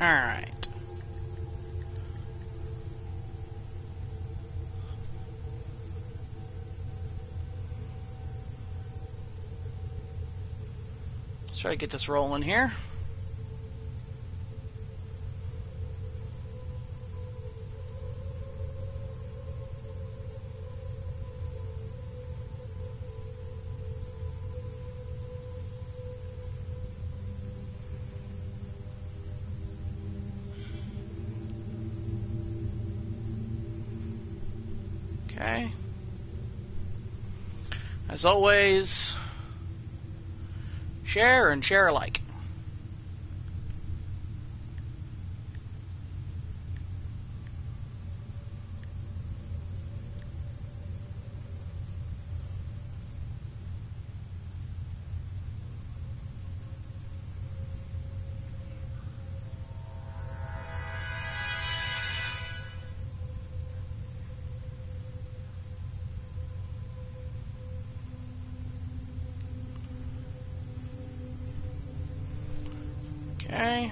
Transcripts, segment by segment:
Alright. Let's try to get this rolling here. Okay. As always, share and share alike. Okay.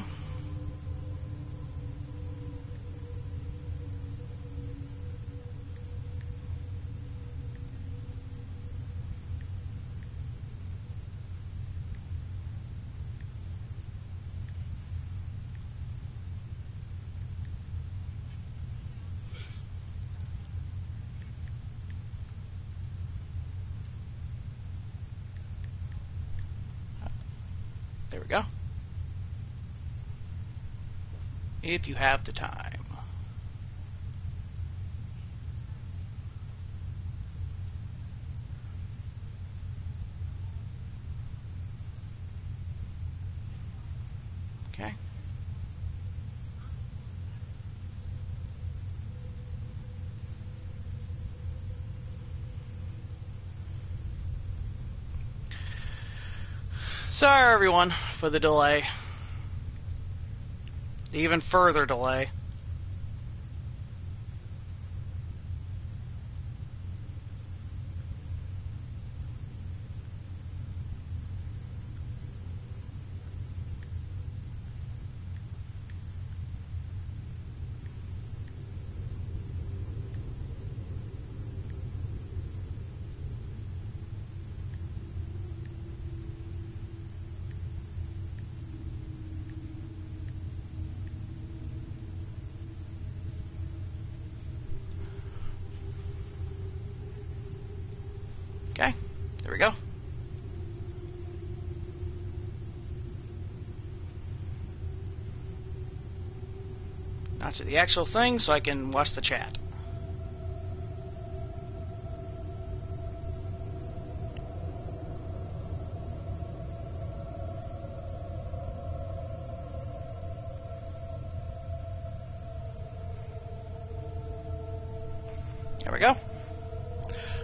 There we go. If you have the time. Okay. Sorry everyone for the delay. The even further delay. Okay, there we go. Now to the actual thing so I can watch the chat. There we go.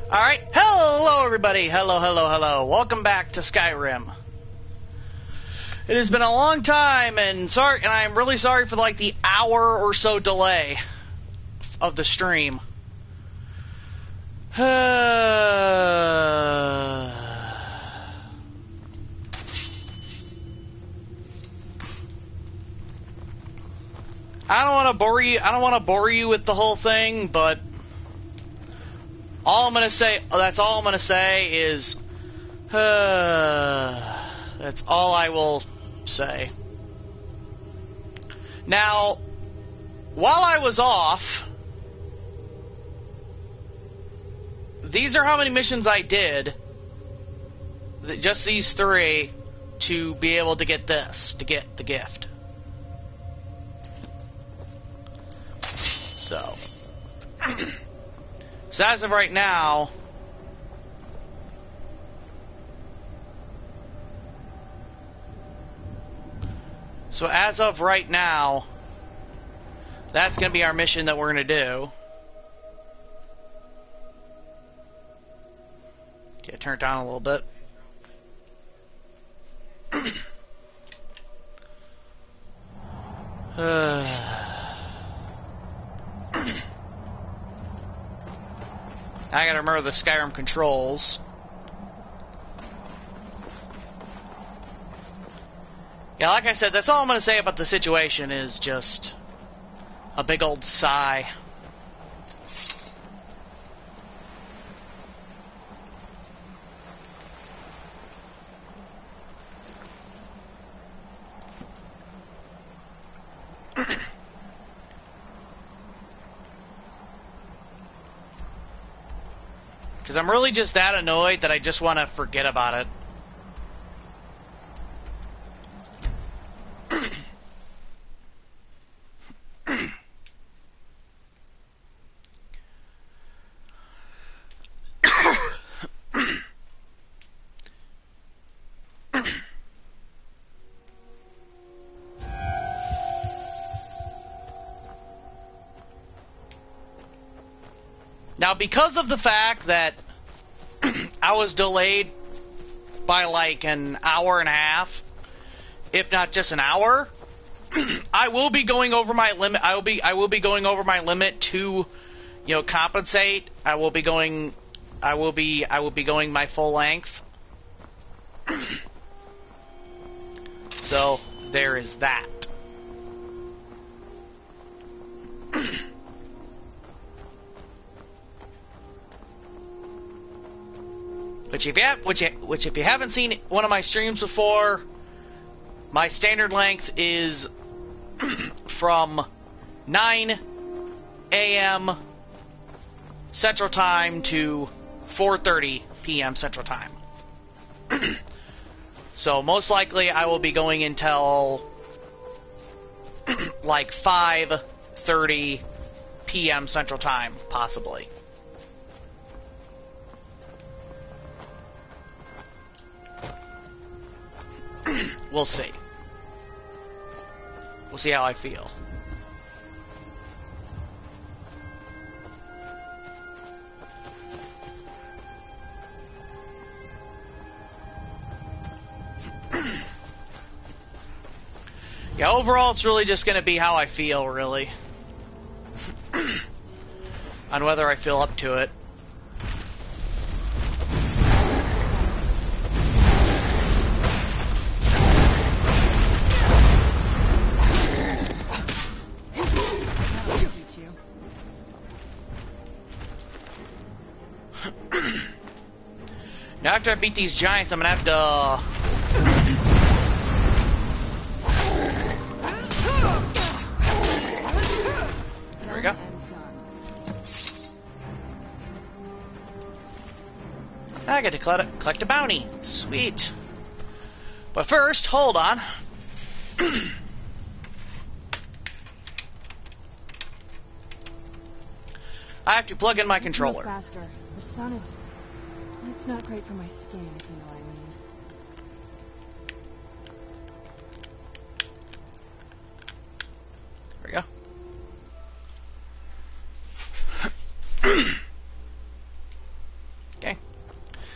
Alright, hello everybody, hello. Welcome back to Skyrim. It has been a long time, and I'm really sorry for like the hour or so delay of the stream. I don't want to bore you with the whole thing, but that's all I'm gonna say is, that's all I will say. Now, while I was off, these are how many missions I did, just these 3, to be able to get this, to get the gift. So, as of right now, that's going to be our mission that we're going to do. Okay, turn it down a little bit. I gotta remember the Skyrim controls. Yeah, like I said, that's all I'm going to say about the situation is just a big old sigh. Because I'm really just that annoyed that I just want to forget about it. Now, because of the fact that I was delayed by like an hour and a half, if not just an hour, I will be going over my limit. I will be going over my limit to, compensate. I will be going my full length. So there is that. Which if you haven't seen one of my streams before, my standard length is from 9 a.m. Central Time to 4:30 p.m. Central Time. So most likely I will be going until like 5:30 p.m. Central Time, possibly. We'll see. We'll see how I feel. Yeah, overall it's really just going to be how I feel, really. On whether I feel up to it. Now after I beat these giants, I'm gonna have to... There we go. I get to collect a bounty. Sweet. But first, hold on. I have to plug in my controller. Faster. The sun is... It's not great for my skin, if you know what I mean. There we go. Okay.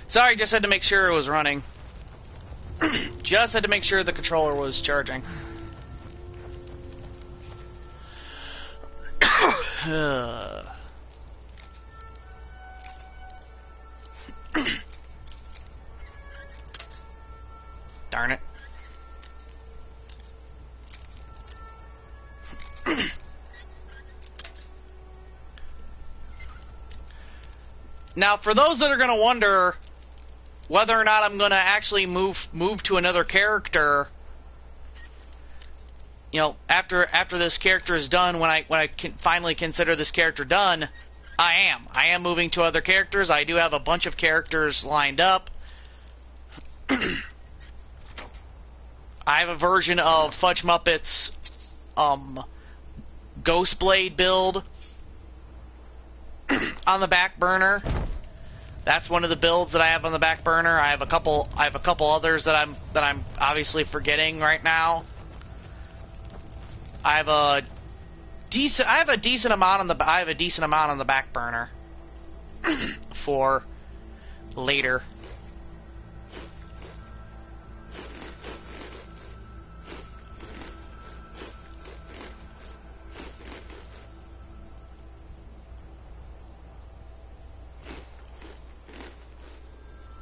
Sorry, just had to make sure it was running. Just had to make sure the controller was charging. Darn it. Now, for those that are going to wonder whether or not I'm going to actually move to another character, after this character is done, when I can finally consider this character done, I am moving to other characters. I do have a bunch of characters lined up. I have a version of Fudge Muppets Ghostblade build on the back burner. That's one of the builds that I have on the back burner. I have a couple others that I'm obviously forgetting right now. I have a decent amount on the back burner for later.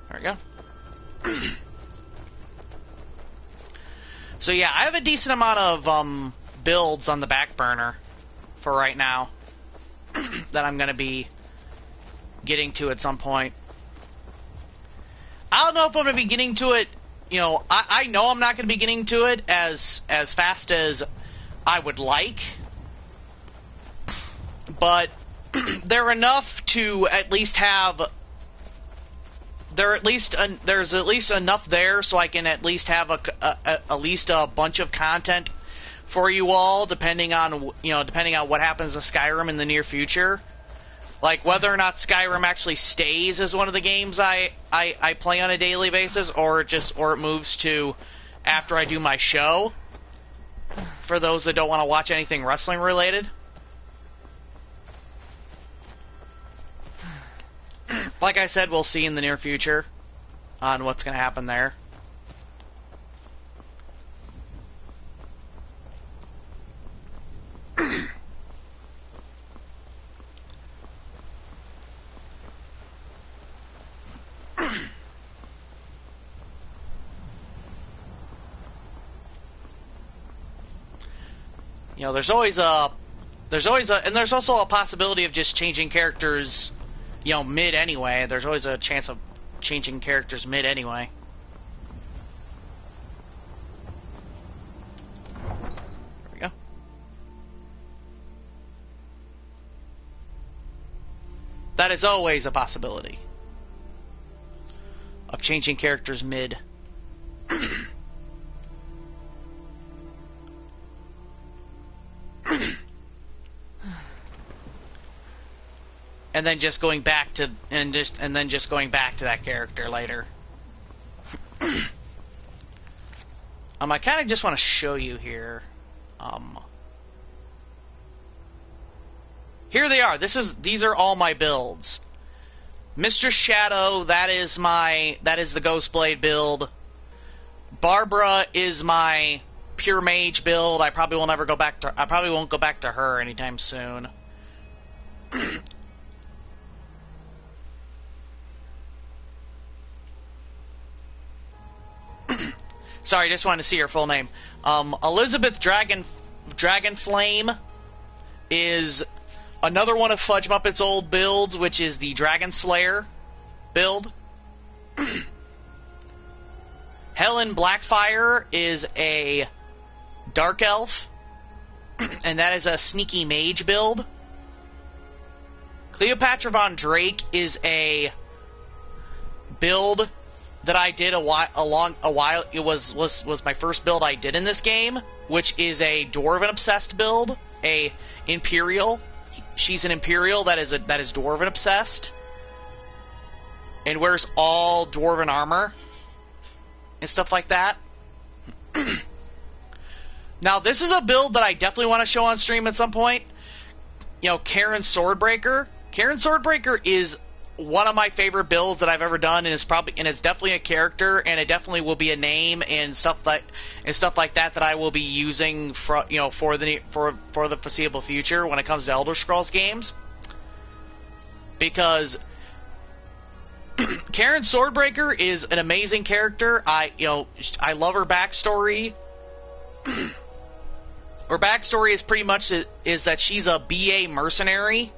There we go. So yeah, I have a decent amount of builds on the back burner for right now that I'm going to be getting to at some point. I don't know if I'm going to be getting to it, you know, I know I'm not going to be getting to it as fast as I would like, but they're enough to at least have, there's at least enough there so I can at least have at least a bunch of content for you all, depending on what happens to Skyrim in the near future. Like whether or not Skyrim actually stays as one of the games I play on a daily basis, or it moves to after I do my show. For those that don't want to watch anything wrestling related. Like I said, we'll see in the near future on what's going to happen there. You know, there's also a possibility of just changing characters, you know, mid anyway. There's always a chance of changing characters mid anyway. There we go. That is always a possibility of changing characters mid. And then just going back to that character later. I kind of just want to show you here. Here they are. These are all my builds. Mistress Shadow, that is the Ghostblade build. Barbara is my pure mage build. I probably won't go back to her anytime soon. Sorry, just wanted to see her full name. Elizabeth Dragonflame is another one of Fudge Muppet's old builds, which is the Dragon Slayer build. Helen Blackfire is a Dark Elf, and that is a sneaky mage build. Cleopatra Von Drake is a build that I did a while. It was my first build I did in this game, which is a Dwarven obsessed build, a Imperial. She's an Imperial that is Dwarven obsessed, and wears all Dwarven armor and stuff like that. Now, this is a build that I definitely want to show on stream at some point. You know, Karen Swordbreaker. Karen Swordbreaker is one of my favorite builds that I've ever done, and it's definitely a character, and it definitely will be a name and stuff like that I will be using for the foreseeable future when it comes to Elder Scrolls games. Because Karen Swordbreaker is an amazing character. I love her backstory. Her backstory is pretty much is that she's a BA mercenary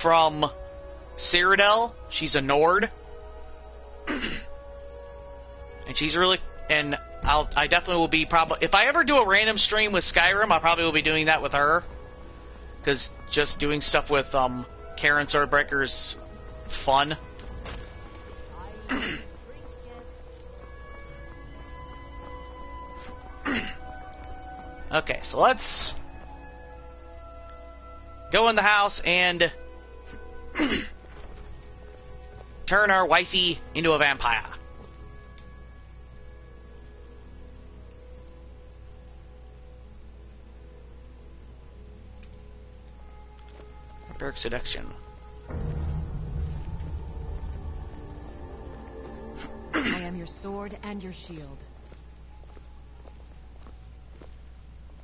from Cyrodiil. She's a Nord. And she's really, and I definitely will be if I ever do a random stream with Skyrim, I probably will be doing that with her. Because just doing stuff with Karen Swordbreaker is fun. Okay, so let's go in the house and turn our wifey into a vampire. Dark seduction. I am your sword and your shield.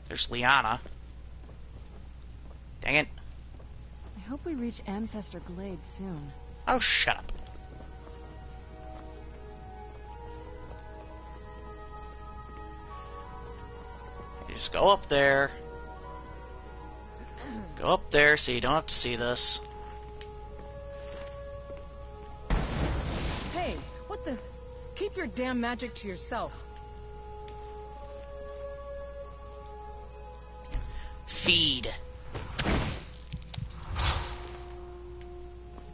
There's Liana. Dang it. I hope we reach Ancestor Glade soon. Oh, shut up. Just go up there. Go up there so you don't have to see this. Hey, what the? Keep your damn magic to yourself. Feed.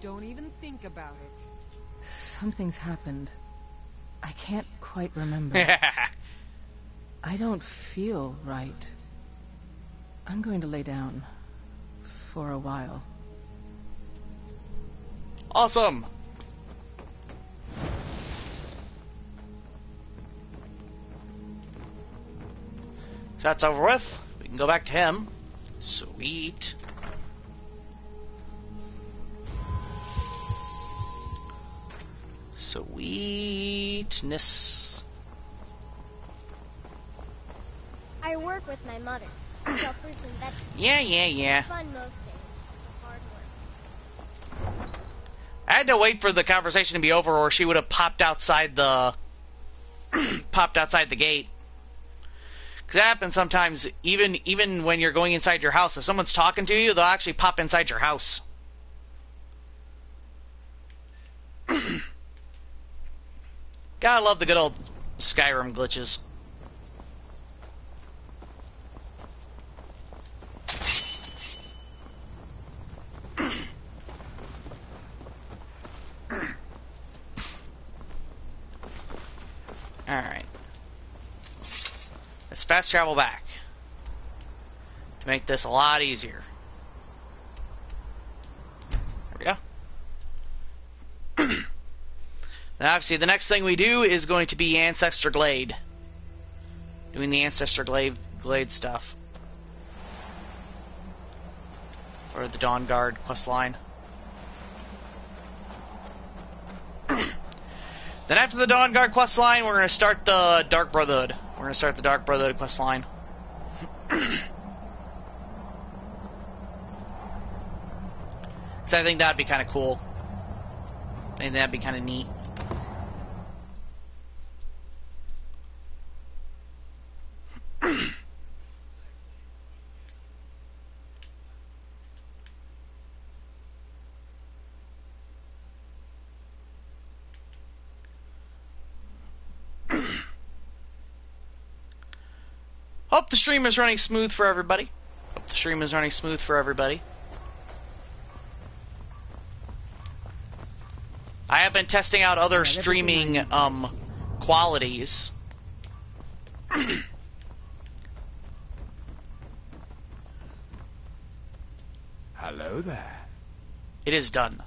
Don't even think about it. Something's happened. I can't quite remember. I don't feel right. I'm going to lay down. For a while. Awesome! So that's over with. We can go back to him. Sweet. Sweetness. I work with my mother. Sell fruits and vegetables. Yeah. Fun most days. Hard work. I had to wait for the conversation to be over, or she would have popped outside the gate. Because that happens sometimes, even when you're going inside your house. If someone's talking to you, they'll actually pop inside your house. Gotta love the good old Skyrim glitches. Alright. Let's fast travel back to make this a lot easier. There we go. Now, obviously, the next thing we do is going to be Ancestor Glade. Doing the Ancestor Glade stuff. For the Dawn Guard questline. Then after the Dawn Guard questline, we're going to start the Dark Brotherhood. We're going to start the Dark Brotherhood questline. So I think that'd be kind of cool. I think that'd be kind of neat. Hope the stream is running smooth for everybody. Hope the stream is running smooth for everybody. I have been testing out other streaming qualities. Hello there. It is done.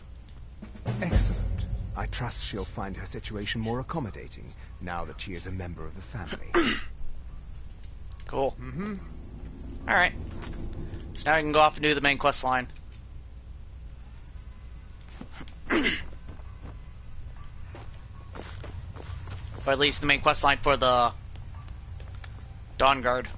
Excellent. I trust she'll find her situation more accommodating now that she is a member of the family. Cool. Alright. So now I can go off and do the main quest line. Or at least the main quest line for the Dawn Guard.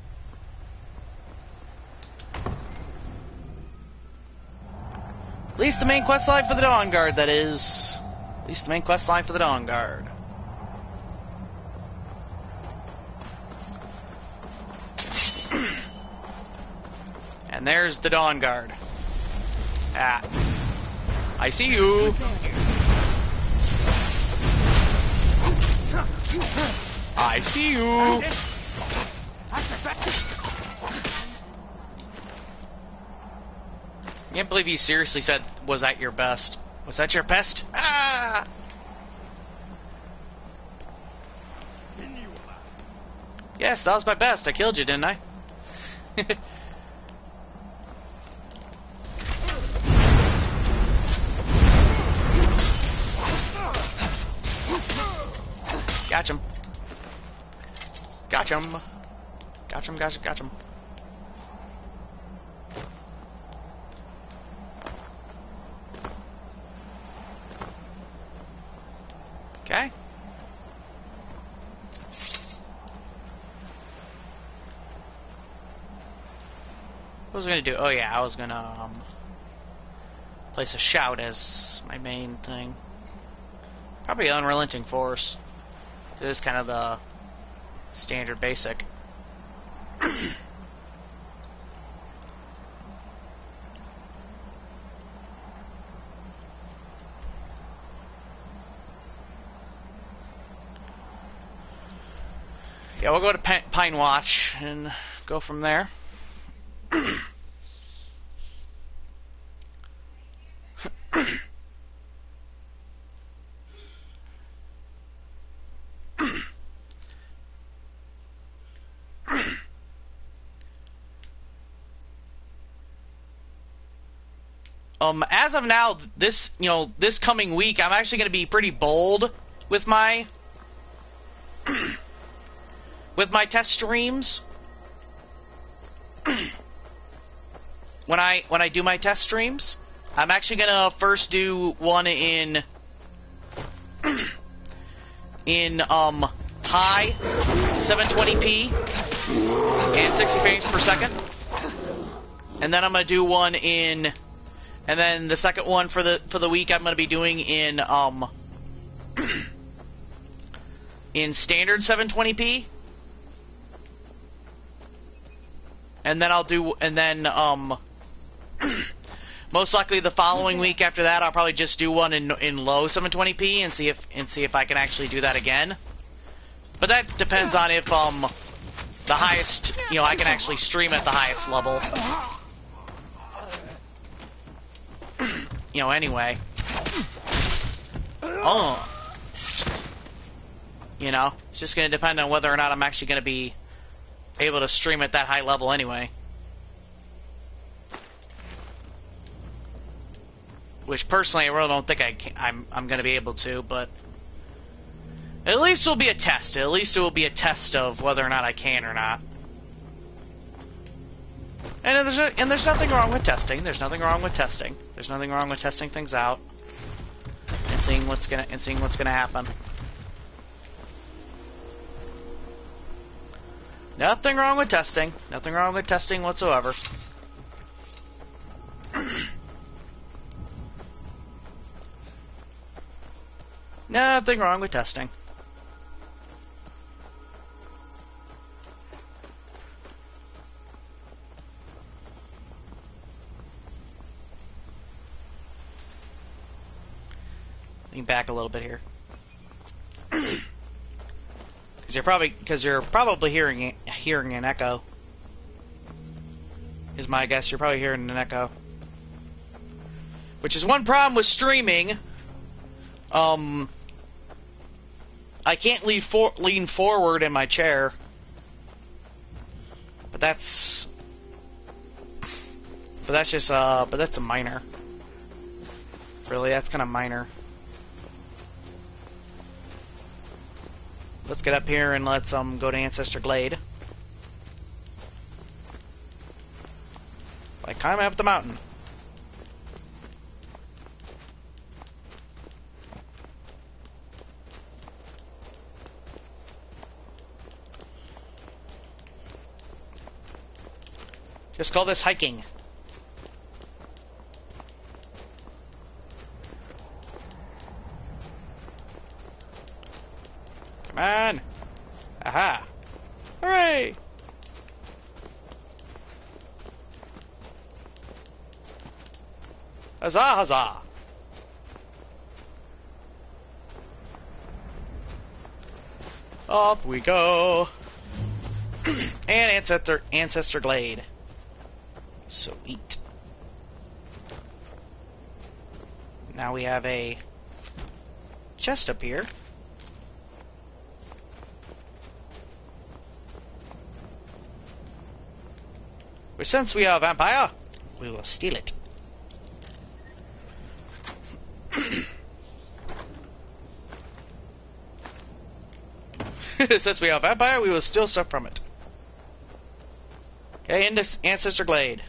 At least the main quest line for the Dawn Guard, that is. At least the main quest line for the Dawn Guard. And there's the Dawn Guard. Ah. I see you. I see you. Can't believe he seriously said, was that your best? Was that your best? Ah! Yes, that was my best. I killed you, didn't I? Gotcha him. Gotcha him. Gotcha him, gotcha him. Okay. What was I gonna do? Oh yeah, I was gonna place a shout as my main thing. Probably Unrelenting Force. This is kind of the standard basic. Yeah, we'll go to Pine Watch and go from there. As of now, this coming week, I'm actually going to be pretty bold with my test streams. when I do my test streams, I'm actually going to first do one in high 720p and 60 frames per second, and then I'm going to do one in. And then the second one for the week I'm going to be doing in in standard 720p. And then most likely the following week after that I'll probably just do one in low 720p and see if I can actually do that again. But that depends on if the highest, I can actually stream at the highest level. Anyway. It's just going to depend on whether or not I'm actually going to be able to stream at that high level anyway. Which, personally, I really don't think I'm going to be able to, but at least it'll be a test. At least it will be a test of whether or not I can or not. And there's nothing wrong with testing. There's nothing wrong with testing. There's nothing wrong with testing things out and seeing what's gonna happen. Nothing wrong with testing. Nothing wrong with testing whatsoever. Nothing wrong with testing. Lean back a little bit here, because you're probably hearing an echo. Is my guess. You're probably hearing an echo, which is one problem with streaming. I can't lean forward in my chair, but that's just that's a minor. Really, that's kind of minor. Let's get up here and let's go to Ancestor Glade. Like climbing up the mountain. Just call this hiking. Come on! Aha! Hooray! Huzzah, huzzah! Off we go! And Ancestor Glade. Sweet. Now we have a chest up here. Which, since we are a vampire, we will steal it. Since we are a vampire, we will steal stuff from it. Okay, into Ancestor Glade.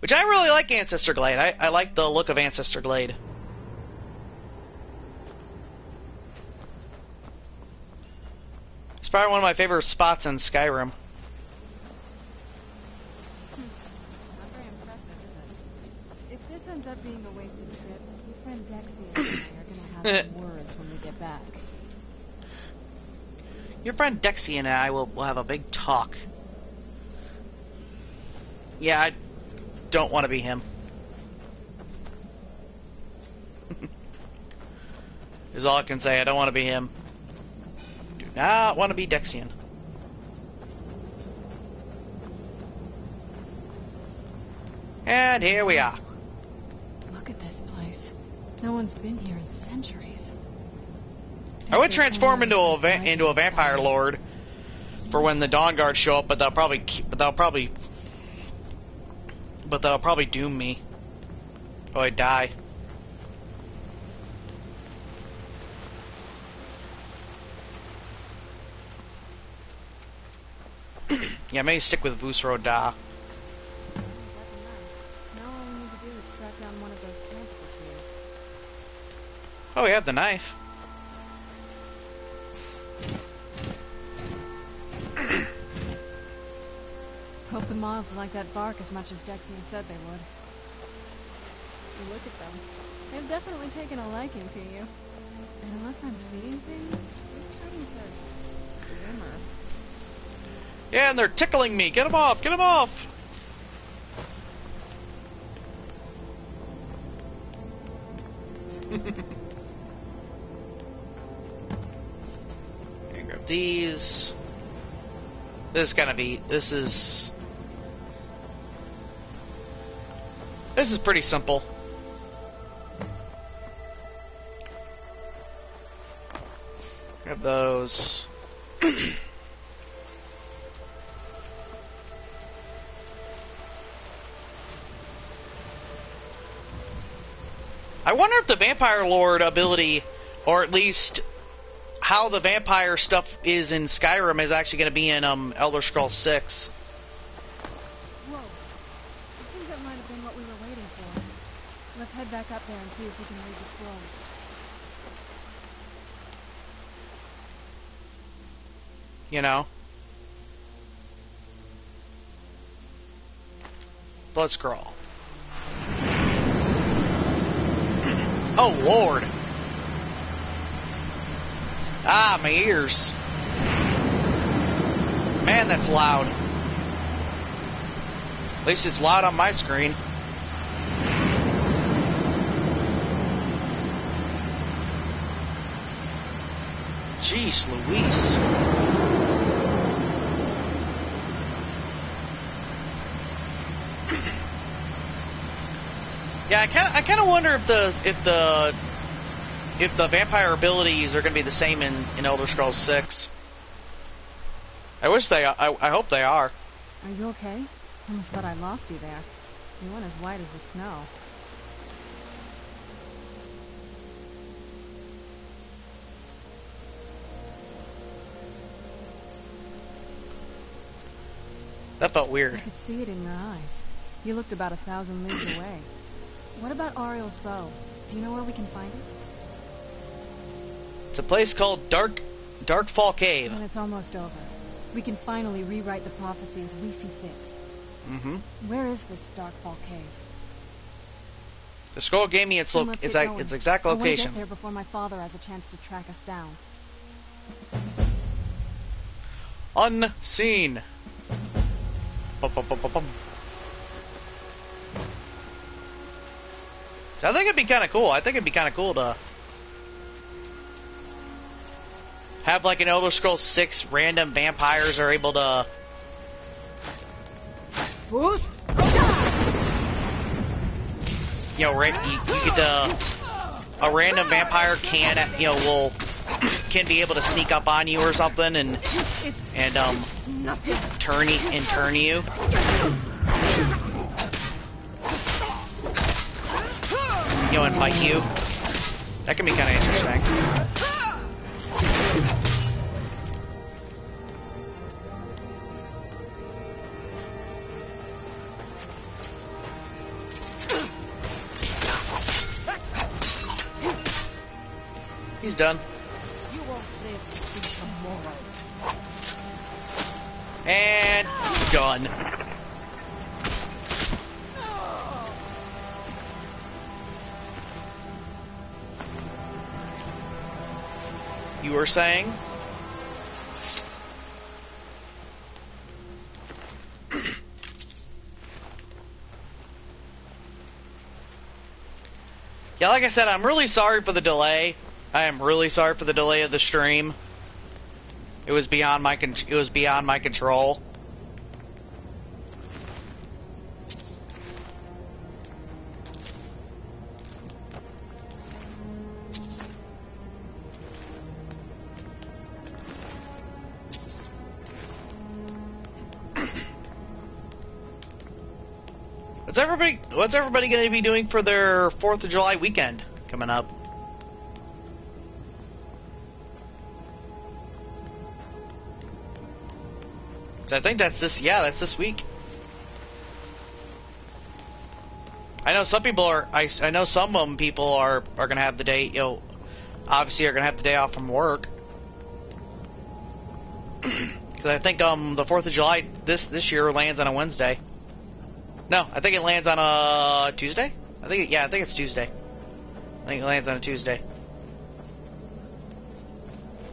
Which I really like Ancestor Glade. I like the look of Ancestor Glade. It's probably one of my favorite spots in Skyrim. Not very impressive, is it? If this ends up being a wasted trip, your friend Dexy and I are going to have some words when we get back. Your friend Dexy and I will have a big talk. Yeah, I don't want to be him. Is all I can say. I don't want to be him. Do not want to be Dexian. And here we are. Look at this place. No one's been here in centuries. I would transform into a vampire lord for when the Dawn Guard show up, but that'll probably doom me. Oh, I die. Yeah, maybe stick with Vusro Da. Now all we need to do is track down one of those canticle trees. Oh, we have the knife. Hope the moths like that bark as much as Dexian said they would. You look at them. They've definitely taken a liking to you. And unless I'm seeing things, they're starting to glimmer. Yeah, and they're tickling me. Get them off! Get them off! Grab these. This is pretty simple. Grab those. I wonder if the Vampire Lord ability, or at least how the vampire stuff is in Skyrim, is actually going to be in Elder Scrolls 6. Whoa. I think that might have been what we were waiting for. Let's head back up there and see if we can read the scrolls. You know? Blood Scroll. Oh, Lord. Ah, my ears. Man, that's loud. At least it's loud on my screen. Jeez Louise. Yeah, I kind of wonder if the vampire abilities are going to be the same in Elder Scrolls 6. I wish they. I hope they are. Are you okay? Almost thought I lost you there. You went as white as the snow. That felt weird. I could see it in your eyes. You looked about 1,000 leagues away. What about Ariel's bow? Do you know where we can find it? It's a place called Darkfall Cave. When it's almost over, we can finally rewrite the prophecy as we see fit. Mm-hmm. Where is this Darkfall Cave? The scroll gave me its exact I want to location. get there before my father has a chance to track us down. Unseen. Bum, bum, bum, bum, bum. So I think it'd be kind of cool. I think it'd be kind of cool to have like an Elder Scrolls 6 random vampires are able to. You know, you could a random vampire can be able to sneak up on you or something and turn you. You know, and fight you. That can be kind of interesting. He's done. You won't live to see tomorrow. And done. You were saying? Yeah, like I said, I'm really sorry for the delay. I am really sorry for the delay of the stream. It was beyond my control. What's everybody going to be doing for their 4th of July weekend coming up? So I think that's this week. I know some people are. I know some people are going to have the day. Obviously are going to have the day off from work. Because I think the 4th of July this year lands on a Wednesday. No, I think it lands on a Tuesday. I think it's Tuesday. I think it lands on a Tuesday.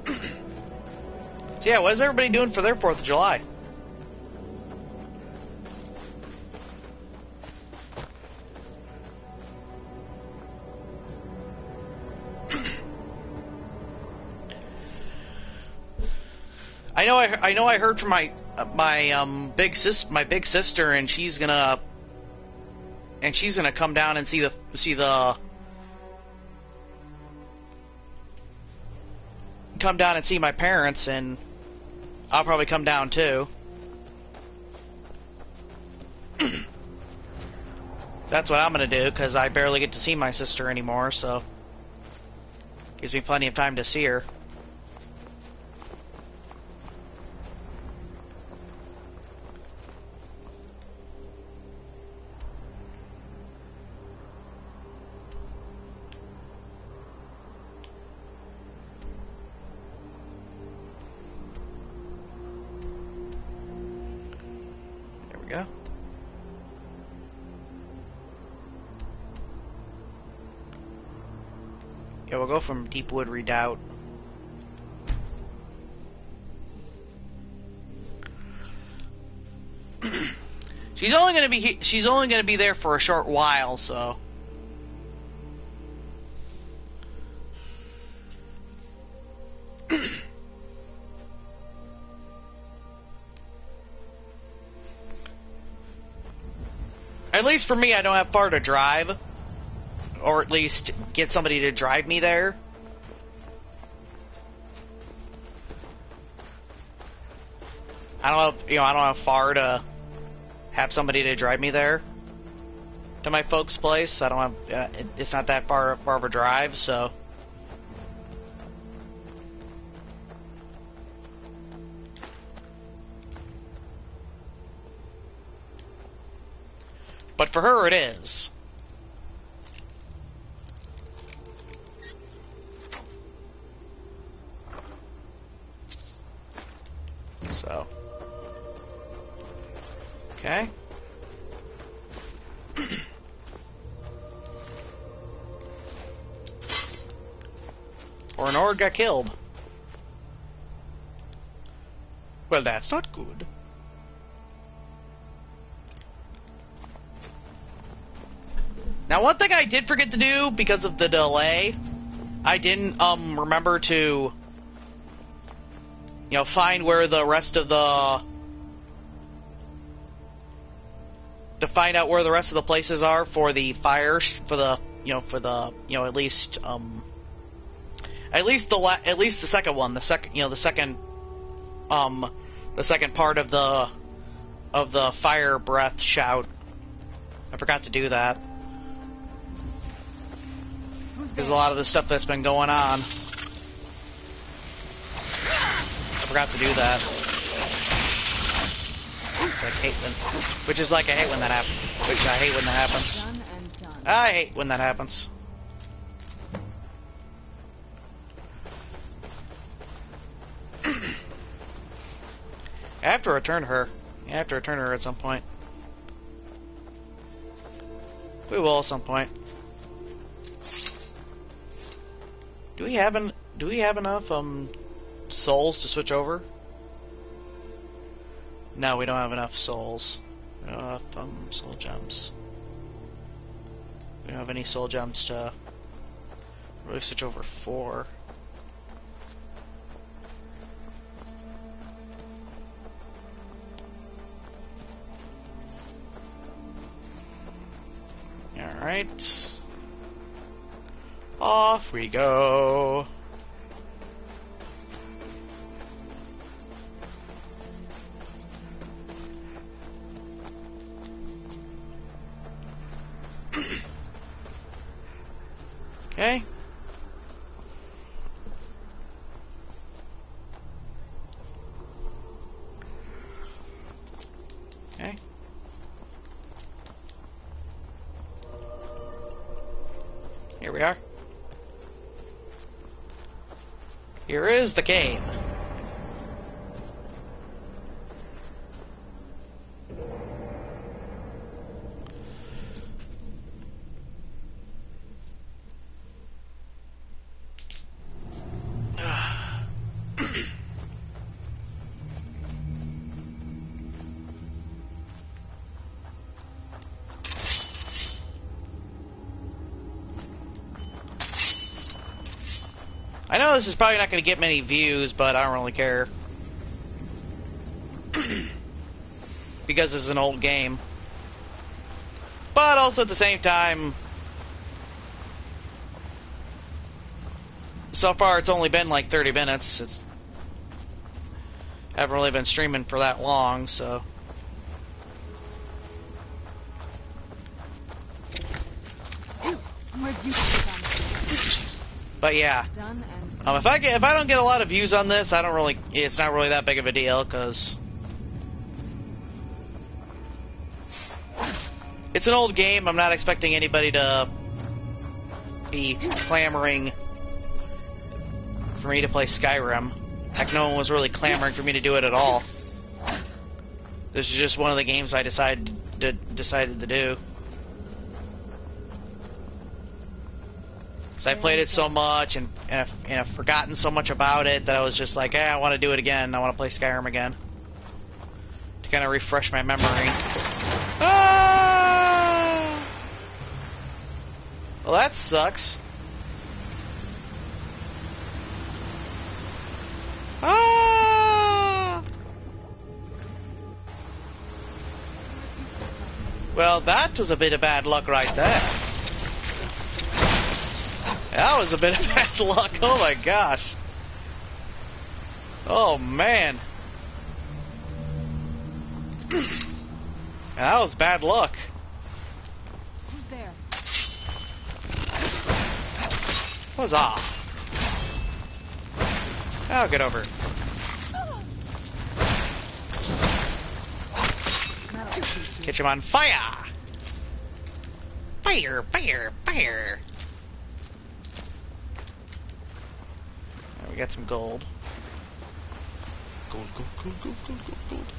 So yeah, what is everybody doing for their 4th of July? I know I heard from my big sister, and she's gonna come down and see my parents, and I'll probably come down too. That's what I'm gonna do, because I barely get to see my sister anymore, so gives me plenty of time to see her. Yeah, we'll go from Deepwood Redoubt. She's only gonna be there for a short while, so. At least for me, I don't have far to drive. Or at least get somebody to drive me there. I don't have far to have somebody to drive me there to my folks' place. I don't have. It's not that far of a drive, so. But for her, it is. So, okay. Or an Ord got killed. Well, that's not good. Now, one thing I did forget to do because of the delay, I didn't remember to find where the rest of the find out where the rest of the places are for the fire at least the second one, the second part of the fire breath shout. I forgot to do that. There's a lot of the stuff that's been going on. I forgot to do that. I hate when that happens. I hate when that happens. I have to return her. I have to return her at some point. We will at some point. Do we have enough souls to switch over? No, we don't have enough souls. We don't have soul gems. We don't have any soul gems to Really switch over 4. Alright. Off we go. Okay. Okay. Here we are. Here is the game. I know this is probably not going to get many views, but I don't really care. Because this is an old game. But also at the same time, so far it's only been like 30 minutes. I haven't really been streaming for that long, so. Where'd you come from? But yeah. Done and If I don't get a lot of views on this, it's not really that big of a deal, because it's an old game. I'm not expecting anybody to be clamoring for me to play Skyrim. Heck, no one was really clamoring for me to do it at all. This is just one of the games I decided to do. So I played it so much and I've forgotten so much about it that I was just like, I want to do it again. I want to play Skyrim again. To kind of refresh my memory. Ah! Well, that sucks. Ah! Well, that was a bit of bad luck right there. That was a bit of bad luck. Oh my gosh. Oh man. That was bad luck. who's there? Huzzah. Oh, get over it. Catch him on fire! Fire, fire, fire! Right, we got some gold. Gold, gold, gold, gold, gold, gold, gold.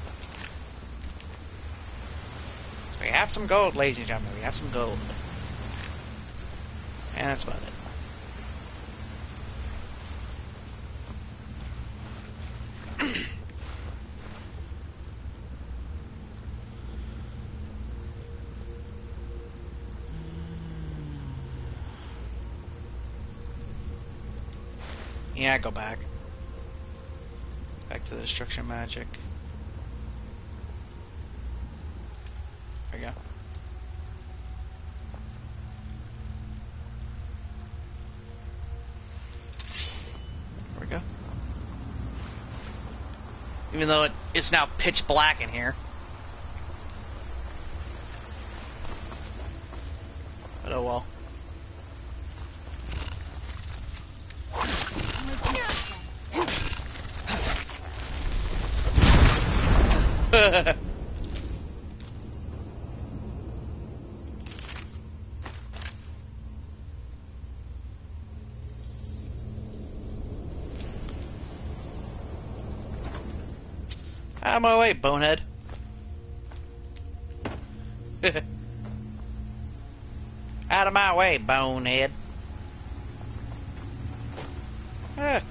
We have some gold, ladies and gentlemen. We have some gold. And that's about it. Yeah, go back. Back to the destruction magic. There we go. There we go. Even though it's now pitch black in here. But oh well. Out of my way, bonehead. Out of my way, bonehead. Ah.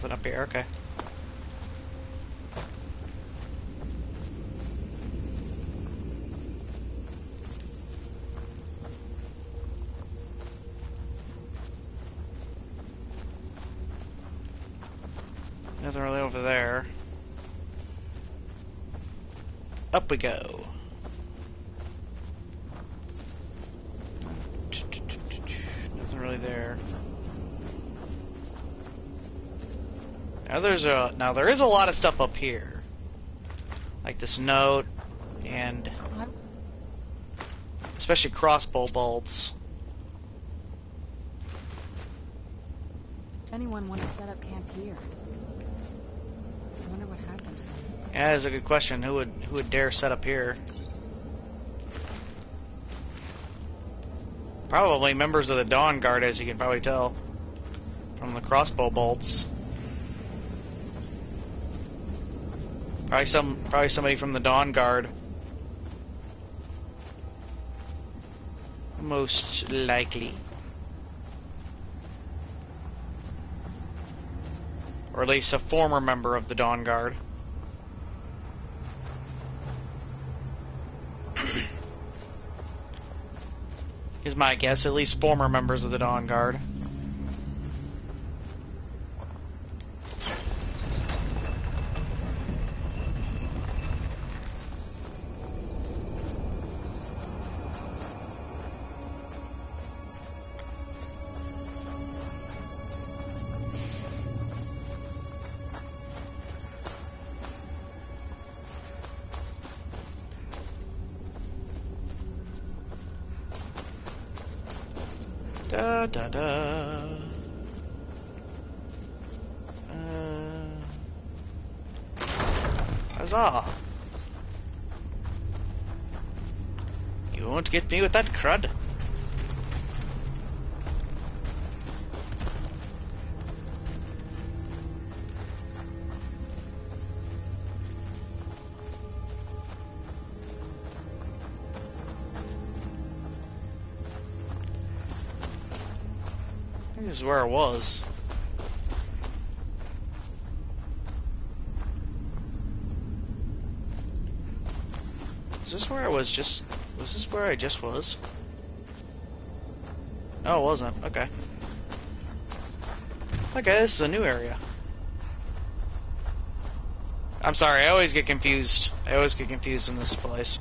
Nothing up here, okay. Nothing really over there. Up we go. Nothing really there. Now there is a lot of stuff up here, like this note, and especially crossbow bolts. Anyone want to set up camp here? I wonder what happened. Yeah, that's a good question. Who would dare set up here? Probably members of the Dawn Guard, as you can probably tell from the crossbow bolts. Probably somebody from the Dawn Guard. Most likely. Or at least a former member of the Dawn Guard. Is my guess, at least former members of the Dawn Guard. Da da da. Huzzah! You won't get me with that crud. This is where I was. Is this where I was just... Was this where I just was? No, it wasn't. Okay. Okay, this is a new area. I'm sorry, I always get confused. I always get confused in this place.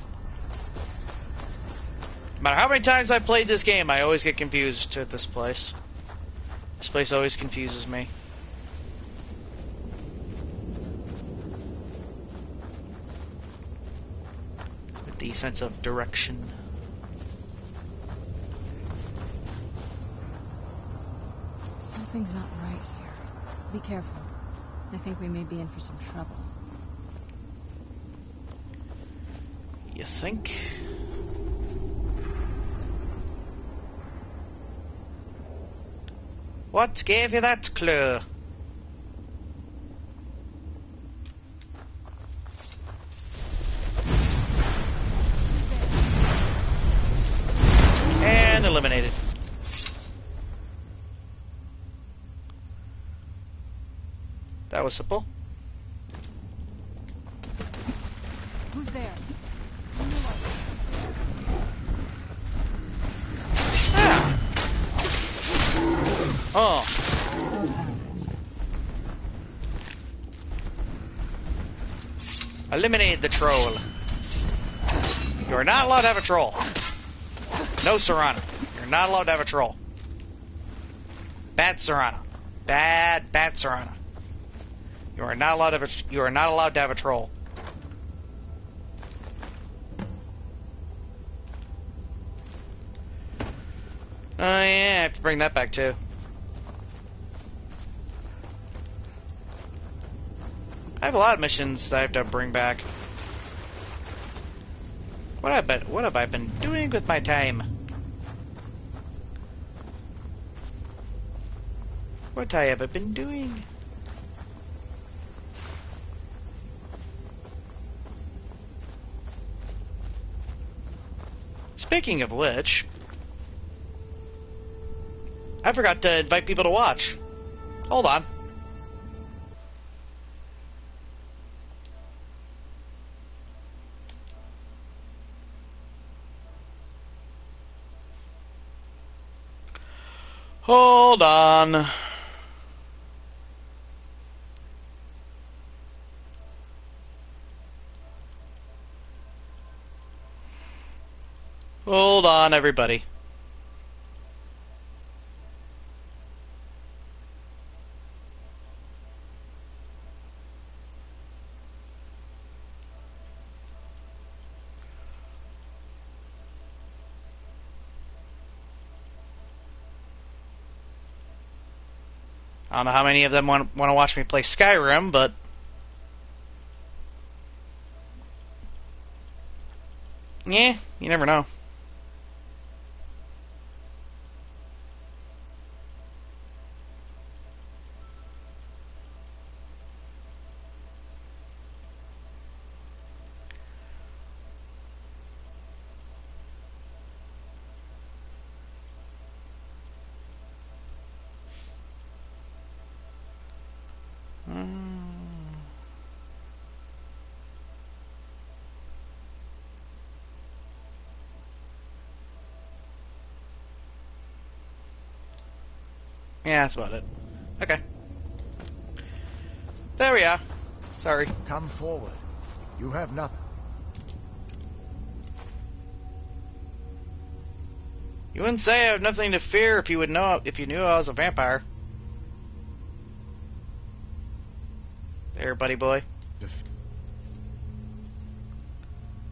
No matter how many times I played this game, I always get confused at this place. This place always confuses me. With the sense of direction. Something's not right here. Be careful. I think we may be in for some trouble. You think? What gave you that clue? And eliminated. That was simple. Who's there? Oh. Eliminate the troll. You are not allowed to have a troll. No, Serrano. You're not allowed to have a troll. Bad Serrano. Bad Serrano. You are not allowed to have you are not allowed to have a troll. Oh yeah, I have to bring that back too. I have a lot of missions that I have to bring back. What have I been doing with my time? What have I been doing? Speaking of which, I forgot to invite people to watch. Hold on. Hold on. Hold on, everybody. I don't know how many of them want to watch me play Skyrim, but yeah, you never know. Yeah, that's about it. Okay. There we are. Sorry. Come forward. You have nothing. You wouldn't say I have nothing to fear if you knew I was a vampire. There, buddy boy.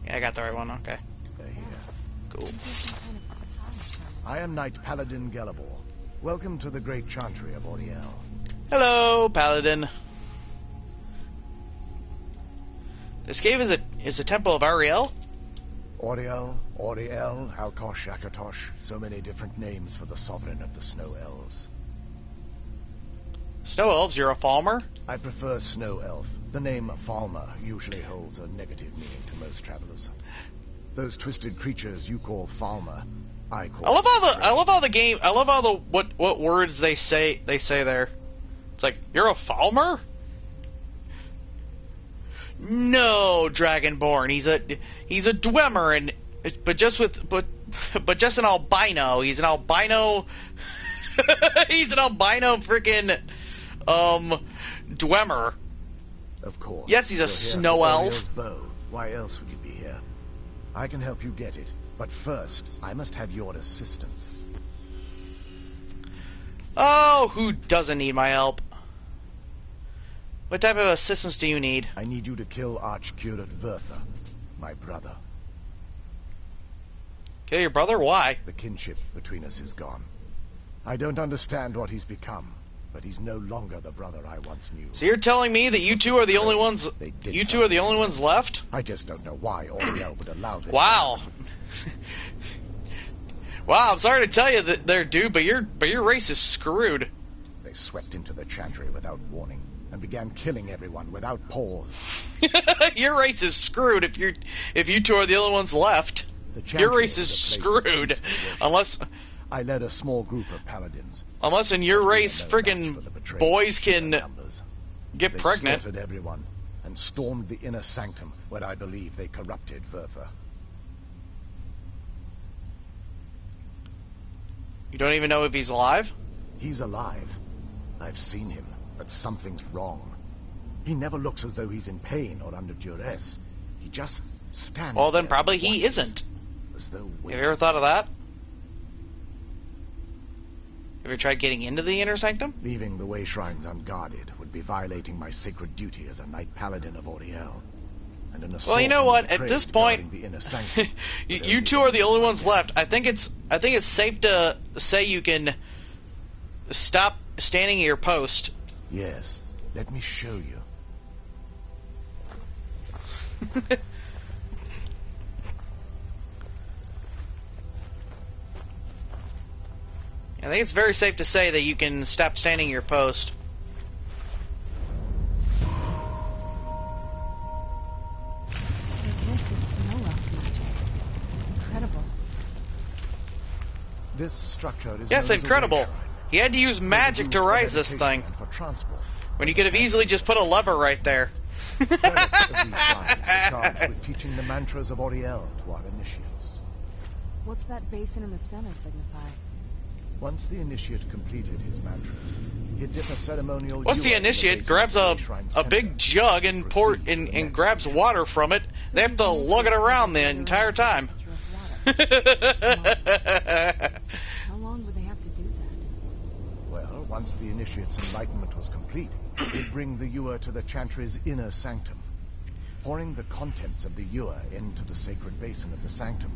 Yeah, I got the right one. Okay. Cool. I am Knight Paladin Gelibor. Welcome to the Great Chantry of Auriel. Hello, Paladin. This cave is a temple of Ariel? Auriel, Alkosh, Akatosh, so many different names for the sovereign of the Snow Elves. Snow Elves, you're a Falmer? I prefer Snow Elf. The name Falmer usually holds a negative meaning to most travelers. Those twisted creatures you call Falmer, I love how what words they say there. It's like, you're a Falmer? No, Dragonborn. He's a Dwemer, but just an albino. He's an albino. He's an albino freaking Dwemer. Of course. Yes, he's a snow elf. Bow. Why else would you be here? I can help you get it, but first I must have your assistance. Oh, who doesn't need my help? What type of assistance do you need? I need you to kill Archcurate Vertha, my brother. Kill your brother? Why? The kinship between us is gone. I don't understand what he's become, but he's no longer the brother I once knew. So you're telling me that you two are the only ones? You two are the only ones left? I just don't know why Auriel would allow this. Wow. Wow, I'm sorry to tell you that there, dude, but your race is screwed. They swept into the chantry without warning and began killing everyone without pause. Your race is screwed if you two are the only ones left. Your race is screwed. Unless I led a small group of paladins. Unless in your race friggin' boys can get pregnant. They slaughtered everyone and stormed the inner sanctum where I believe they corrupted Vertha. You don't even know if he's alive? He's alive. I've seen him, but something's wrong. He never looks as though he's in pain or under duress. He just stands Well, then there probably and he watches, isn't. As though Have you ever thought of that? Have you tried getting into the inner sanctum? Leaving the way shrines unguarded would be violating my sacred duty as a Knight Paladin of Auriel. And an assault Well, you know on what? the At this trade point, guarding the inner sanctum you two are the only ones left. I think it's safe to say you can stop standing at your post. Yes, let me show you. I think it's very safe to say that you can stop standing at your post. This is snow elf magic. Incredible. This structure is Yes, known as a incredible. way shrine. He had to use magic to rise this thing, And for transport. when you could have easily just put a lever right there. Clerics of these shrines are charged with teaching the mantras of Auriel to our initiates. What's that basin in the center signify? Once the initiate completed his mantras, he'd dip a ceremonial. Once the initiate grabs a big jug and and grabs water from it, they have to lug it around the entire time. How long would they have to do that? Well, once the initiate's enlightenment was complete, he'd bring the Ewer to the Chantry's inner sanctum. Pouring the contents of the Ewer into the sacred basin of the sanctum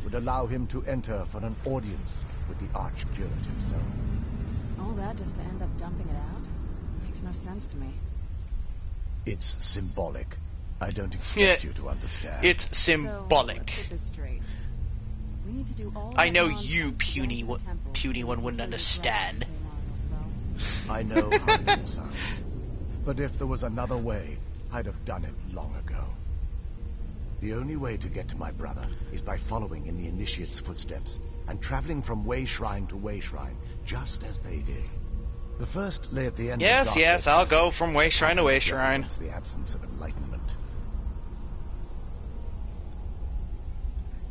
would allow him to enter for an audience with the Archcurate himself. All that just to end up dumping it out? Makes no sense to me. It's symbolic. I don't expect you to understand. It's symbolic. So, let's get this straight. We need to do all I know that you, puny one, wouldn't understand. I know how it all sounds. But if there was another way, I'd have done it long ago. The only way to get to my brother is by following in the initiate's footsteps and traveling from way shrine to way shrine, just as they did. The first lay at the end. Yes, I'll go from way shrine to way shrine. It's the absence of enlightenment.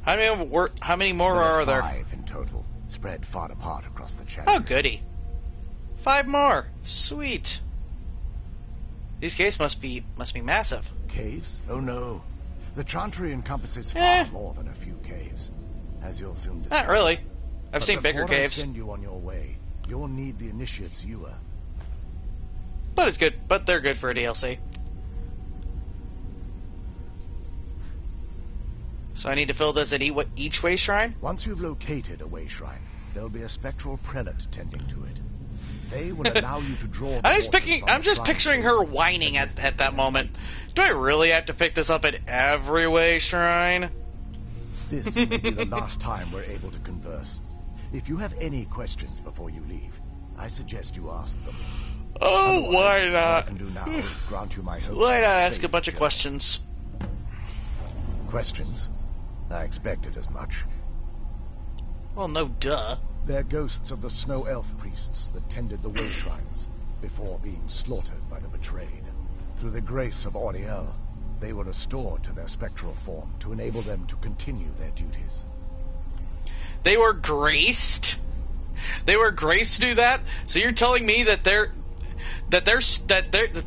How many more are there? 5 in total, spread far apart across the channel. Oh, goody. 5 more. Sweet. These caves must be massive. Caves? Oh no. The Chantry encompasses far more than a few caves, as you'll soon discover. Not really. I've seen bigger before caves. I send you on your way, you'll need the initiate's Ewer. But it's good. But they're good for a DLC. So I need to fill this at each way shrine? Once you've located a way shrine, there'll be a spectral prelate tending to it. They will allow you to draw the I'm just picturing her whining at that moment. Do I really have to pick this up at every way shrine? This may be the last time we're able to converse. If you have any questions before you leave, I suggest you ask them. Oh, Otherwise, why not? What I can do now is grant you my hopes. Why not ask a bunch of questions? Questions? I expected as much. Well, no duh. They're ghosts of the snow elf priests that tended the way shrines before being slaughtered by the betrayed. Through the grace of Auriel, they were restored to their spectral form to enable them to continue their duties. They were graced? They were graced to do that? So you're telling me that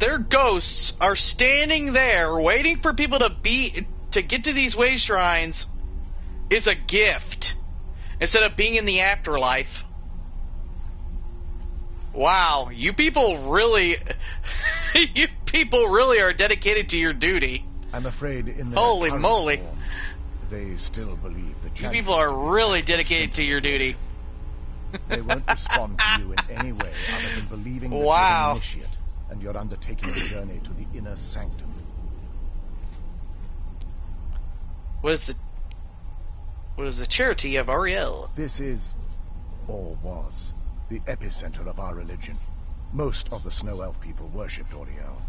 their ghosts are standing there waiting for people to get to these way shrines is a gift instead of being in the afterlife. Wow, you people really are dedicated to your duty. I'm afraid in their Holy current moly. form, they still believe the You Chantry people are really dedicated to your duty. They won't respond to you in any way other than believing that you're Wow. an initiate and you're undertaking a journey to the inner sanctum. What is the charity of Ariel? This is, or was, the epicenter of our religion. Most of the Snow Elf people worshipped Auriel.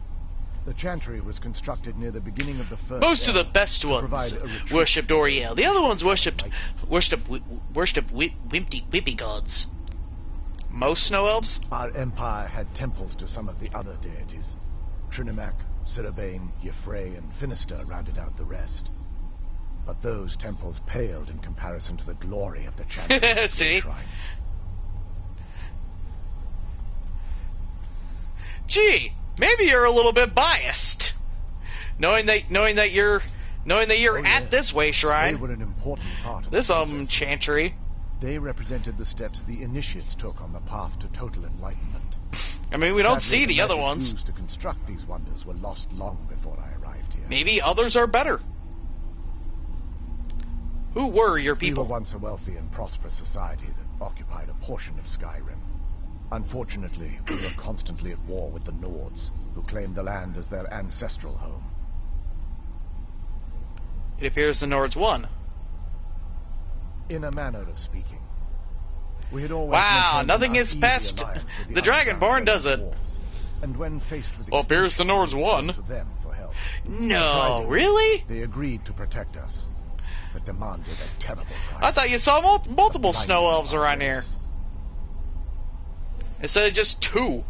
The Chantry was constructed near the beginning of the first Most of the era best to ones provide a retreat. worshipped Ariel. The other ones worshipped wimpy gods. Most snow elves? Our empire had temples to some of the other deities. Trinimac, Ciribane, Yffrey, and Finister rounded out the rest. But those temples paled in comparison to the glory of the Chantry's See? shrines. Gee, maybe you're a little bit biased, knowing that you're Oh, at yes. this way They shrine, were an important part of this the process. chantry. They represented the steps the initiates took on the path to total enlightenment. I mean, we don't Sadly, see the other methods ones. used to construct these wonders were lost long before I arrived here. Maybe others are better. Who were your We were people? once a wealthy and prosperous society that occupied a portion of Skyrim. Unfortunately, we were constantly at war with the Nords, who claimed the land as their ancestral home. It appears the Nords won. In a manner of speaking. We had always Wow, maintained nothing an is uneasy past alliance with the Dragonborn, underground does it? dwarves. And when faced with Well, appears the Nords won. to them for help. No, Surprisingly, really? They agreed to protect us, but demanded a terrible price. I thought you saw multiple The snow blinding elves around here darkness. instead of just 2.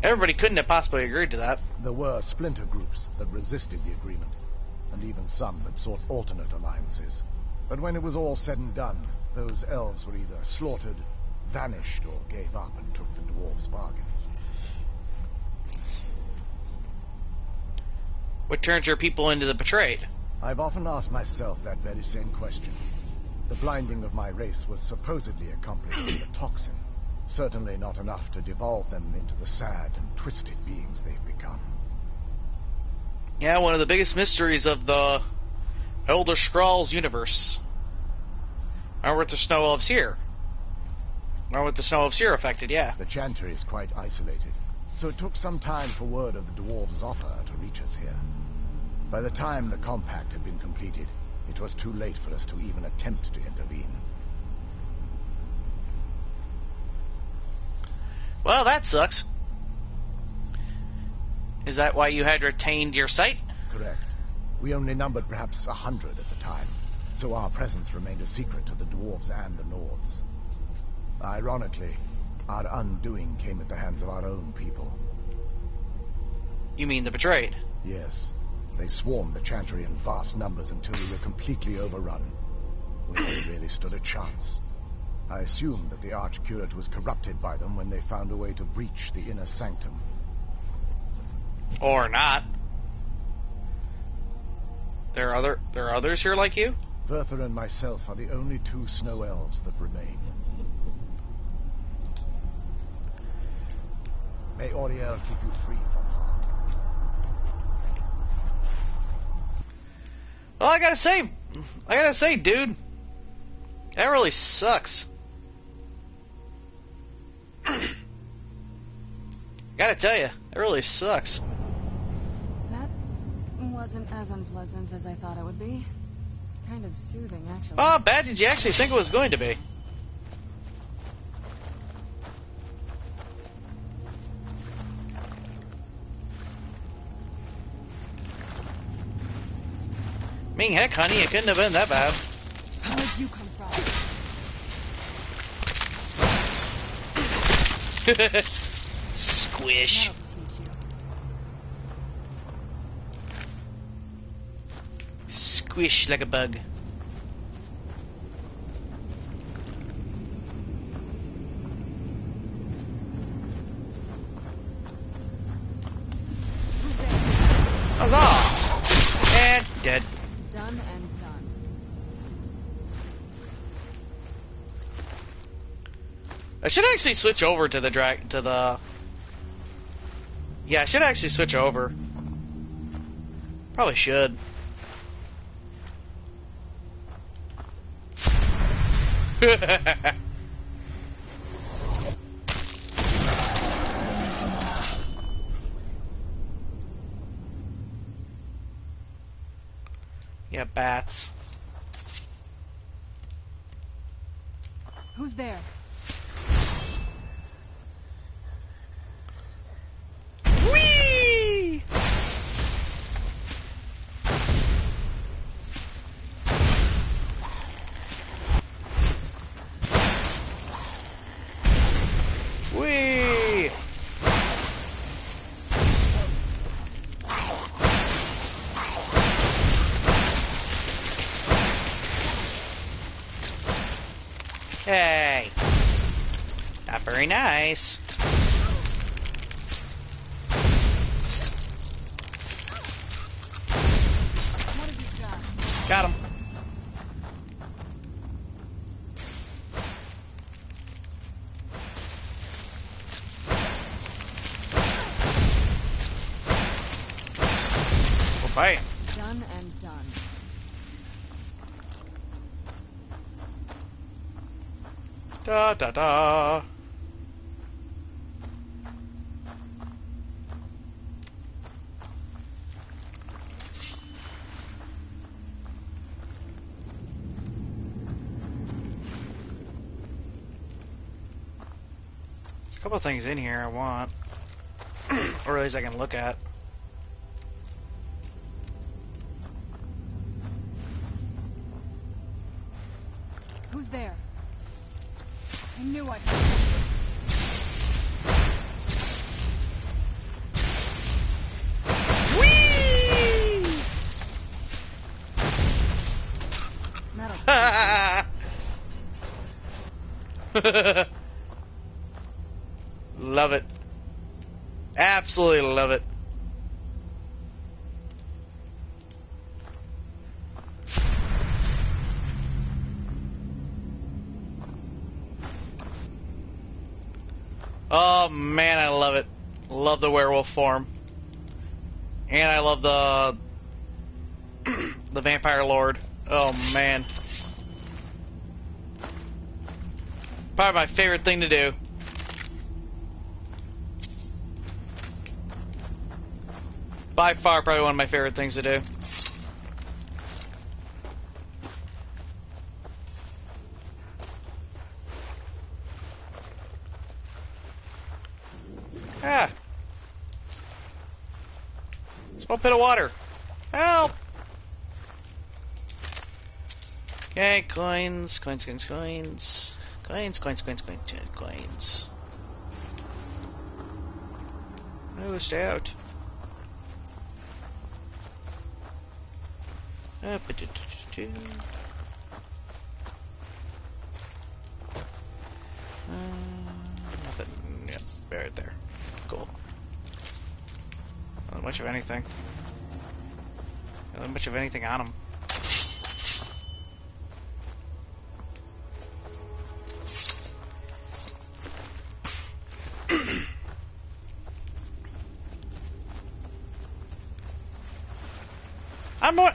Everybody couldn't have possibly agreed to that. There were splinter groups that resisted the agreement, and even some that sought alternate alliances. But when it was all said and done, those elves were either slaughtered, vanished, or gave up and took the dwarves' bargain. What turns your people into the betrayed? I've often asked myself that very same question. The blinding of my race was supposedly accomplished with a toxin. Certainly not enough to devolve them into the sad and twisted beings they've become. Yeah, one of the biggest mysteries of the Elder Scrolls universe. Or with the Snow Elves here. Or with the Snow Elves here affected, yeah. The Chantry is quite isolated, so it took some time for word of the dwarves' offer to reach us here. By the time the compact had been completed, it was too late for us to even attempt to intervene. Well, that sucks. Is that why you had retained your sight? Correct. We only numbered perhaps 100 at the time, so our presence remained a secret to the dwarves and the Nords. Ironically, our undoing came at the hands of our own people. You mean the betrayed? Yes. They swarmed the Chantry in vast numbers until we were completely overrun. We never really stood a chance. I assumed that the Archcurate was corrupted by them when they found a way to breach the inner sanctum. Or not. There are others here like you? Bertha and myself are the only two snow elves that remain. May Auriel keep you free from harm. Well, I gotta say, dude, that really sucks. Gotta tell you, it really sucks. That wasn't as unpleasant as I thought it would be. Kind of soothing, actually. How bad did you actually think it was going to be? I mean, heck, honey, it couldn't have been that bad. Where'd you come from? Squish. That'll teach you. Squish like a bug. Who's there? Huzzah! And dead. Done and done. I should actually switch over to the Yeah, I should actually switch over. Probably should. Yeah, bats. Who's there? Whee! Whee! Hey! Not very nice. What have you done? Got him. Well, bye. Done and done. Da da da. A couple things in here I want, or at least I can look at. Who's there? I knew I'd heard something. Whee! That'll teach you. Love it. Absolutely love it. Oh man, I love it. Love the werewolf form. And I love the vampire lord. Oh man. Probably my favorite thing to do. By far, probably one of my favorite things to do. Ah. Small pit of water. Help! Okay, coins. Oh, stay out. Nothing. Yep, right there. Cool. Not much of anything. Not much of anything on them.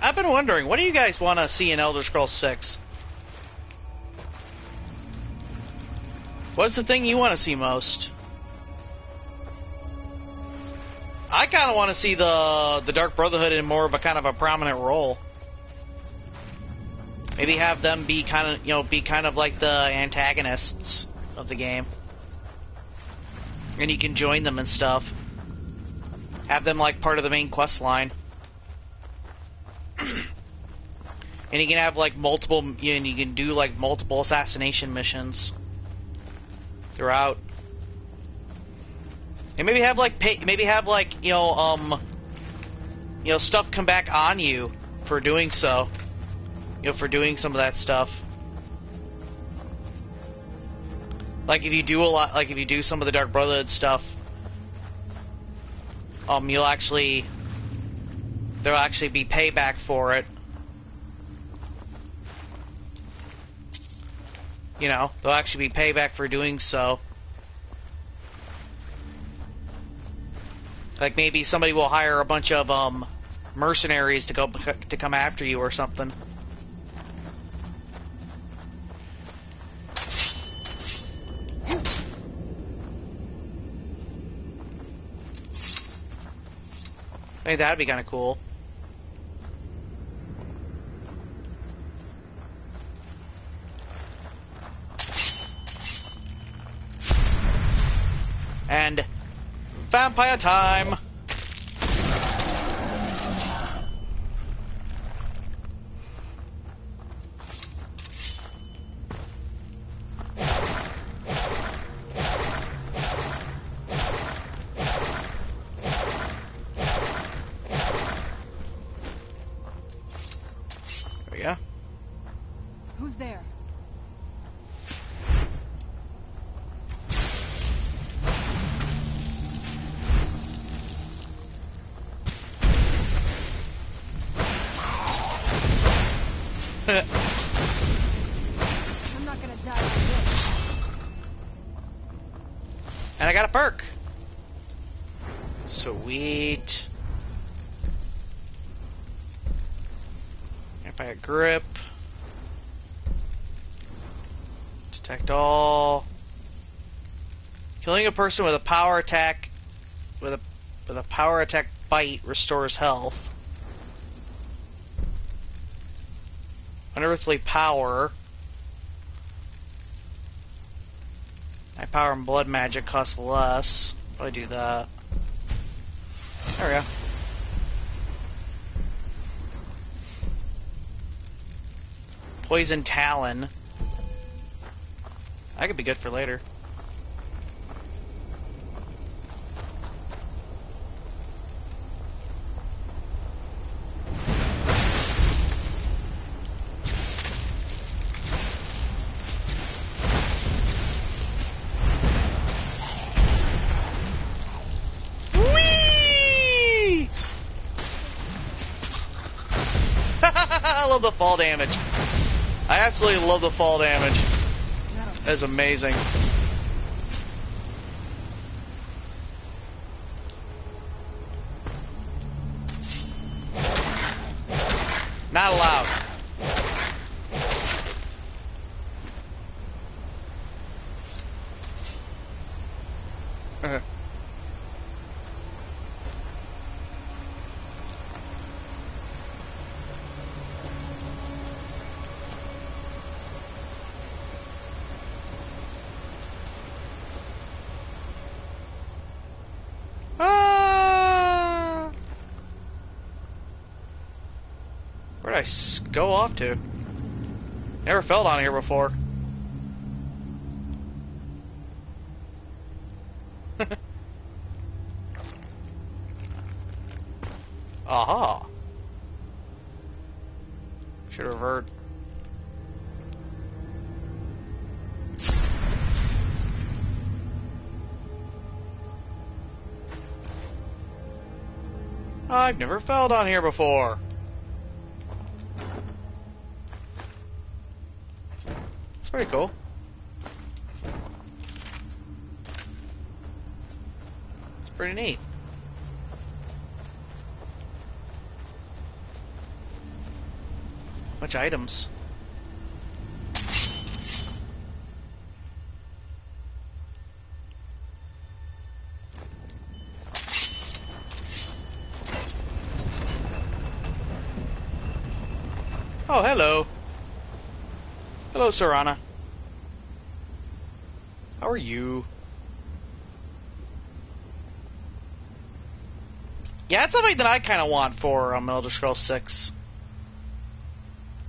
I've been wondering, what do you guys want to see in Elder Scrolls 6? What's the thing you want to see most? I kind of want to see the Dark Brotherhood in more of a kind of a prominent role. Maybe have them be kind of like the antagonists of the game, and you can join them and stuff. Have them like part of the main quest line. And you can have like multiple, and you can do like multiple assassination missions throughout. And maybe have like stuff come back on you for doing so. For doing some of that stuff. Like if you do some of the Dark Brotherhood stuff, there'll actually be payback for it. There'll actually be payback for doing so. Like maybe somebody will hire a bunch of mercenaries to come after you or something. I think that'd be kind of cool. And vampire time! There we go. Who's there? I'm not gonna die like this. And I got a perk. Sweet. Vampire grip. Detect all. Killing a person with a power attack with a power attack bite restores health. Unearthly power. My power and blood magic costs less. Probably do that. There we go. Poison Talon. That could be good for later. love the fall damage. I absolutely love the fall damage. That's amazing. Not allowed. Where'd I go off to? Never fell down here before. Aha. Should have heard. I've never fell down here before. It's pretty cool. It's pretty neat. Bunch of items. Oh, hello. Hello, Serana. How are you? Yeah, that's something that I kind of want for Elder Scrolls 6.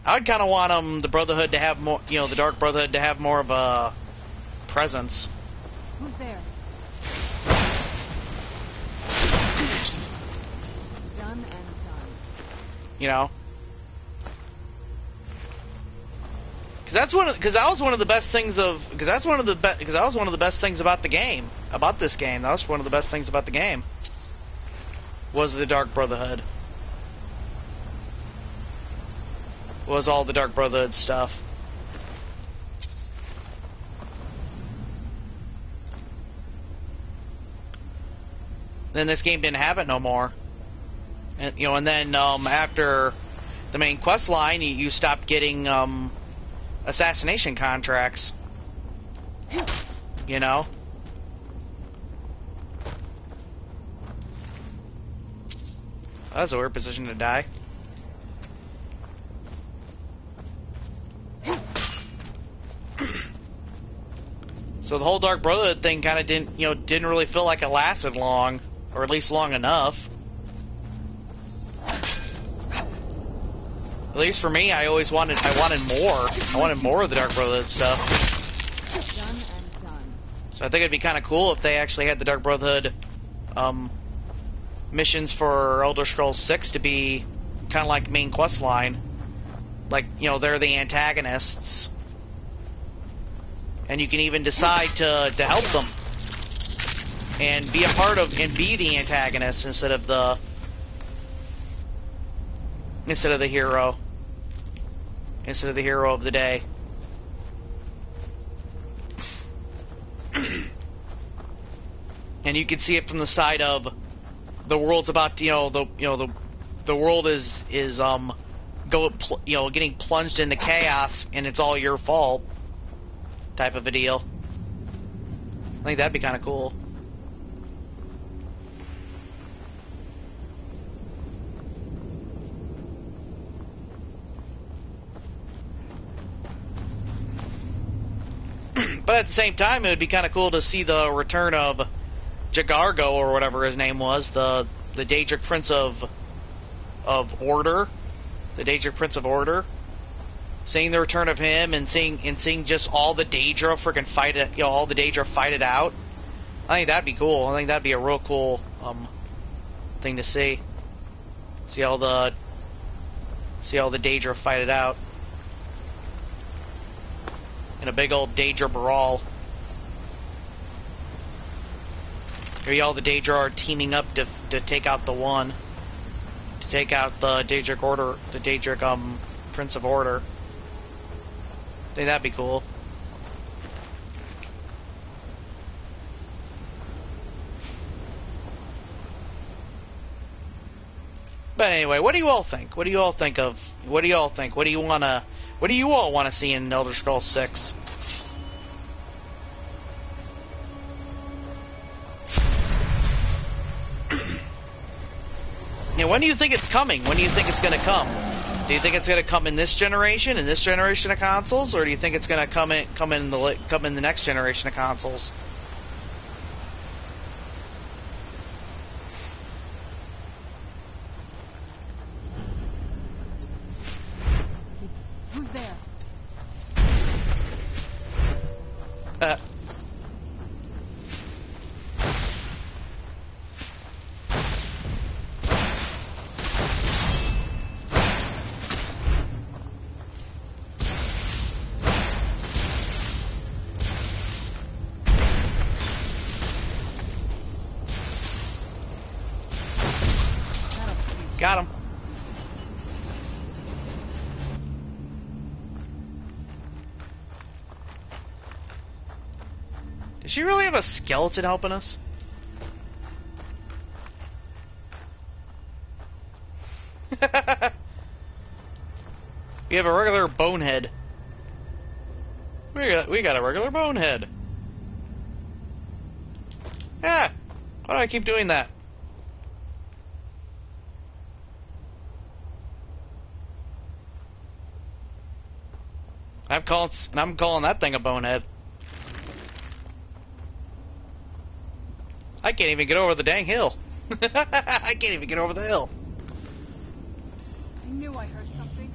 I would kind of want the Brotherhood to have more, you know, the Dark Brotherhood to have more of a presence. Who's there? Done and done. You know, because that was one of the best things about the game, about this game. That was one of the best things about the game. Was the Dark Brotherhood. Was all the Dark Brotherhood stuff. Then this game didn't have it no more. And you know, and then after the main quest line, you stopped getting assassination contracts. You know? That was a weird position to die. So the whole Dark Brotherhood thing kind of didn't really feel like it lasted long, or at least long enough. At least for me, I wanted more. I wanted more of the Dark Brotherhood stuff. Done and done. So I think it'd be kind of cool if they actually had the Dark Brotherhood missions for Elder Scrolls 6 to be kind of like main quest line. Like, you know, they're the antagonists. And you can even decide to help them. And be a part of, and be the antagonist instead of the hero. Instead of the hero of the day. And you can see it from the side of the world's about to, the world is getting plunged into chaos and it's all your fault type of a deal. I think that'd be kind of cool. But at the same time, it would be kind of cool to see the return of Jagargo, or whatever his name was, the Daedric Prince of Order, the Daedric Prince of Order. Seeing the return of him and seeing just all the Daedra freaking fight it, all the Daedra fight it out. I think that'd be cool. I think that'd be a real cool thing to see. See all the Daedra fight it out in a big old Daedra brawl. Maybe all the Daedra are teaming up to take out the one. To take out the Daedric Order, the Daedric Prince of Order. Think that'd be cool. But anyway, what do you all think? What do you all think of? What do you all think? What do you all wanna see in Elder Scrolls 6? And when do you think it's coming? When do you think it's gonna come? Do you think it's gonna come in this generation of consoles, or do you think it's gonna come in the next generation of consoles? Who's there? Got him. Does she really have a skeleton helping us? We have a regular bonehead. We got a regular bonehead. Yeah. Why do I keep doing that? I'm calling that thing a bonehead. I can't even get over the dang hill. I can't even get over the hill. I knew I heard something.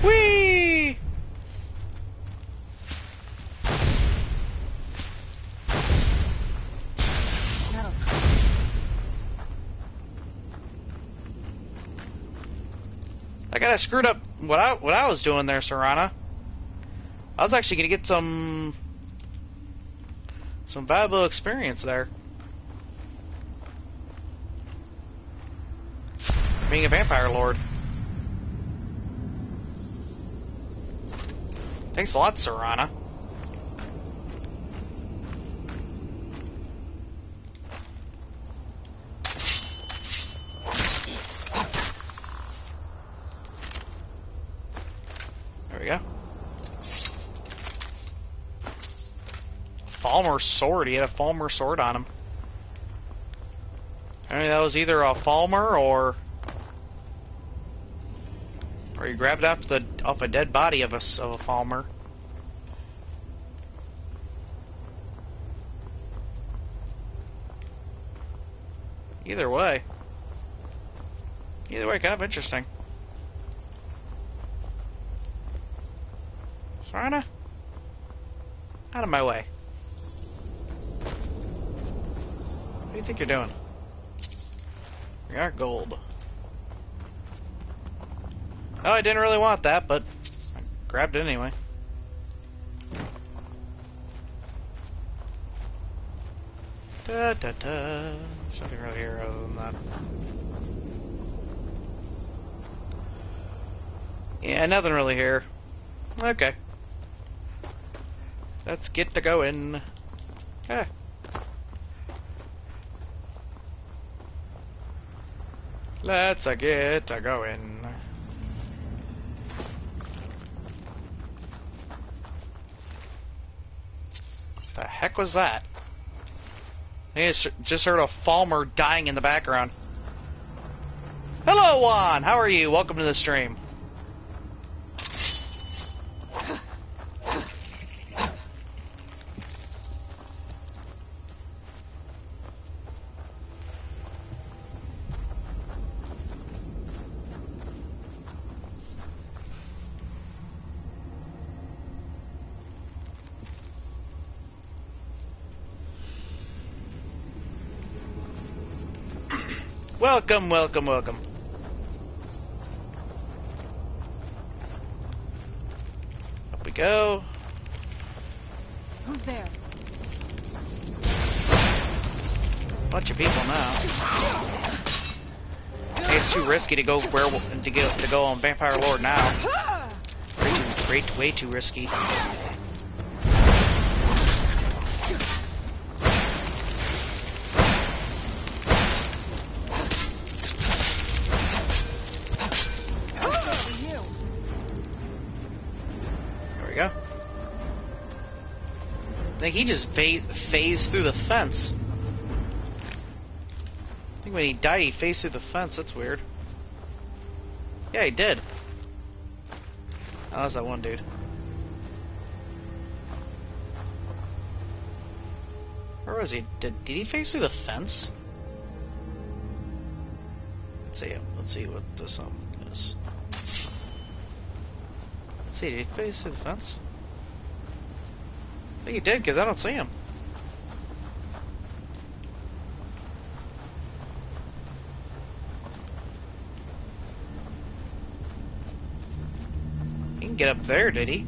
Whee! I kinda screwed up what I was doing there, Serana. I was actually gonna get some valuable experience there. Being a vampire lord. Thanks a lot, Serana. There we go. Falmer sword. He had a Falmer sword on him. I mean, that was either a Falmer or he grabbed it off a dead body of a Falmer. Either way, kind of interesting. Serana, out of my way. What do you think you're doing? We are gold. Oh, I didn't really want that, but I grabbed it anyway. Da da da. There's nothing really here other than that. Yeah, nothing really here. Okay. Let's get to going. Ah. Let's get to going. The heck was that? I just heard a Falmer dying in the background. Hello, Juan! How are you? Welcome to the stream. Welcome, welcome, welcome. Who's there? Bunch of people now. Hey, it's too risky to go to go on Vampire Lord now. Way too risky. There we go. I think he just phased through the fence. I think when he died, he phased through the fence. That's weird. Yeah, he did. Oh, that's that one dude. Where was he? Did he phase through the fence? Let's see. Let's see what this is. Let's see. Did he phase through the fence? I think he did, because I don't see him. He didn't get up there, did he?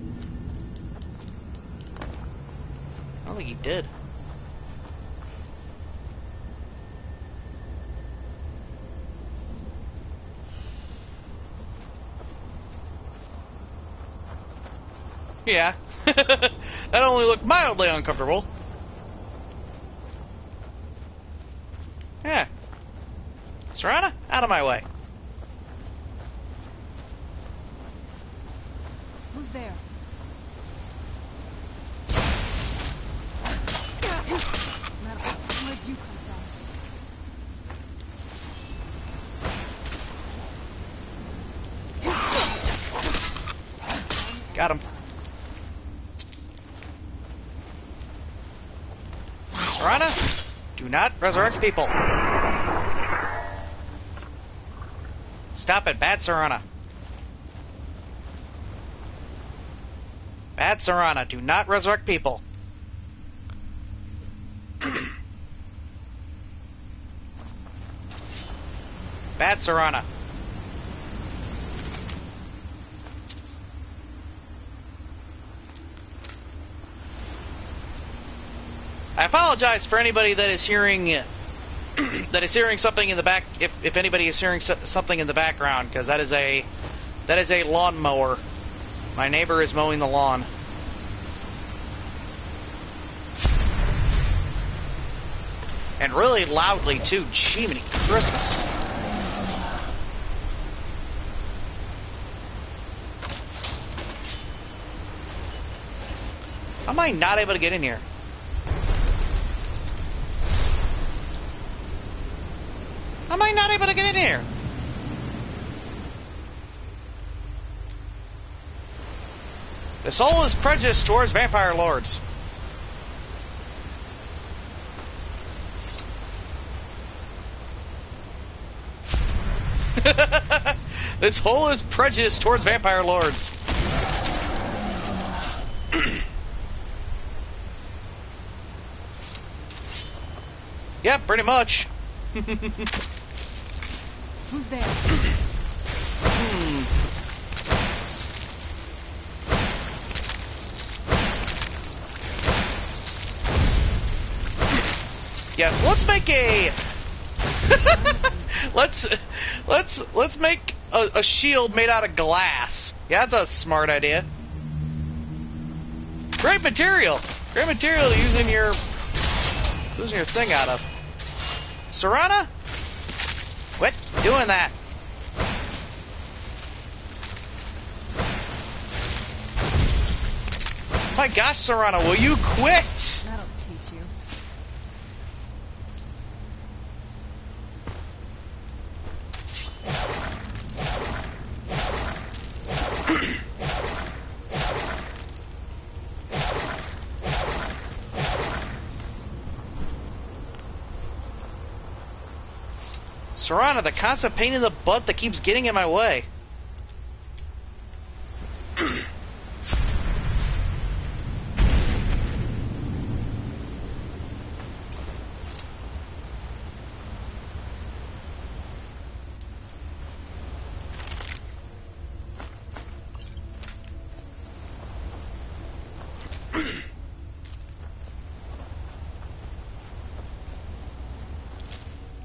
I don't think he did. Yeah. That only looked mildly uncomfortable. Yeah. Serana, out of my way. Who's there? Where'd you come from? Got him. Serana, do not resurrect people. Stop it, bad Serana. Bad Serana, do not resurrect people. Bad Serana. I apologize for anybody that is hearing something in the back. If anybody is hearing something in the background, because that is a lawnmower. My neighbor is mowing the lawn. And really loudly too. Jiminy Christmas. How am I not able to get in here? How am I not able to get in here? The soul is prejudiced towards vampire lords. This hole is prejudiced towards vampire lords. Yeah, pretty much. Who's there? Yes, let's make a let's make a shield made out of glass. Yeah, that's a smart idea. Great material. Great material using your thing out of. Serana? Quit doing that. My gosh, Serana, will you quit? That'll teach you. Serana, the constant pain in the butt that keeps getting in my way.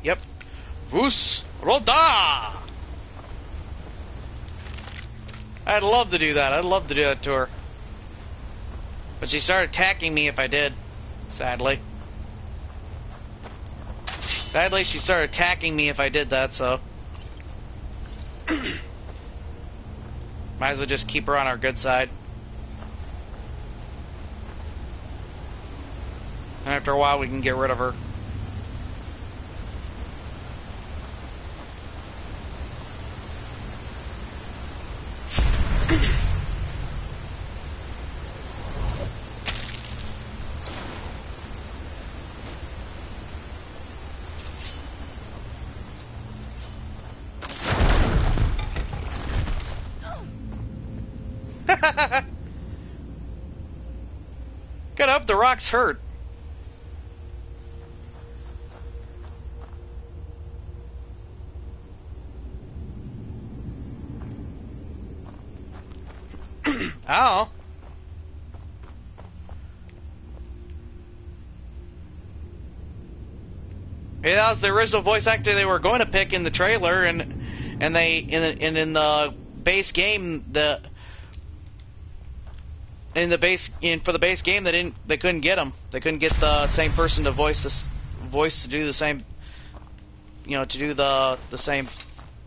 Yep. Vus Roda! I'd love to do that. I'd love to do that to her. But she started attacking me if I did. Sadly. Sadly, she started attacking me if I did that, so... Might as well just keep her on our good side. And after a while, we can get rid of her. Get up, the rock's hurt. Ow. Maybe that was the original voice actor they were going to pick in the trailer, and they in the base game for the base game they couldn't get him. They couldn't get the same person to voice to do the same, to do the same,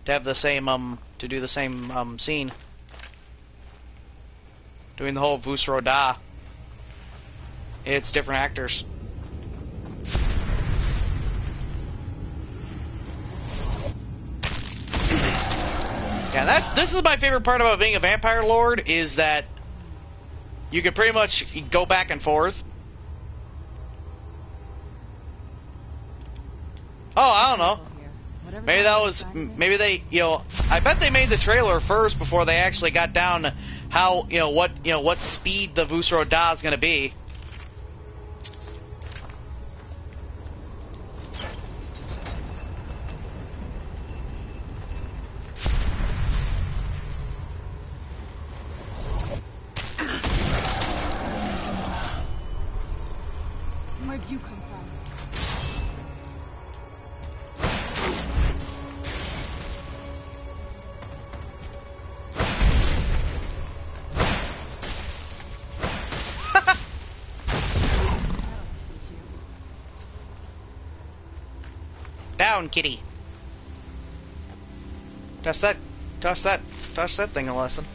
to have the same to do the same scene. Doing the whole Vus Roda. It's different actors. Yeah, this is my favorite part about being a vampire lord, is that you can pretty much go back and forth. Oh, I don't know. Maybe that was, maybe they, I bet they made the trailer first before they actually got down to how, what speed the Vus Roda is going to be. Where'd you come from? Down, kitty. Toss that thing a lesson.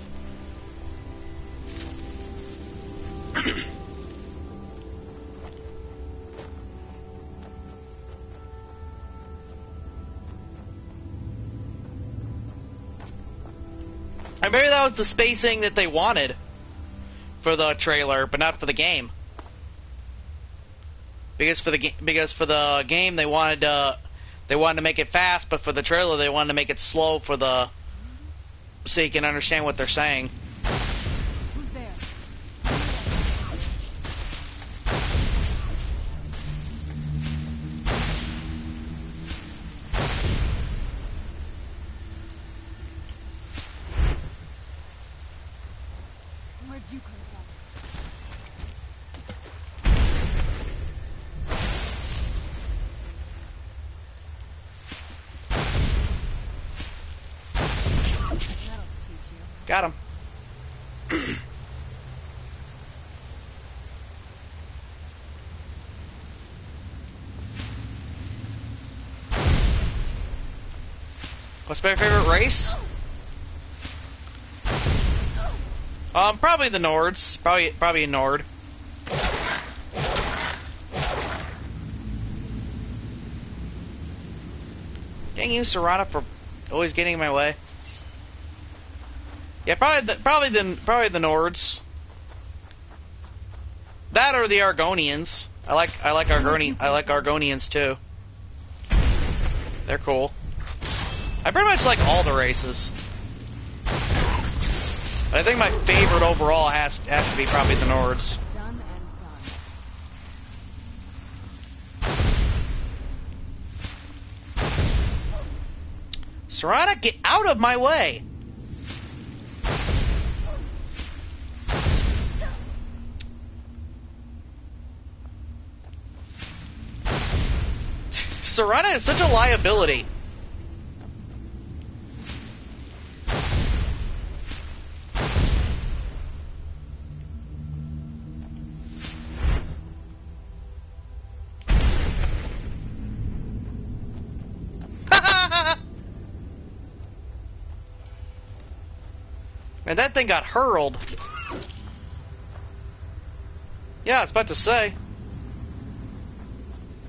And maybe that was the spacing that they wanted for the trailer, but not for the game. Because for the game they wanted to make it fast, but for the trailer they wanted to make it slow so you can understand what they're saying. Who's there? Where'd you come from? Got him. What's my favorite race? Probably the Nords. Probably a Nord. Dang you, Serana, for always getting in my way. Yeah, probably the Nords. That or the Argonians. I like Argonians too. They're cool. I pretty much like all the races. But I think my favorite overall has to be probably the Nords. Done and done. Serana, get out of my way! Serena is such a liability. And that thing got hurled. Yeah, I was about to say.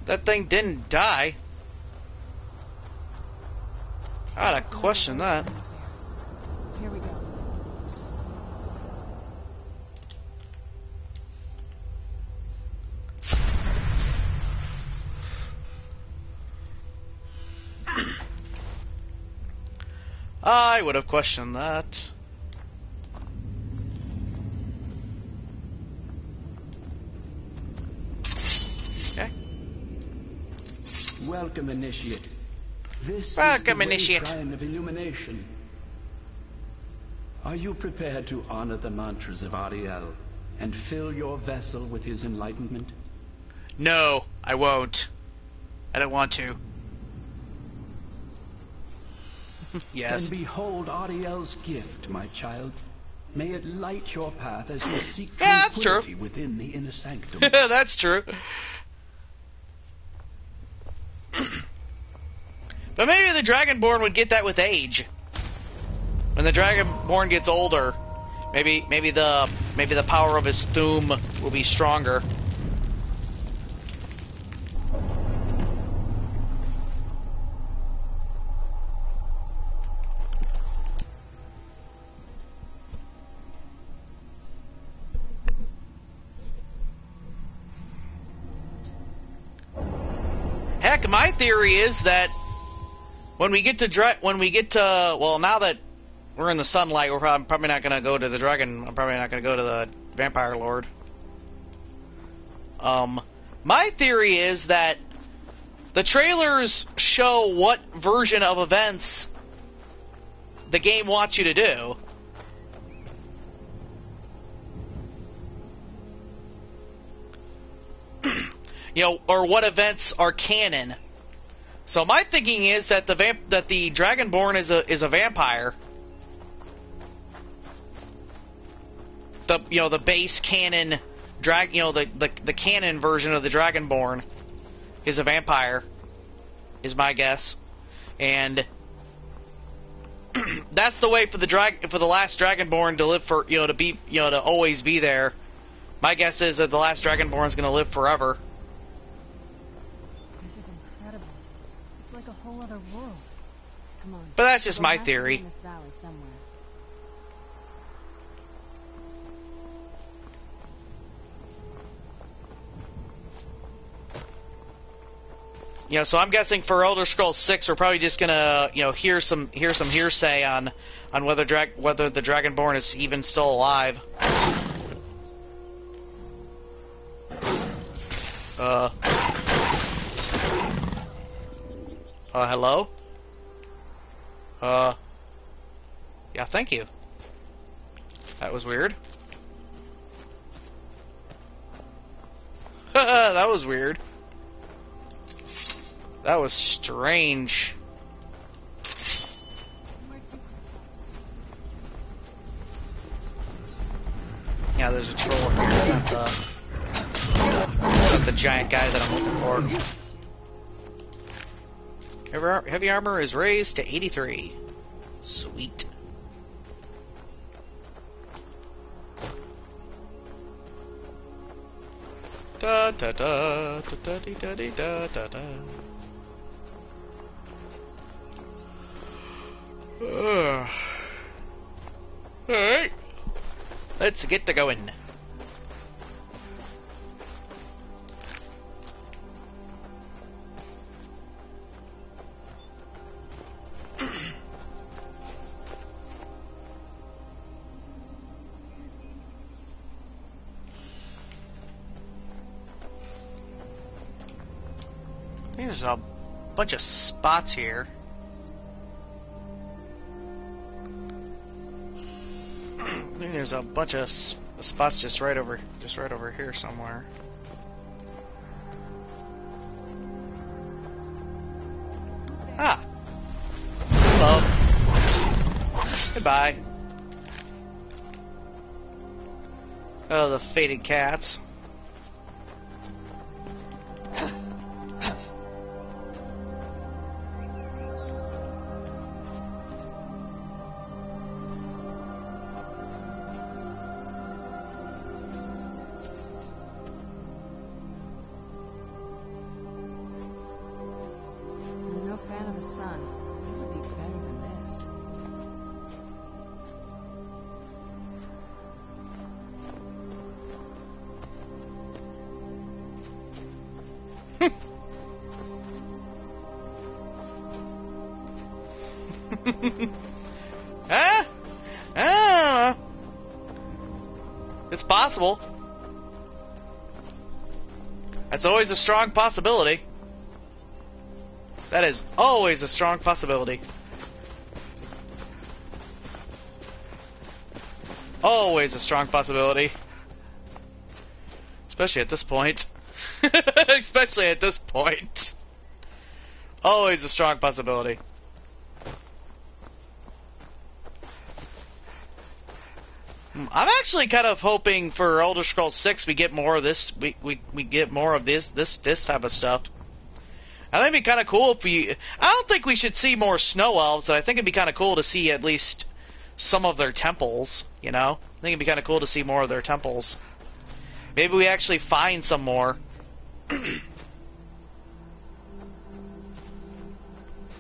That thing didn't die. I gotta question that. Here we go. I would have questioned that. Welcome, Initiate. This Welcome, is the Initiate. shrine of illumination. Are you prepared to honor the mantras of Ariel and fill your vessel with his enlightenment? No, I won't. I don't want to. Yes. Then behold Ariel's gift, my child. May it light your path as you seek Yeah, that's tranquility true. within the inner sanctum. That's true. But maybe the Dragonborn would get that with age. When the Dragonborn gets older, maybe the power of his Thum will be stronger. Heck, my theory is that when we get to well, now that we're in the sunlight, I'm probably not going to go to the dragon. I'm probably not going to go to the vampire lord. My theory is that the trailers show what version of events the game wants you to do. You know, or what events are canon. So my thinking is that the Dragonborn is a vampire. The base canon the canon version of the Dragonborn is a vampire, is my guess. And that's the way for the last Dragonborn to live to always be there. My guess is that the last Dragonborn is going to live forever. This is incredible. It's like a whole other world. Come on. But that's just There my has to be theory. in this valley somewhere. So I'm guessing for Elder Scrolls 6, we're probably just gonna, hear some hearsay on whether the Dragonborn is even still alive. Hello? Yeah, thank you. That was weird. That was weird. That was strange. Yeah, there's a troll up here. It's not the giant guy that I'm looking for. Heavy armor is raised to 83. Sweet. Da da da da da da da da da. Alright. Let's get to going. I think there's a bunch of spots here. I think there's a bunch of spots just right over here somewhere. Ah. Hello. Goodbye. Oh, the fated cats. I'm no fan of the sun. It would be better than this. Huh? Ah. It's possible. That's always a strong possibility. That is always a strong possibility. Always a strong possibility. Especially at this point. Especially at this point. Always a strong possibility. I'm actually kind of hoping for Elder Scrolls 6 we get more of this. We get more of this type of stuff. I think it'd be kind of cool if we. I don't think we should see more snow elves, but I think it'd be kind of cool to see at least some of their temples. You know, I think it'd be kind of cool to see more of their temples. Maybe we actually find some more.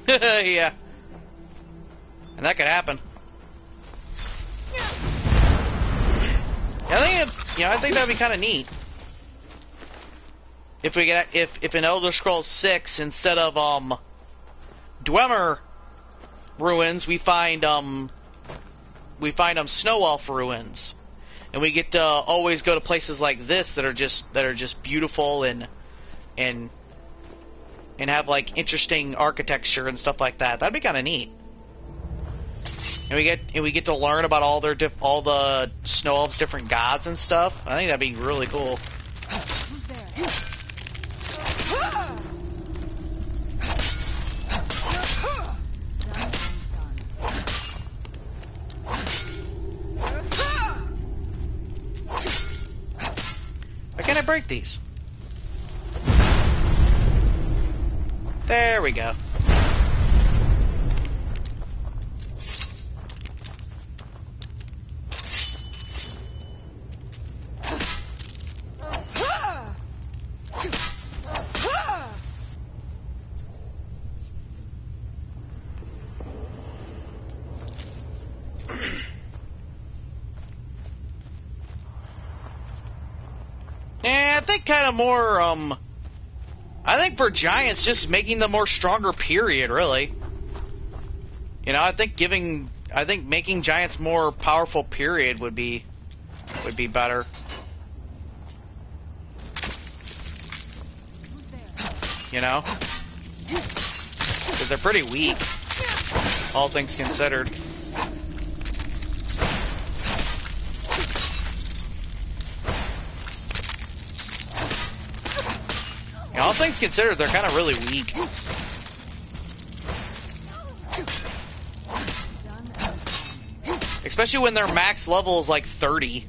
Yeah, and that could happen. Yeah, I think that'd be kind of neat. If we get if in Elder Scrolls 6 instead of Dwemer ruins we find snow elf ruins, and we get to always go to places like this that are just beautiful and have like interesting architecture and stuff like that. That'd be kind of neat. And we get to learn about all the snow elves' different gods and stuff. I think that'd be really cool. Who's there? Why can't I break these? There we go. I think kind of more, I think for giants, just making them more stronger, period, really. You know, I think making giants more powerful, period, would be better. You know? Because they're pretty weak, all things considered. All things considered, they're kind of really weak. Especially when their max level is like 30.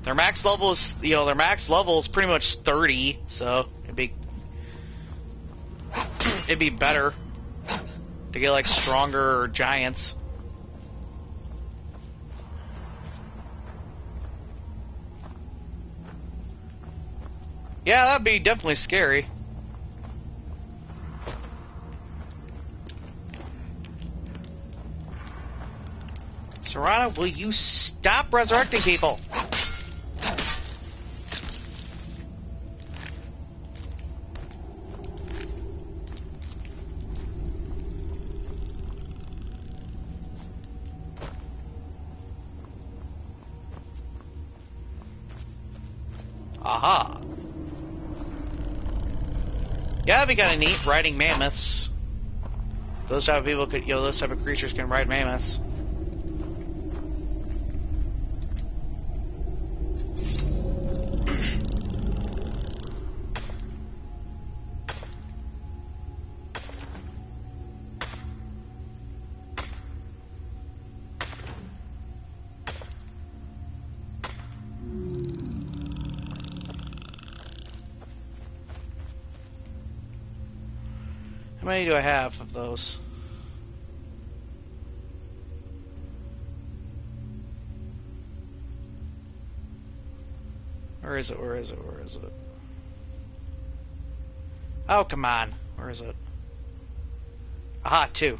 Their max level is, pretty much 30, so it'd be better to get like stronger giants. Yeah, that'd be definitely scary. Serana, will you stop resurrecting people? Aha. Yeah, that'd be kind of neat, riding mammoths. Those type of people could, those type of creatures can ride mammoths. How many do I have of those? Where is it? Where is it? Where is it? Oh, come on. Where is it? Aha, 2.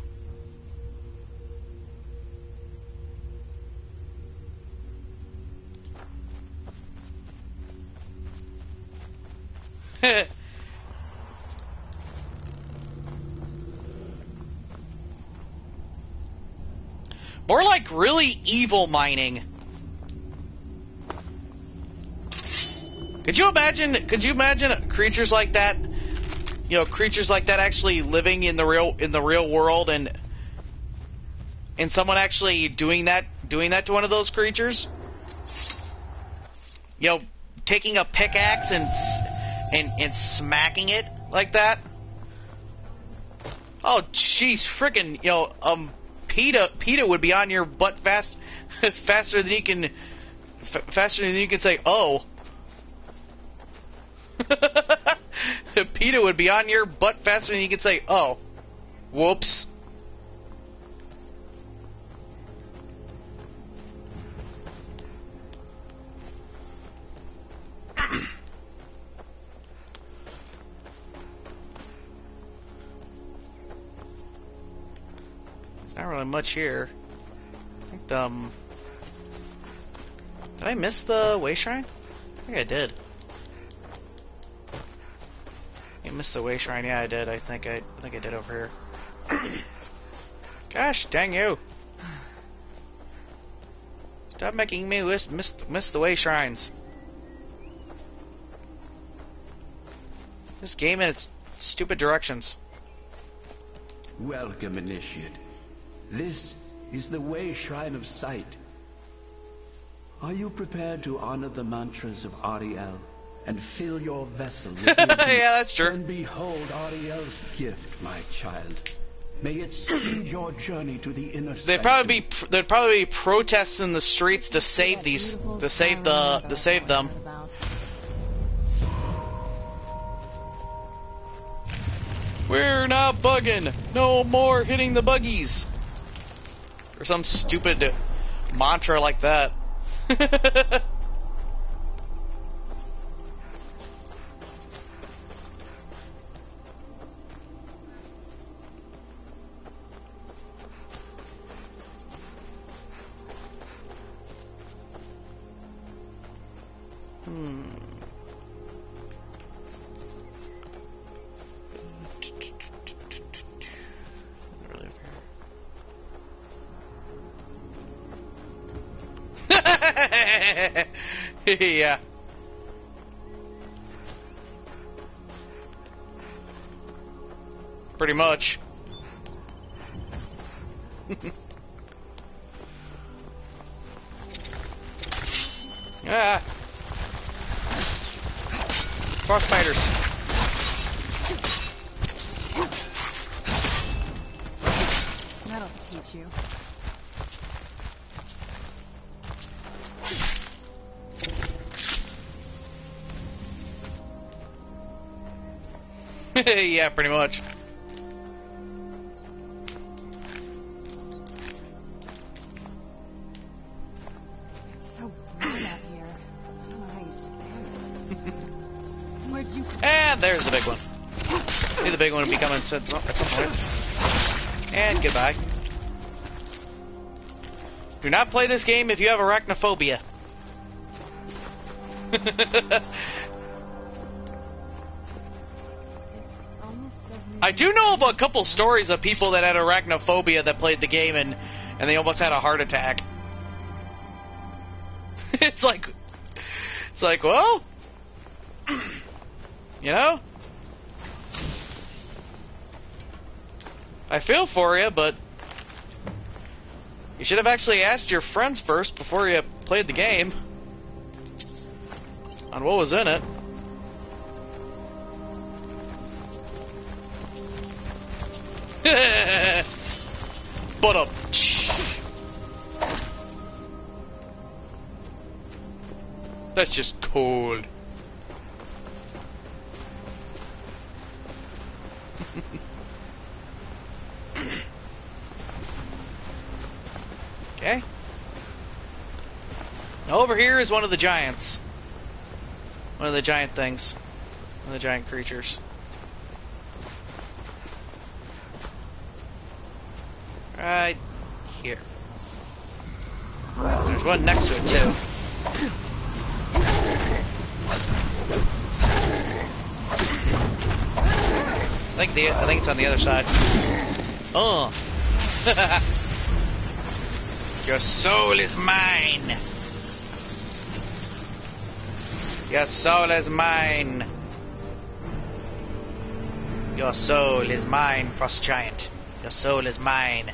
More like really evil mining. Could you imagine creatures like that? You know, creatures like that actually living in the real world, and someone actually doing that to one of those creatures. You know, taking a pickaxe and smacking it like that. Oh, jeez, freaking, you know, PETA would be on your butt faster than you can say, oh. PETA would be on your butt faster than you can say, oh. Whoops. There's not really much here. I think did I miss the way shrine? I think I did. I missed the way shrine. Yeah, I did. I think I did over here. Gosh, dang you! Stop making me miss the way shrines. This game and its stupid directions. Welcome, Initiate. This is the Way Shrine of Sight. Are you prepared to honor the mantras of Ariel and fill your vessel with Yeah, that's true. And behold Ariel's gift, my child. May it speed your journey to the inner There'd probably be protests in the streets to save them. We're not bugging. No more hitting the buggies. Or some stupid mantra like that. Yeah. Pretty much. Ah. Frost spiders. That'll teach you. Yeah, pretty much. It's so bright out here. I don't know how you stand it. Where'd you... And there's the big one. See, the big one will be coming at some point. And goodbye. Do not play this game if you have arachnophobia. I do know of a couple stories of people that had arachnophobia that played the game and they almost had a heart attack. It's like, well, you know, I feel for you, but you should have actually asked your friends first before you played the game on what was in it. But up. That's just cold. Over here is one of the giants. One of the giant things. One of the giant creatures. Right here. There's one next to it too. I think it's on the other side. Oh. Your soul is mine. Your soul is mine. Your soul is mine, Frost Giant. Your soul is mine.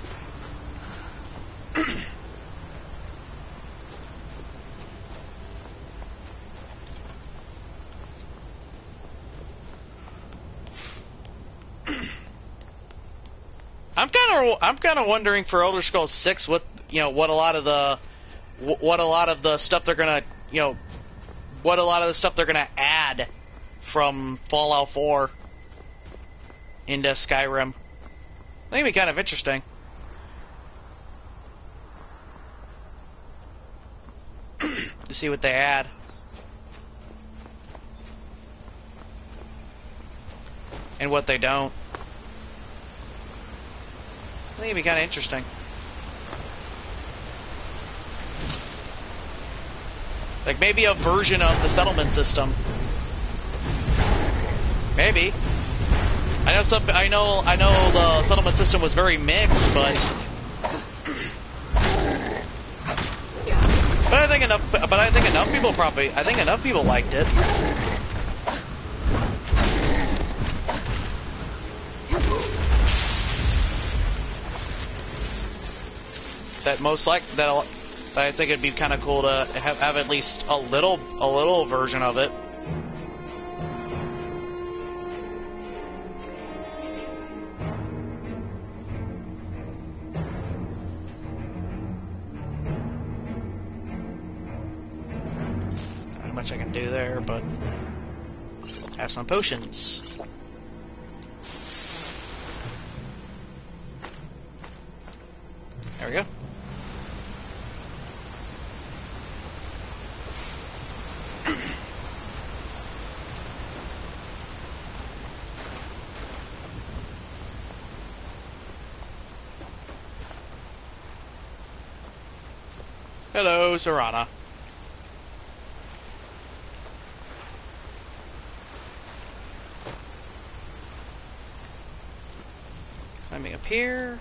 I'm kind of wondering for Elder Scrolls 6 what a lot of the stuff they're gonna add from Fallout 4 into Skyrim. I think it'd be kind of interesting. To see what they add. And what they don't. I think it'd be kind of interesting. Like maybe a version of the settlement system. Maybe. I know the settlement system was very mixed, but I think enough people liked it. I think it'd be kind of cool to have at least a little version of it. Not much I can do there, but have some potions. There we go. Hello, Serana. Climbing up here.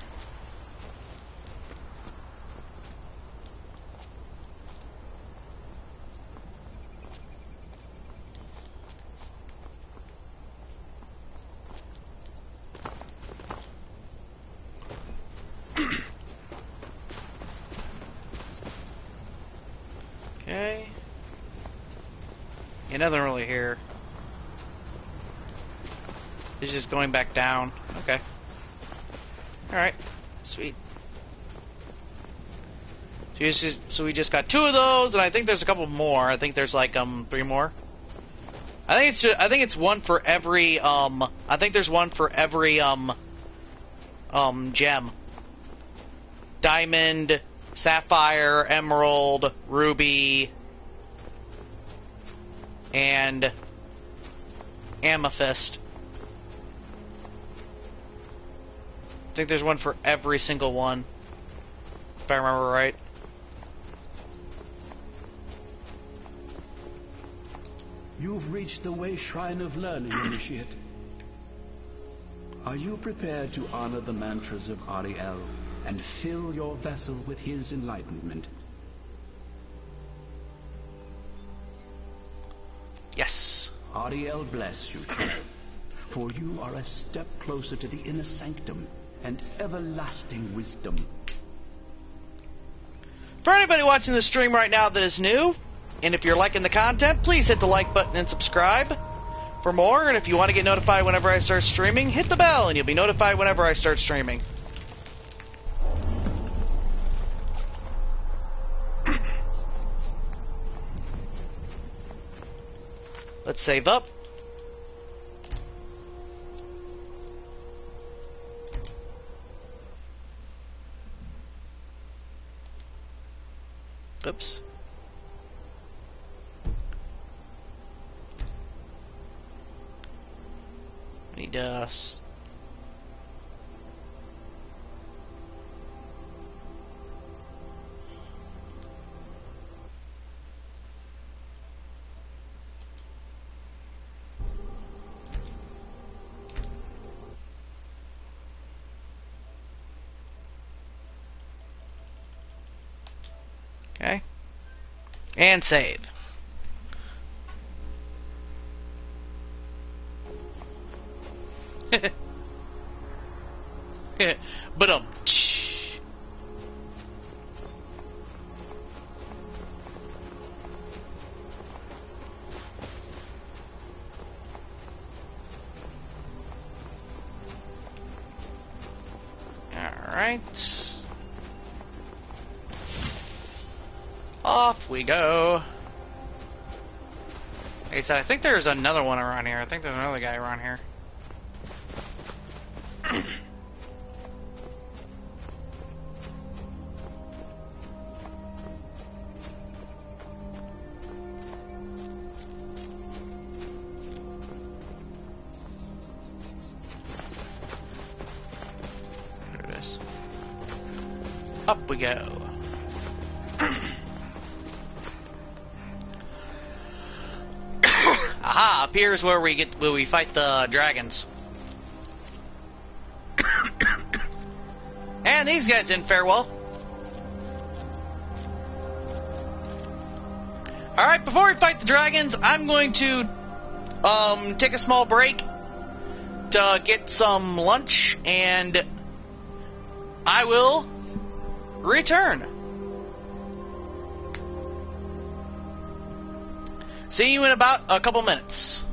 Okay. Yeah, nothing really here. It's just going back down. Okay. Alright. Sweet. So we just got 2 of those, and I think there's a couple more. I think there's like 3 more. I think it's one for every I think there's one for every gem. Diamond, sapphire, emerald, ruby, and amethyst. I think there's one for every single one, if I remember right. You've reached the Way Shrine of Learning, Initiate. Are you prepared to honor the mantras of Ariel and fill your vessel with his enlightenment? Yes. Ariel bless you, child, for you are a step closer to the inner sanctum and everlasting wisdom. For anybody watching the stream right now that is new, and if you're liking the content, please hit the like button and subscribe for more. And if you want to get notified whenever I start streaming, hit the bell and you'll be notified whenever I start streaming. Let's save up. Oops. Need to... Okay. And save. But Alright. Off we go. Like I said, I think there's another one around here. I think there's another guy around here. There it is. Up we go. Aha! Up here's where we fight the dragons. And these guys didn't fare well. Alright, before we fight the dragons, I'm going to take a small break to get some lunch, and I will return. See you in about a couple minutes.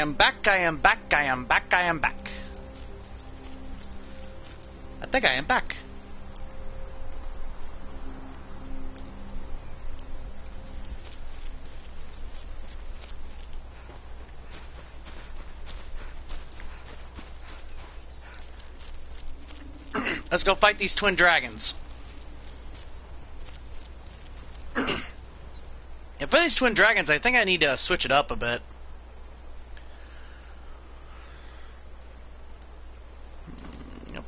am back, I am back, I am back, I am back. I think I am back. Let's go fight these twin dragons. And for these twin dragons, I think I need to switch it up a bit.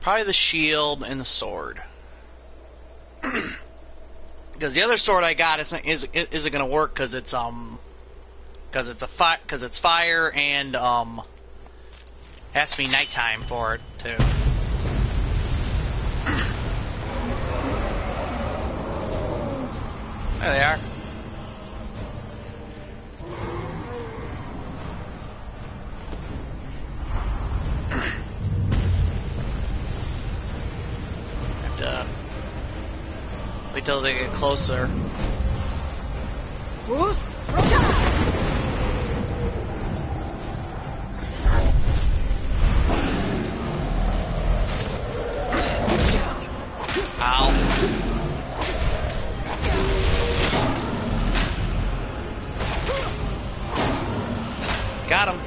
Probably the shield and the sword, because the other sword I got isn't going to work because it's fire and has to be nighttime for it too. There they are. Wait till they get closer. Ow. Got him.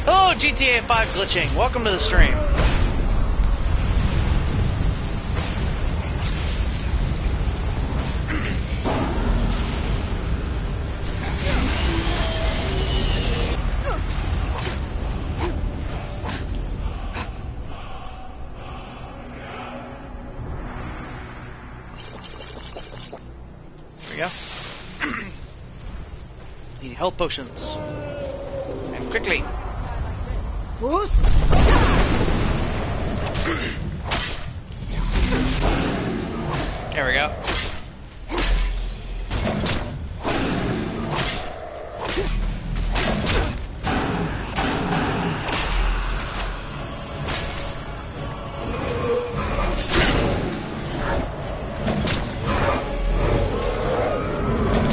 Oh, GTA 5 glitching. Welcome to the stream. There we go. Need health potions. And quickly. There we go.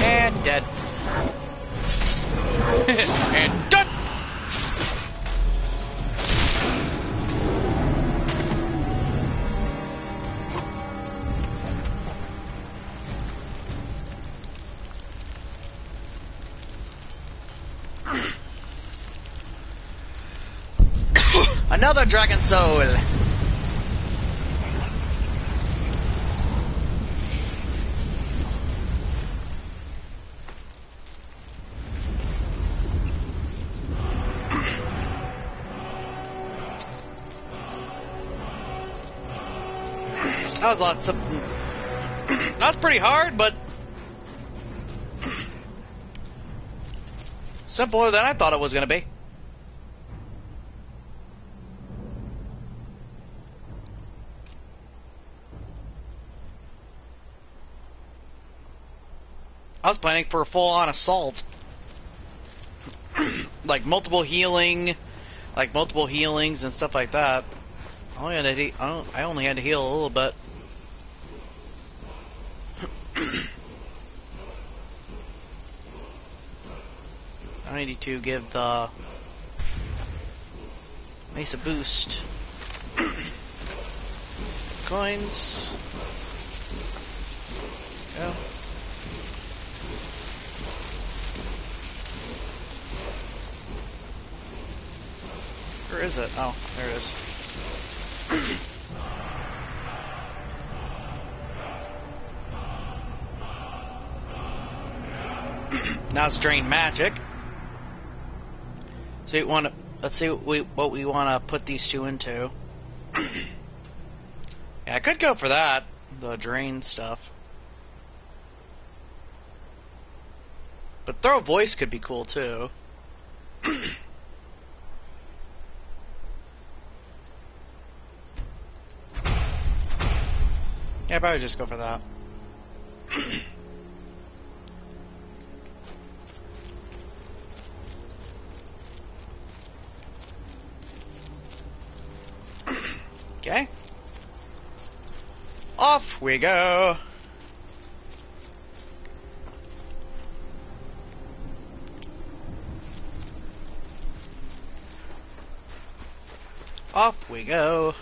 And dead. And done. Another dragon soul. That was lots of. That's pretty hard, but simpler than I thought it was going to be. I was planning for a full-on assault, like multiple healings and stuff like that. I only had to heal a little bit. I need to give the mace a boost. Coins. Go. Where is it? Oh, there it is. Now it's drain magic. So let's see what we want to put these two into. Yeah, I could go for that, the drain stuff. But throw voice could be cool too. Yeah, I'd probably just go for that. Okay. Off we go. Off we go.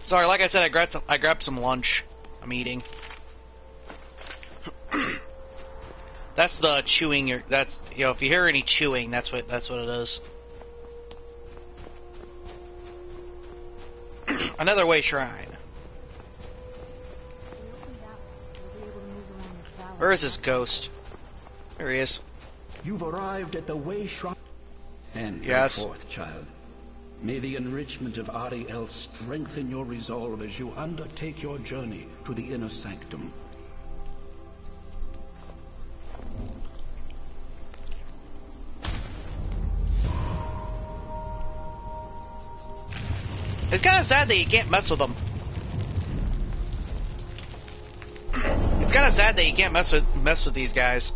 Sorry, like I said, I grabbed some lunch. I'm eating. That's the chewing. That's, you know, if you hear any chewing, that's what it is. Another way shrine. Where is this ghost? There he is. You've arrived at the way shrine. And yes. go forth, child. May the enrichment of Ariel strengthen your resolve as you undertake your journey to the inner sanctum. It's kind of sad that you can't mess with them. It's kind of sad that you can't mess with these guys.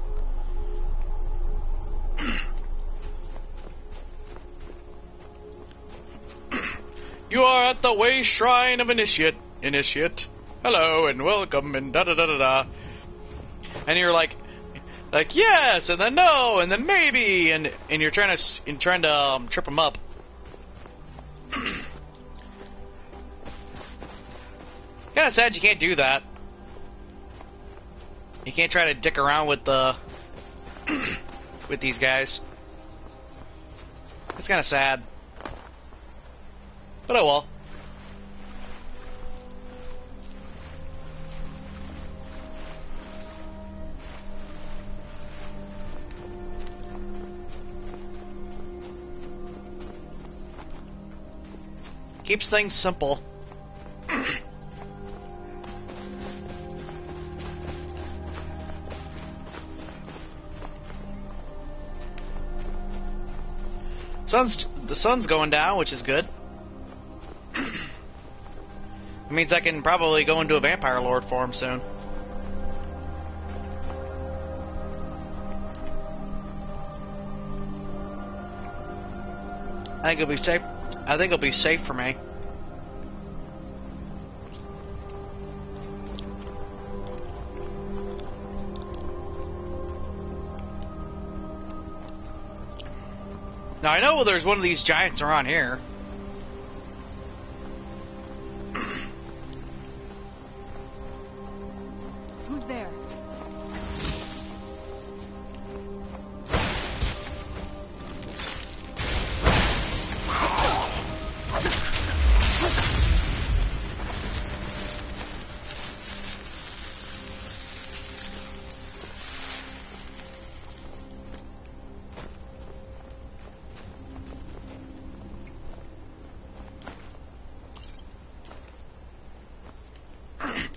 You are at the way shrine of Initiate. Hello and welcome and da da da da da. And you're like yes, and then no, and then maybe, and you're trying to trip them up. Kind of sad you can't do that. You can't try to dick around with with these guys. It's kind of sad. But oh well. Keeps things simple. The sun's going down, which is good. It means I can probably go into a vampire lord form soon. I think it'll be safe. I think it'll be safe for me. Now I know there's one of these giants around here. Who's there?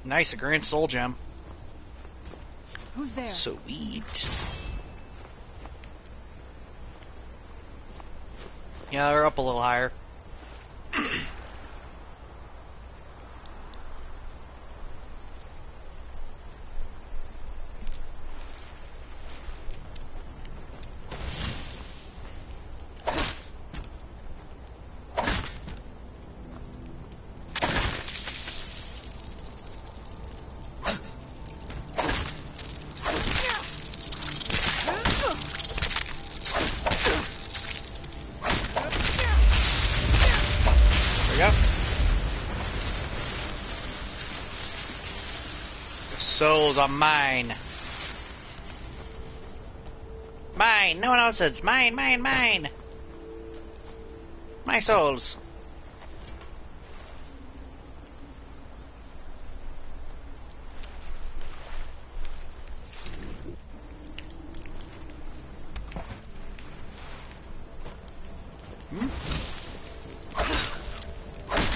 Nice, a grand soul gem. Who's there? Sweet. Yeah, they're up a little higher. Souls are mine. Mine. No one else's. Mine, mine, mine. My souls.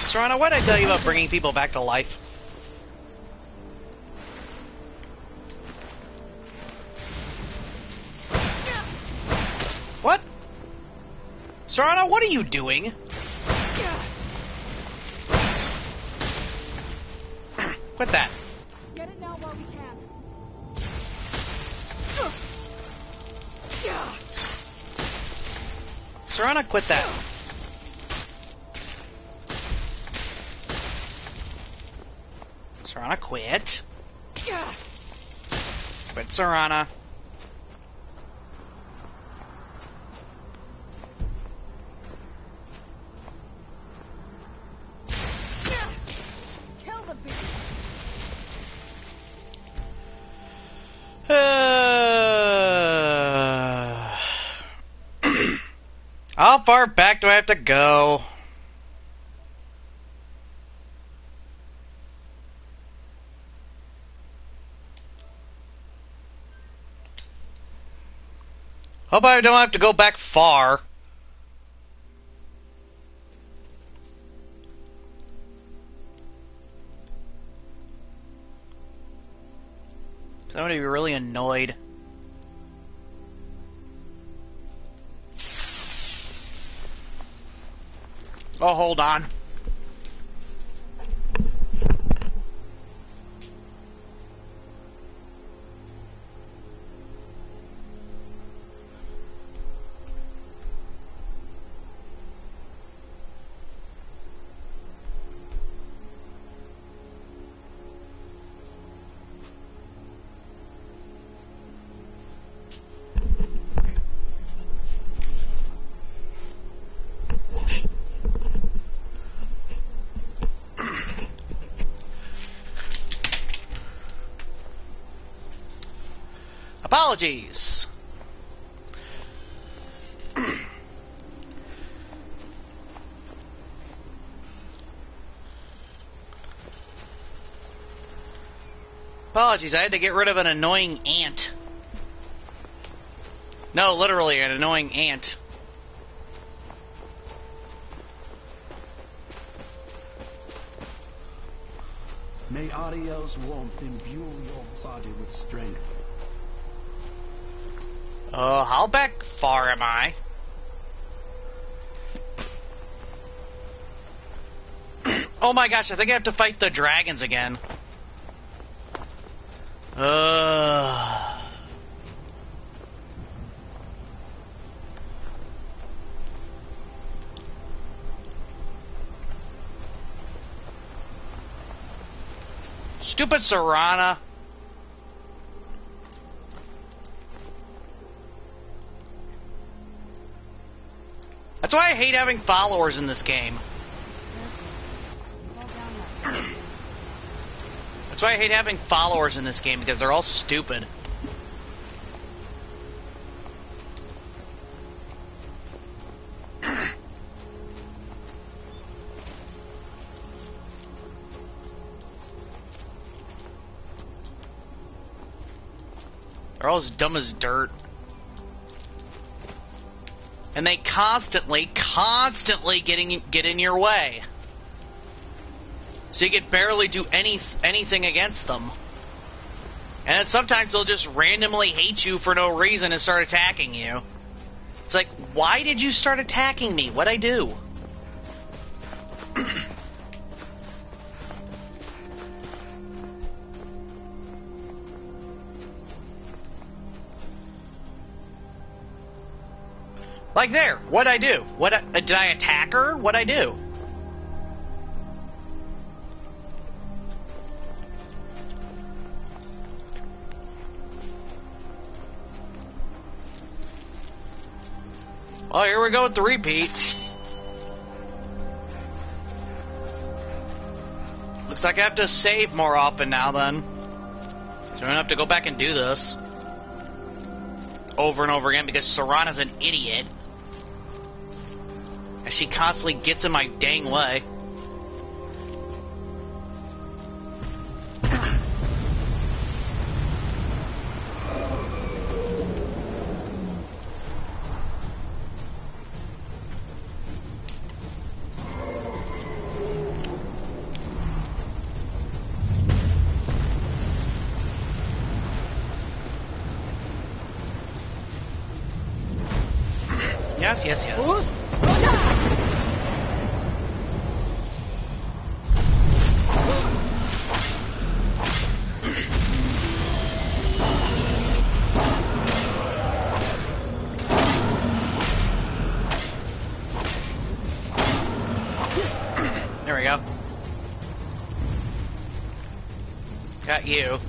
Serrano, what did I tell you about bringing people back to life? What? Serrano, what are you doing? Quit that. Get it now while we can. Serana, quit that. Serana, quit. Quit, Serana. Kill the beast. How far back do I have to go? Hope I don't have to go back far. I'm gonna be really annoyed. Oh, hold on. Apologies. Apologies, I had to get rid of an annoying ant. No, literally an annoying ant. May Ariel's warmth imbue your body with strength. How back far am I? Oh my gosh, I think I have to fight the dragons again. Stupid Serana. That's why I hate having followers in this game. That's why I hate having followers in this game, because they're all stupid. They're all as dumb as dirt. And they constantly get in your way. So you can barely do anything against them. And then sometimes they'll just randomly hate you for no reason and start attacking you. It's like, why did you start attacking me? What'd I do? Like there, what'd I do? Did I attack her? What'd I do? Well, here we go with the repeat. Looks like I have to save more often now then. So I don't have to go back and do this over and over again because Serana's an idiot. And she constantly gets in my dang way. Yes, yes, yes. we go. Got you.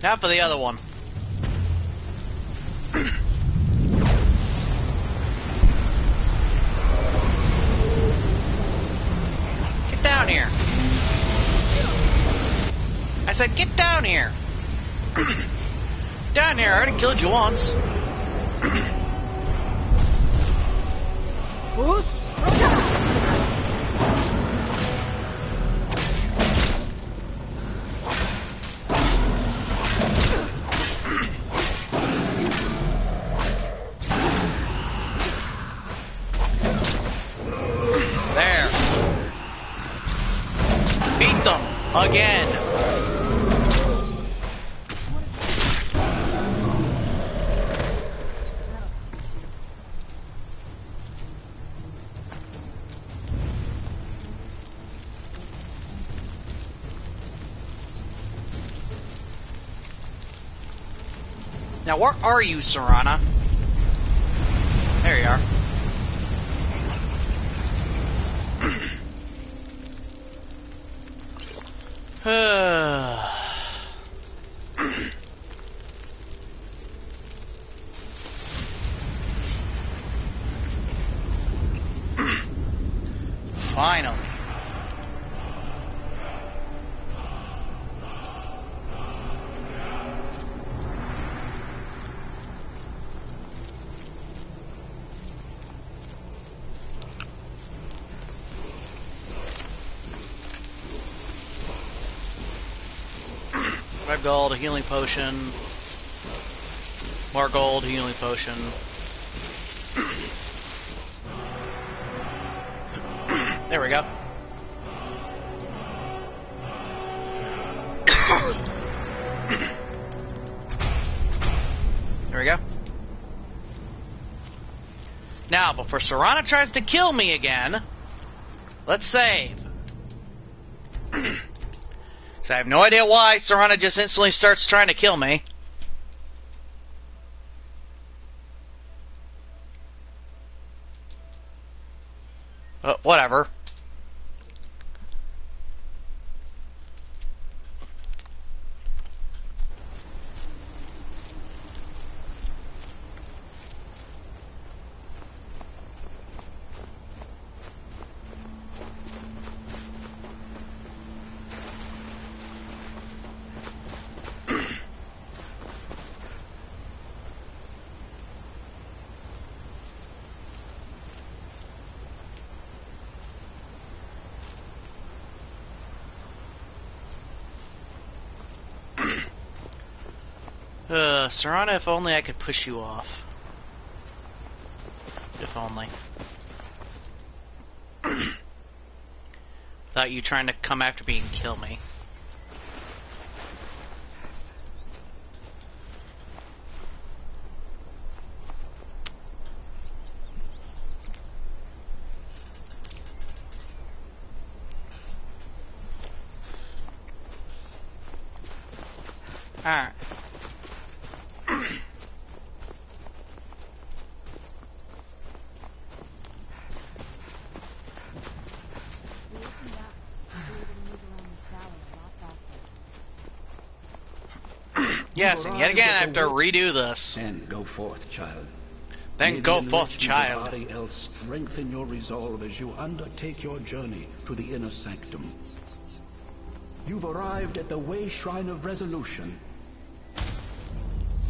Now for the other one. Get down here. I said get down here. Down here, I already killed you once. Boost! There. Beat them again. Now, where are you, Serana? There you are. Finally. Red gold, a healing potion. More gold, healing potion. There we go. There we go. Now, before Serana tries to kill me again, let's save. So I have no idea why Serana just instantly starts trying to kill me. Whatever. Serana, if only I could push you off. If only. Without you trying to come after me and kill me. Alright. Yes, and yet again I have to redo this. Then go forth, child. Then go forth, child. Somebody else strengthen your resolve as you undertake your journey to the inner sanctum. You've arrived at the way shrine of resolution.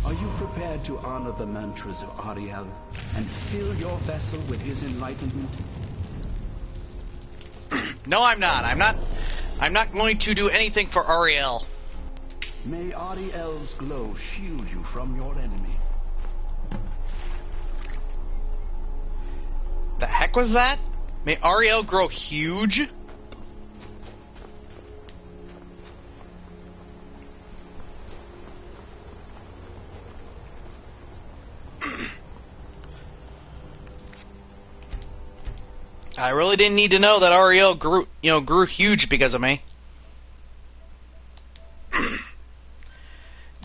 Are you prepared to honor the mantras of Ariel and fill your vessel with his enlightenment? No, I'm not. I'm not going to do anything for Ariel. May Ariel's glow shield you from your enemy. The heck was that? May Ariel grow huge? I really didn't need to know that Ariel grew huge because of me.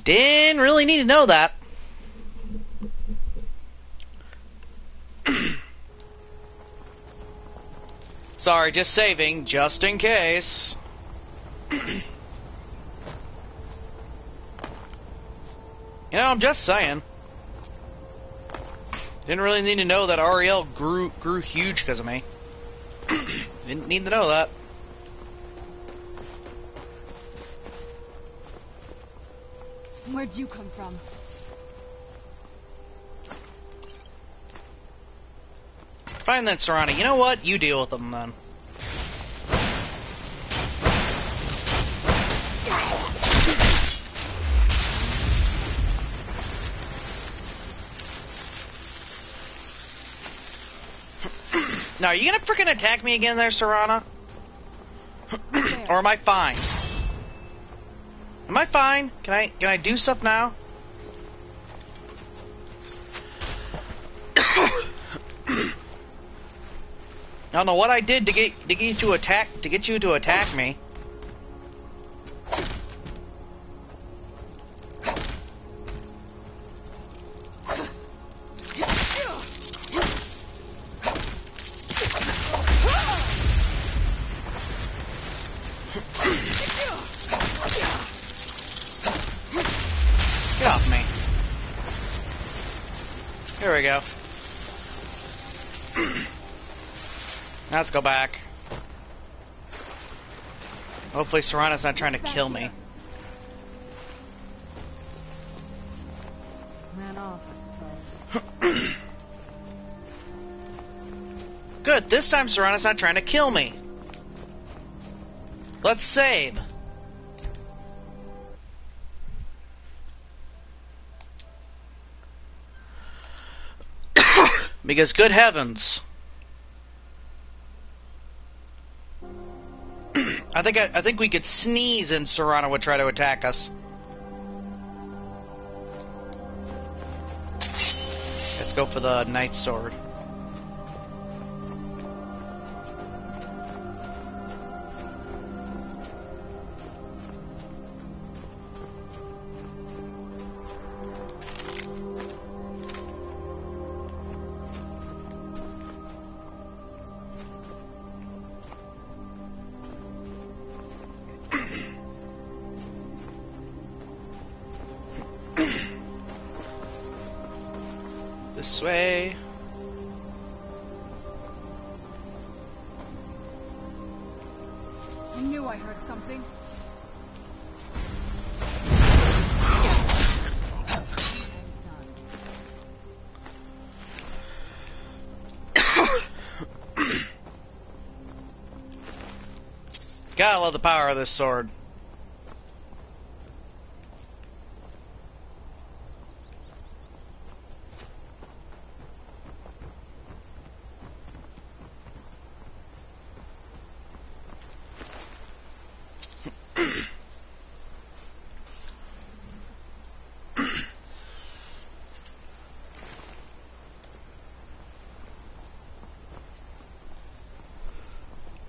Didn't really need to know that. Sorry, just saving, just in case. You know, I'm just saying. Didn't really need to know that Ariel grew huge because of me. Didn't need to know that. Where'd you come from? Fine then, Serana. You know what? You deal with them then. Now, are you gonna freaking attack me again there, Serana? Or am I fine? Am I fine? Can I do stuff now? I don't know what I did to get you to attack me. Get off me. Here we go. Now let's go back. Hopefully Serana's not trying to kill me. Ran off, I suppose. Good, this time Serana's not trying to kill me. Let's save. Because good heavens. I think we could sneeze and Serana would try to attack us. Let's go for the Knight's Sword. This way. I knew I heard something. Gotta love the power of this sword.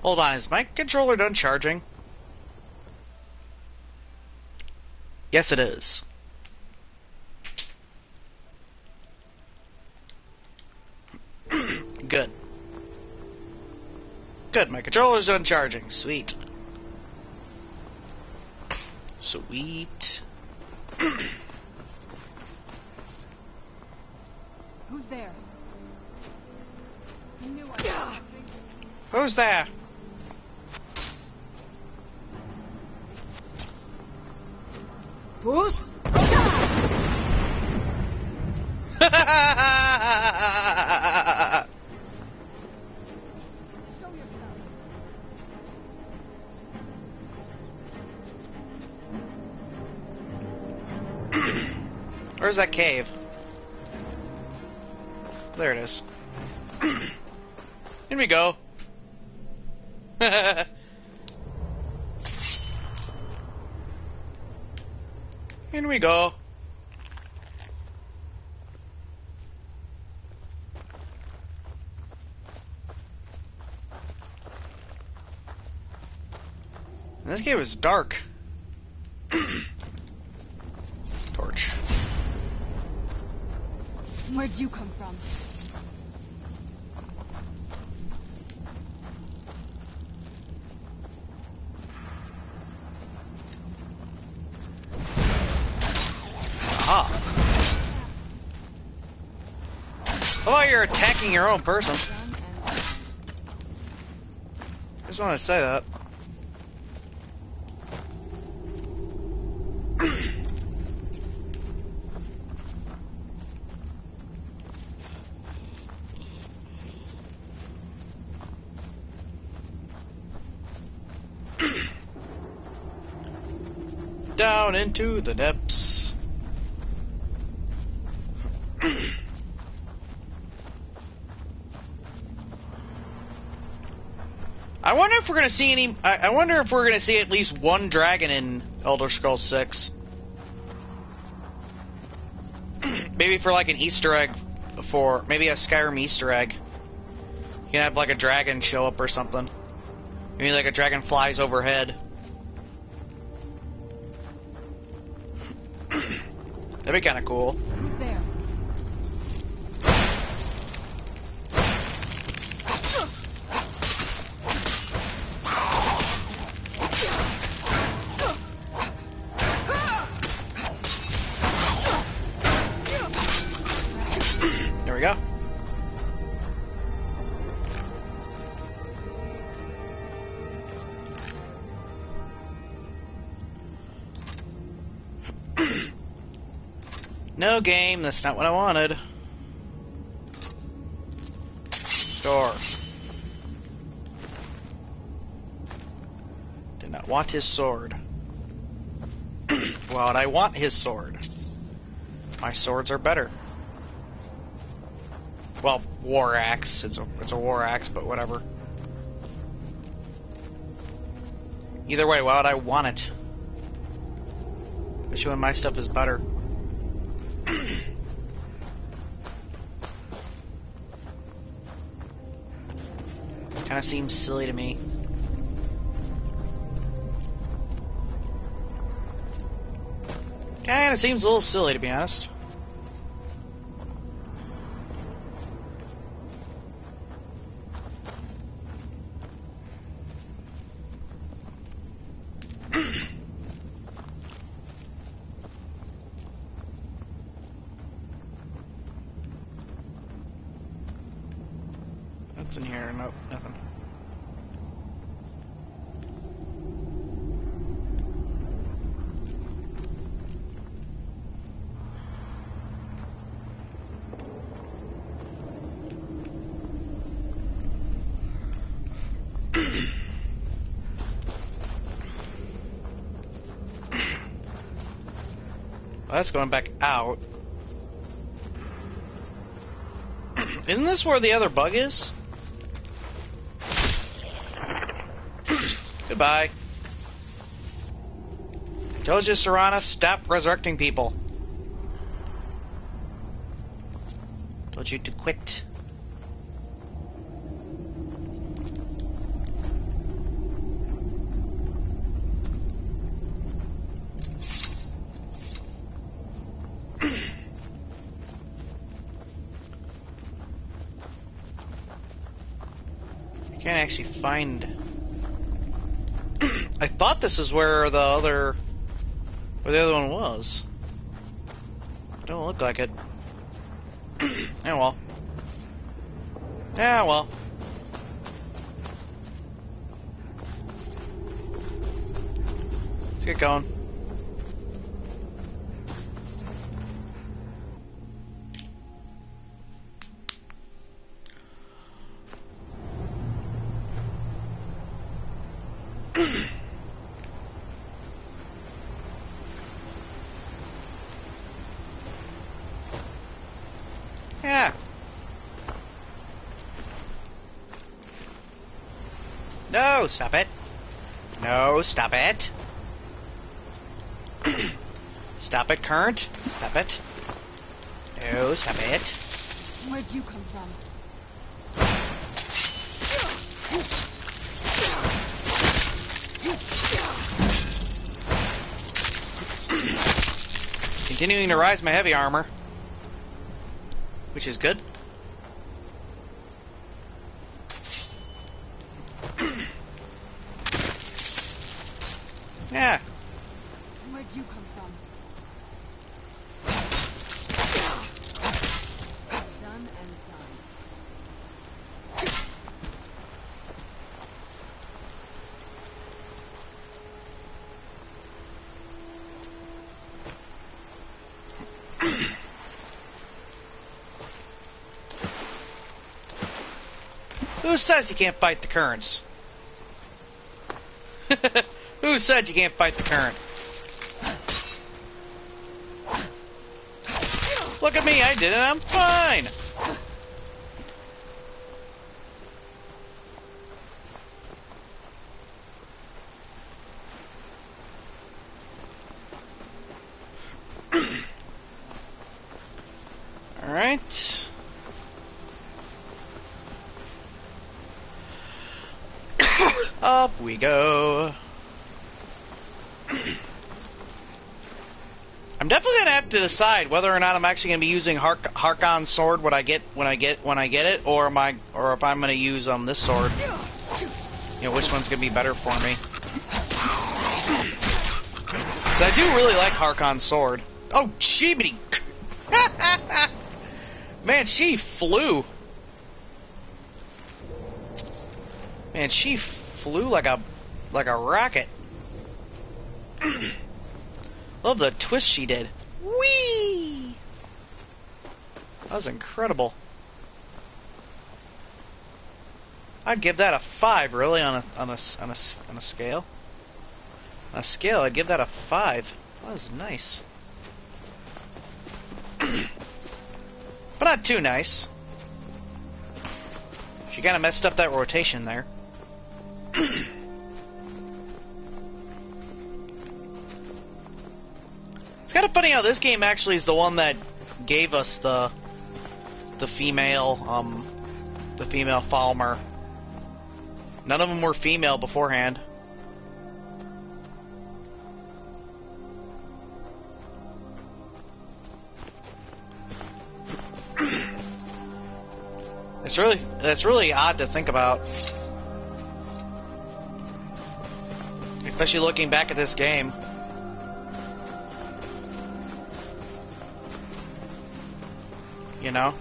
Hold on, is my controller done charging? Yes, it is. Good. Good, my controller's done charging. Sweet. Sweet. Who's there? I knew I heard something. Who's there? Who's? Show yourself. Where's that cave? There it is. Here we go. In we go. And this game is dark. Torch. Where'd you come from? Oh, you're attacking your own person. Done and Just wanted to say that. Down into the depths. I wonder if we're gonna see any. I wonder if we're gonna see at least one dragon in Elder Scrolls 6. Maybe for like an Easter egg, for maybe a Skyrim Easter egg. You can have like a dragon show up or something. Maybe like a dragon flies overhead. That'd be kind of cool. who's there? There we go. No game, that's not what I wanted. Door. Did not want his sword. Well, I want his sword. My swords are better. Well, war axe. It's a war axe, but whatever. Either way, why would I want it? Especially when my stuff is better. Kind of seems silly to me. Kind of seems a little silly, to be honest. What's in here? Nope, nothing. Well, that's going back out. Isn't this where the other bug is? Goodbye. Told you, Serana, stop resurrecting people. Told you to quit. I can't actually find... I thought this is where the other one was. Don't look like it. Yeah, well. Yeah, well. Let's get going. Yeah. No, stop it. No, stop it. Stop it, Current. Stop it. No, stop it. Where'd you come from? Continuing to rise my heavy armor. Which is good. Yeah. Where'd you come from? Done and done. Who says you can't fight the currents? Who said you can't fight the current? Look at me, I did it, I'm fine! Alright. Up we go. I'm definitely gonna have to decide whether or not I'm actually gonna be using Harkon's sword when I get it, or if I'm gonna use this sword. You know, which one's gonna be better for me? Because I do really like Harkon's sword. Oh, jeebity! Man, she flew. Man, she flew like a rocket. Love the twist she did. Whee! That was incredible. I'd give that a 5, really, on a scale. On a scale, I'd give that a 5. That was nice. But not too nice. She kind of messed up that rotation there. It's kind of funny how this game actually is the one that gave us the female Falmer. None of them were female beforehand. That's really odd to think about. Especially looking back at this game. You know?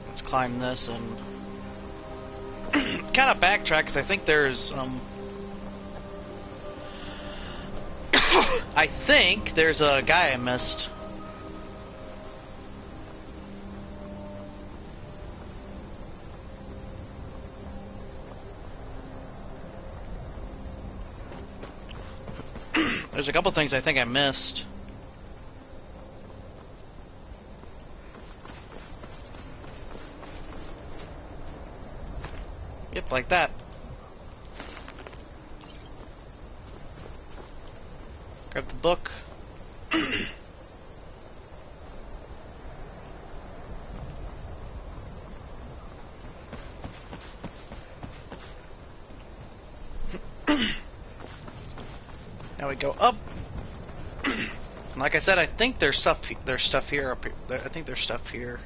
Let's climb this and kind of backtrack, because I think there's I think there's a guy I missed. There's a couple things I think I missed. Yep, like that. Grab the book. Now we go up. And like I said, I think there's stuff here up here. I think there's stuff here.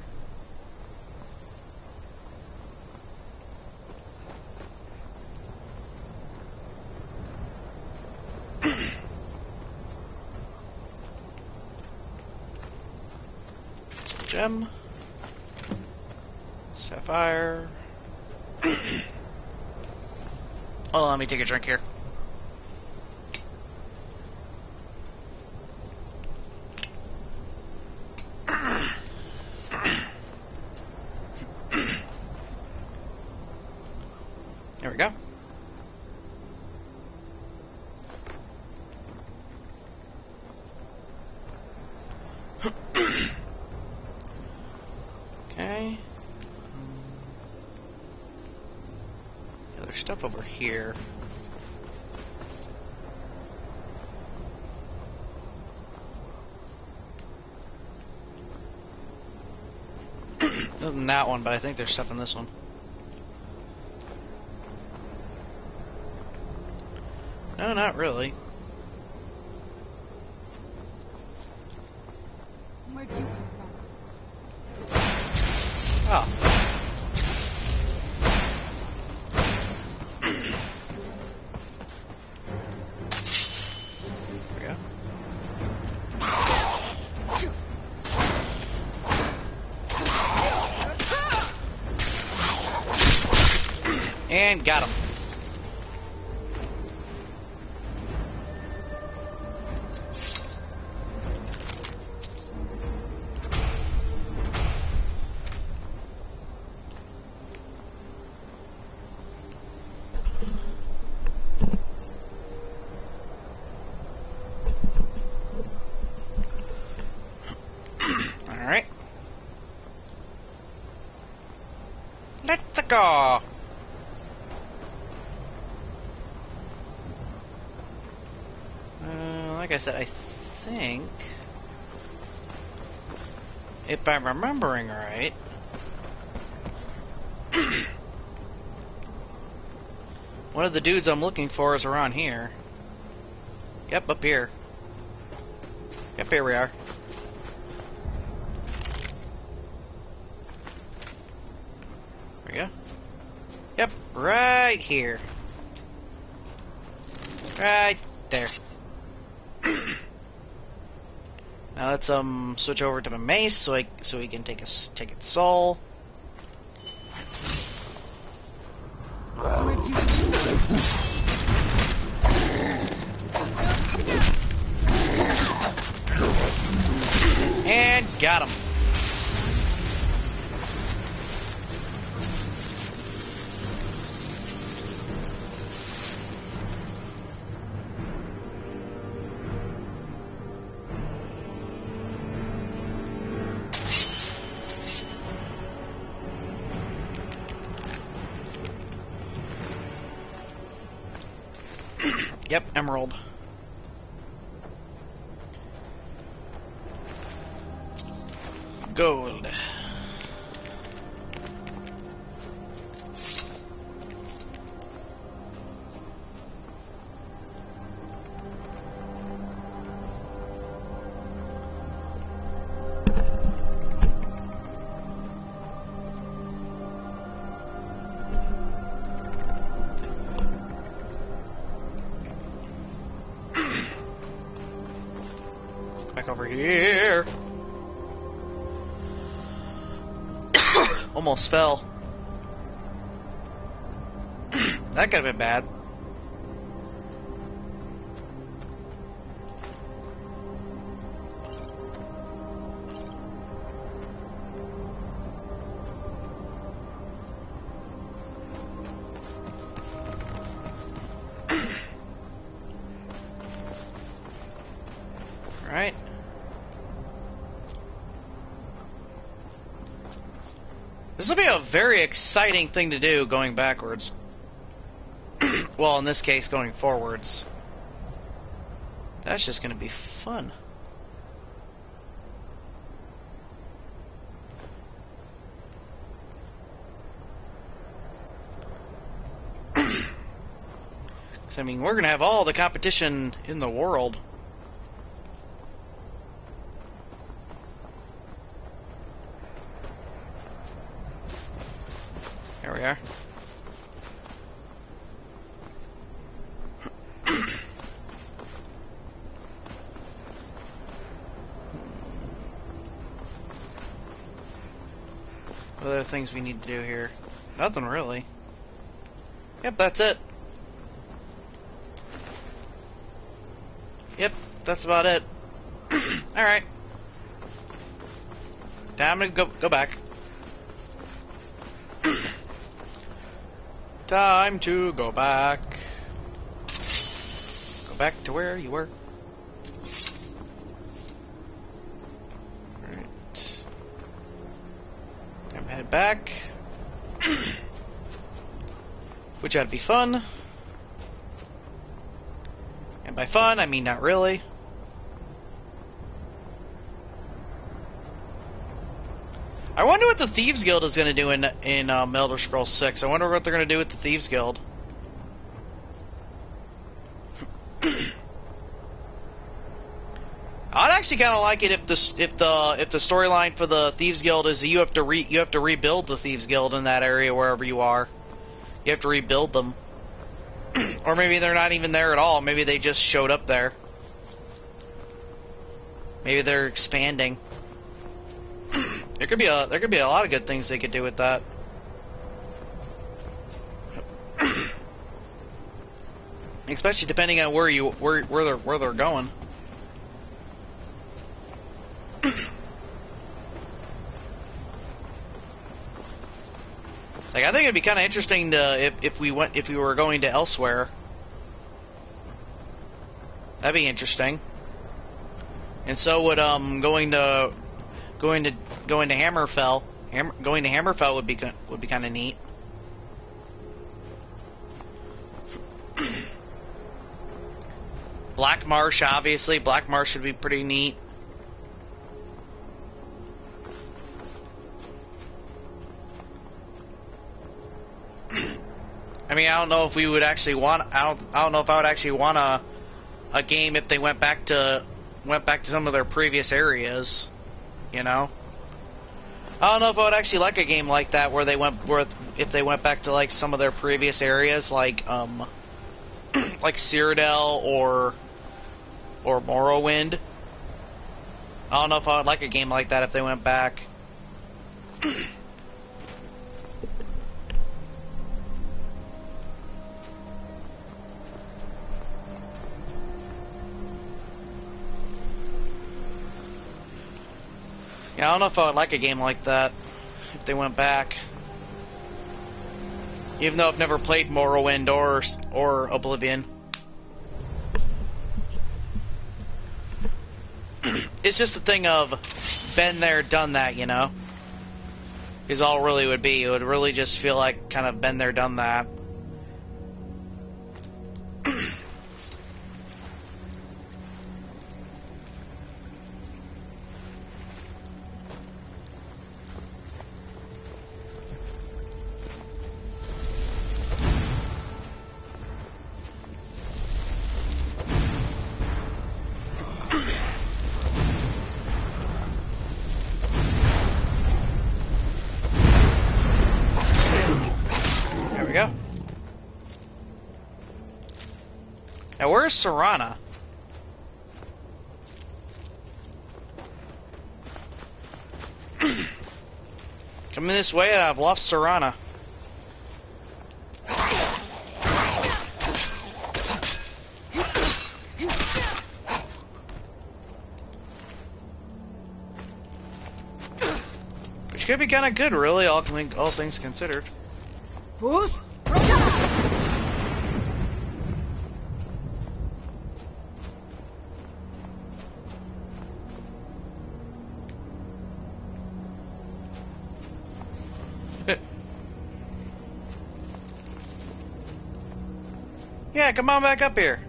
Gem. Sapphire. Hold on, let me take a drink here. There we go. Okay. Yeah, there's stuff over here. Other than that one, but I think there's stuff in this one. No, not really. Where'd you come from? Oh. There we go. And got him. Alright. Let's go. Like I said, I think, if I'm remembering right, one of the dudes I'm looking for is around here. Yep, up here. Yep, here we are. There we go. Yep, right here. Right there. Now let's switch over to my mace so we can take its soul. And got him. Yep, emerald. Gold. Back over here. Almost fell. That could have been bad. Right. This will be a very exciting thing to do going backwards. Well, in this case, going forwards. That's just going to be fun. I mean, we're going to have all the competition in the world. There we are. What other things we need to do here? Nothing really. Yep, that's it. Yep, that's about it. Alright. Time to go back. Time to go back. Go back to where you were. Alright. Time to head back. Which ought to be fun. And by fun, I mean not really. I wonder what the Thieves Guild is going to do in Elder Scrolls 6. I wonder what they're going to do with the Thieves Guild. I'd actually kind of like it if the storyline for the Thieves Guild is that you have to rebuild the Thieves Guild in that area wherever you are. You have to rebuild them. Or maybe they're not even there at all. Maybe they just showed up there. Maybe they're expanding. There could be a lot of good things they could do with that. especially depending on where they're going. Like, I think it'd be kind of interesting to if we were going to elsewhere. That'd be interesting. And so would going to Hammerfell. Going to Hammerfell would be kind of neat. Black Marsh, obviously. Black Marsh would be pretty neat. I mean, I don't know if we would actually want. I don't know if I would actually want a game if they went back to some of their previous areas. You know, I don't know if I would actually like a game like that where if they went back to like some of their previous areas, like like Cyrodiil or Morrowind. I don't know if I would like a game like that if they went back. Yeah, I don't know if I would like a game like that if they went back. Even though I've never played Morrowind or Oblivion. It's just a thing of been there, done that, you know? Is all it really would be. It would really just feel like kind of been there, done that. Now, where's Serana? Coming this way and I've lost Serana. Which could be kind of good, really, all things considered. Who's? Yeah, come on back up here.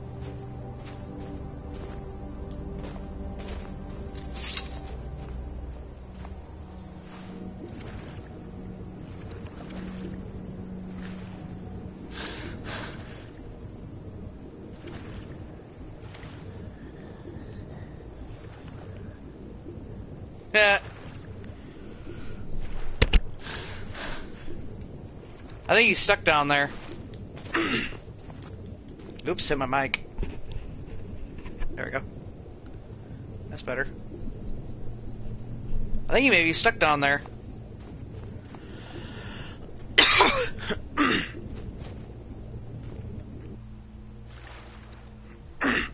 Yeah. I think he's stuck down there. Oops, hit my mic. There we go. That's better. I think he may be stuck down there.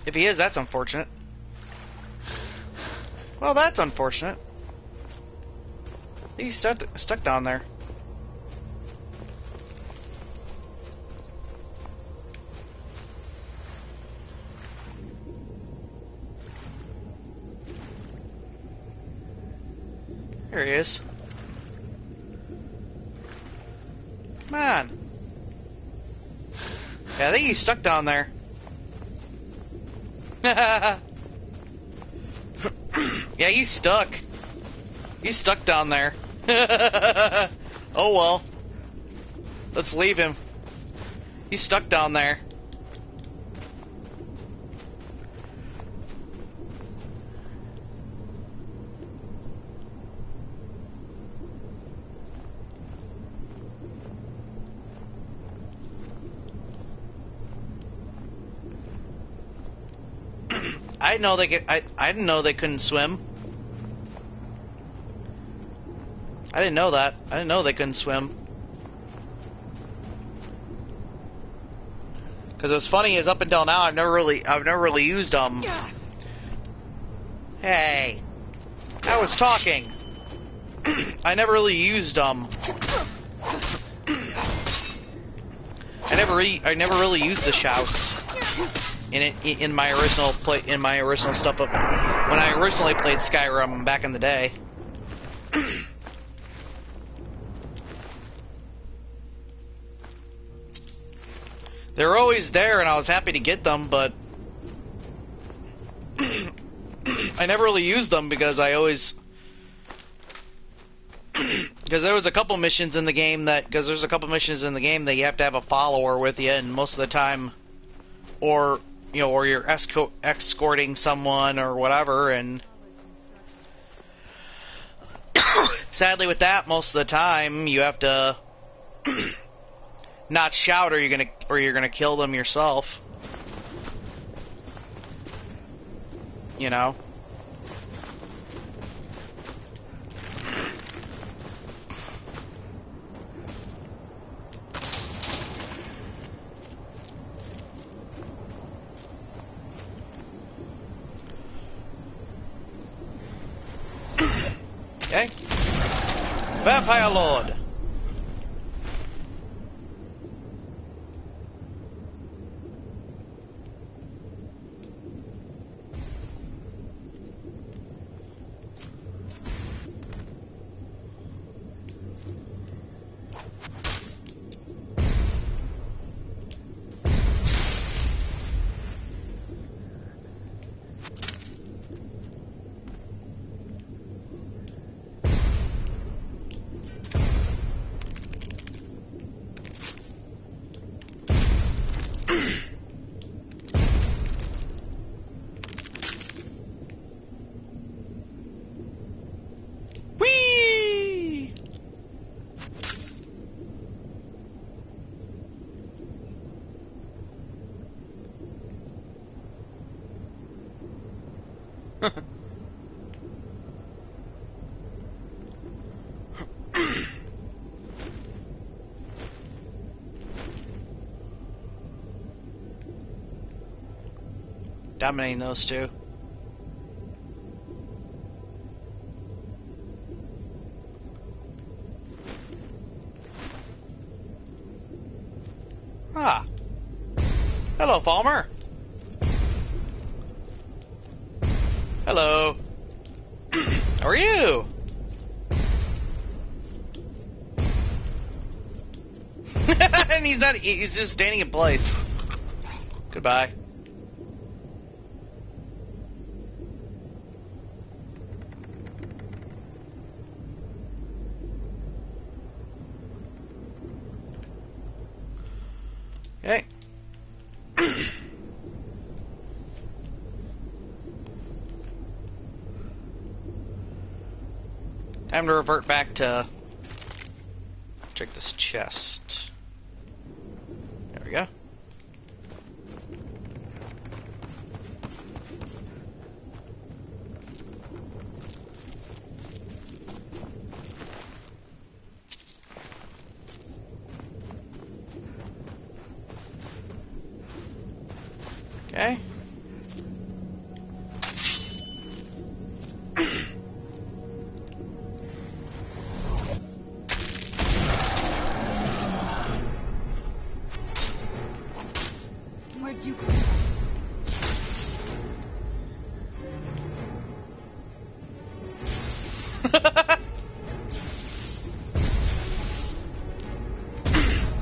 If he is, that's unfortunate. Well, that's unfortunate. He's stuck down there. There he is. Come on. Yeah, I think he's stuck down there. Yeah, he's stuck. He's stuck down there. Oh well. Let's leave him. He's stuck down there. I didn't know they couldn't swim. I didn't know that. I didn't know they couldn't swim. Because what's funny is up until now I've never really used them. Hey, I was talking. I never really used them. I never really used the shouts in my original stuff when I originally played Skyrim back in the day. They were always there, and I was happy to get them, but I never really used them because there was a couple missions in the game that you have to have a follower with you, and most of the time, or you're escorting someone or whatever, and sadly with that, most of the time you have to not shout, or you're gonna kill them yourself. You know. Okay. Vampire Lord. Dominating those two. Ah. Hello, Palmer. Hello. How are you? And he's just standing in place. Goodbye. Okay. Time to revert back to check this chest. There we go. Okay. Where'd you come from?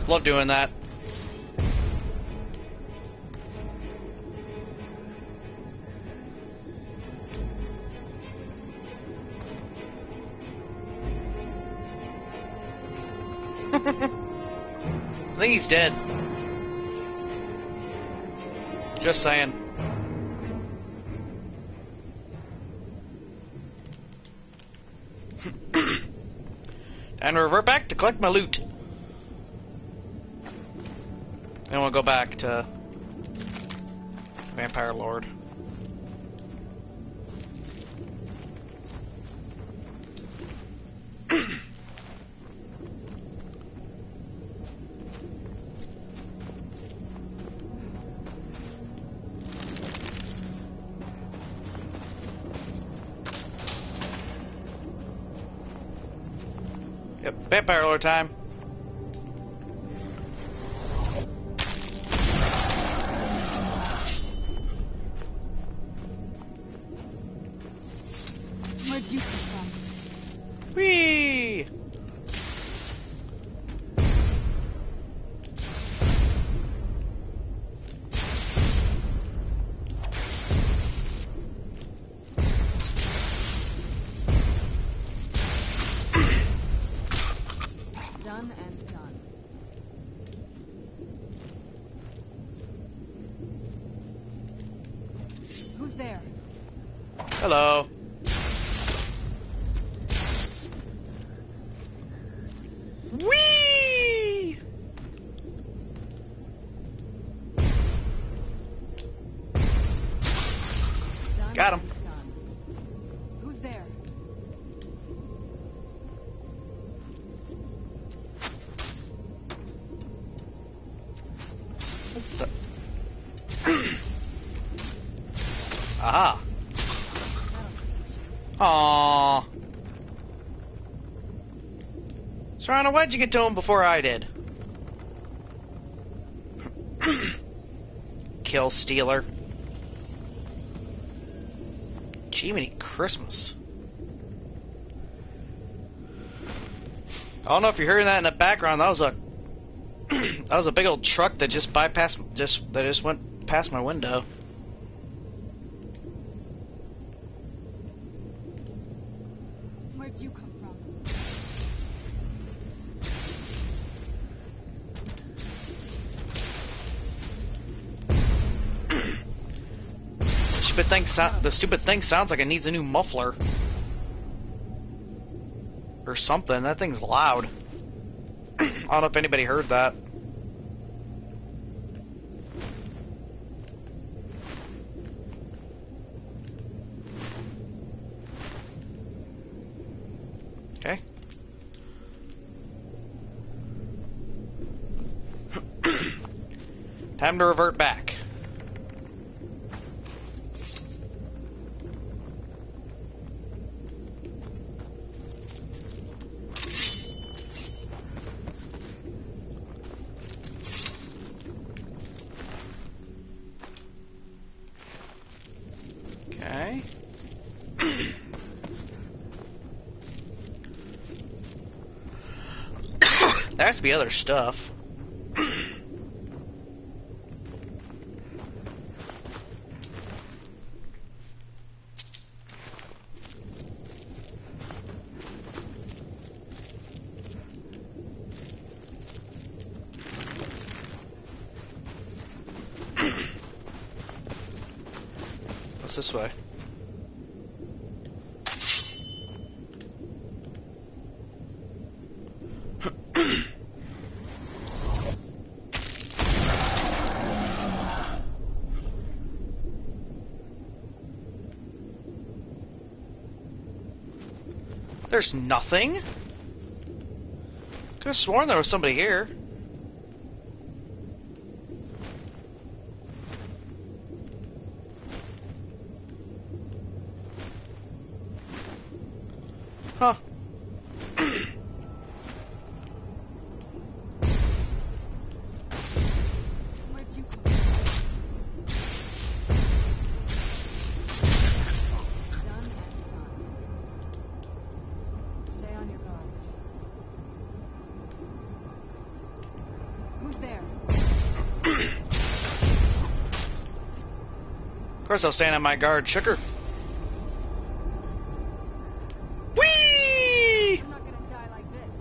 Love doing that. I think he's dead. Just saying. And revert back to collect my loot. Then we'll go back to Vampire Lord. Yep, vampire lore time. Where'd you come from? Whee! Done and done. Who's there? Hello. Whee! Done Got him. and done. Who's there? Aha. That'll teach you. Aww. Serrano, why'd you get to him before I did? Kill stealer. Jiminy Christmas. I don't know if you're hearing that in the background. That was a that was a big old truck that just went past my window. Where'd you come from? The stupid thing sounds like it needs a new muffler. Or something. That thing's loud. I don't know if anybody heard that. Okay. Time to revert back. Okay. There has to be other stuff. What's this way? There's nothing. Could have sworn there was somebody here. Huh. Where'd you come from? Done and done. Stay on your guard. Who's there? Of course I'll stand on my guard. Sugar. Whee! I'm not gonna die like this.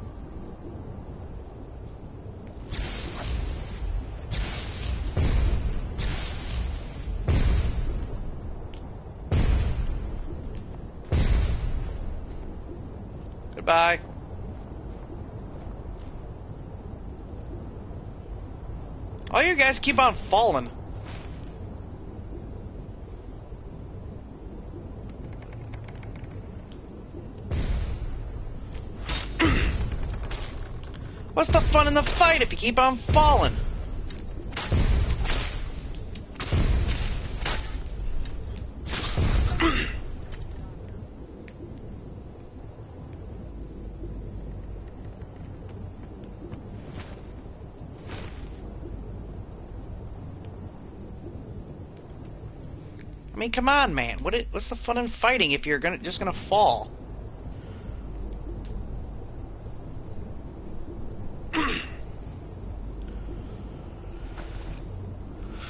Goodbye. All you guys keep on falling. What's the fun in the fight if you keep on falling? mean, come on, man. What's the fun in fighting if you're just gonna fall?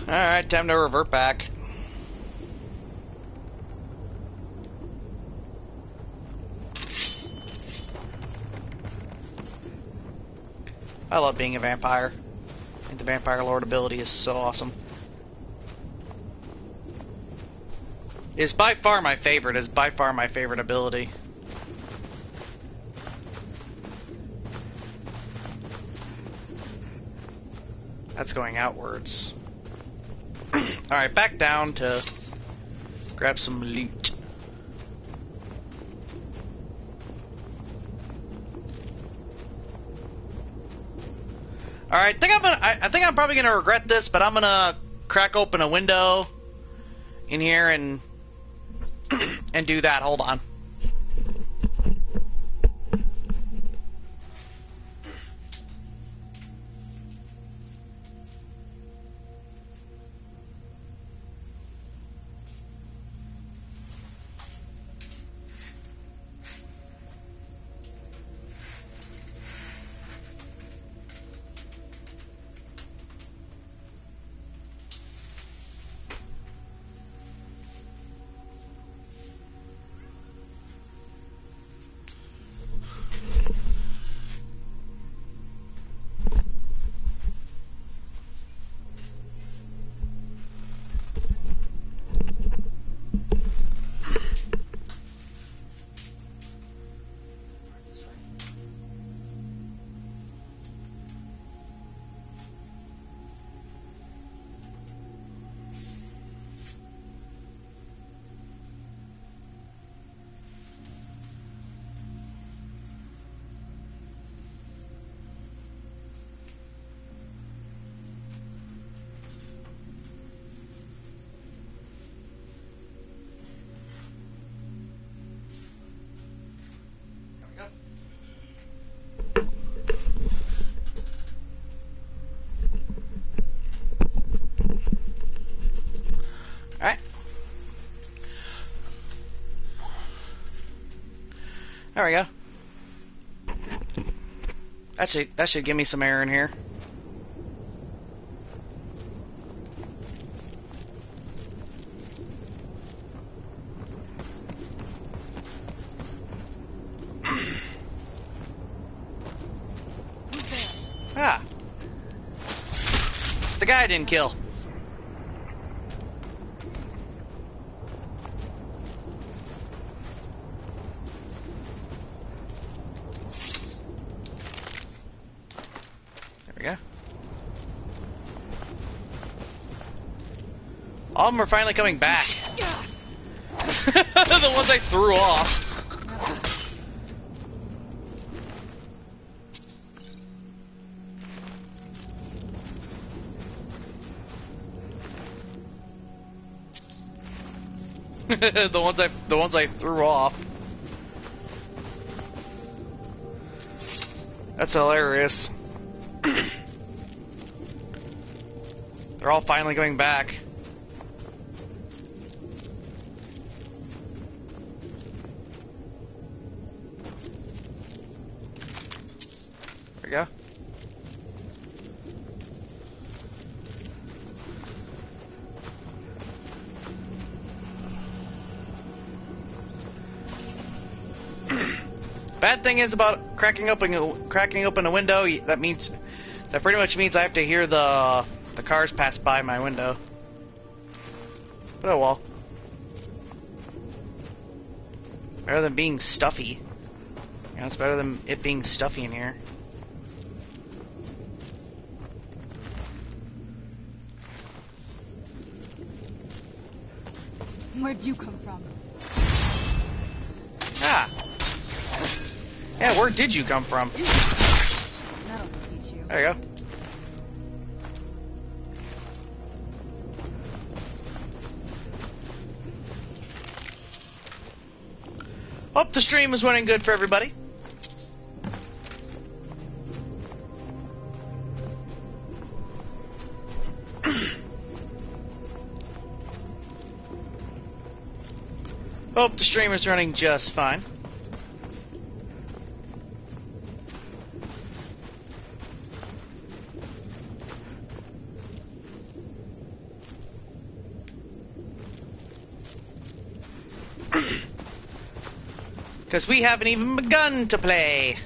Alright, time to revert back. I love being a vampire. I think the Vampire Lord ability is so awesome. It's by far my favorite. It's by far my favorite ability. That's going outwards. Alright, back down to grab some loot. Alright, I think I'm probably gonna regret this, but I'm gonna crack open a window in here and do that. Hold on. Alright. There we go. That should give me some air in here. Ah. The guy I didn't kill. All of them are finally coming back. The ones I threw off. the ones I threw off. That's hilarious. They're all finally coming back. There we go. Bad thing is about cracking open a window. That pretty much means I have to hear the cars pass by my window. But oh well. Better than being stuffy. You know, it's better than it being stuffy in here. Where'd you come from? Ah. Yeah, where did you come from? That'll teach you. There you go. Hope the stream is running good for everybody. Hope the stream is running just fine. Because we haven't even begun to play.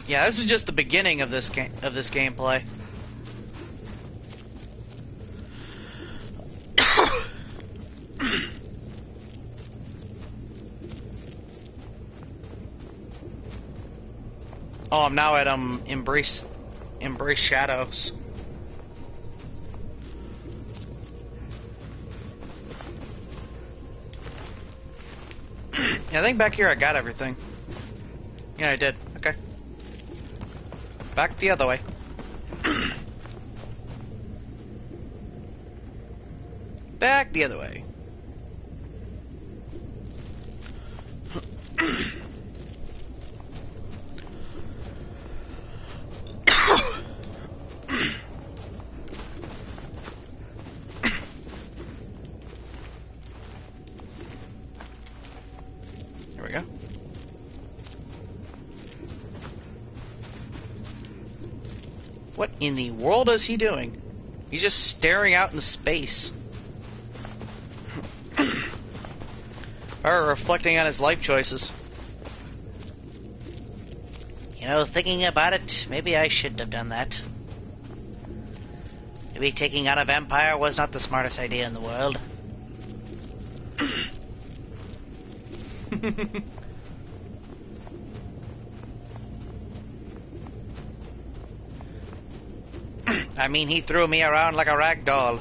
Yeah, this is just the beginning of this gameplay. Oh, I'm now at Embrace Shadows. Yeah, I think back here I got everything. Yeah, I did. Okay. Back the other way. Back the other way. Here we go. What in the world is he doing? He's just staring out into space. Or reflecting on his life choices. You know, thinking about it, maybe I shouldn't have done that. Maybe taking out a vampire was not the smartest idea in the world. I mean, he threw me around like a rag doll.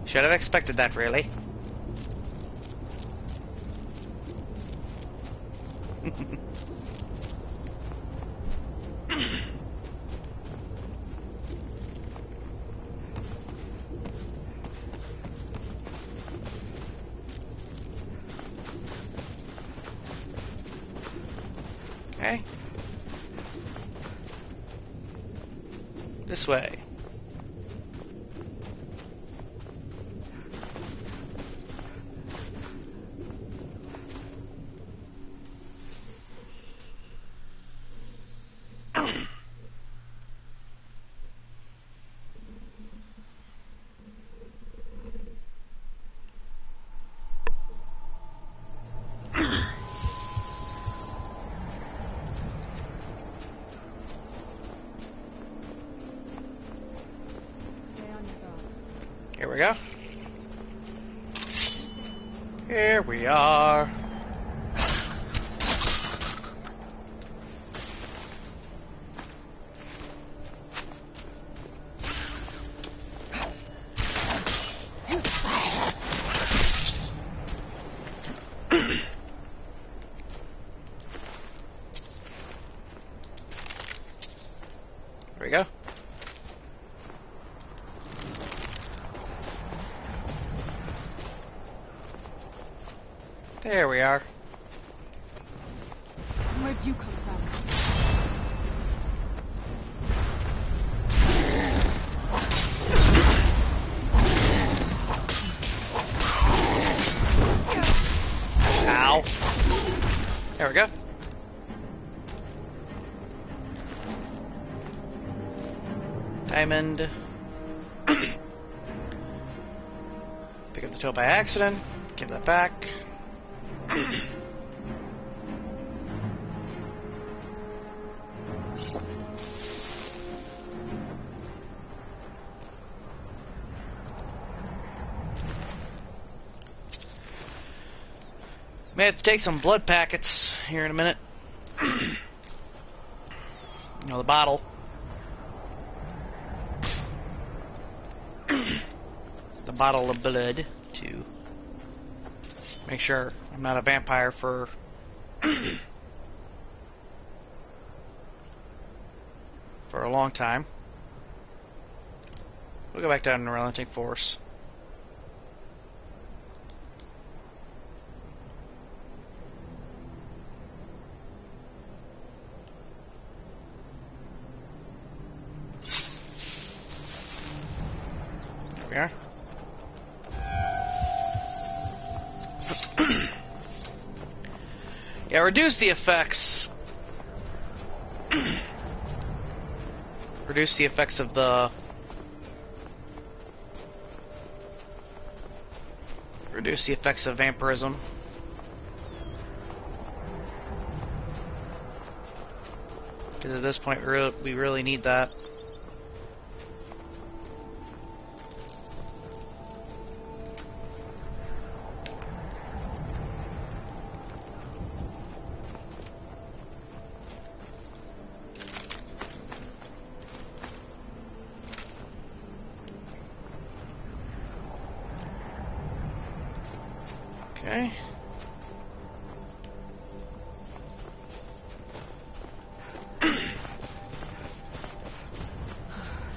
Should have expected that, really. Okay. This way. Here we go. Here we are. Here we go. There we are. Where'd you come from? Ow. There we go. Diamond. Pick up the tool by accident. Give that back. May have to take some blood packets here in a minute. You know, the bottle. The bottle of blood to make sure I'm not a vampire for for a long time. We'll go back down to Relenting Force. Yeah. Yeah, reduce the effects. Reduce the effects of the... Reduce the effects of vampirism. Because at this point, we really need that. Okay.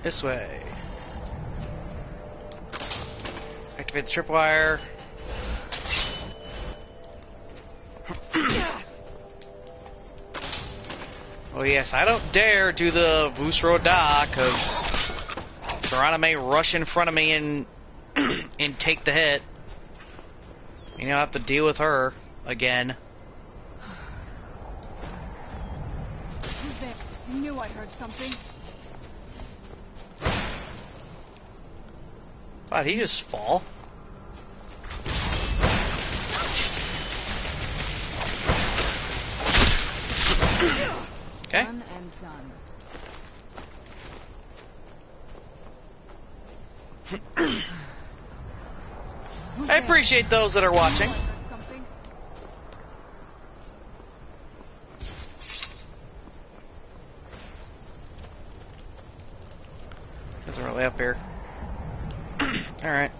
This way. Activate the tripwire. Oh yes, I don't dare do the Vusro Da, because Serana may rush in front of me and and take the hit. You know, I have to deal with her again. Who's there? I knew I heard something. Why'd he just fall? Okay. Done and done. I appreciate those that are watching. I heard something. Nothing really up here. Alright.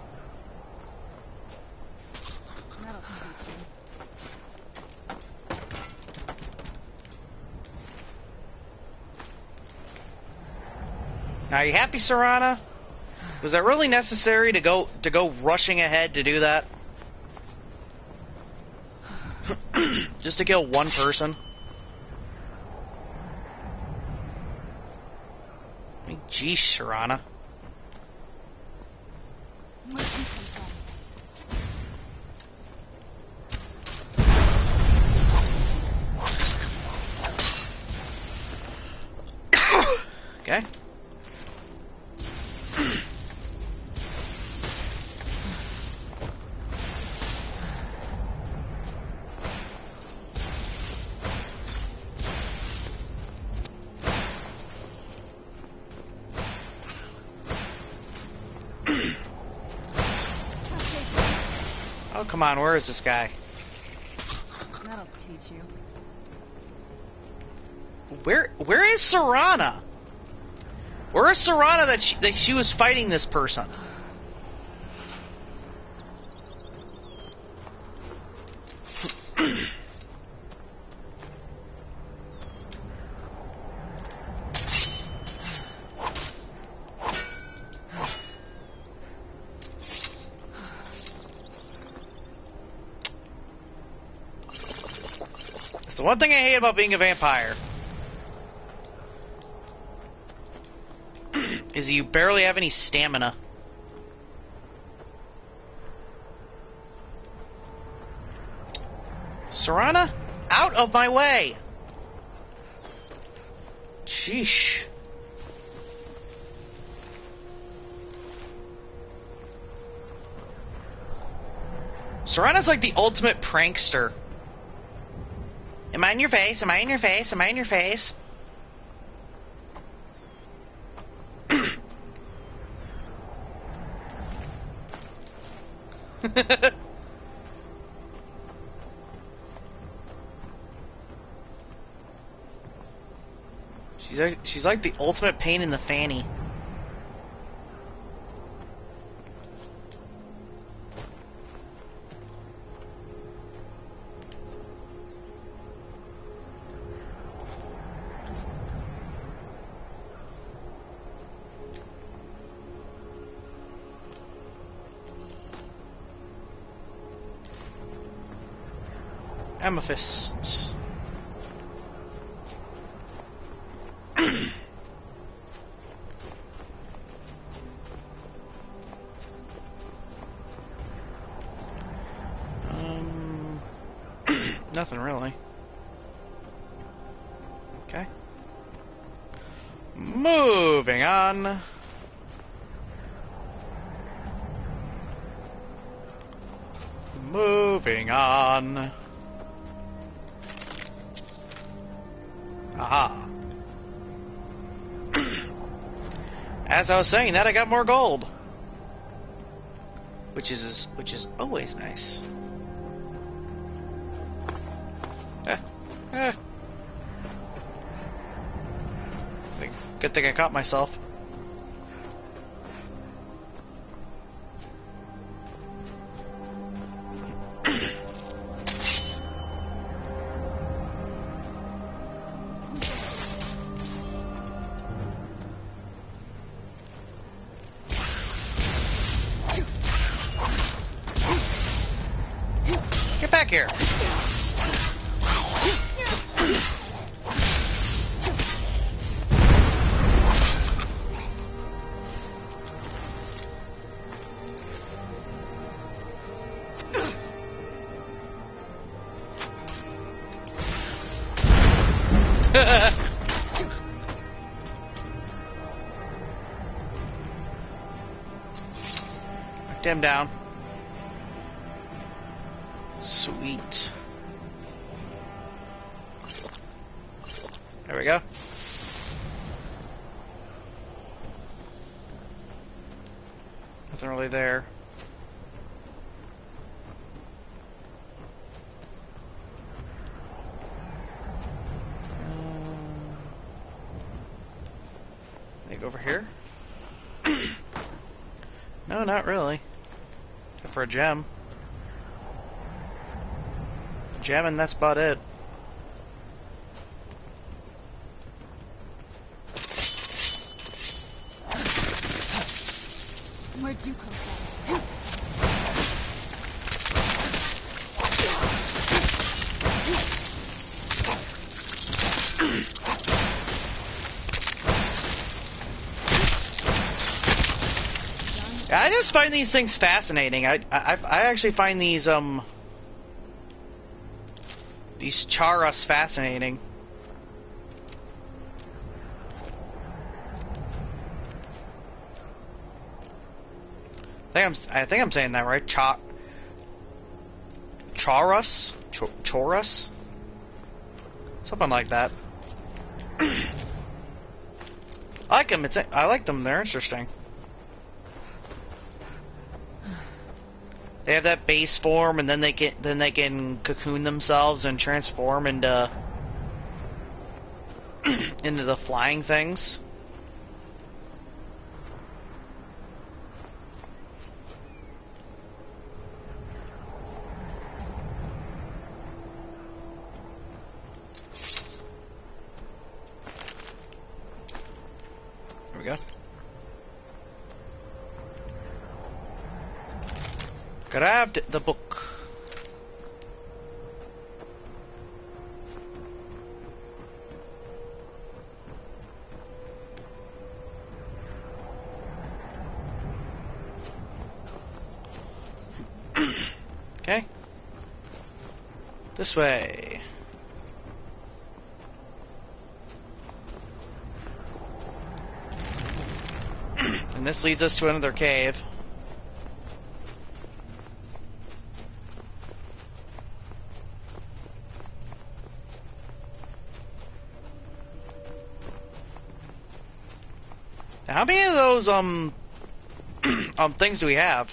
That'll teach you. Now, are you happy, Serana? Was that really necessary to go rushing ahead to do that? Just to kill one person? I mean, geez, Serana. Where'd he come from? Okay. Oh, come on, where is this guy? That'll teach you. Where is Serana? Where is Serana that she was fighting this person? That's the one thing I hate about being a vampire. Is you barely have any stamina. Serana, out of my way! Sheesh. Serana's like the ultimate prankster. Am I in your face? Am I in your face? Am I in your face? She's like the ultimate pain in the fanny. Amethyst. Nothing really. Okay. Moving on. Moving on. Aha. As I was saying that, I got more gold. Which is always nice. Good thing I caught myself. Get back here. Knocked him down. Sweet. There we go. Nothing really there. Think over here? No, not really. Except for a gem. Gem, and that's about it. Where'd you come from? I just find these things fascinating. I actually find these Charas fascinating. I think I'm saying that right. Charas? Chorus? Something like that. I like them. I like them. They're interesting. They have that base form, and then they can cocoon themselves and transform into into the flying things. There we go. Grabbed the book. Okay. This way. And this leads us to another cave. How many of those things do we have?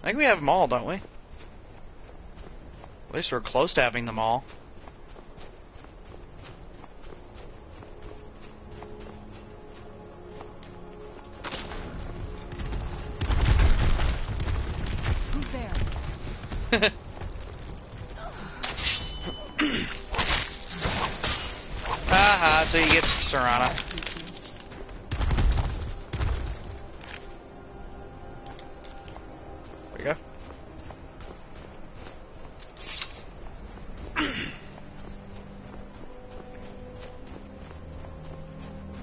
I think we have them all, don't we? At least we're close to having them all. Who's there? Haha, so you get Serana. There we go.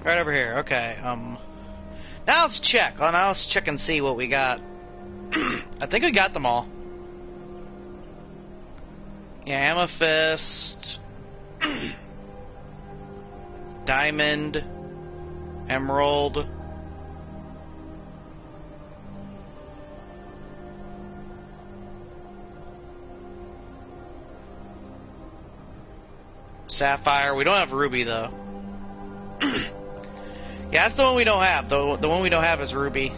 Right over here, okay, now let's check. Now let's check and see what we got. I think we got them all. Yeah, amethyst, diamond, emerald. Sapphire. We don't have ruby though. Yeah, that's the one we don't have. The one we don't have is ruby.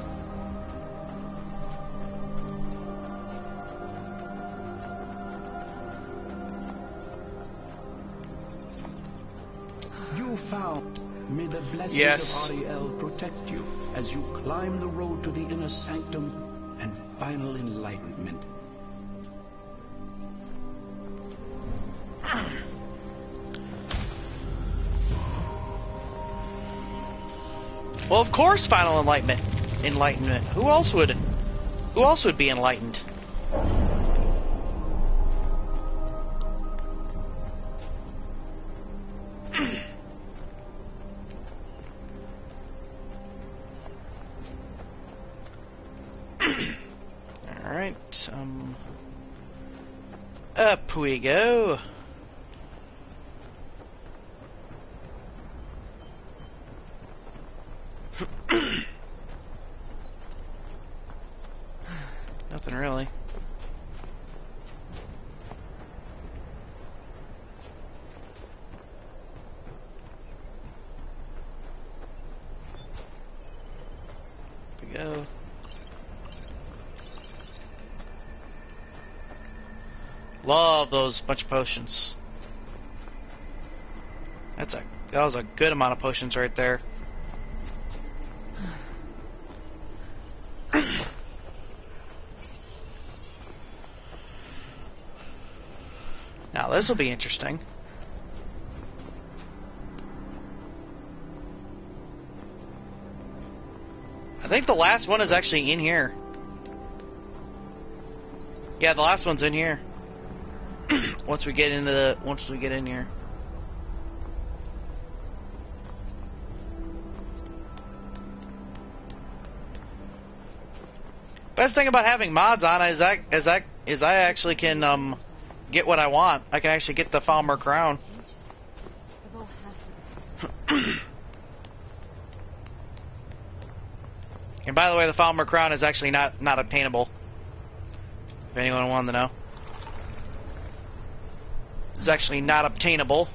You found. May the blessings Yes. of Ariel protect you as you climb the road to the inner sanctum and final enlightenment. Well, of course, final enlightenment. Enlightenment. Who else would be enlightened? All right. Up we go. Nothing really. Here we go. Love those bunch of potions. That was a good amount of potions right there. Now this will be interesting. I think the last one is actually in here. Yeah, the last one's in here. Once we get in here. Best thing about having mods on is I actually can get what I want. I can actually get the Falmer crown. And by the way, the Falmer crown is actually not obtainable. If anyone wanted to know. It's actually not obtainable.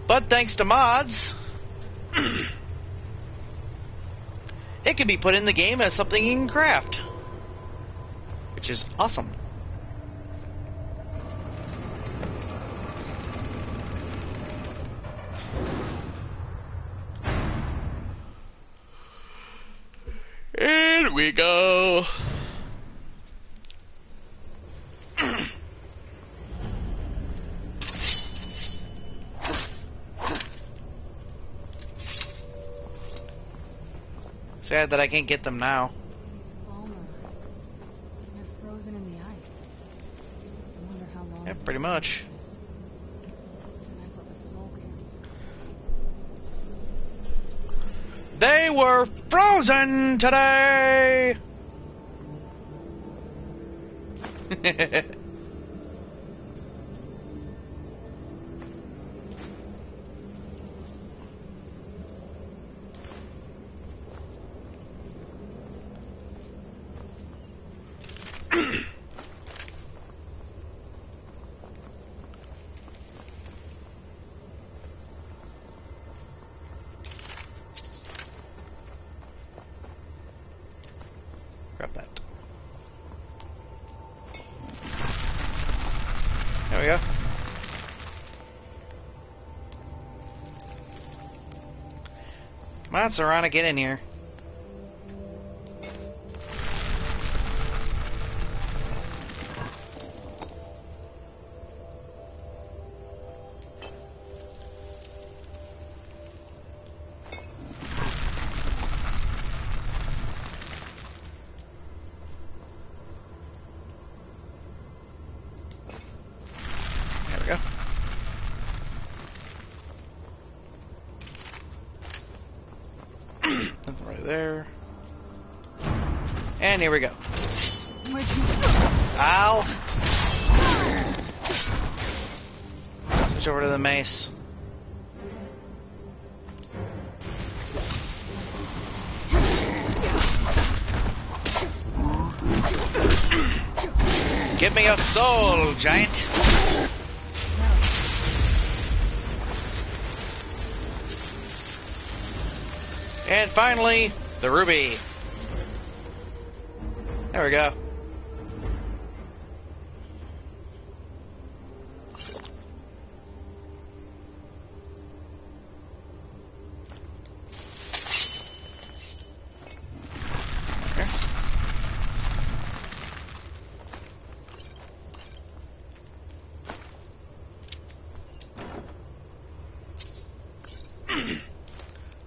But thanks to mods, it can be put in the game as something you can craft, which is awesome. Here we go. Sad that I can't get them now. These Falmer, they're frozen in the ice. I wonder how long. Yeah, pretty much. And I thought the soul king was They were frozen today! Grab that. There we go. Come on, Serana, get in here. There we go. Nothing through there. And here we go. Where'd you Ow! Switch over to the mace. Give me your soul, giant! And finally, the ruby. There we go.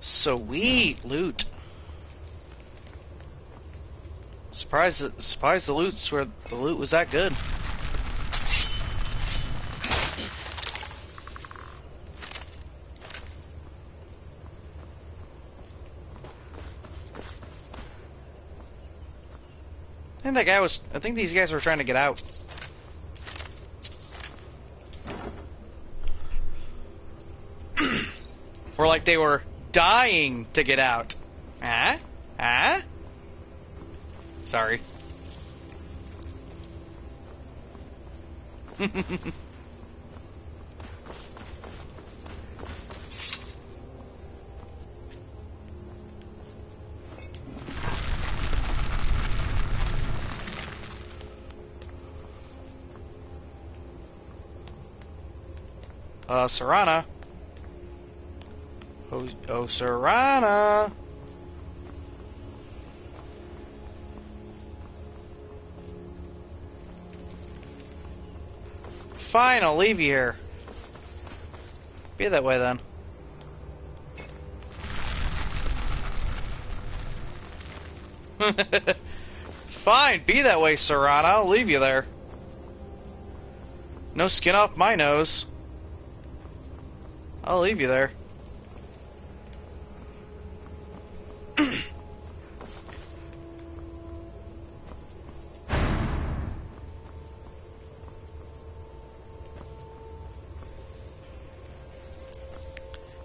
Sweet loot. Surprised the loot was that good. I think these guys were trying to get out. Or like they were dying to get out. Huh? Huh? Sorry. Serana. Oh, Serana. Fine, I'll leave you here. Be that way then. Fine, be that way, Serana. I'll leave you there. No skin off my nose. I'll leave you there.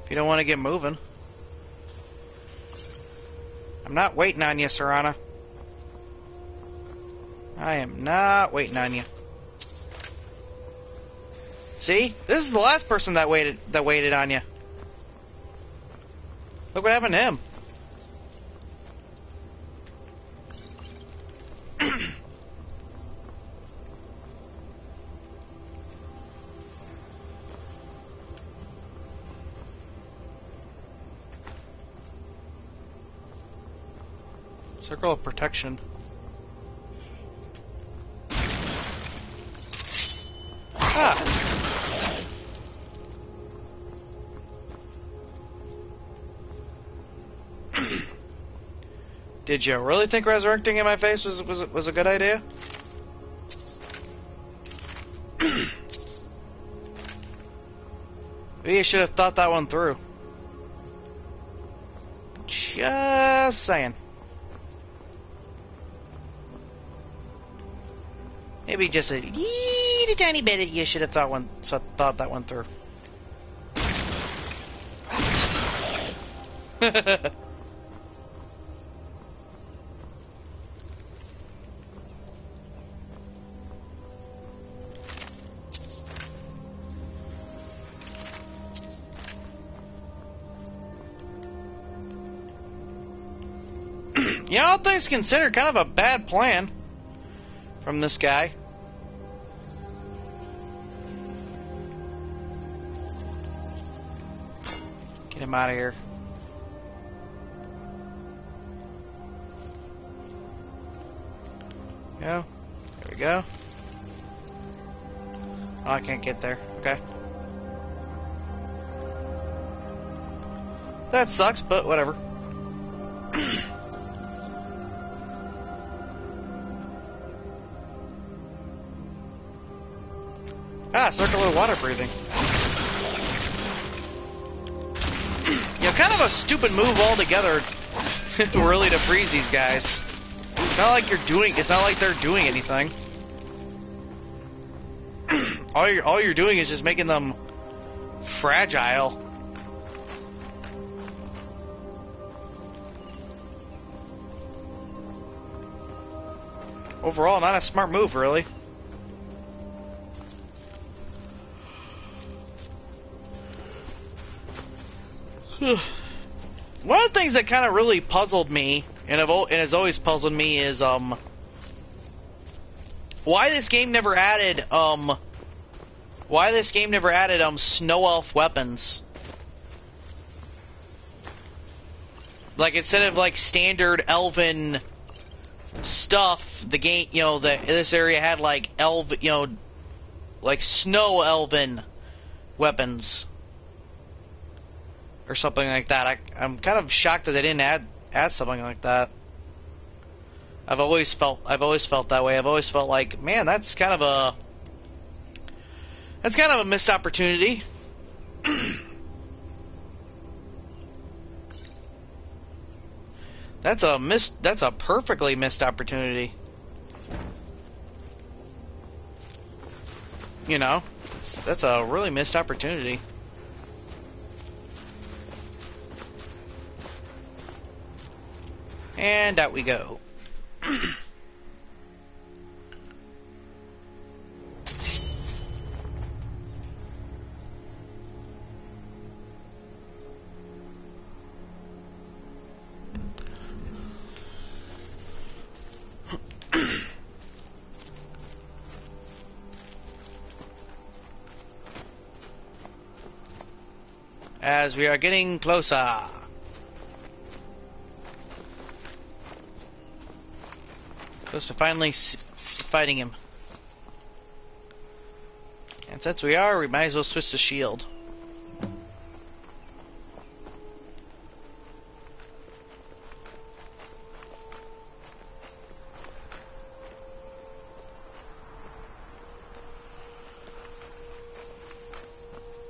If you don't want to get moving. I'm not waiting on you, Serana. I am not waiting on you. See? This is the last person that waited on you. Look what happened to him. Circle of protection. Ah. Did you really think resurrecting in my face was a good idea? Maybe you should have thought that one through. Just saying. Maybe just a little tiny bit you should have thought that one through. You know, all things considered, kind of a bad plan from this guy. Get him out of here. Go. There we go. Oh, I can't get there. Okay. That sucks, but whatever. Circle of water breathing. You know, kind of a stupid move altogether really to freeze these guys. It's not like it's not like they're doing anything. all you're doing is just making them fragile. Overall, not a smart move, really. One of the things that kind of really puzzled me, and has always puzzled me, is why this game never added snow elf weapons. Like, instead of like standard elven stuff, the game, this area had like like snow elven weapons or something like that. I'm kind of shocked that they didn't add something like that. I've always felt that way. I've always felt like, man, that's kind of a missed opportunity. That's a perfectly missed opportunity. That's a really missed opportunity. And out we go. As we are getting closer. Close to finally fighting him. And since we might as well switch to shield.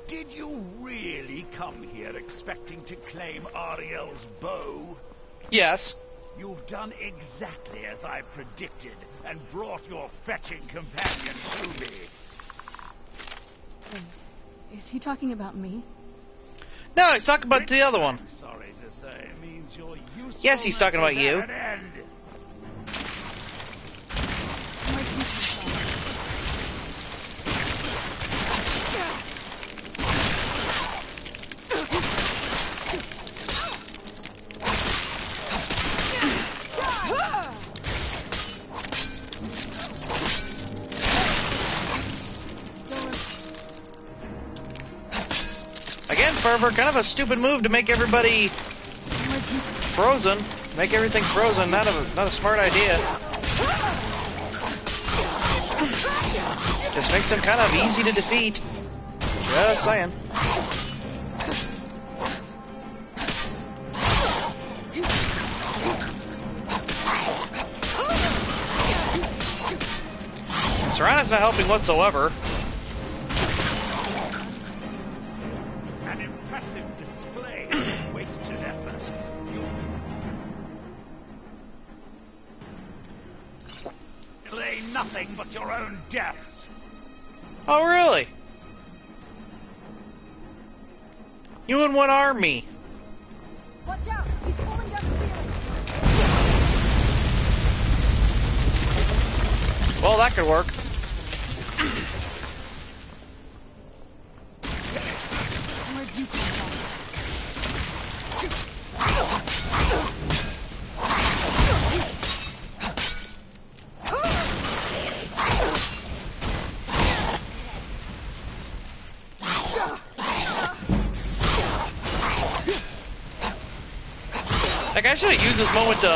Did you really come here expecting to claim Ariel's bow? Yes. You've done exactly as I predicted, and brought your fetching companion to me. Is he talking about me? No, he's talking about the other one. I'm sorry to say, it means your usefulness Yes, he's talking about is you. at an end. My teacher's gone. Again, Fervor, kind of a stupid move to make everybody frozen. Make everything frozen. Not a smart idea. Just makes them kind of easy to defeat. Just saying. Serana's not helping whatsoever. An impressive display of wasted effort. You delay nothing but your own deaths. Oh, really? You and what army? Watch out! He's falling down the ceiling! Well, that could work. Where'd you come from? Like, I should have used this moment to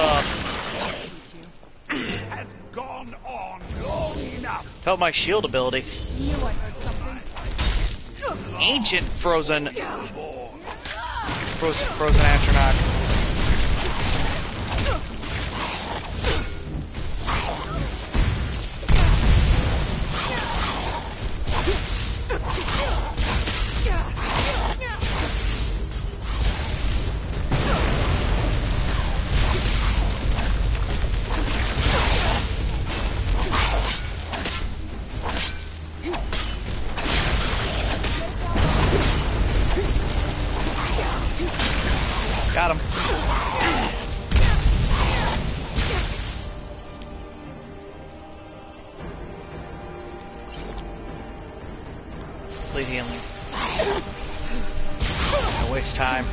Has gone on long enough. help my shield ability. Knew I heard something. Ancient frozen astronaut. Got him. Complete healing. Don't waste time.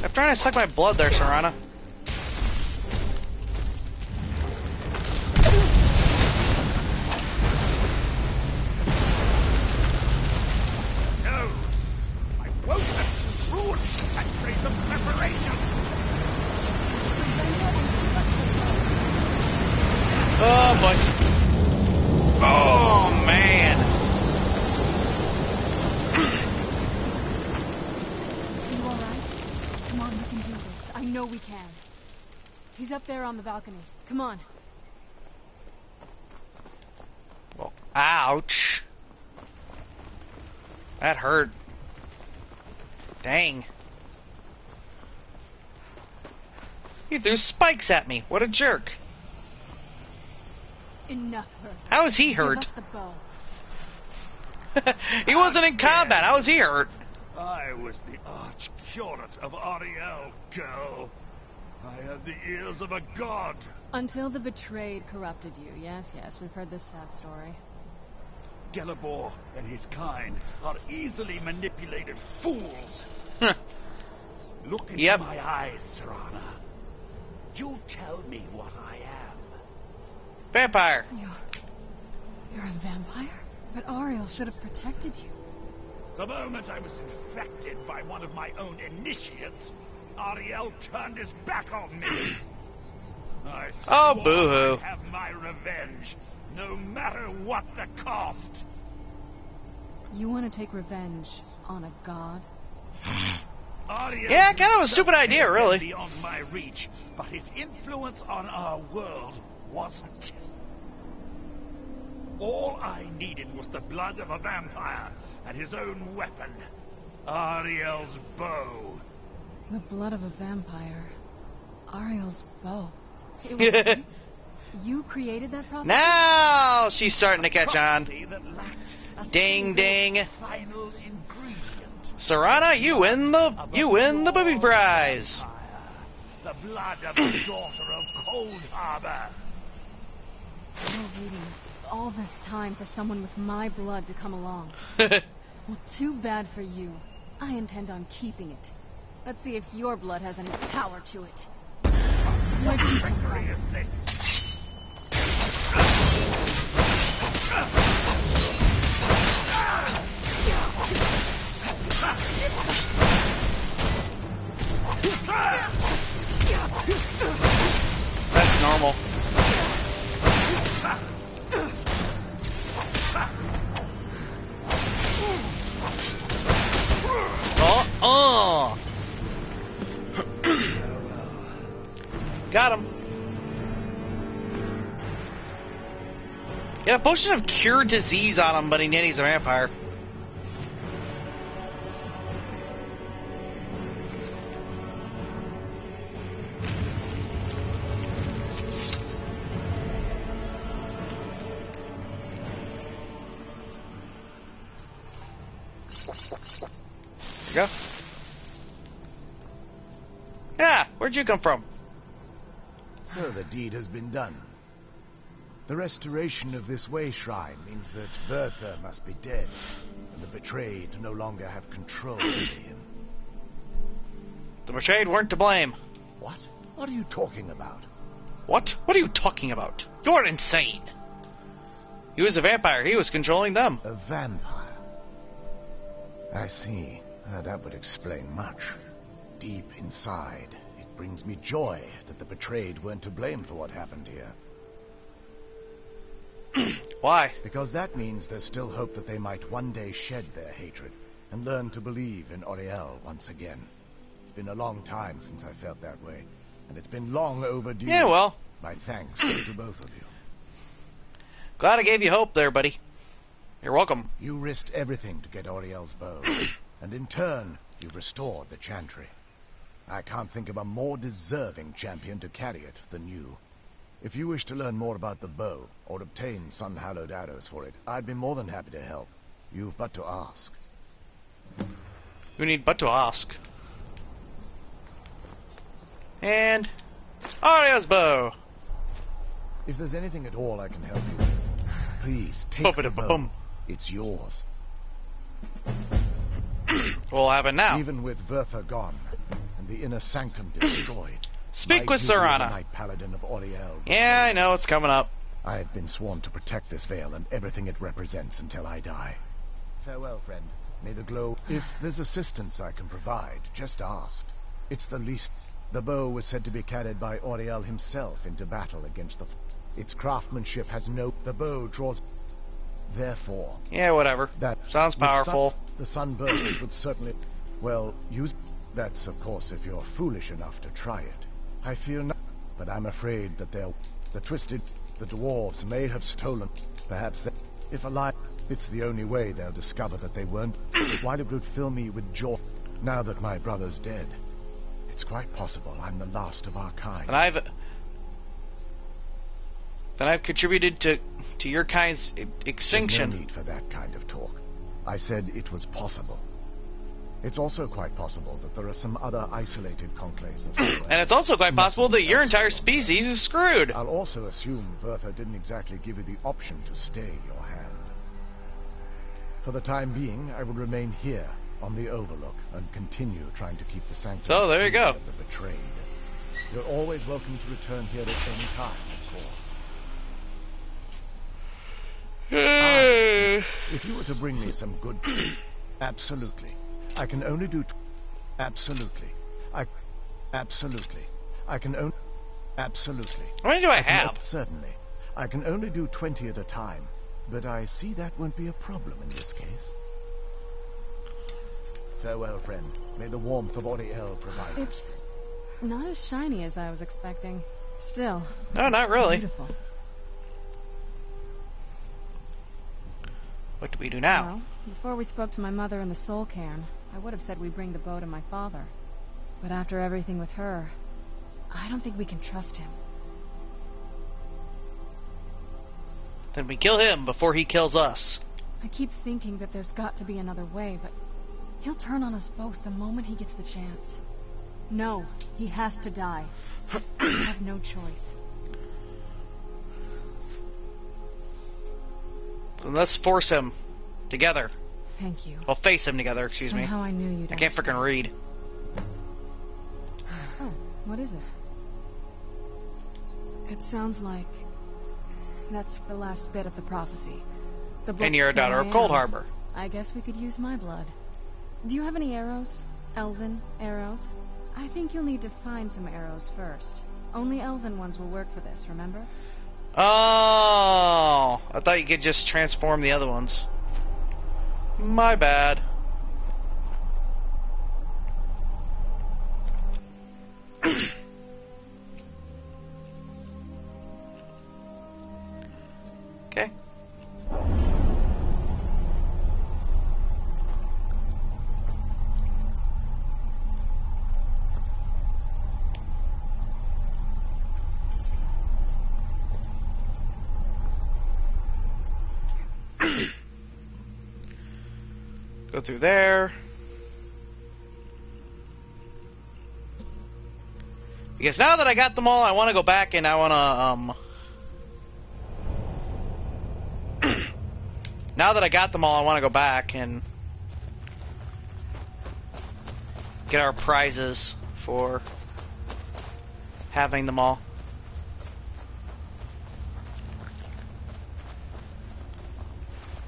I'm trying to suck my blood there, Serana. No! I won't let you ruin centuries of preparation! Oh boy. Oh man. You alright? Come on, we can do this. I know we can. He's up there on the balcony. Come on. Well, ouch. That hurt. Dang. He threw spikes at me. What a jerk. Enough hurt. How is he hurt? Give us the bow. He wasn't in combat. How is he hurt? I was the arch-curate of Ariel, girl. I had the ears of a god. Until the betrayed corrupted you. Yes, yes, we've heard this sad story. Gelibor and his kind are easily manipulated fools. Look into my eyes, Serana. You tell me what I am. Vampire. You're a vampire? But Ariel should have protected you. The moment I was infected by one of my own initiates, Ariel turned his back on me. I Oh, swore boo-hoo. I'd have my revenge, no matter what the cost. You want to take revenge on a god? Ariel Yeah, kind of a stupid idea, really. Beyond my reach, but his influence on our world wasn't. All I needed was the blood of a vampire and his own weapon, Ariel's bow. The blood of a vampire. Ariel's bow. It was you created that prophecy? Now she's starting to catch on. That lacked a Ding, ding. final ingredient. Serana, you win the booby prize. The blood of the daughter of Cold Harbor. You're waiting all this time for someone with my blood to come along. Well, too bad for you. I intend on keeping it. Let's see if your blood has any power to it. What trickery is this? That's normal. Got him. Yeah, a potion of cure disease on him, but he's a vampire. Go. Yeah, where'd you come from? So the deed has been done. The restoration of this way shrine means that Bertha must be dead, and the betrayed no longer have control over him. The betrayed weren't to blame. What? What are you talking about? What? What are you talking about? You're insane. He was a vampire. He was controlling them. A vampire? I see. That would explain much. Deep inside, it brings me joy that the betrayed weren't to blame for what happened here. Why? Because that means there's still hope that they might one day shed their hatred and learn to believe in Oriel once again. It's been a long time since I felt that way, and it's been long overdue. Yeah, well. My thanks to both of you. Glad I gave you hope there, buddy. You're welcome. You risked everything to get Oriel's bow, and in turn, you restored the Chantry. I can't think of a more deserving champion to carry it than you. If you wish to learn more about the bow, or obtain sun-hallowed arrows for it, I'd be more than happy to help. You've but to ask. We need but to ask. And Arya's bow. If there's anything at all I can help you with, please take the bow. It's yours. We'll have it now. Even with Bertha gone and the inner sanctum destroyed. Speak with Serana. Knight Paladin of Oriel. Yeah, I know, it's coming up. I have been sworn to protect this veil and everything it represents until I die. Farewell, friend. May the glow... If there's assistance I can provide, just ask. It's the least... The bow was said to be carried by Oriel himself into battle against the... Its craftsmanship has no... The bow draws... Therefore... Yeah, whatever. That sounds powerful. The sunburst would certainly... Well, use... That's, of course, if you're foolish enough to try it. I fear not, but I'm afraid that they'll... The twisted... The dwarves may have stolen... Perhaps they... If alive... It's the only way they'll discover that they weren't... Why it would fill me with joy... Now that my brother's dead... It's quite possible I'm the last of our kind. And I've contributed to your kind's extinction. There's no need for that kind of talk. I said it was possible. It's also quite possible that there are some other isolated conclaves of and it's also quite possible that your entire species is screwed. I'll also assume Bertha didn't exactly give you the option to stay your hand. For the time being, I will remain here on the Overlook and continue trying to keep the sanctum so there you go. Of the betrayed. You're always welcome to return here at any time, of course. If you were to bring me some good... Absolutely. I can only do... Absolutely. Absolutely. I can only... Absolutely. How many do I have? Certainly. I can only do 20 at a time, but I see that won't be a problem in this case. Farewell, friend. May the warmth of Oriel provide us. It's not as shiny as I was expecting. Still. No, not really. Beautiful. What do we do now? Well, before we spoke to my mother in the soul cairn, I would have said we bring the bow to my father. But after everything with her, I don't think we can trust him. Then we kill him before he kills us. I keep thinking that there's got to be another way, but he'll turn on us both the moment he gets the chance. No, he has to die. We have no choice. Then let's force him together. Thank you. Well, face him together, excuse me. Somehow I knew you'd I can't frickin' read. Oh, what is it? It sounds like... That's the last bit of the prophecy. The book And you're a daughter of Cold Harbor. I guess we could use my blood. Do you have any arrows? Elven arrows? I think you'll need to find some arrows first. Only elven ones will work for this, remember? Oh, I thought you could just transform the other ones. My bad. Okay. Go through there. Because now that I got them all, I want to go back and I want to, now that I got them all, I want to go back and get our prizes for having them all.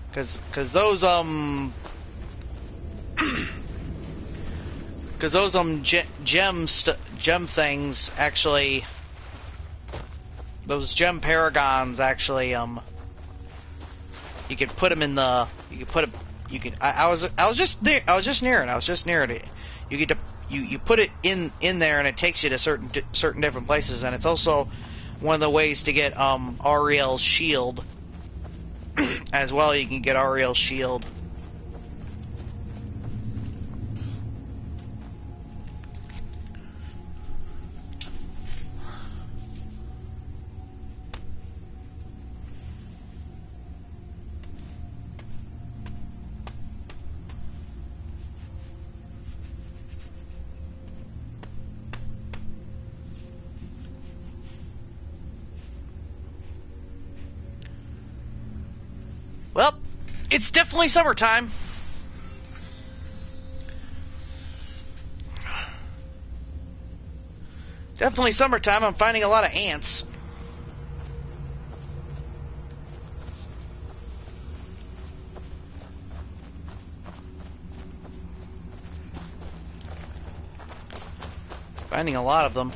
Because those gem things actually, those gem paragons actually, you could put them in the, I was just near it. You get to, you put it in there and it takes you to certain different places, and it's also one of the ways to get Ariel's shield as well. You can get Ariel's shield. Well, it's definitely summertime. Definitely summertime. I'm finding a lot of ants. Finding a lot of them.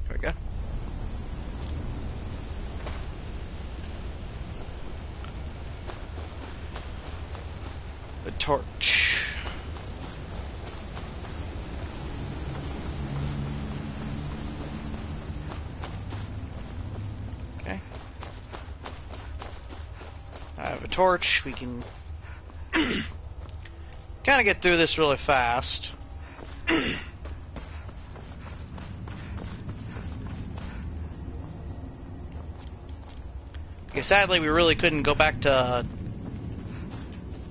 There we go. The torch. Okay. I have a torch. We can kind of get through this really fast. Because sadly, we really couldn't go back to.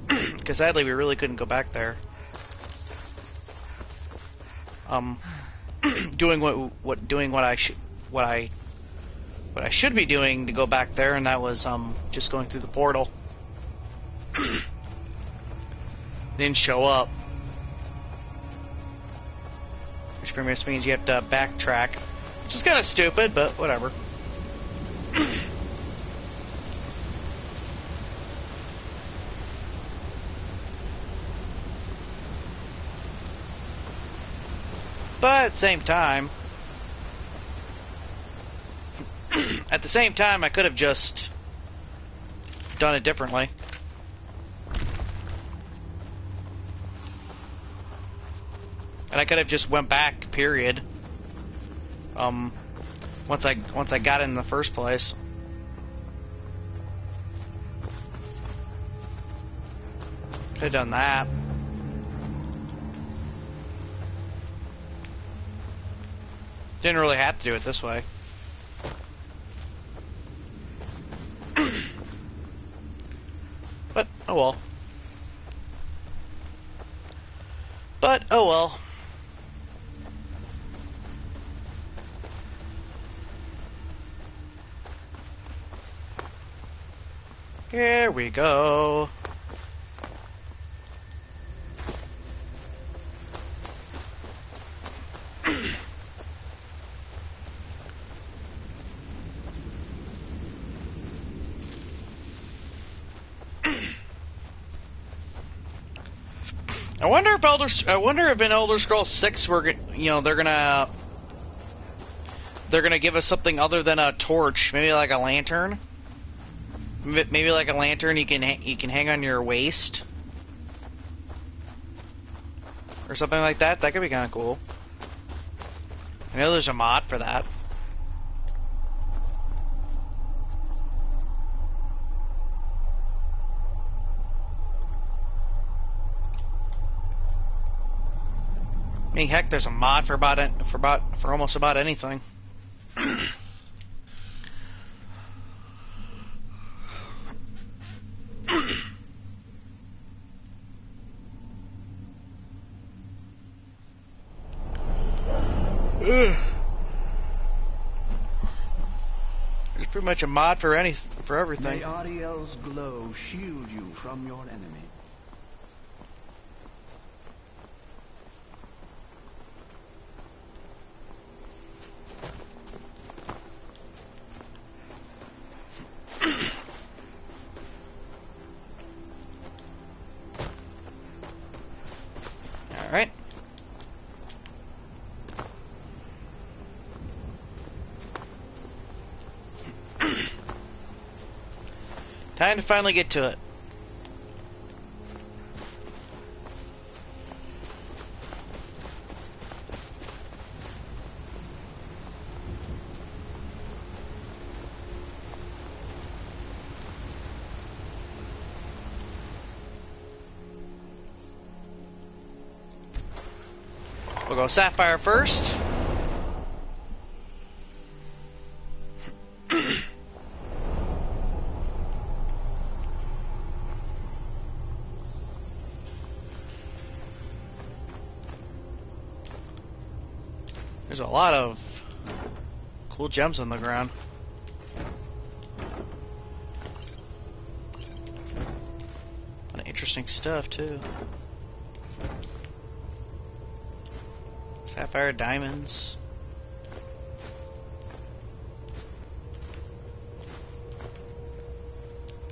Because sadly, we really couldn't go back there. Doing what I should be doing to go back there, and that was just going through the portal. Didn't show up, which pretty much means you have to backtrack, which is kind of stupid, but whatever. But at the same time, I could have just done it differently. And I could have just went back, period. Once I got in the first place. Could have done that. Didn't really have to do it this way. But, oh well. But, oh well. Here we go. I wonder if in Elder Scrolls 6 they're gonna give us something other than a torch, maybe like a lantern. Maybe like a lantern you can hang on your waist or something like that. That could be kind of cool. I know there's a mod for that. I mean, heck, there's a mod for almost about anything. There's pretty much a mod for everything. May Ariel's glow shield you from your enemy. Alright. Time to finally get to it. We'll go Sapphire first. There's a lot of cool gems on the ground. A lot of interesting stuff, too. Sapphire diamonds.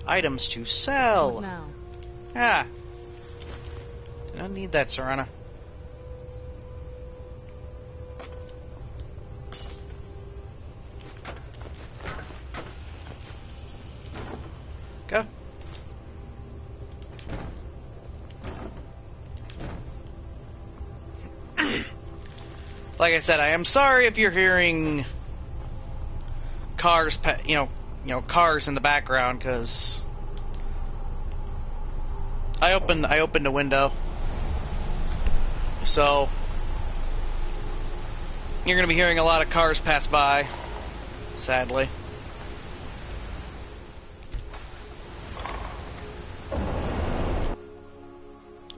Items to sell. What now? Ah. I don't need that, Serana. Go. Like I said, I am sorry if you're hearing cars, cars in the background, because I opened a window, so you're going to be hearing a lot of cars pass by, sadly.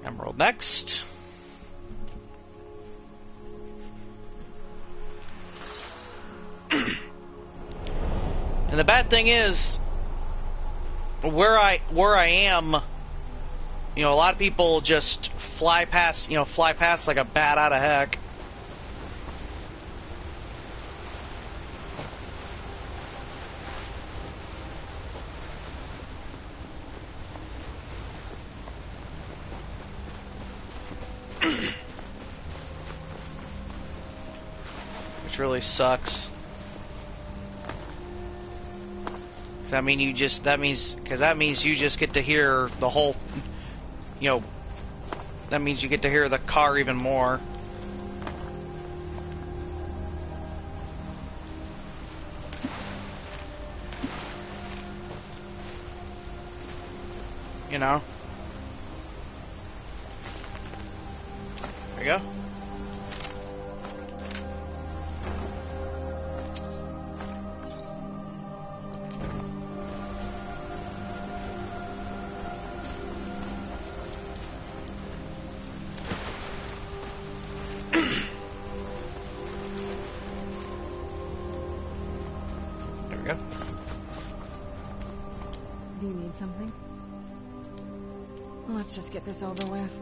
Emerald next. And the bad thing is, where I am, a lot of people just fly past like a bat out of heck. Which really sucks. That means you just get to hear the whole, that means you get to hear the car even more. There you go. Do you need something? Let's just get this over with.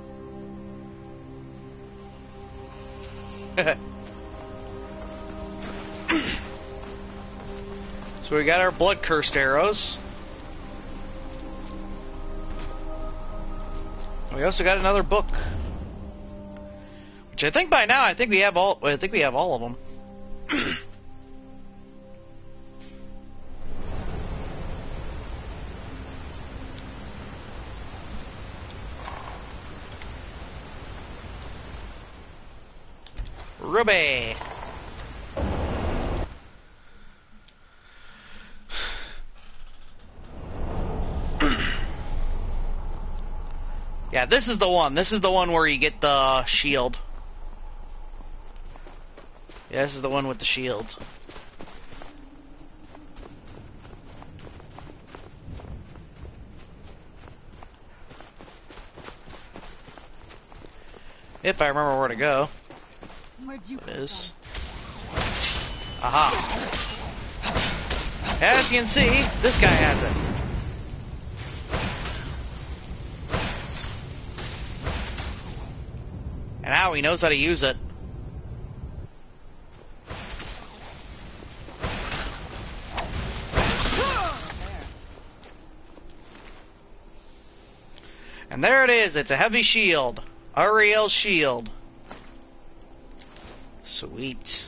So we got our blood-cursed arrows. We also got another book, which I think by now we have all of them. Ruby. Yeah, this is the one. This is the one where you get the shield. Yeah, this is the one with the shield. If I remember where to go. Where'd you It is. Aha. As you can see, this guy has it. And now he knows how to use it. And there it is. It's a heavy shield. Ariel's shield. Sweet.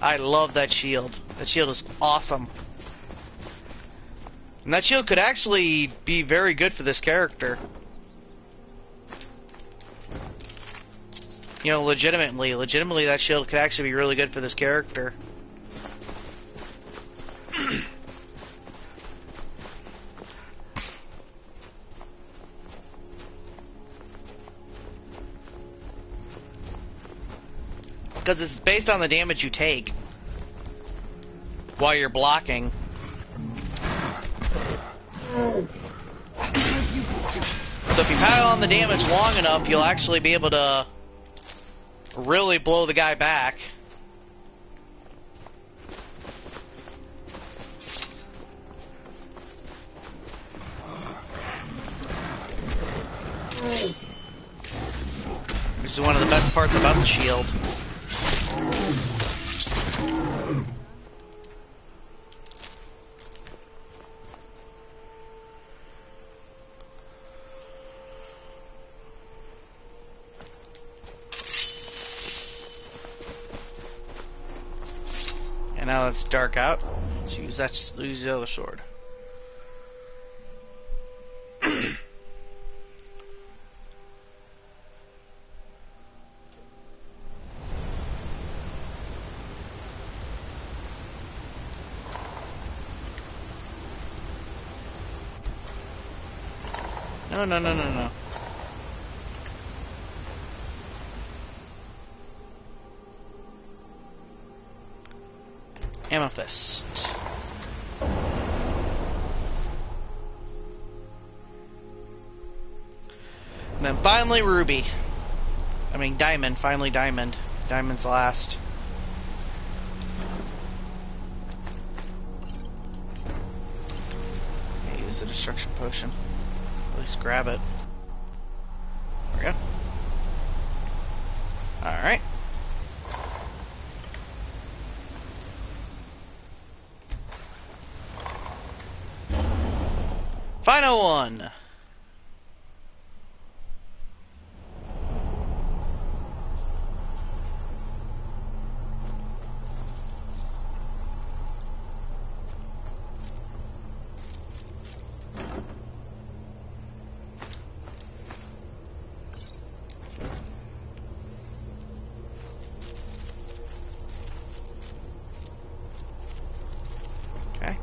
I love that shield. That shield is awesome. And that shield could actually be very good for this character. Legitimately that shield could actually be really good for this character. Because it's based on the damage you take while you're blocking. So if you pile on the damage long enough, you'll actually be able to really blow the guy back. Which is one of the best parts about the shield. And now it's dark out. Let's use that. Use the other sword. No. Amethyst. And then finally ruby. I mean diamond. Finally diamond. Diamond's last. Use the destruction potion. At least grab it. There we go. Alright. Final one. Okay.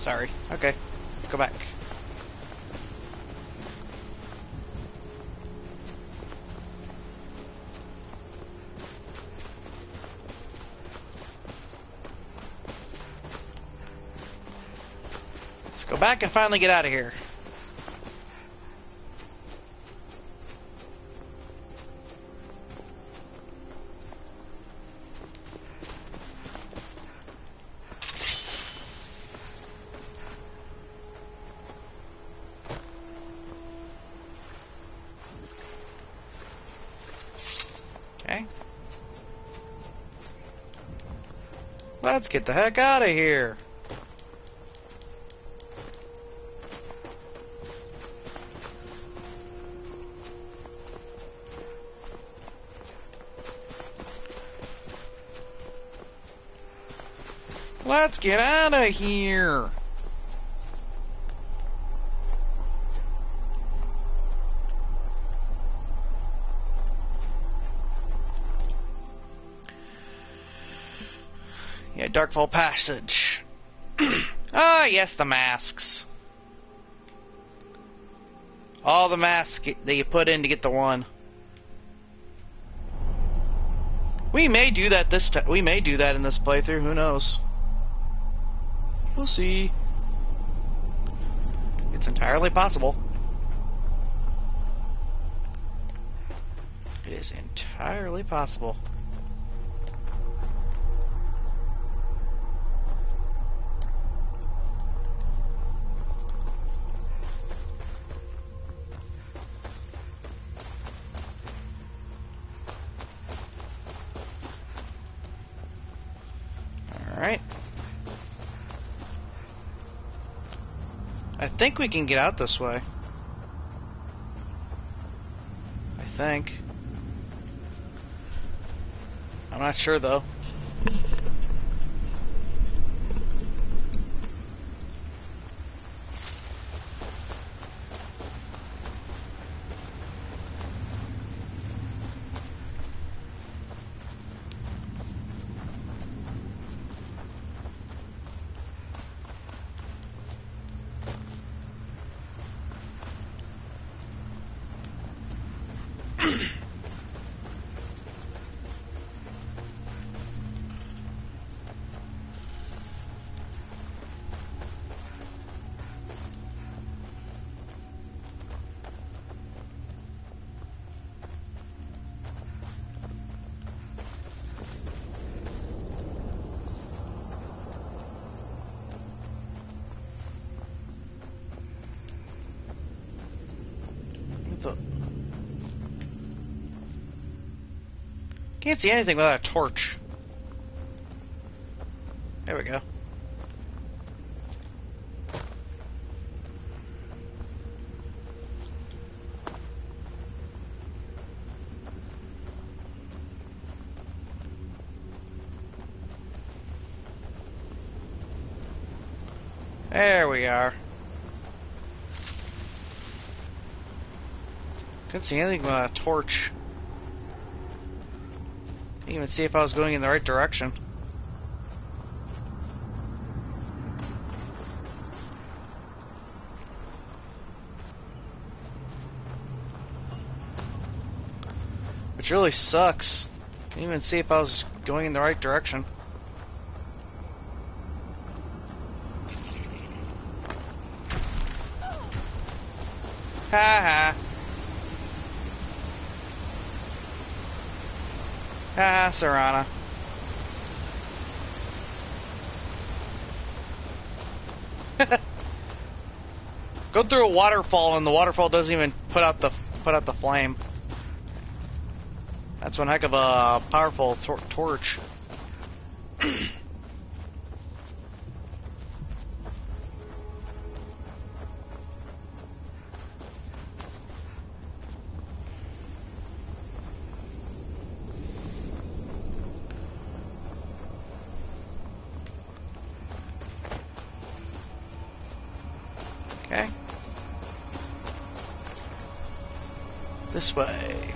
Sorry. Okay. Let's go back. Let's go back and finally get out of here. Okay. Let's get the heck out of here. Let's get out of here. Yeah, Darkfall Passage. Ah, yes, the masks. All the masks that you put in to get the one. We may do that this time. We may do that in this playthrough. Who knows? We'll see. It's entirely possible. It is entirely possible. Alright. I think we can get out this way. I think. I'm not sure though. can't see anything without a torch. There we go. There we are. Couldn't see anything without a torch. Didn't even see if I was going in the right direction. Which really sucks. Can't even see if I was going in the right direction. Ha ha. Ha ha, Serana. Go through a waterfall and the waterfall doesn't even put out the flame. That's one heck of a powerful torch. Okay. This way.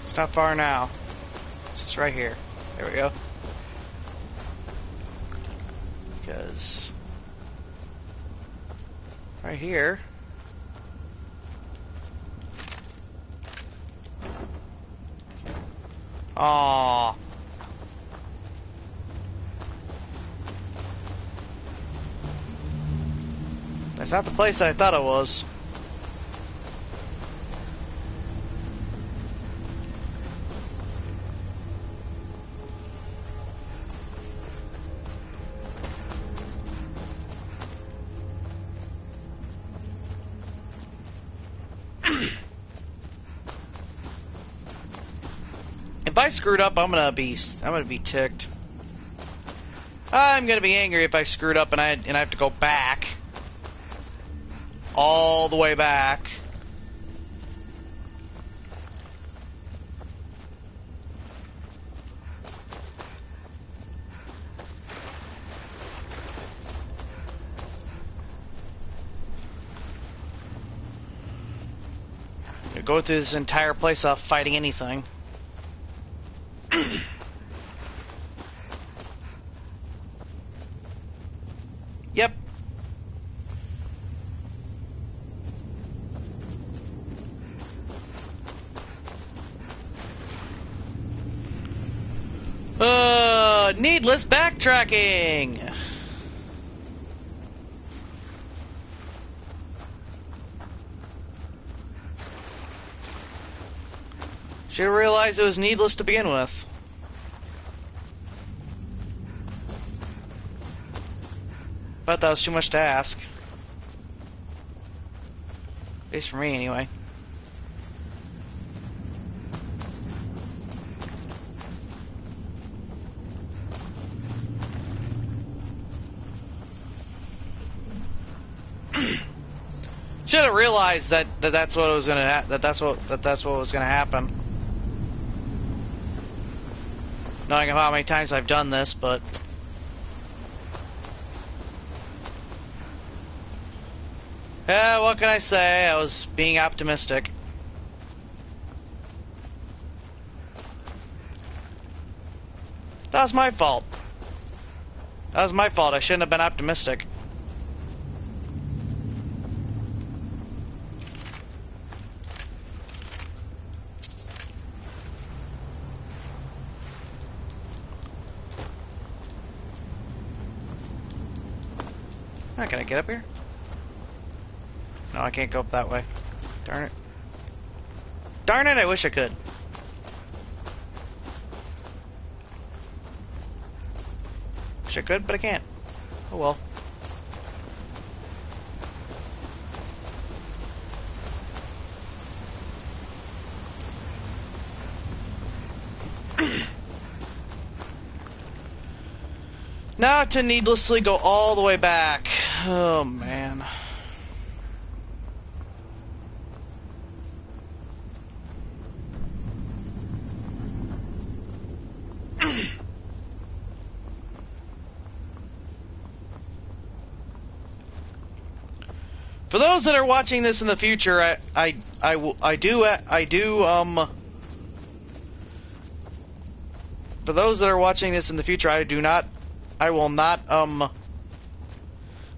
It's not far now. It's just right here. There we go. Because right here. Aww. That's not the place that I thought it was. If I screwed up, I'm gonna be ticked. I'm gonna be angry if I screwed up and I have to go back. All the way back. You go through this entire place without fighting anything. Yep. Needless backtracking. Should have realized it was needless to begin with. But that was too much to ask. At least for me, anyway. Should have realized that's what was gonna that's what was gonna happen. Knowing how many times I've done this, but what can I say? I was being optimistic. That was my fault. That was my fault. I shouldn't have been optimistic. Can I get up here? No, I can't go up that way. Darn it. Darn it, I wish I could. Wish I could, but I can't. Oh well. Not to needlessly go all the way back. Oh, man. For those that are watching this in the future, for those that are watching this in the future, I will not,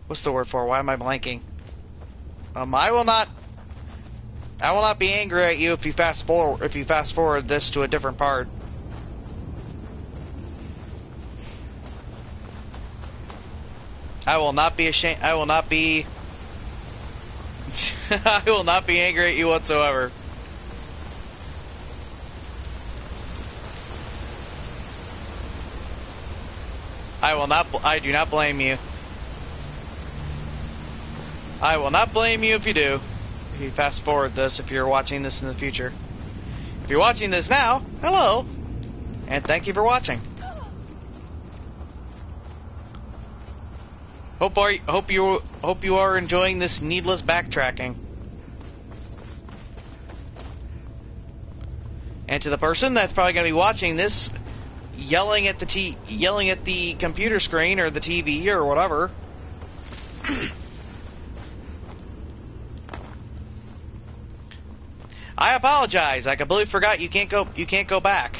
what's the word for it? Why am I blanking? I will not be angry at you if you fast forward this to a different part. I will not be ashamed, I will not be I will not be angry at you whatsoever. I do not blame you. I will not blame you if you do. If you fast forward this, if you're watching this in the future. If you're watching this now, hello. And thank you for watching. Hope you are enjoying this needless backtracking. And to the person that's probably going to be watching this, yelling at the computer screen or the TV or whatever. I apologize. I completely forgot you can't go back.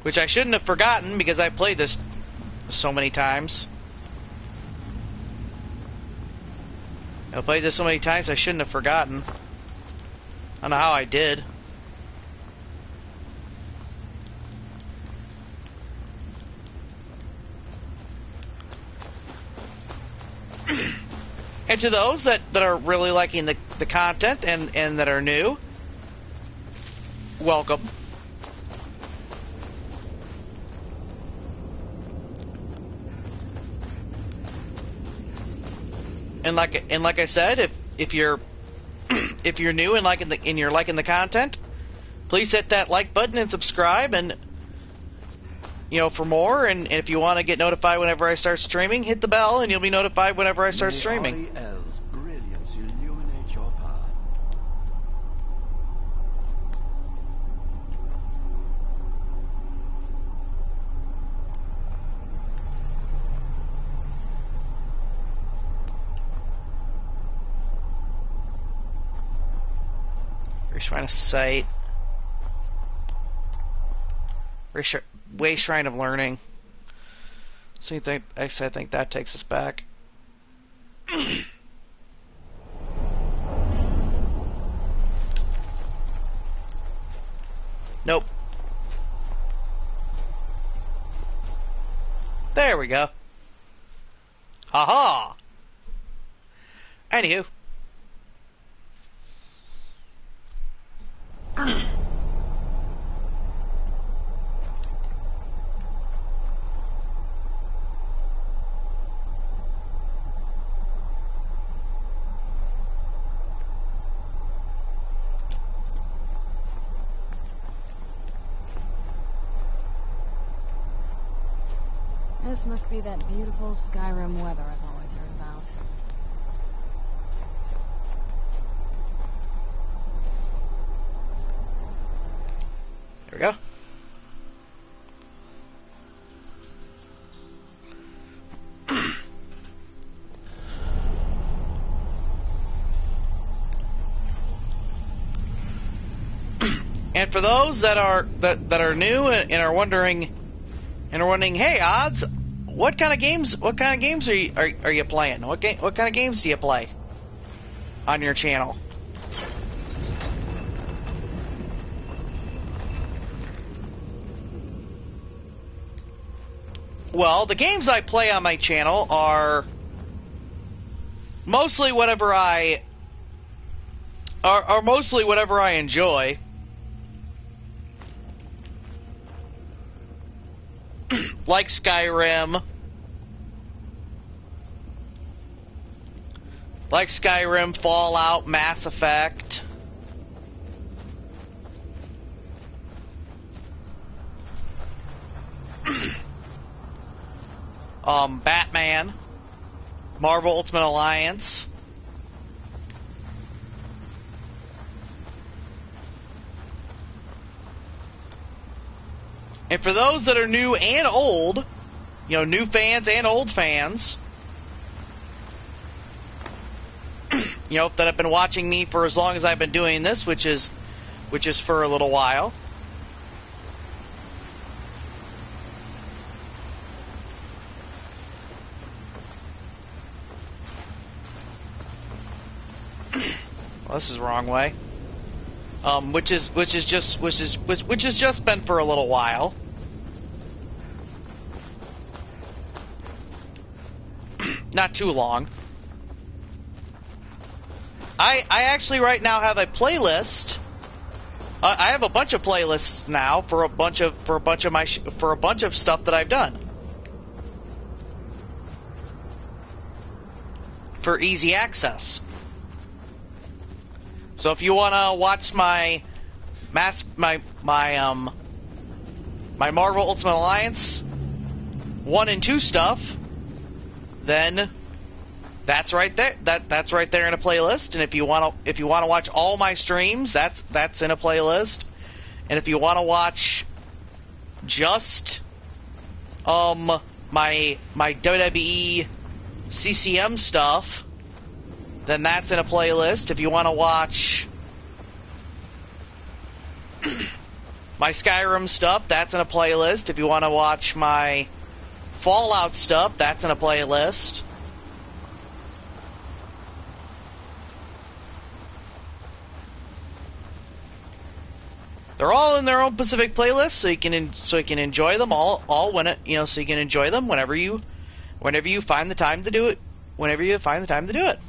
Which I shouldn't have forgotten because I played this so many times. I played this so many times I shouldn't have forgotten. I don't know how I did. And to those that are really liking the content and that are new, welcome. And like I said, if you're new and you're liking the content, please hit that like button and subscribe, and for more. And if you want to get notified whenever I start streaming, hit the bell and you'll be notified whenever I start streaming. May Ariel's brilliance illuminate your path. Shrine of Sight. Way Shrine of Learning. So I think that takes us back. Nope. There we go. Haha. Anywho. This must be that beautiful Skyrim weather I've always heard about. There we go. And for those that are new and are wondering hey, Odds, what kind of games are you playing? What kind of games do you play on your channel? Well, the games I play on my channel are mostly whatever I enjoy. Like Skyrim. Fallout, Mass Effect. Batman, Marvel Ultimate Alliance, and for those that are new and old, you know, new fans and old fans, you know, that have been watching me for as long as I've been doing this, which is for a little while. Well, this is the wrong way. Which has just been for a little while. Not too long. I actually right now have a playlist. I have a bunch of playlists now for a bunch of stuff that I've done for easy access. So if you want to watch my Marvel Ultimate Alliance 1 and 2 stuff, then that's right there. That's right there in a playlist. And if you want to watch all my streams, that's in a playlist. And if you want to watch just my WWE CCM stuff, then that's in a playlist. If you want to watch my Skyrim stuff, that's in a playlist. If you want to watch my Fallout stuff, that's in a playlist. They're all in their own specific playlists, so you can enjoy them all when it, you know, so you can enjoy them whenever you find the time to do it. Whenever you find the time to do it.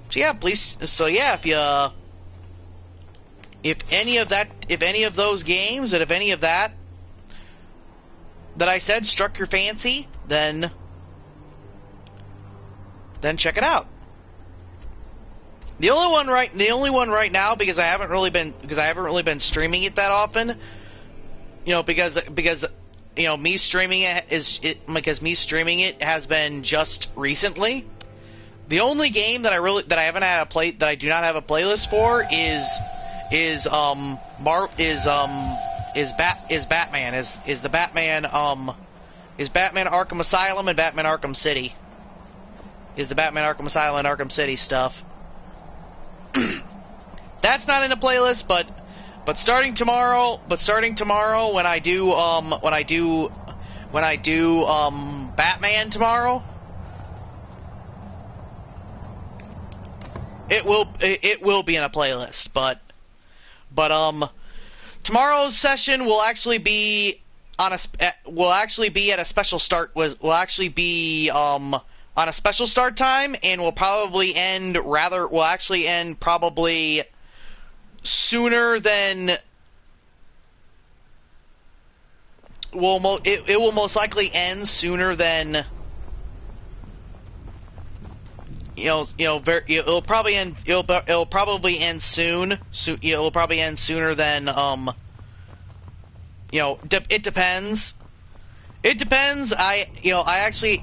So yeah, please. So yeah, if any of those games, and if any of that I said struck your fancy, then check it out. The only one right now, because I haven't really been streaming it that often, you know, because you know, me streaming it has been just recently. The only game that I do not have a playlist for is Batman Arkham Asylum and Batman Arkham City. Is the Batman Arkham Asylum and Arkham City stuff. That's not in a playlist, but starting tomorrow when I do Batman tomorrow, it will be in a playlist, but tomorrow's session will actually be at a special start. Will actually be on a special start time, and will probably end probably sooner than it will most likely end sooner than it'll probably end soon. It'll probably end sooner than it depends. It depends. I actually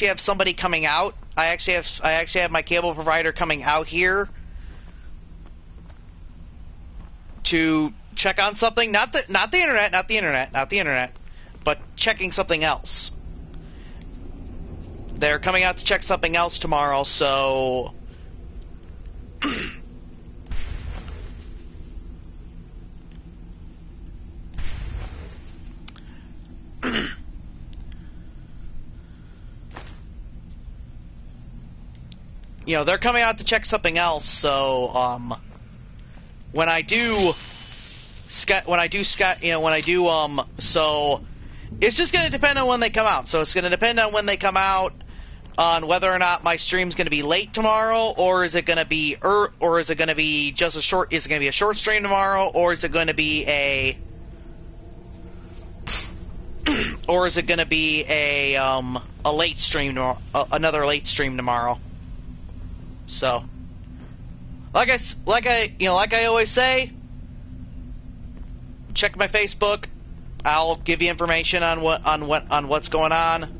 have somebody coming out. I actually have my cable provider coming out here to check on something. Not the internet, but checking something else. They're coming out to check something else tomorrow, so they're coming out to check something else, so when I do so it's just going to depend on when they come out. So it's going to depend on when they come out. on whether or not my stream's going to be late tomorrow, or is it going to be just a short? Is it going to be a short stream tomorrow, or is it going to be a late stream, another late stream tomorrow? So, like I always say, check my Facebook. I'll give you information on what's going on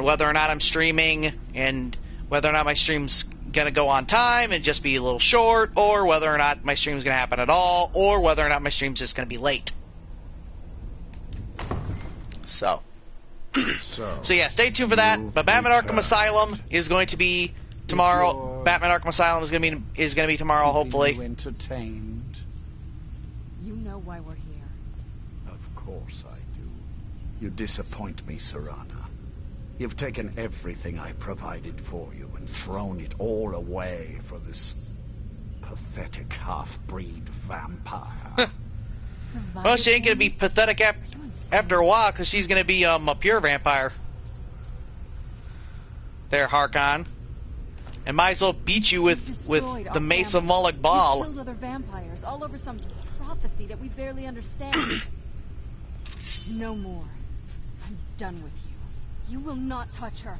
whether or not I'm streaming, and whether or not my stream's gonna go on time and just be a little short, or whether or not my stream's gonna happen at all, or whether or not my stream's just gonna be late. So yeah, stay tuned for that. But Batman Arkham Asylum is going to be tomorrow. Batman Arkham Asylum is gonna be tomorrow, hopefully. You entertained? You know why we're here. Of course I do. You disappoint me, Serana. You've taken everything I provided for you and thrown it all away for this pathetic half-breed vampire. Well, she ain't gonna be pathetic after a while, because she's gonna be a pure vampire. There, Harkon. And might as well beat you with the Mace of Moloch Ball. You killed other vampires all over some prophecy that we barely understand. No more. I'm done with you. You will not touch her.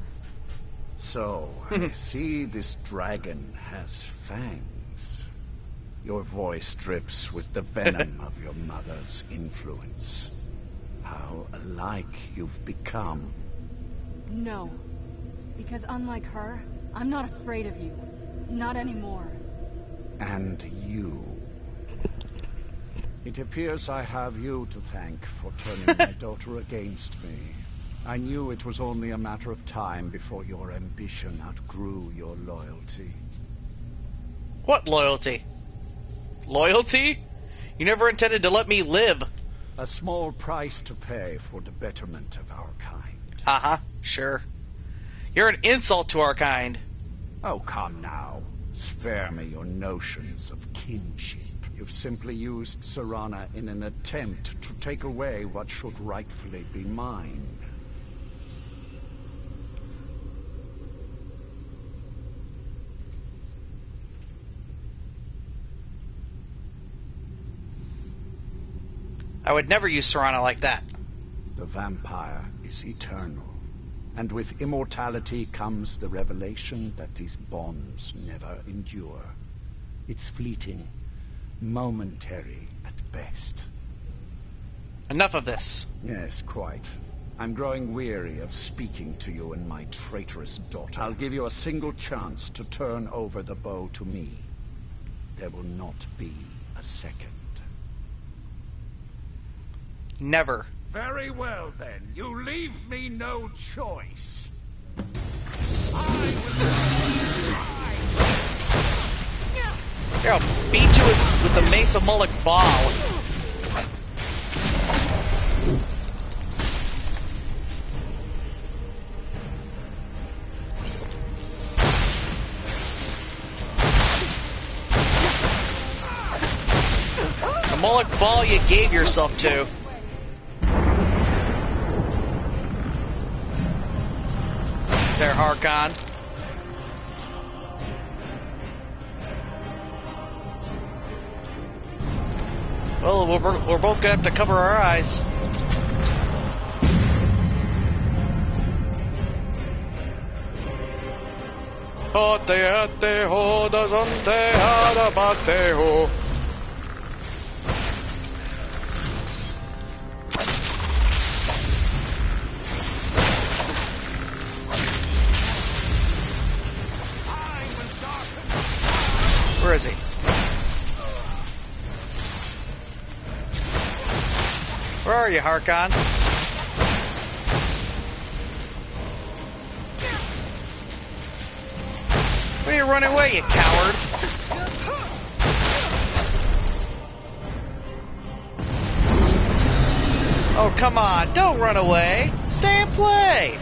So, I see this dragon has fangs. Your voice drips with the venom of your mother's influence. How alike you've become. No. Because unlike her, I'm not afraid of you. Not anymore. And you. It appears I have you to thank for turning my daughter against me. I knew it was only a matter of time before your ambition outgrew your loyalty. What loyalty? Loyalty? You never intended to let me live. A small price to pay for the betterment of our kind. Uh-huh, sure. You're an insult to our kind. Oh, come now. Spare me your notions of kinship. You've simply used Serana in an attempt to take away what should rightfully be mine. I would never use Serana like that. The vampire is eternal, and with immortality comes the revelation that these bonds never endure. It's fleeting, momentary at best. Enough of this. Yes, quite. I'm growing weary of speaking to you and my traitorous daughter. I'll give you a single chance to turn over the bow to me. There will not be a second. Never. Very well, then. You leave me no choice. Here, I'll beat you with the Mace of Moloch Ball. The Moloch Ball you gave yourself to. There, Harkon. Well, we're both gonna have to cover our eyes. Hote ho dazante harabate ho. Where is he? Where are you, Harkon? Why are you running away, you coward? Oh, come on. Don't run away. Stay and play.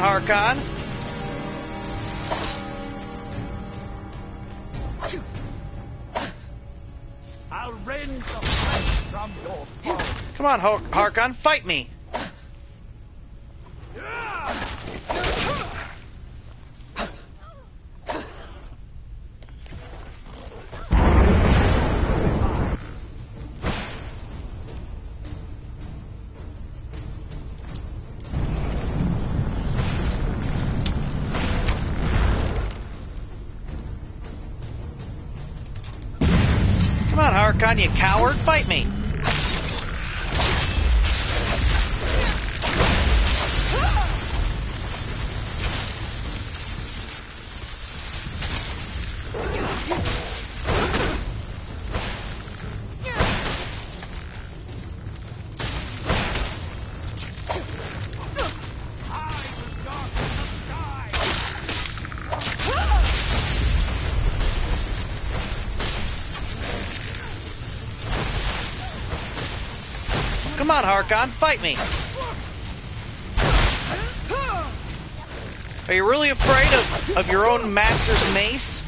Harkon. I'll rend the flesh from your foe. Come on, Harkon, fight me. Come on, Harkon, you coward, fight me. Come on, Harkon, fight me. Are you really afraid of your own master's mace?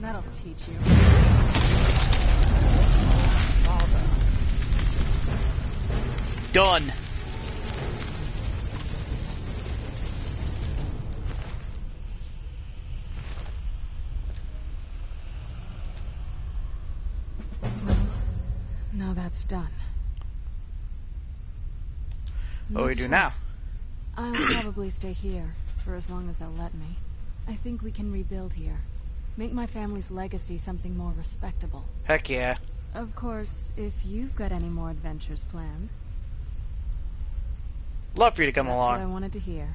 That'll teach you. Done. Now that's done. What do we do now? I'll probably stay here for as long as they'll let me. I think we can rebuild here. Make my family's legacy something more respectable. Heck yeah. Of course, if you've got any more adventures planned. Love for you to come That's what I along. wanted to hear.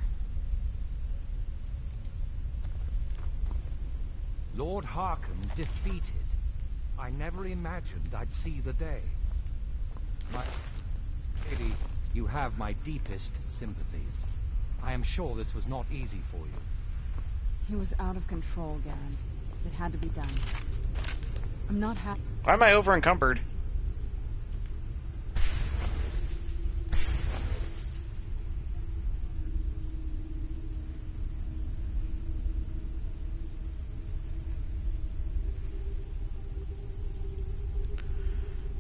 Lord Harkon defeated. I never imagined I'd see the day. Lady, you have my deepest sympathies. I am sure this was not easy for you. He was out of control, Garen. It had to be done. I'm not happy. Why am I over encumbered?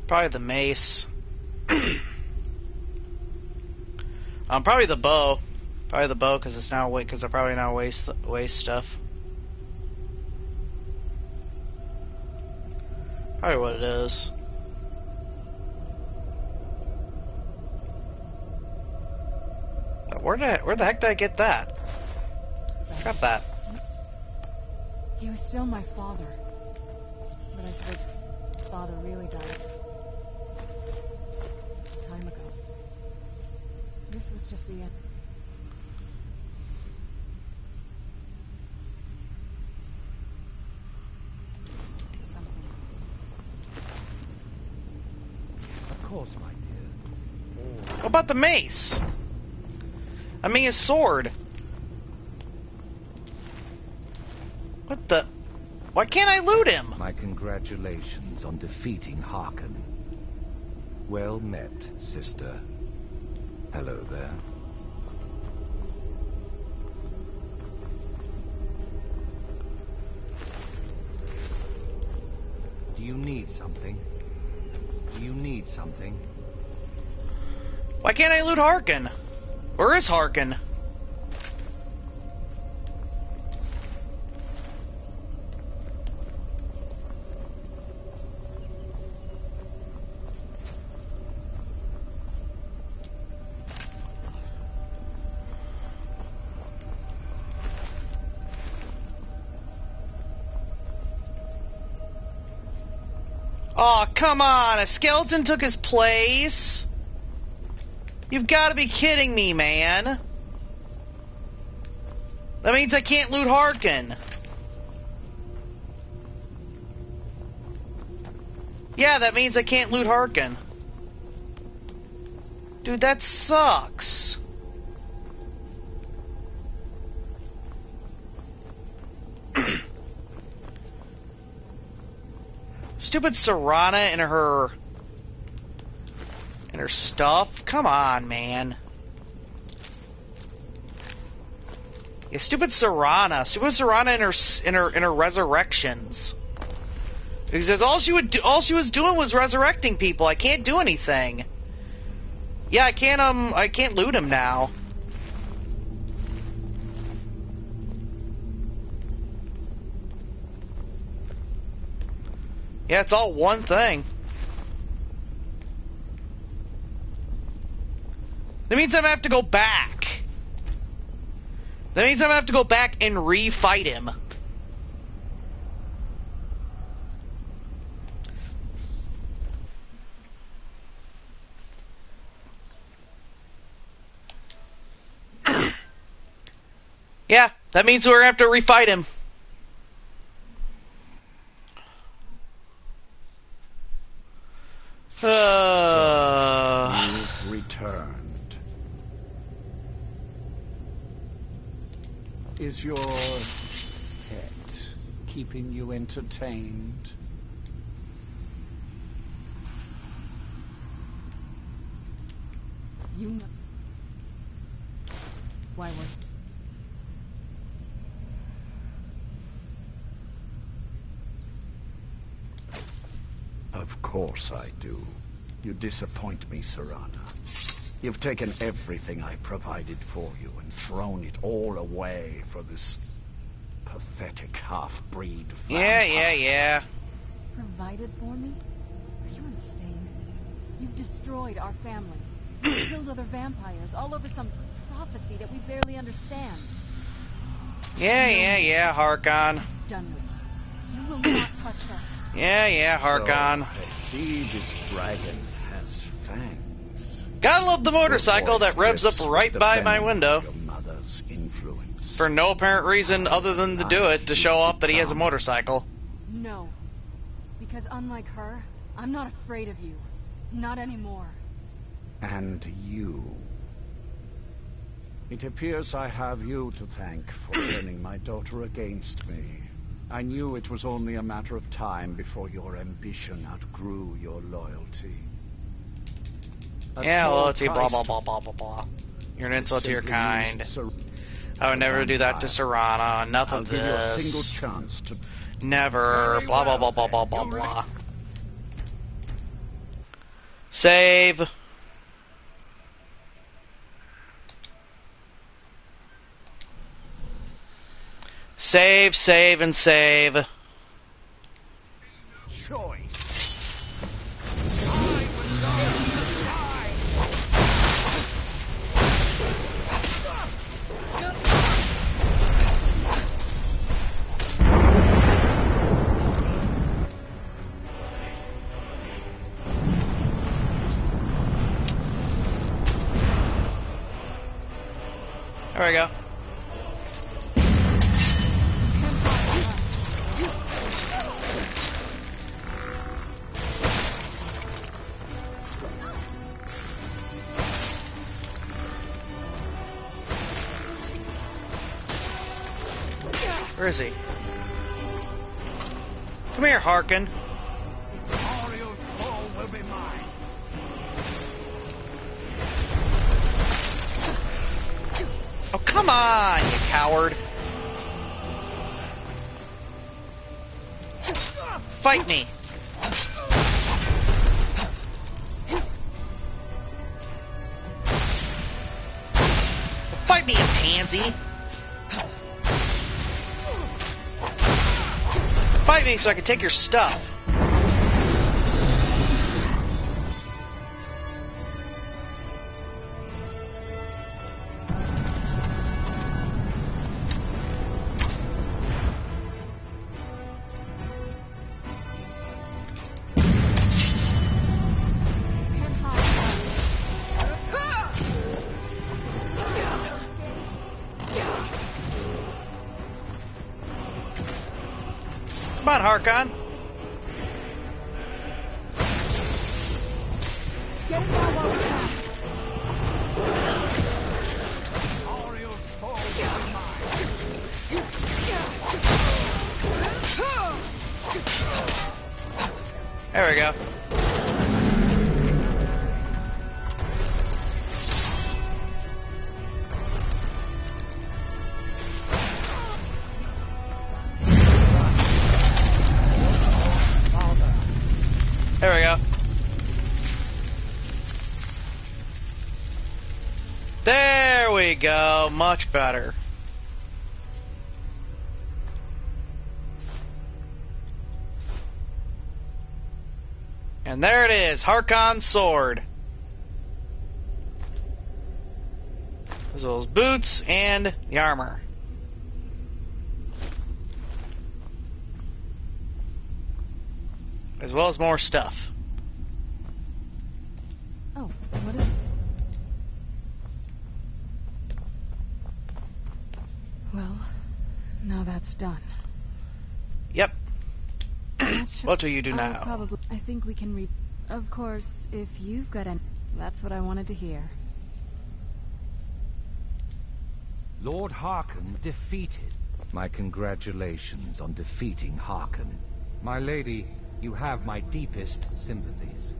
Probably the mace. Probably the bow. Probably the bow because it's now because I probably now waste stuff. Probably what it is. Where the heck did I get that? Got that. He was still my father. But I suppose father really died time ago. This was just the end. Something else. Of course, my dear. What about the mace? I mean his sword. What the? Why can't I loot him? My congratulations on defeating Harkon. Well met, sister. Hello there. Do you need something? Do you need something? Why can't I loot Harkon? Where is Harkon? Oh, come on! A skeleton took his place? You've got to be kidding me, man. That means I can't loot Harkon. Yeah, that means I can't loot Harkon. Dude, that sucks. Stupid Serana and her stuff. Come on, man. Yeah, stupid Serana. Stupid Serana and her resurrections. Because all she was doing was resurrecting people. I can't do anything. Yeah, I can't loot him now. Yeah, it's all one thing. That means I'm gonna have to go back. That means I'm gonna have to go back and re-fight him. Yeah, that means we're gonna have to re-fight him. You've returned. Is your pet keeping you entertained? You know. Why would... Of course I do. You disappoint me, Serana. You've taken everything I provided for you and thrown it all away for this pathetic half-breed vampire. Yeah. Provided for me? Are you insane? You've destroyed our family. You've killed other vampires all over some prophecy that we barely understand. Yeah, Harkon. Done with. You will not touch her. Yeah, Harkon. So, I see this dragon has fangs. Gotta love the motorcycle that revs up right by my window. Your mother's influence. For no apparent reason other than to do it, to show off that he has a motorcycle. No. Because unlike her, I'm not afraid of you. Not anymore. And you. It appears I have you to thank for turning my daughter against me. I knew it was only a matter of time before your ambition outgrew your loyalty. Yeah, loyalty, blah, blah, blah, blah, blah, blah. You're an insult to your kind. I would never do that to Serana. Enough of this. I'll give you a single chance to... Never. Blah, blah, blah, blah, blah, blah, blah. Save. Save, and save. Choice. There we go. Where is he? Come here, Harkin. Oriole's fall will be mine. Oh, come on, you coward. Fight me. Fight me, you pansy. Fight me so I can take your stuff. Come on, Harkon. Get it now while we can. Oriole's fall will be mine. There we go. There we go. There we go. Much better. And there it is, Harkon's sword. As well as boots and the armor. As well as more stuff. Oh, what is it? Well, now that's done. Yep. Not sure. What do you do now? Probably. I think we can Of course, if you've got any. That's what I wanted to hear. Lord Harkon defeated. My congratulations on defeating Harkon. My lady, you have my deepest sympathies.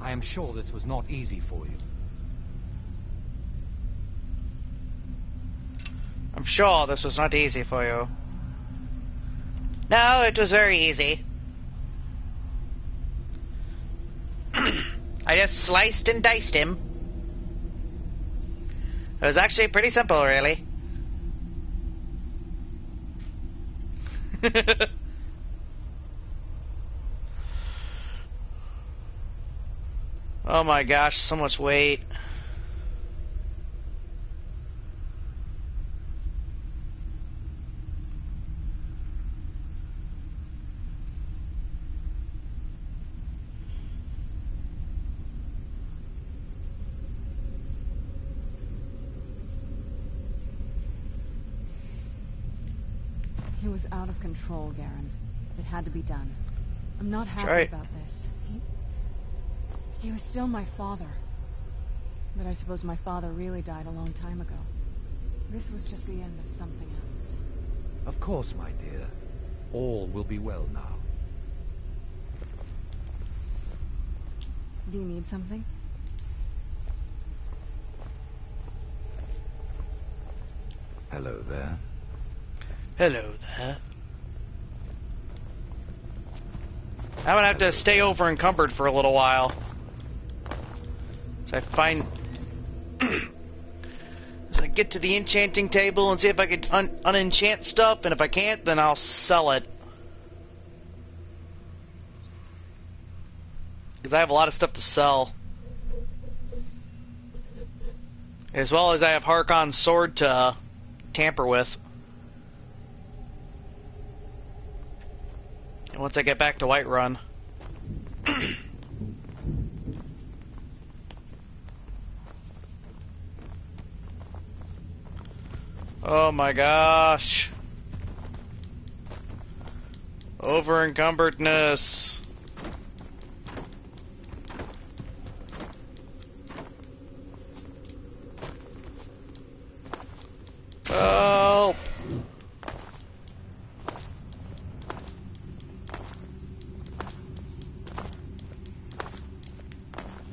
I am sure this was not easy for you. I'm sure this was not easy for you. No, it was very easy. I just sliced and diced him. It was actually pretty simple, really. Oh my gosh, so much weight. He was out of control, Garen. It had to be done. I'm not happy right. about this. He was still my father. But I suppose my father really died a long time ago. This was just the end of something else. Of course, my dear. All will be well now. Do you need something? Hello there. Hello there. I'm gonna have to stay over encumbered for a little while. So I find... so I get to the enchanting table and see if I can unenchant stuff, and if I can't, then I'll sell it. Because I have a lot of stuff to sell. As well as I have Harkon's sword to tamper with. And once I get back to Whiterun. Oh my gosh. Over encumberdness. Help.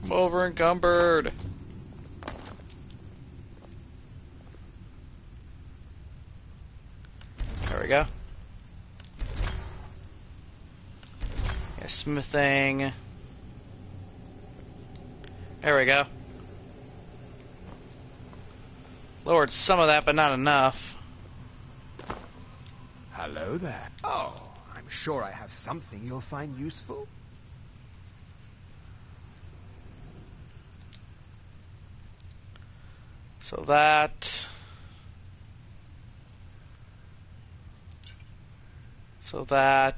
I'm over encumbered. There we go. Yeah, smithing. There we go. Lowered some of that, but not enough. Hello there. Oh, I'm sure I have something you'll find useful. So that... So that...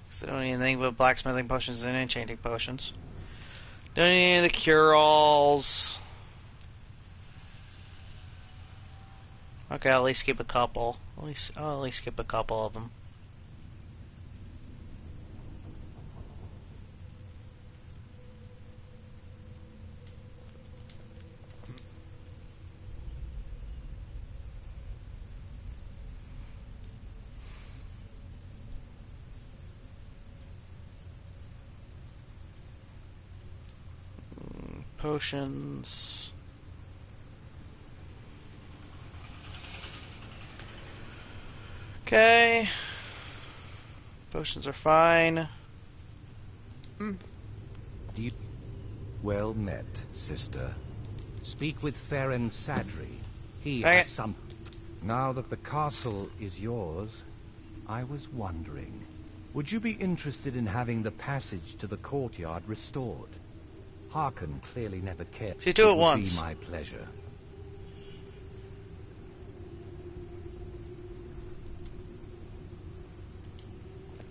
Because I don't need anything but blacksmithing potions and enchanting potions. Don't need any of the cure-alls. Okay, I'll at least keep a couple. I'll at least keep a couple of them. Potions. Okay. Potions are fine. Do you... Well met, sister. Speak with Farron Sadri. He has some... Now that the castle is yours, I was wondering, would you be interested in having the passage to the courtyard restored? Harkon clearly never cared. See, do it would once. Be my pleasure.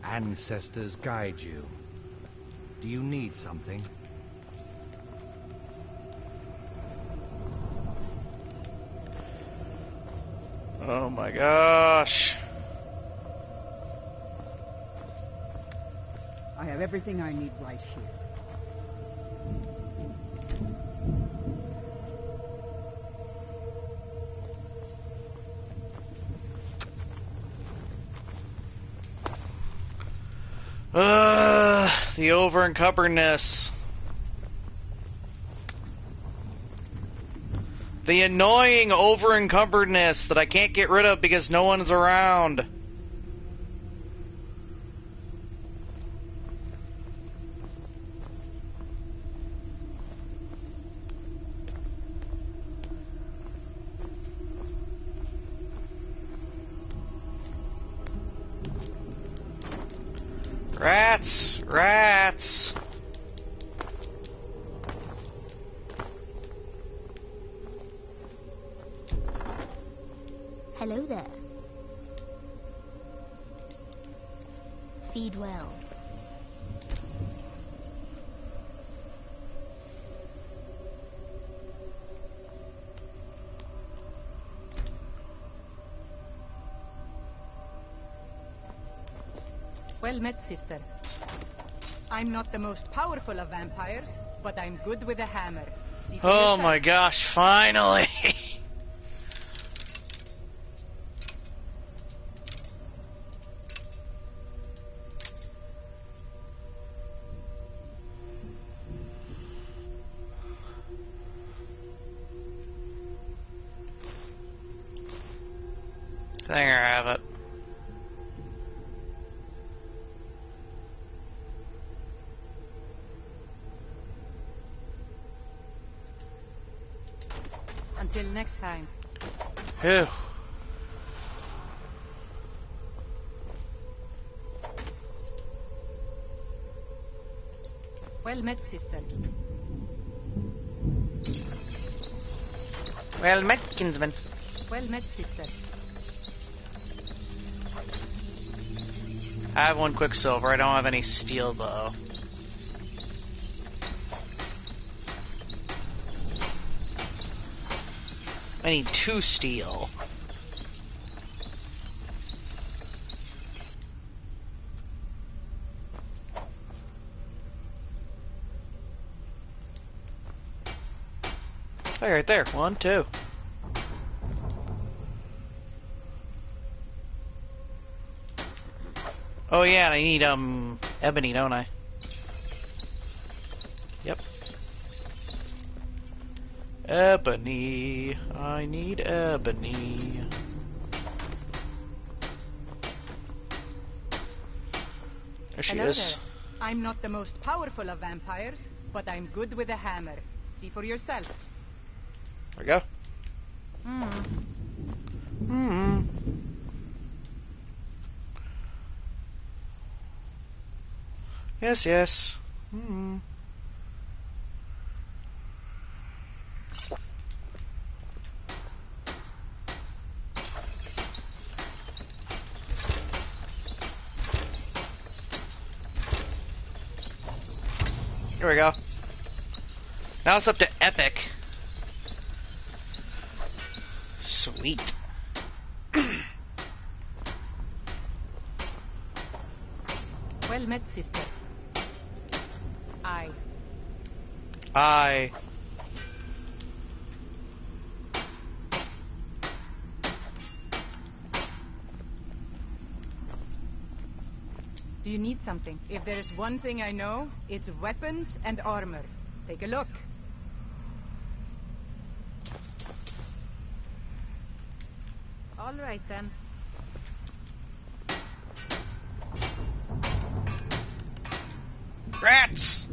Ancestors guide you. Do you need something? Oh my gosh. I have everything I need right here. The over-encumberness. The annoying over-encumberness that I can't get rid of because no one's around. Rats! Rats! Hello there. Feed well. Well met, sister. I'm not the most powerful of vampires, but I'm good with a hammer. See for Oh yourself. my gosh, finally! There I have it. Until next time. Phew. Well met, sister. Well met, kinsman. Well met, sister. I have one quicksilver. I don't have any steel, though. I need 2 steel. Hey, right there. 1, 2. Oh yeah, and I need ebony, don't I? Yep. Ebony. I need ebony. There she Hello is. there. I'm not the most powerful of vampires, but I'm good with a hammer. See for yourself. There we go. Yes, yes. Here we go. Now it's up to epic. Sweet. Well met, sister. I. Do you need something? If there's one thing I know, it's weapons and armor. Take a look. All right, then. Rats!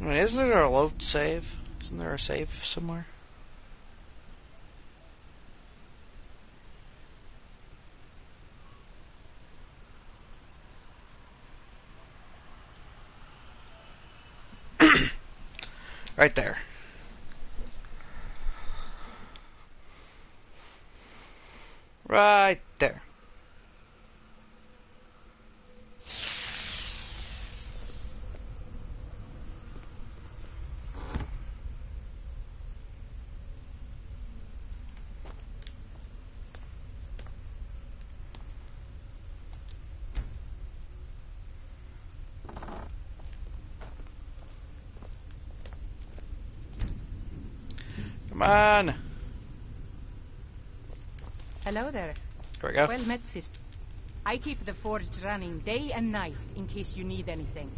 I mean, isn't there a load save? Isn't there a save somewhere? Right there. Right there. Come on. Hello there. There we go. Well met, sister. I keep the forge running day and night in case you need anything.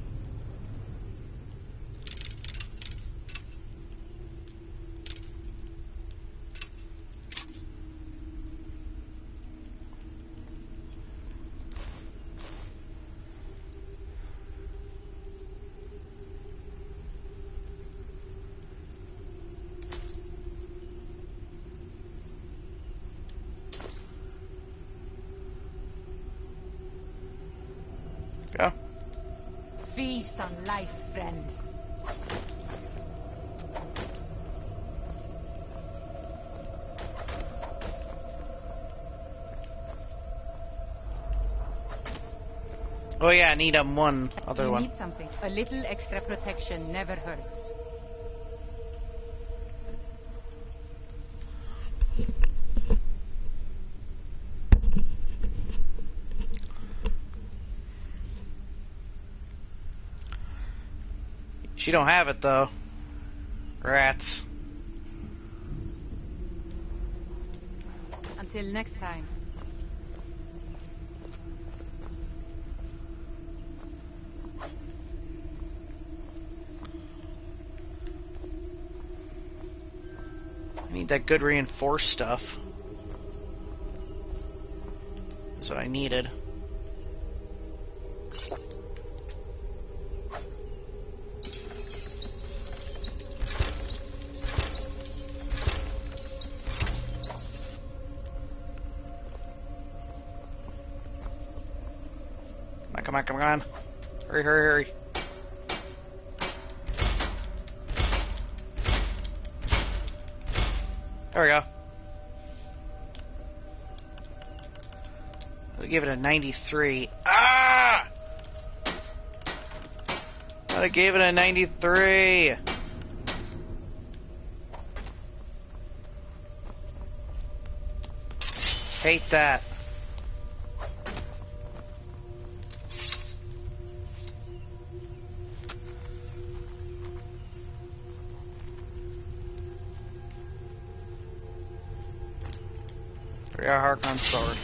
Go. Feast on life, friend. Oh yeah, I need one other You one. need something. A little extra protection never hurts. She don't have it though. Rats. Until next time. I need that good reinforced stuff. That's what I needed. Come on, come on. Hurry, hurry, hurry. There we go. I'll give it a 93. Ah! I gave it a 93. Hate that. Yeah, Harkon's sword.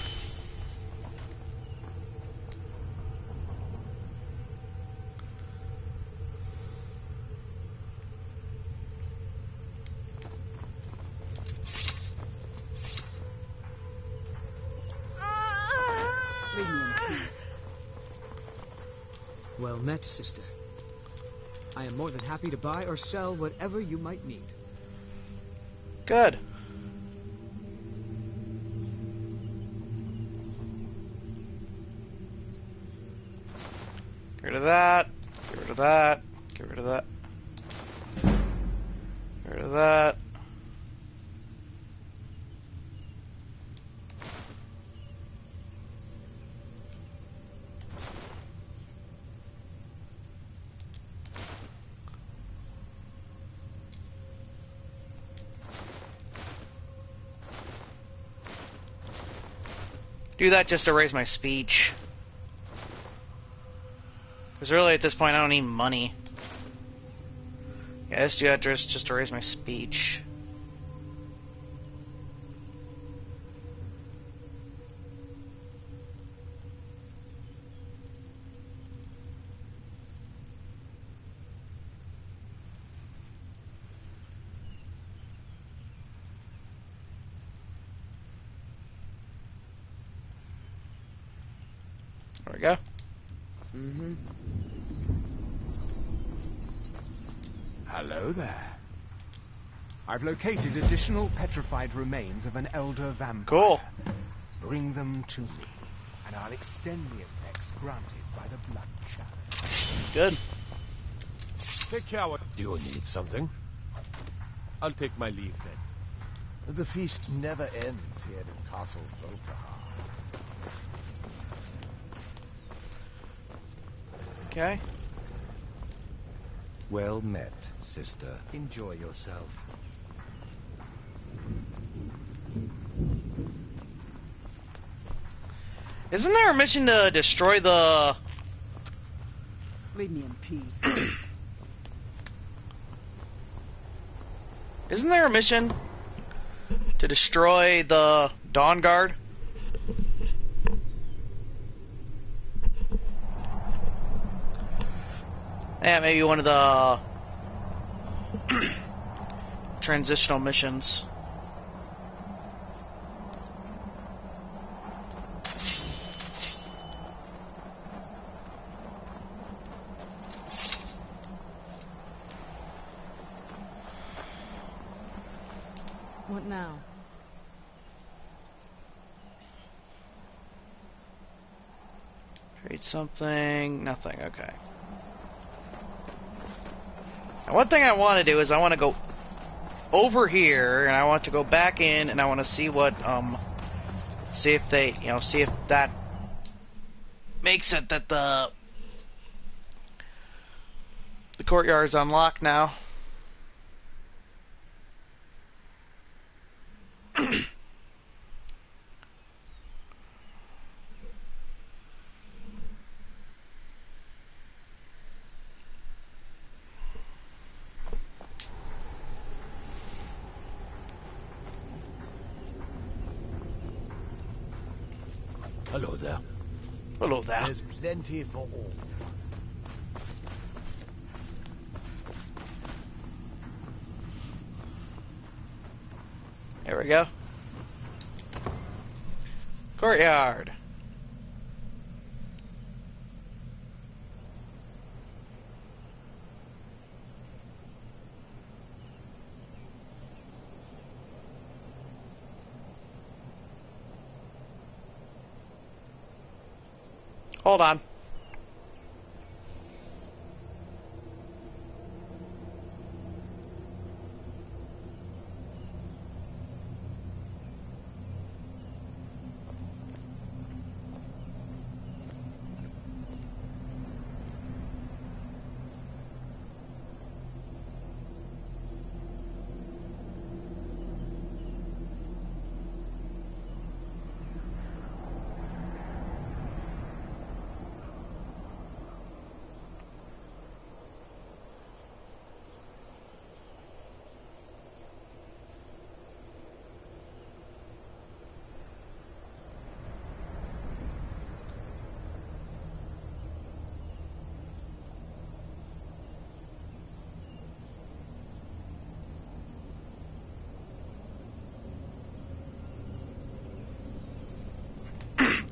Well met, sister. I am more than happy to buy or sell whatever you might need. Good. Get rid of that. Get rid of that. Get rid of that. Get rid of that. do that just to raise my speech. Because really, at this point, I don't need money. Yeah, let's do that just to raise my speech. There we go. Mm-hmm. Hello there. I've located additional petrified remains of an elder vampire. Cool. Bring them to me, and I'll extend the effects granted by the blood challenge. Good. Take care. What do you need? Something? I'll take my leave then. The feast never ends here in Castle Volkahar. Okay. Well met, sister. Enjoy yourself. Isn't there a mission to destroy the... Leave me in peace. Isn't there a mission to destroy the Dawn Guard? Yeah, maybe one of the transitional missions. What now? Trade something. Nothing. Okay. Now, one thing I want to do is I want to go over here, and I want to go back in, and I want to see what, see if they, see if that makes it that the courtyard's unlocked now. Hello there. Hello there. There's plenty for all. There we go. Courtyard. Hold on.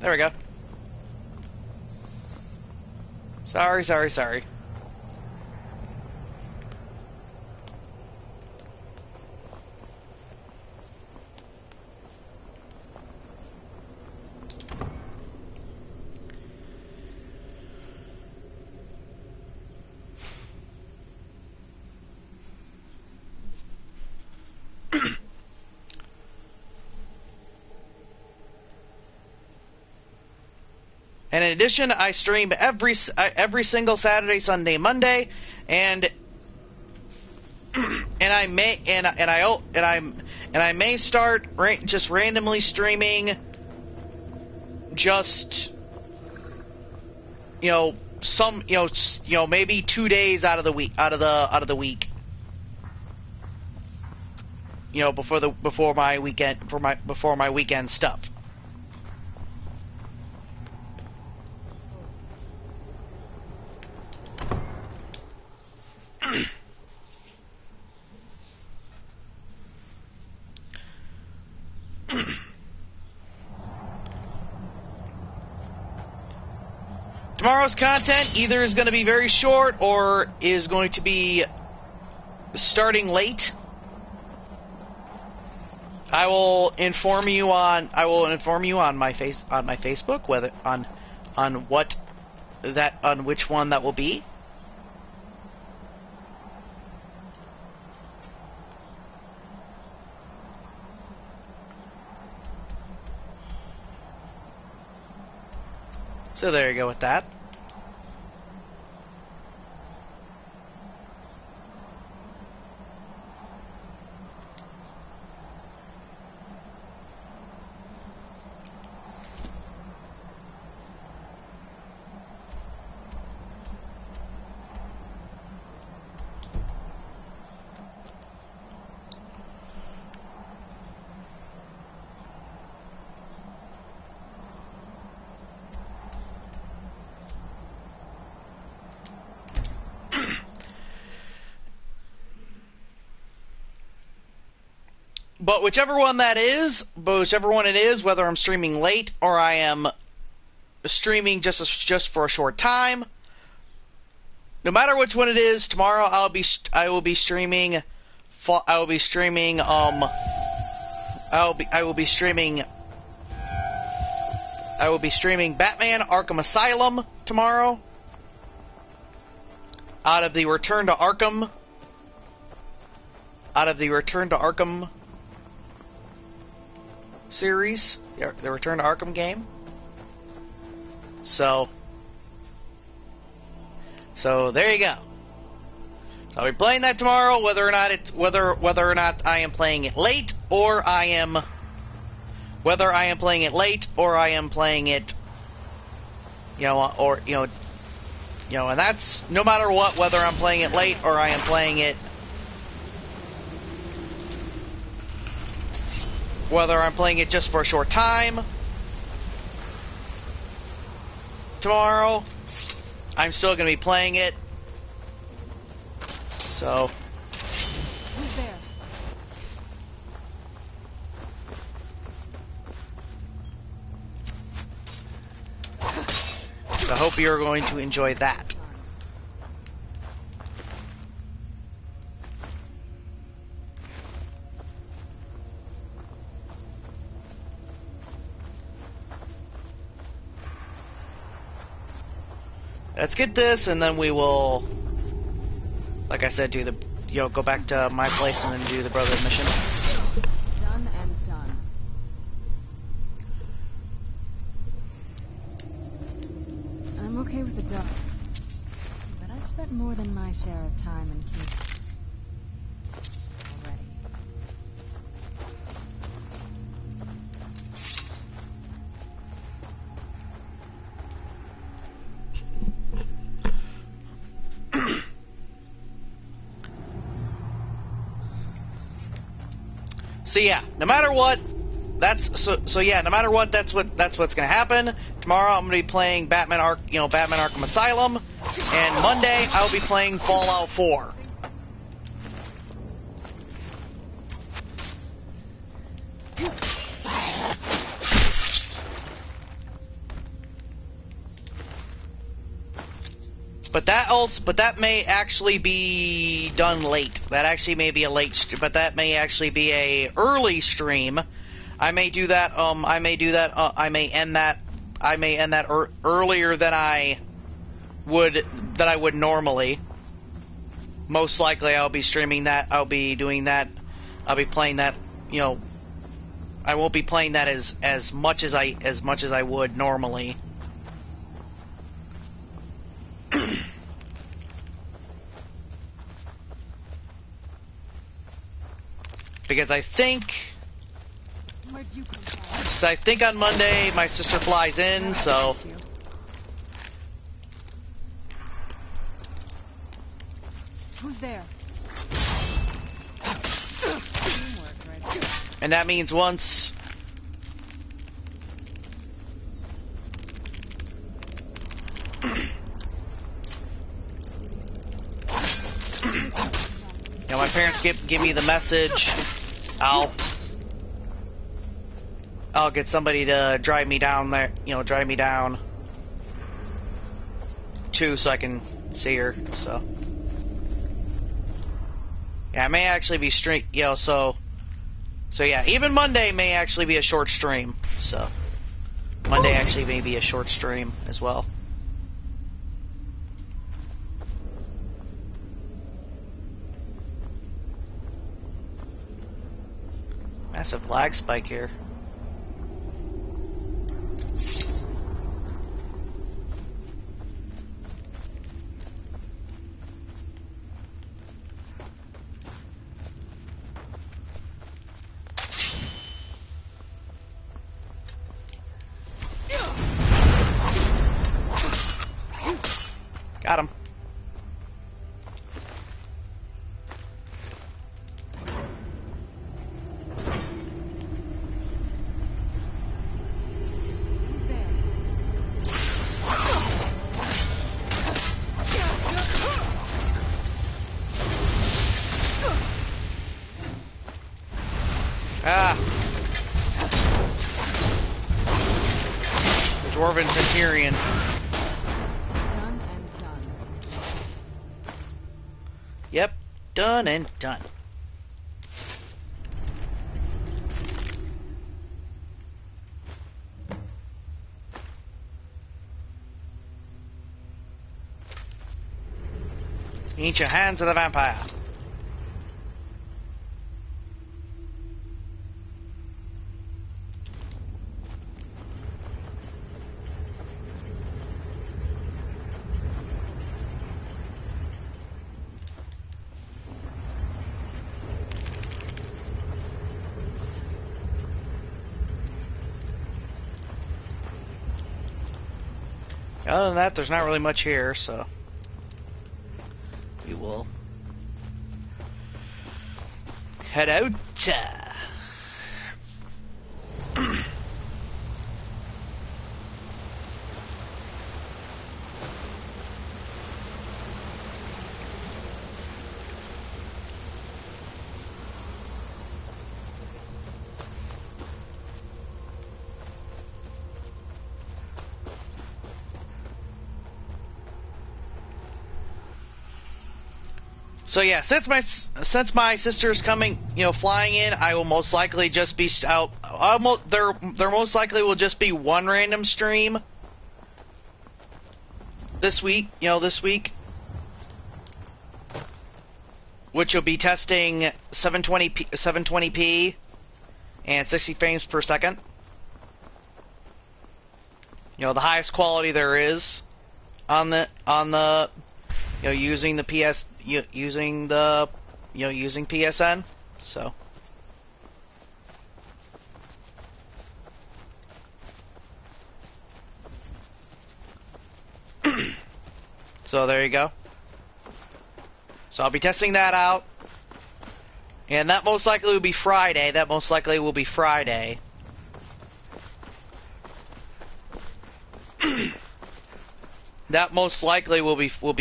There we go. Sorry. And in addition, I stream every single Saturday, Sunday, Monday, and I may start just randomly streaming just, maybe 2 days out of the week, before my weekend stuff. Tomorrow's content either is going to be very short or is going to be starting late. I will inform you on my Facebook whether on which one that will be. So there you go with that. But whichever one it is, whether I'm streaming late or I am streaming just for a short time, no matter which one it is, tomorrow I will be streaming Batman Arkham Asylum tomorrow out of the Return to Arkham series, the Return to Arkham game. So there you go. So I'll be playing that tomorrow, whether or not I am playing it late or I am playing it, and that's no matter what, whether I'm playing it late or I am playing it. Whether I'm playing it just for a short time tomorrow, I'm still going to be playing it. So. Who's there? So I hope you're going to enjoy that. Let's get this, and then we will, like I said, go back to my place and then do the brother mission. Done and done. I'm okay with the dark, but I've spent more than my share of time in Keith already. So yeah, no matter what, that's what's gonna happen. Tomorrow I'm gonna be playing Batman Arkham Asylum, and Monday I'll be playing Fallout 4. But that may actually be done late. That actually may be a late, but that may actually be a early stream. I may do that. I may end that earlier than I would normally. Most likely, I'll be streaming that. I'll be doing that. I'll be playing that. I won't be playing that as much as I would normally. Because I think Where'd you come from? So I think on Monday my sister flies in, so... Who's there? And that means once... You know, my parents give me the message, I'll get somebody to drive me down there, you know, drive me down too, so I can see her. So yeah, it may actually be stream, you know, so yeah, even Monday may actually be a short stream. So Monday actually may be a short stream as well. Massive lag spike here. Got him. Dwarven Centurion. Done and done. Yep, done and done. Ancient Hands of the Vampire. Other than that, there's not really much here, so we will head out. So yeah, since my sister's coming, you know, flying in, I will most likely just be out. There most likely will just be one random stream this week. You know, this week, which will be testing 720p and 60 frames per second. You know, the highest quality there is on the you know, using the using PSN. So so there you go. So I'll be testing that out, and that most likely will be Friday. That most likely will be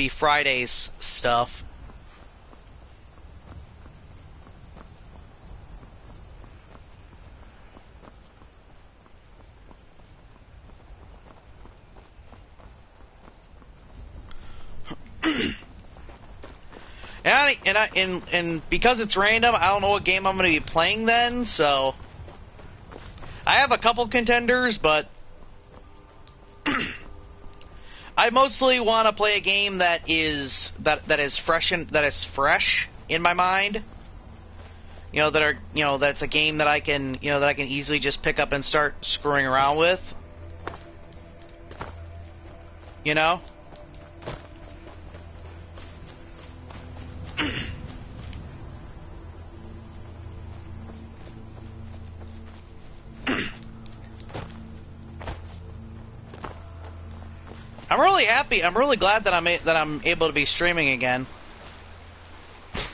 Friday's stuff. And because it's random, I don't know what game I'm going to be playing then. So I have a couple contenders, but I mostly want to play a game that is fresh in my mind. You know, that's a game that I can easily just pick up and start screwing around with. You know? I'm really happy. I'm really glad that I'm able to be streaming again,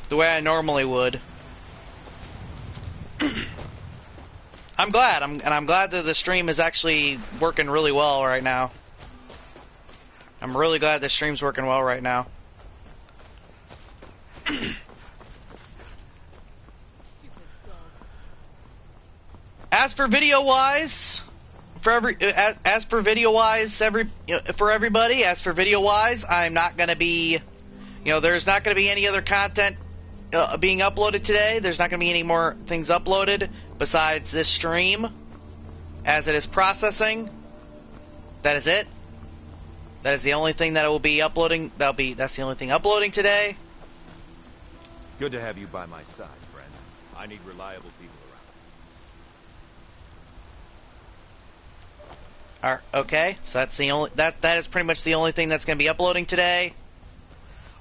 the way I normally would. I'm glad. I'm glad that the stream is actually working really well right now. I'm really glad the stream's working well right now. As for video-wise, for everybody, as for video-wise, I'm not going to be, there's not going to be any other content being uploaded today. There's not going to be any more things uploaded besides this stream, as it is processing. That is it. That is the only thing that it will be uploading. That's the only thing uploading today. Good to have you by my side, friend. I need reliable people around. Okay, so that's the only that is pretty much the only thing that's going to be uploading today.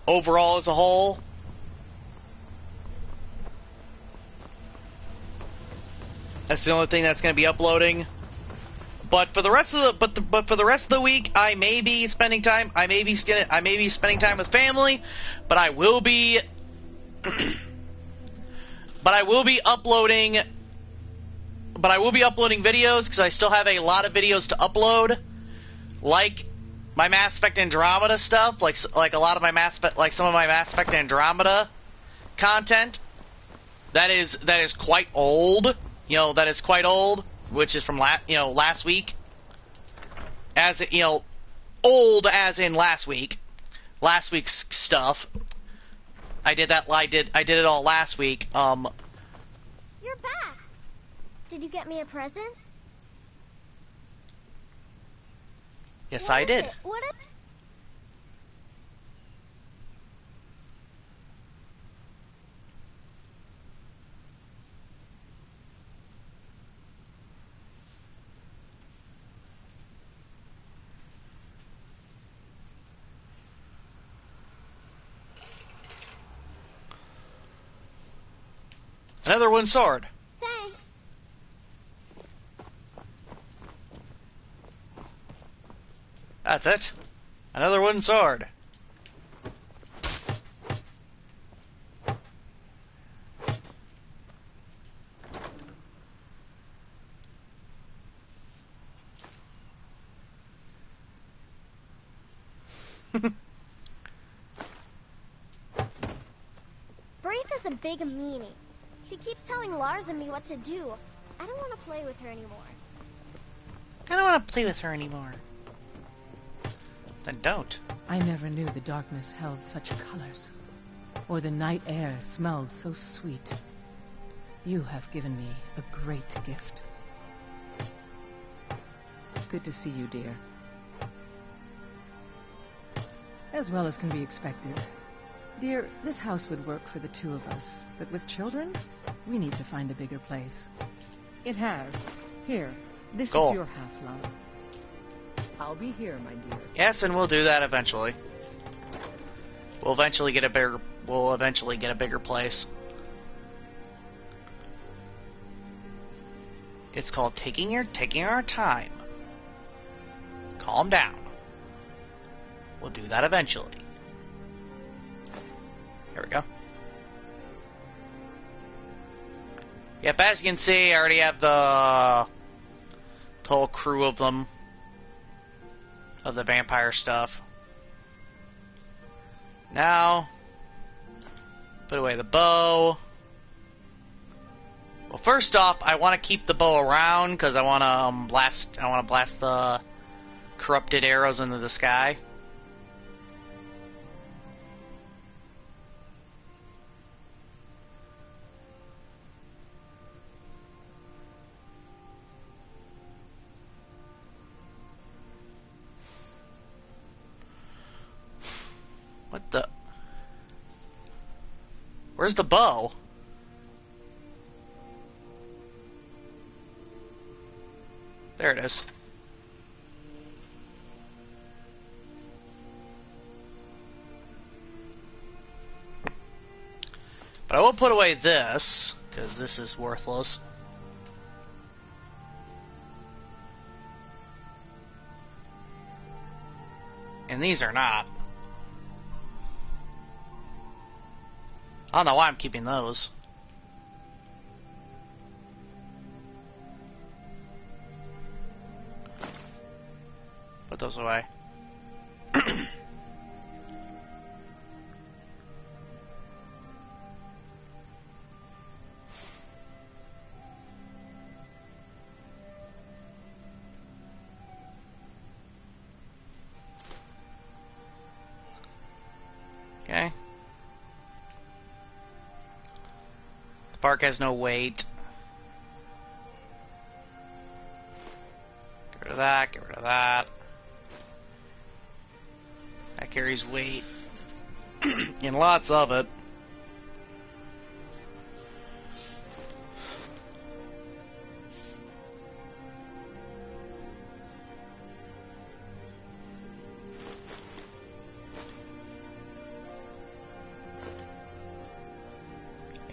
Overall, as a whole. That's the only thing that's going to be uploading. But for the rest of the week, I may be spending time. I may be spending time with family, but I will be. But I will be uploading. But I will be uploading videos because I still have a lot of videos to upload, like my Mass Effect Andromeda stuff, like a lot of my some of my Mass Effect Andromeda content. That is quite old. That is quite old, which is from last week. As old as in last week. Last week's stuff. I did it all last week. You're back. Did you get me a present? Yes, I did. What is it? Another wooden sword. Thanks. That's it. Another wooden sword. Braith is a big meanie. She keeps telling Lars and me what to do. I don't want to play with her anymore. Then don't. I never knew the darkness held such colors, or the night air smelled so sweet. You have given me a great gift. Good to see you, dear. As well as can be expected. Dear, this house would work for the two of us, but with children, we need to find a bigger place. It has. Here, this is your half, love. I'll be here, my dear. Yes, and we'll do that eventually. We'll eventually get a bigger place. It's called taking our time. Calm down. We'll do that eventually. Here we go. Yep, as you can see, I already have the whole crew of them. Of the vampire stuff. Now, put away the bow. Well, first off, I want to keep the bow around because I want to blast the corrupted arrows into the sky. What the? Where's the bow? There it is. But I will put away this, because this is worthless. And these are not. I don't know why I'm keeping those. Put those away. Okay. The park has no weight. Get rid of that, get rid of that. That carries weight. And lots of it.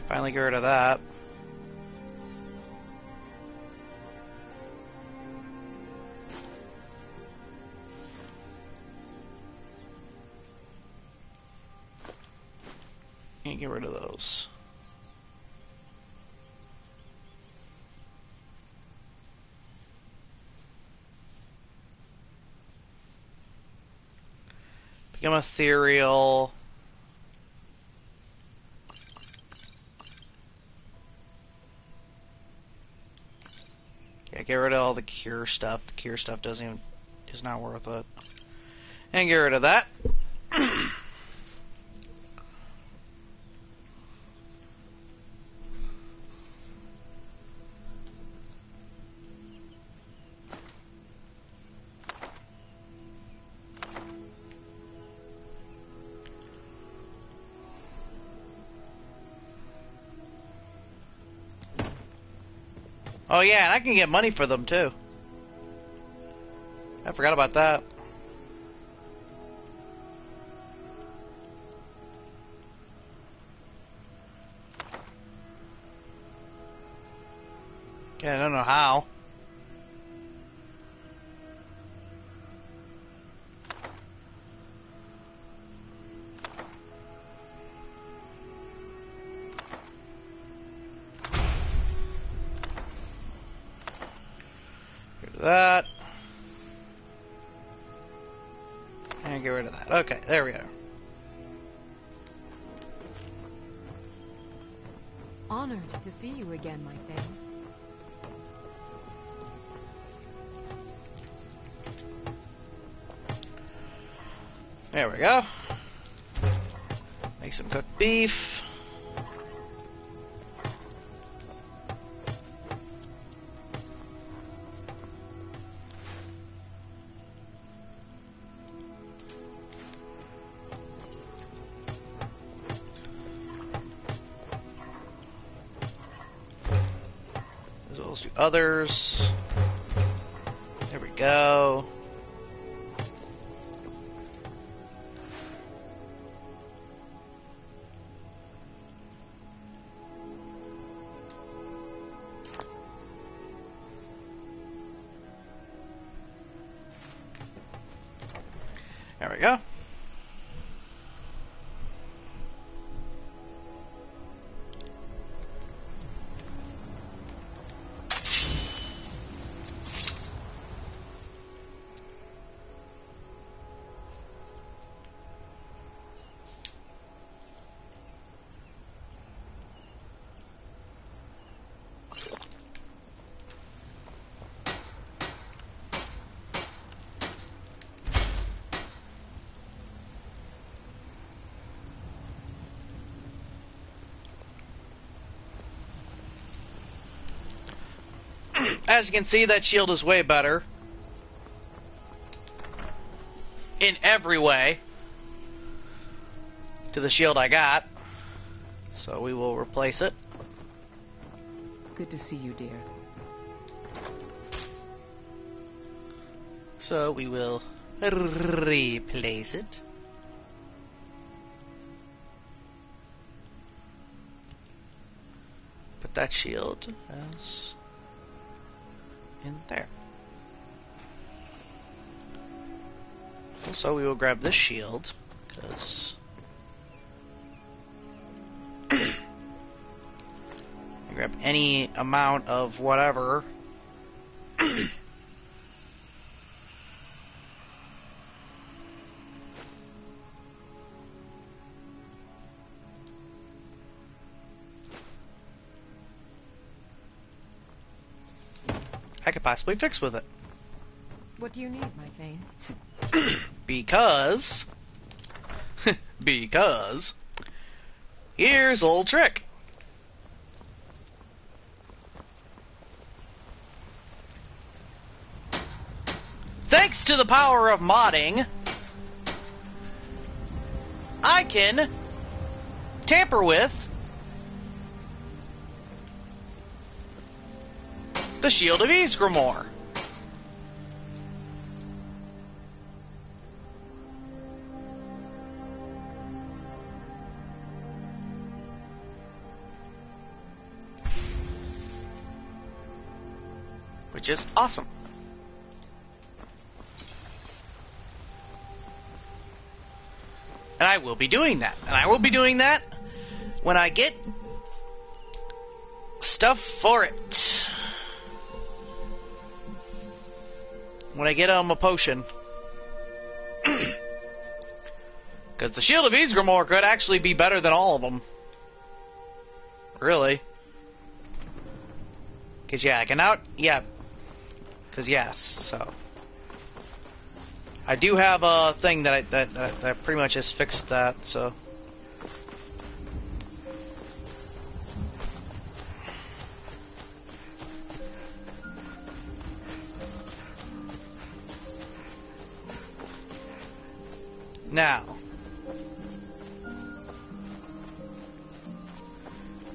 Finally get rid of that. And get rid of those. Become ethereal. Yeah, get rid of all the cure stuff. The cure stuff is not worth it. And get rid of that. Oh yeah, and I can get money for them too. I forgot about that. Yeah, I don't know how. That. And get rid of that. Okay, there we go. Honored to see you again, my thing. There we go. Make some cooked beef. Let's do others. There we go. There we go. As you can see, that shield is way better. In every way. To the shield I got. So we will replace it. Good to see you, dear. So we will replace it. Put that shield as in there. So we will grab this shield, because grab any amount of whatever. I could possibly fix with it. What do you need, my Thane? Because here's a little trick. Thanks to the power of modding, I can tamper with the Shield of Ysgramor. Which is awesome. And I will be doing that. And I will be doing that when I get stuff for it. When I get a potion. Because the Shield of Ysgramor could actually be better than all of them. Really. Because, yeah, I can yeah. Because, yes, so. I do have a thing that I pretty much has fixed that, so. Now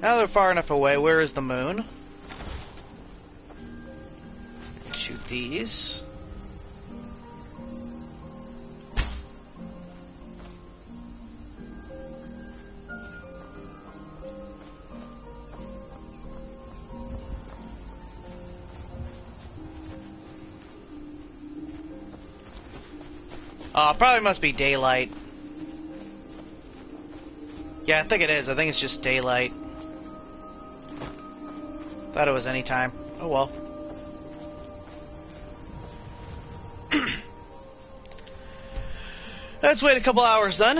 they're far enough away. Where is the moon? Shoot these. Probably must be daylight. Yeah, I think it is. I think it's just daylight. Thought it was any time. Oh well. Let's wait a couple hours then.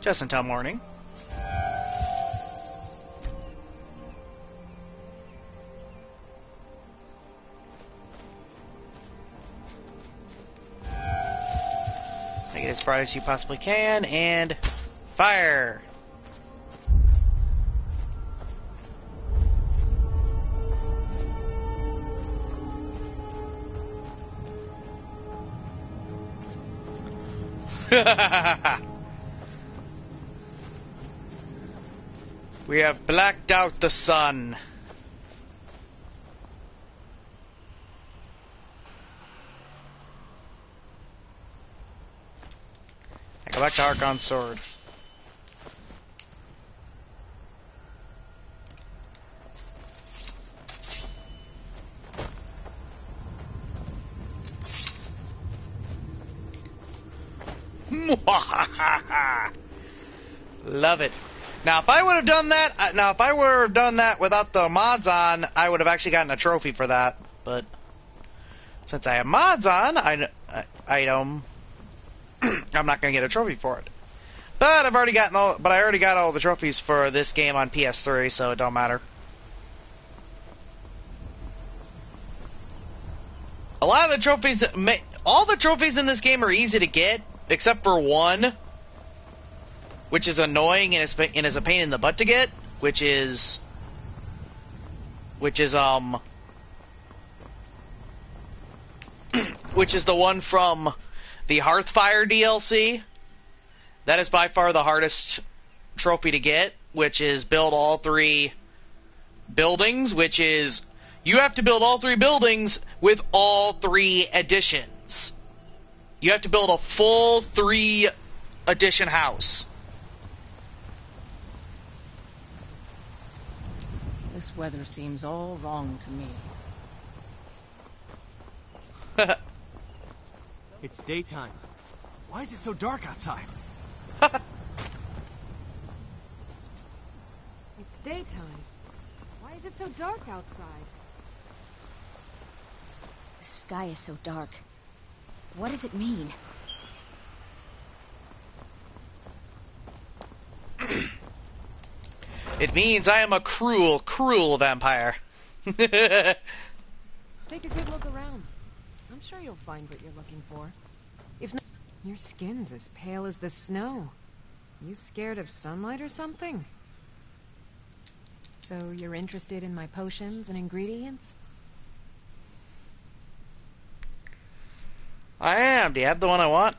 Just until morning. Make it as bright as you possibly can, and fire! We have blacked out the sun. I go back to Archon's sword. Love it. Now, if I would have done that, without the mods on, I would have actually gotten a trophy for that. But since I have mods on, I'm not going to get a trophy for it. But I already got all the trophies for this game on PS3, so it don't matter. A lot of the trophies, all the trophies in this game are easy to get, except for one, which is annoying and is a pain in the butt to get, which is the one from the Hearthfire DLC. That is by far the hardest trophy to get, which is build all 3 buildings, which is you have to build all 3 buildings with all 3 additions. You have to build a full 3 addition house. This weather seems all wrong to me. It's daytime. Why is it so dark outside? It's daytime. Why is it so dark outside? The sky is so dark. What does it mean? It means I am a cruel, cruel vampire. Take a good look around. I'm sure you'll find what you're looking for. If not, your skin's as pale as the snow. You scared of sunlight or something? So you're interested in my potions and ingredients? I am. Do you have the one I want?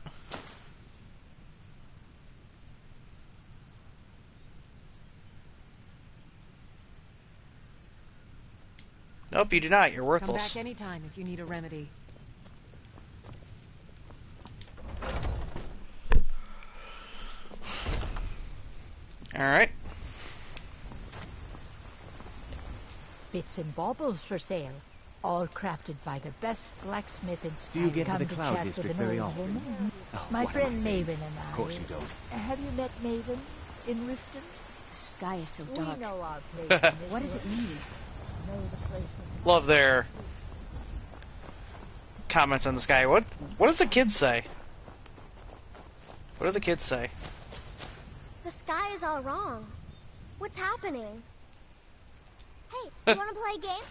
Nope, you do not. You're worthless. Come back anytime if you need a remedy. Alright. Bits and baubles for sale. All crafted by the best blacksmith in Skyrim. Do you get to Come the Cloud chat with District an very old often? woman? Oh, My what friend am I saying? Maven and I. Of course you don't. Have you met Maven in Riften? The sky is so dark. We know our place. in this What does it world. mean? Know the place in Love their comments on the sky. What does the kids say? What do the kids say? The sky is all wrong. What's happening? Hey, you want to play a game?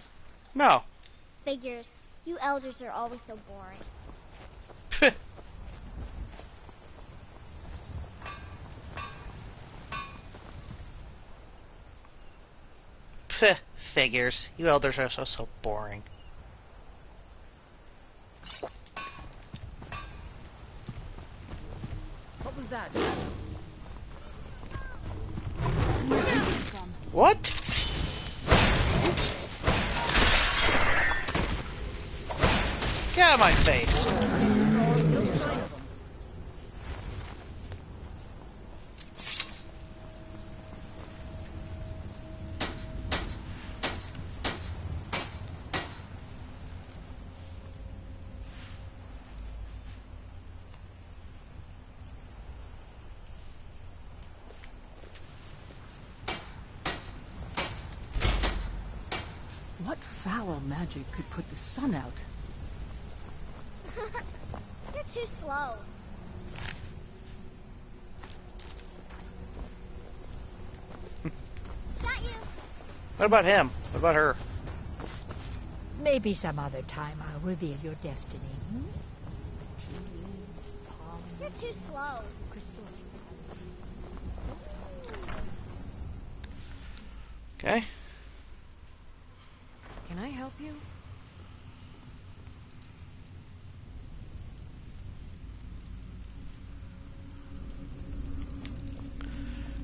No. Figures. You elders are always so boring. Pfft, figures. You elders are so boring. What was that? What? Get out of my face. What foul magic could put the sun out? You're too slow. Got you. What about him? What about her? Maybe some other time I'll reveal your destiny. You're too slow. Okay. Can I help you?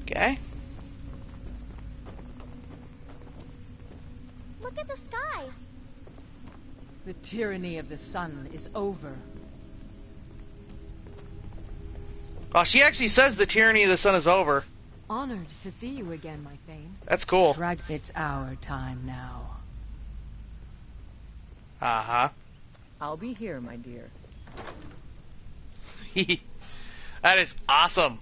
Okay. Look at the sky. The tyranny of the sun is over. Oh, she actually says the tyranny of the sun is over. Honored to see you again, my Thane. That's cool. It's our time now. Uh-huh. I'll be here, my dear. That is awesome.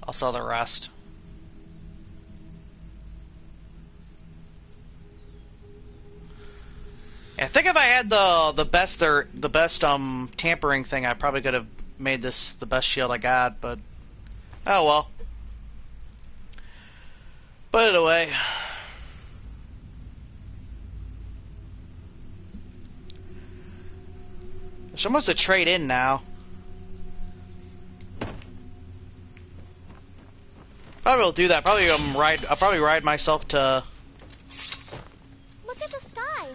I'll sell the rest. I think if I had the best tampering thing, I probably could have made this the best shield I got, but oh well. Put it away. There's almost a trade in now. Probably will do that. Probably I'll probably ride myself to. Look at the sky.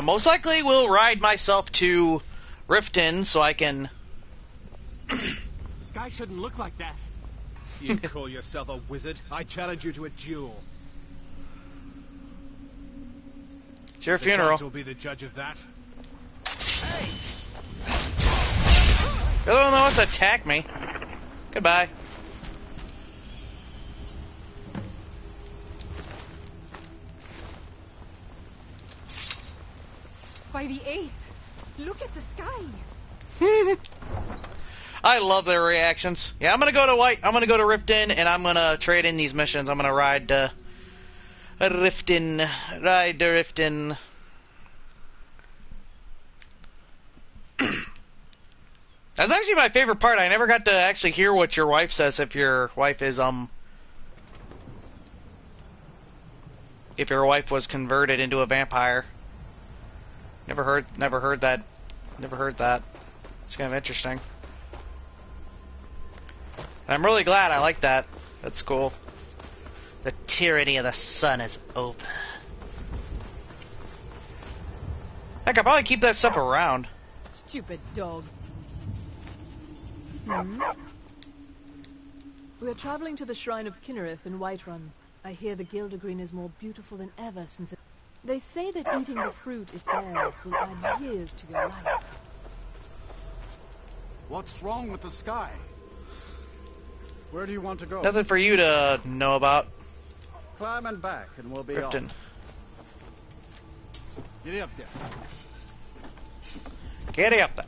Most likely will ride myself to Riften so I can. Sky shouldn't look like that. You call yourself a wizard? I challenge you to a duel. It's your The funeral. gods will be the judge of that. Hey! The other one that wants to attack me. Goodbye. By the 8th, look at the sky. I love their reactions. Yeah, I'm gonna go to White. I'm gonna go to Riften, and I'm gonna trade in these missions. I'm gonna ride Riften. Ride to Riften. That's actually my favorite part. I never got to actually hear what your wife says if your wife is if your wife was converted into a vampire. Never heard that. Never heard that. It's kind of interesting. And I'm really glad. I like that. That's cool. The tyranny of the sun is over. Heck, I'll probably keep that stuff around. Stupid dog. We are traveling to the Shrine of Kinnereth in Whiterun. I hear the Gildergreen is more beautiful than ever since it... They say that eating the fruit it bears will add years to your life. What's wrong with the sky? Where do you want to go? Nothing for you to know about. Climb and back, and we'll be Riften. off. Get up there. Get up there.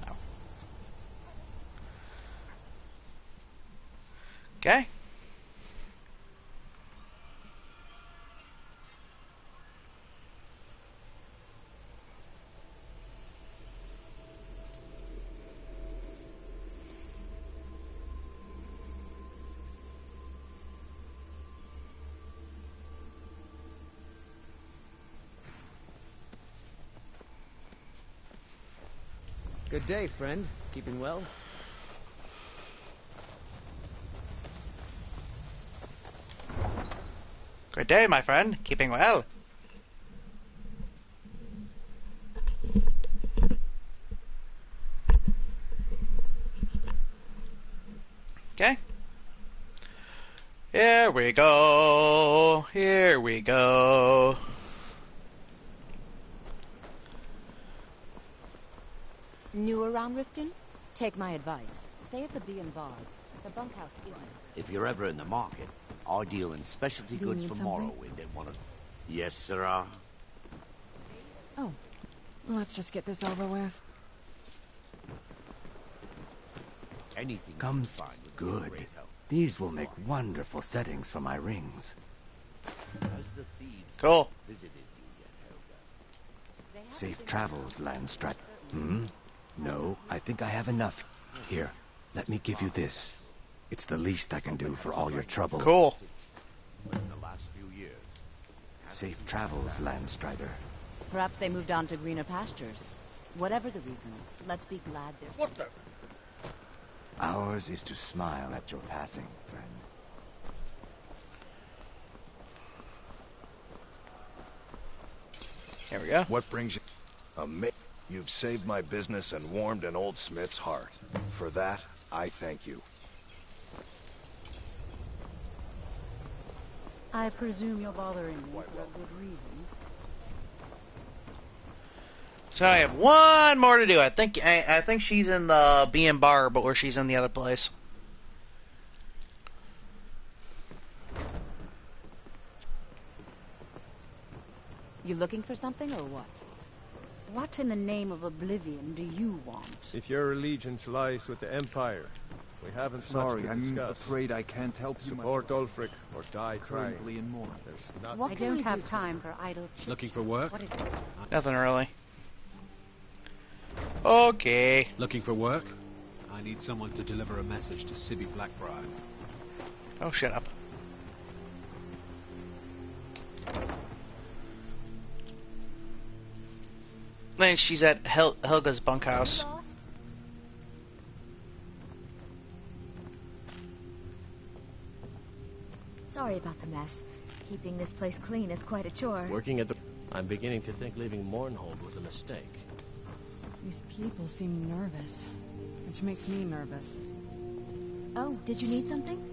Okay. Good day, friend. Keeping well? Good day, my friend. Keeping well. Okay. Here we go. Here we go. New around Riften? Take my advice. Stay at the Bee and Bar. The bunkhouse isn't. If you're ever in the market, I deal in specialty Do you goods need for something? Morrowind and one of... Yes, sirrah. Oh, let's just get this over with. Anything Comes you find would be a good. great help. These will make wonderful settings for my rings. As the thieves Cool. visited you yet, Helga? Safe travels, Landstrat. No, I think I have enough. Here, let me give you this. It's the least I can do for all your trouble. Cool. In the last few years. Safe travels, Landstrider. Perhaps they moved on to greener pastures. Whatever the reason, let's be glad they're... What the? Ours is to smile at your passing, friend. Here we go. What brings you? You've saved my business and warmed an old smith's heart. For that, I thank you. I presume you're bothering me for a good reason. So I have one more to do. I think she's in the Bee and Bar, but where she's in the other place. You looking for something or what? What in the name of oblivion do you want? If your allegiance lies with the Empire, we haven't Sorry, much to I'm discuss. afraid I can't help you. Support Ulfric or die trying. Currently in mourning. There's not... I don't have time for idle chit. Looking for work? What is it? Nothing really. Okay. Looking for work? I need someone to deliver a message to Sibby Blackbriar. Oh, shut up. Then she's at Helga's bunkhouse. Sorry about the mess. Keeping this place clean is quite a chore. Working at the... I'm beginning to think leaving Mournhold was a mistake. These people seem nervous, which makes me nervous. Oh, did you need something?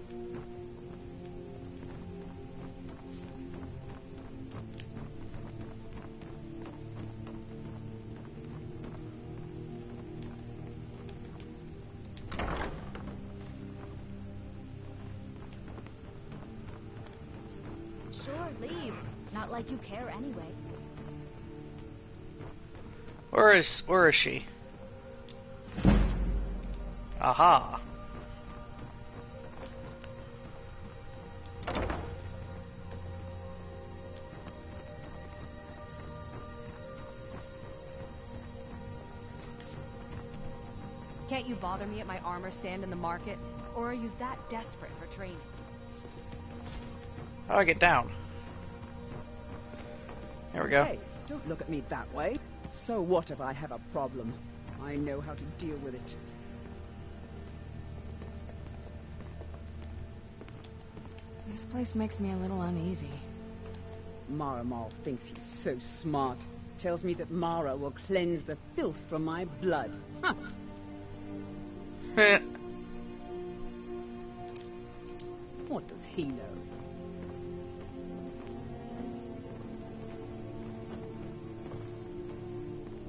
like you care anyway. Where is she? Aha. Can't you bother me at my armor stand in the market? Or are you that desperate for training? How do I get down? There we go. Hey, don't look at me that way. So what if I have a problem? I know how to deal with it. This place makes me a little uneasy. Maramal thinks he's so smart. Tells me that Mara will cleanse the filth from my blood. Huh. What does he know?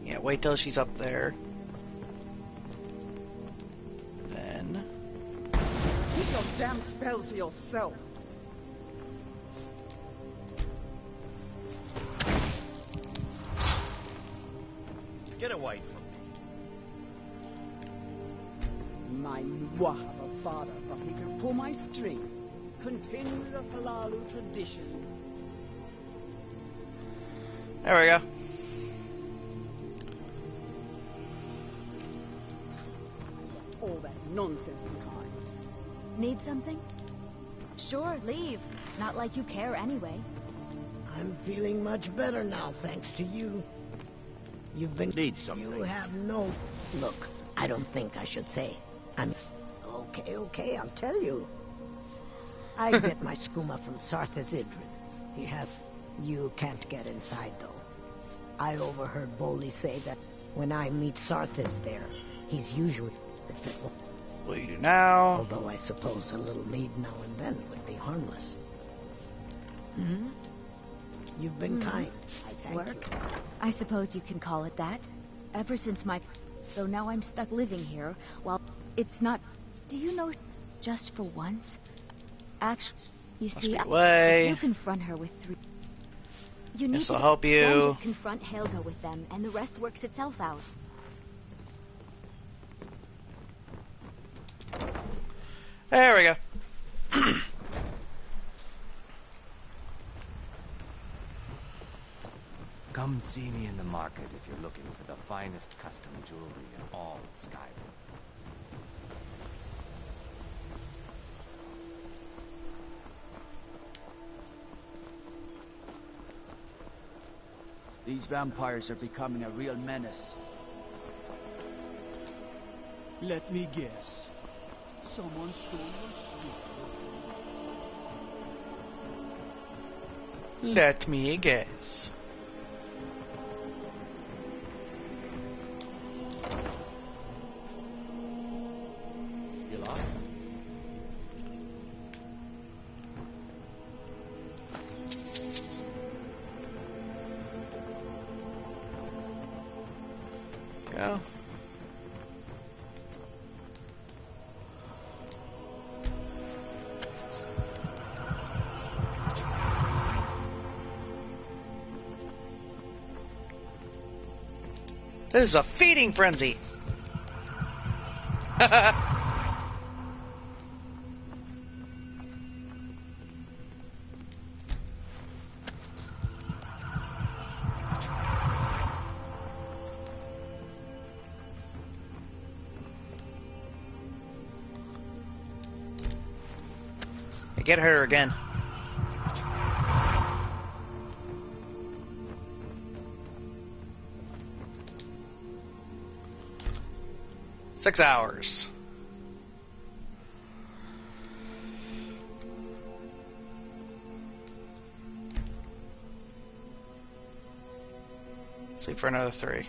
Yeah, wait till she's up there. Then... Keep your damn spells to yourself. Get away from me. My Nwah have a father, but he can pull my strings. Continue the Falalu tradition. There we go. All that nonsense behind. Need something? Sure, leave. Not like you care anyway. I'm feeling much better now, thanks to you. You've been... Need something. You have no... Look, I don't think I should say. Okay, I'll tell you. I get my skooma from Sarthas Idrin. You can't get inside, though. I overheard Boli say that when I meet Sarthas there, he's usually... What do you do now? Although I suppose a little mead now and then would be harmless. Hmm? You've been kind. I thank you. I suppose you can call it that. Ever since my... So now I'm stuck living here, while it's not... Do you know, just for once? Actually, you see, if you confront her with 3... You need to help you. Then just confront Helga with them, and the rest works itself out. There we go. Come see me in the market if you're looking for the finest custom jewelry in all of Skyrim. These vampires are becoming a real menace. Let me guess. Someone stole your sweet. Let me guess. You lost? Go. This is a feeding frenzy. Get her again. Six hours. Sleep for another 3.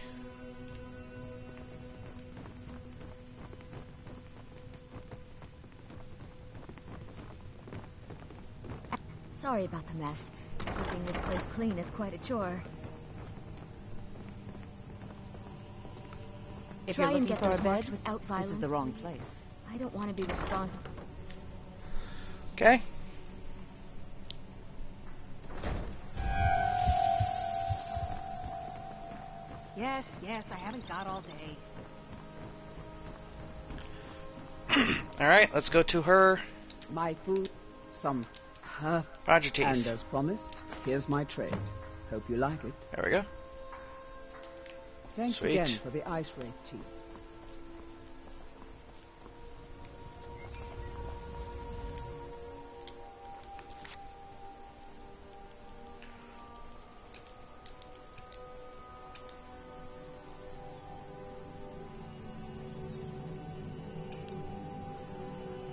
Sorry about the mess. Keeping this place clean is quite a chore. If Try you're and looking get for those a marks bed, without violence. this is the wrong place. I don't want to be responsible. Okay. Yes, I haven't got all day. Alright, let's go to her. My food, some Roger teeth. And as promised, here's my trade. Hope you like it. There we go. Thanks Sweet. again for the ice wraith teeth.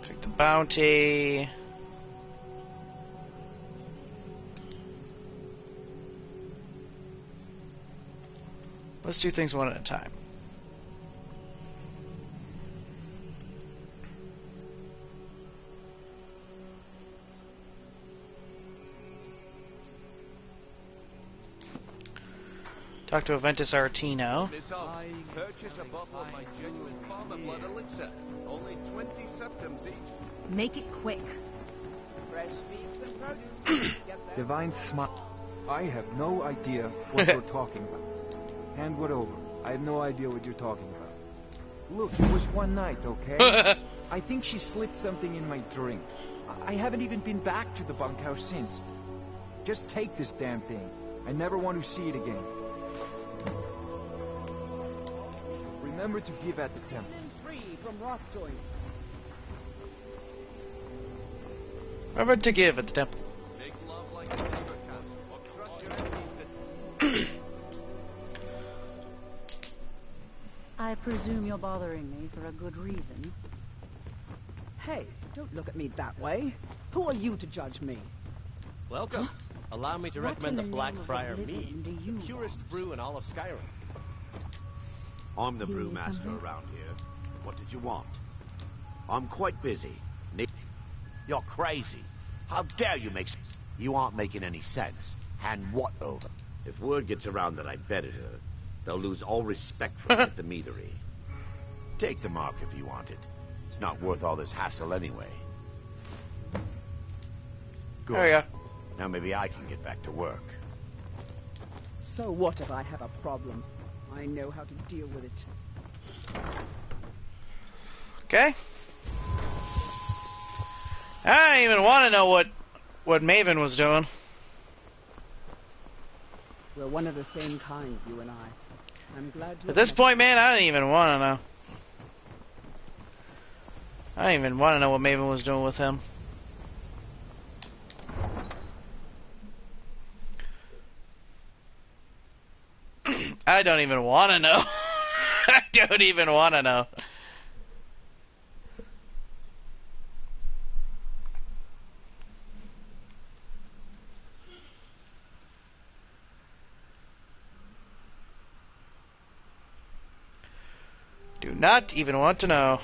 Take the bounty. Let's do things one at a time. Talk to Aventus Artino. Purchase a bottle of my genuine farmer blood elixir. Only 20 septims each. Make it quick. Fresh meats and produce. Divine Smile. I have no idea what you're talking about. Hand what over. I have no idea what you're talking about. Look, it was one night, okay? I think she slipped something in my drink. I haven't even been back to the bunkhouse since. Just take this damn thing. I never want to see it again. Remember to give at the temple. Free from rock joints. Remember to give at the temple. Make love like a neighbor comes, or trust your enemies that... I presume you're bothering me for a good reason. Hey, don't look at me that way. Who are you to judge me? Welcome. Allow me to What recommend the in the Black name of Friar oblivion mead, do you the purest brew in all of Skyrim. I'm the Do you need brewmaster something? around here. What did you want? I'm quite busy. You're crazy. How dare you make... You aren't making any sense. Hand what over? If word gets around that I betted her, they'll lose all respect for me at the meadery. Take the mark if you want it. It's not worth all this hassle anyway. Good. There you go. Now maybe I can get back to work. So what if I have a problem? I know how to deal with it. Okay. I don't even want to know what Maven was doing. We're one of the same kind, you and I. I'm glad to... At this point, man, I don't even want to know. I don't even want to know what Maven was doing with him. I don't even want to know. I don't even want to know. Do not even want to know.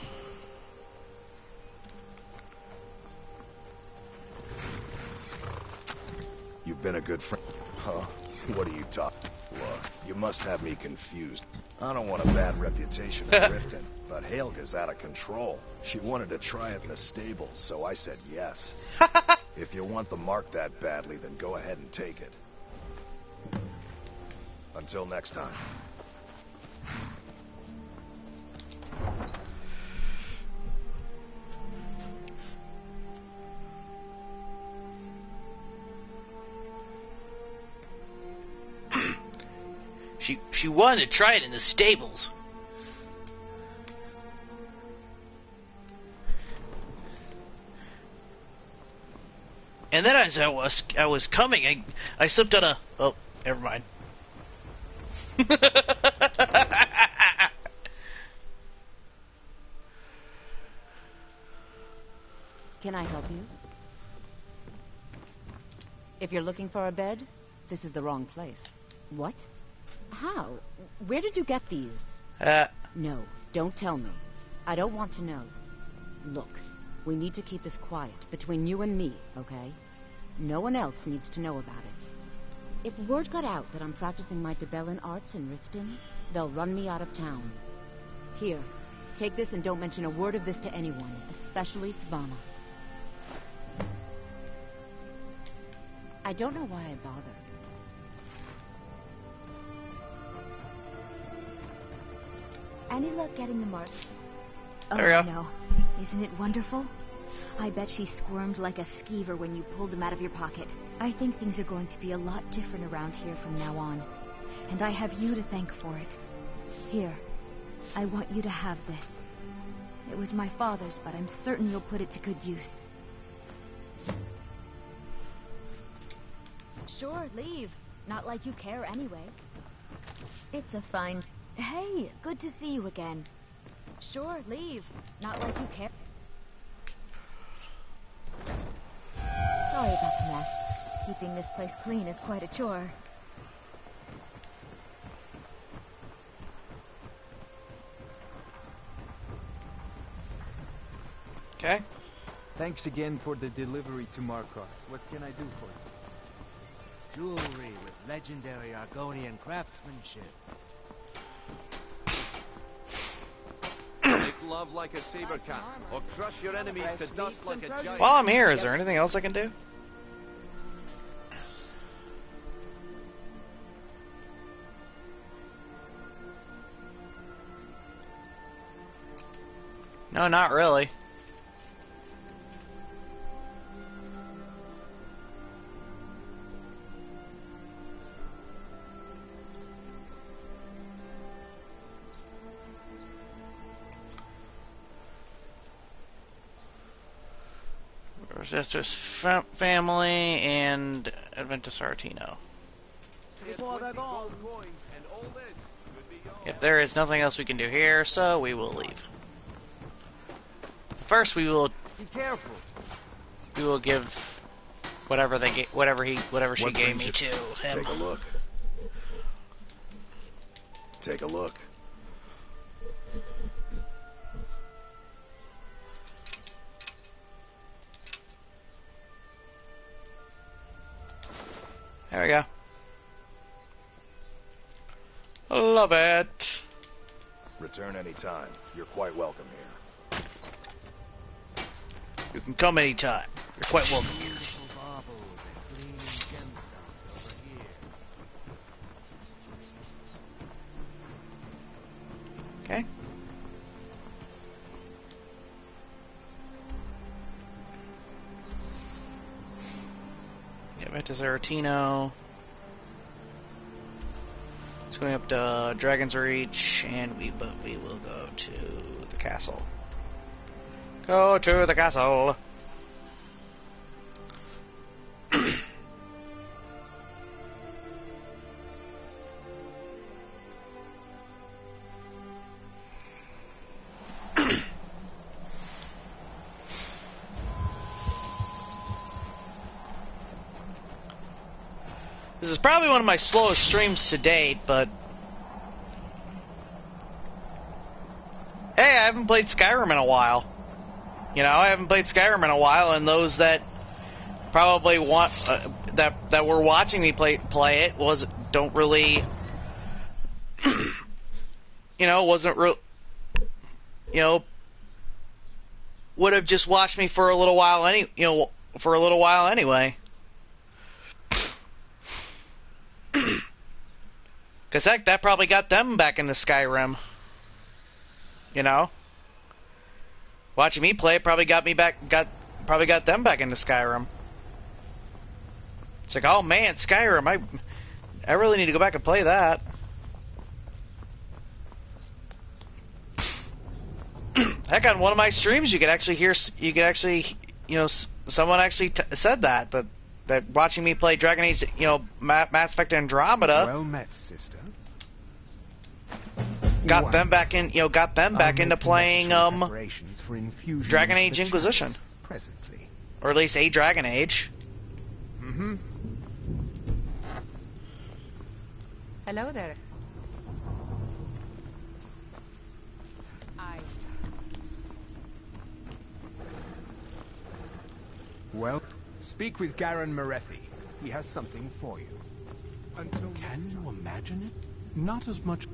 You've been a good friend. Huh? What are you talking? Look, you must have me confused. I don't want a bad reputation in Riften, but Helga's out of control. She wanted to try it in the stables, so I said yes. If you want the mark that badly, then go ahead and take it. Until next time. She wanted to try it in the stables. And then as I was coming, I slipped on a... Oh, never mind. Can I help you? If you're looking for a bed, this is the wrong place. What? How? Where did you get these? No, don't tell me. I don't want to know. Look, we need to keep this quiet, between you and me, okay? No one else needs to know about it. If word got out that I'm practicing my Debellan arts in Riften, they'll run me out of town. Here, take this and don't mention a word of this to anyone, especially Svanna. I don't know why I bothered. Any luck getting the mark? There we go. No. Isn't it wonderful? I bet she squirmed like a skeever when you pulled them out of your pocket. I think things are going to be a lot different around here from now on. And I have you to thank for it. Here, I want you to have this. It was my father's, but I'm certain you'll put it to good use. Sure, leave. Not like you care anyway. It's a fine... Hey, good to see you again. Sure, leave. Not like you care. Sorry about the mess. Keeping this place clean is quite a chore. Okay. Thanks again for the delivery to Markarth. What can I do for you? Jewelry with legendary Argonian craftsmanship. Make love like a saber cat, or crush your enemies to dust like a giant. While I'm here, is there anything else I can do? No, not really. Just family and Adventus Artino. Yep, there is nothing else we can do here, so we will leave. First, we will. Be careful. We will give whatever she gave me to him. Take a look. Take a look. There we go. Love it. Return anytime. You're quite welcome here. You can come anytime. You're quite welcome here. Okay. Get back to Zaratino. It's going up to Dragon's Reach, and we will go to the castle. Go to the castle. This is probably one of my slowest streams to date, but hey, I haven't played Skyrim in a while. You know, I haven't played Skyrim in a while, and those that probably want that were watching me play it don't really, you know, wasn't real, you know, would have just watched me for a little while anyway. Cause heck, that probably got them back into Skyrim. You know, watching me play probably got them back into Skyrim. It's like, oh man, Skyrim, I really need to go back and play that. Heck, on one of my streams, you could actually, you know, someone actually said that watching me play Dragon Age, you know, Mass Effect Andromeda. Well met, sister. Got them back into playing Dragon Age Inquisition. Presently. Or at least a Dragon Age. Mm-hmm. Hello there. Well, speak with Garen Marethi. He has something for you. Can you imagine it? Not as much.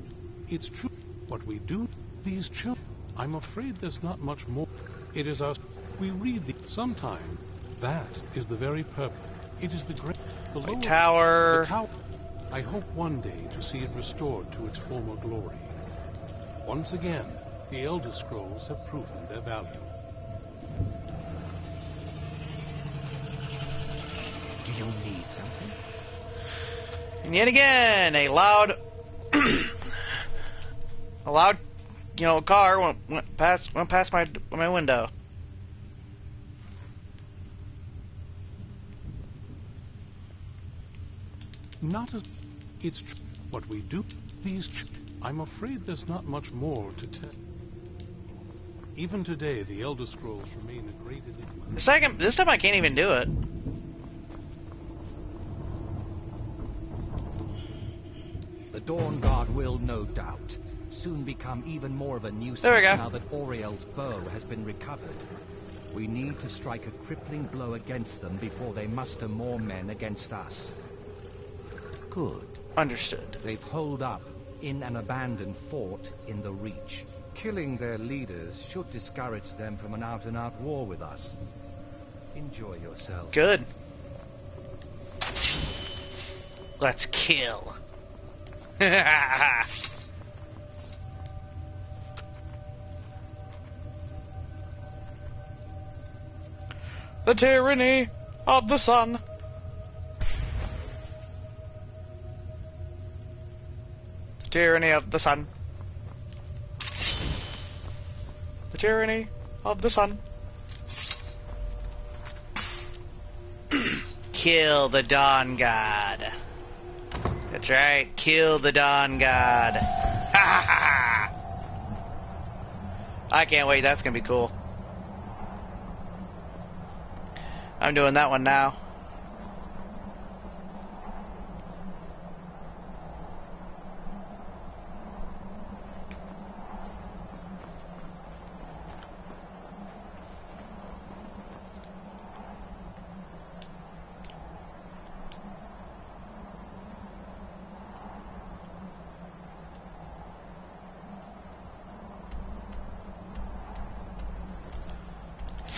It's true. What we do, these children. I'm afraid there's not much more. It is us. We read the sometime. That is the very purpose. It is the great, the lower tower. The tower. I hope one day to see it restored to its former glory. Once again, the Elder Scrolls have proven their value. Do you need something? And yet again, a loud, car went past my window. Not as it's true. What we do, I'm afraid there's not much more to tell. Even today, the Elder Scrolls remain a great enigma. This time I can't even do it. The Dawn Guard will, no doubt, soon become even more of a nuisance now that Auriel's bow has been recovered. We need to strike a crippling blow against them before they muster more men against us. Good. Understood. They've holed up in an abandoned fort in the Reach. Killing their leaders should discourage them from an out-and-out war with us. Enjoy yourself. Good. Let's kill. The tyranny of the sun. Tyranny of the sun. The tyranny of the sun. Kill the Dawn God. That's right, kill the Dawn God. Ha ha ha! I can't wait, that's gonna be cool. I'm doing that one now.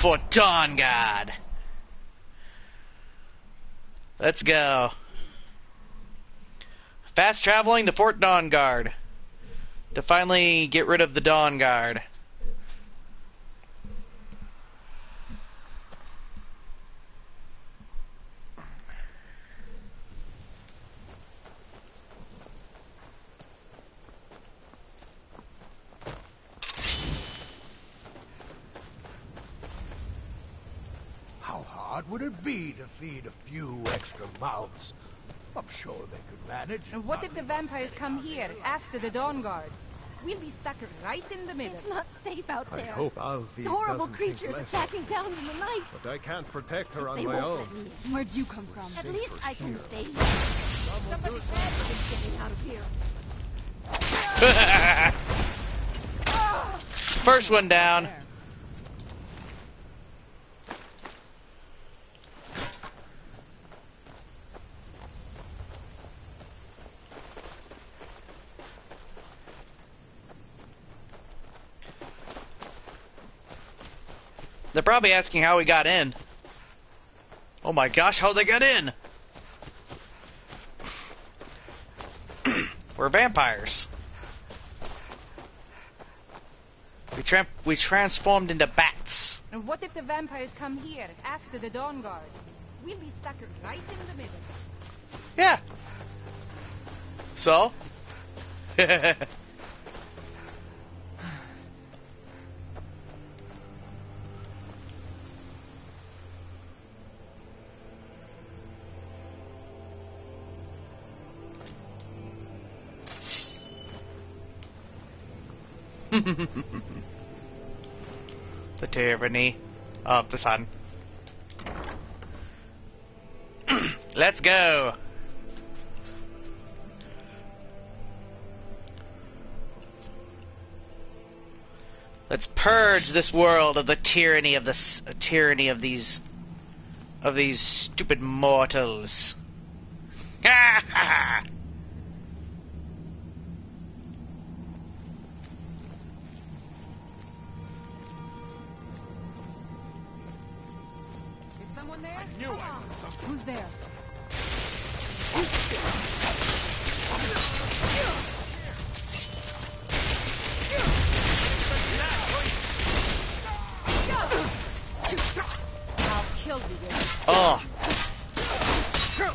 For Dawn God. Let's go. Fast traveling to Fort Dawn Guard to finally get rid of the Dawn Guard. What would it be to feed a few extra mouths? I'm sure they could manage. And what if the vampires come here after the Dawn Guard? We'll be stuck right in the middle. It's not safe out there. I hope Alfie Horrible doesn't creatures think less. attacking towns in the night. But I can't protect her on They my won't own. let me. Where'd you come from? At least I can stay here. Somebody Somebody's getting out of here. First one down. They're probably asking how we got in. Oh my gosh, how they got in? We're vampires. We transformed into bats. And what if the vampires come here after the Dawn Guard? We'll be stuck right in the middle. Yeah. So? The tyranny of the sun. Let's go. Let's purge this world of the tyranny of these stupid mortals. Ha ha! Who's there?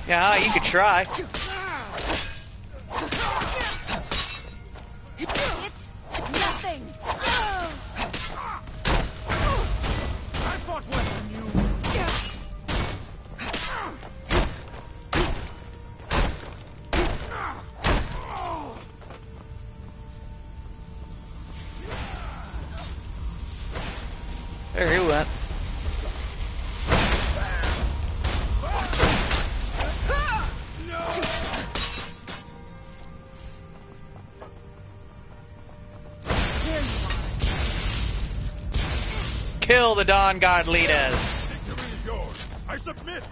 Yeah, you could try. It's nothing. I fought worse than you. There he went. Kill the Dawn God leaders. Victory is yours. I submit.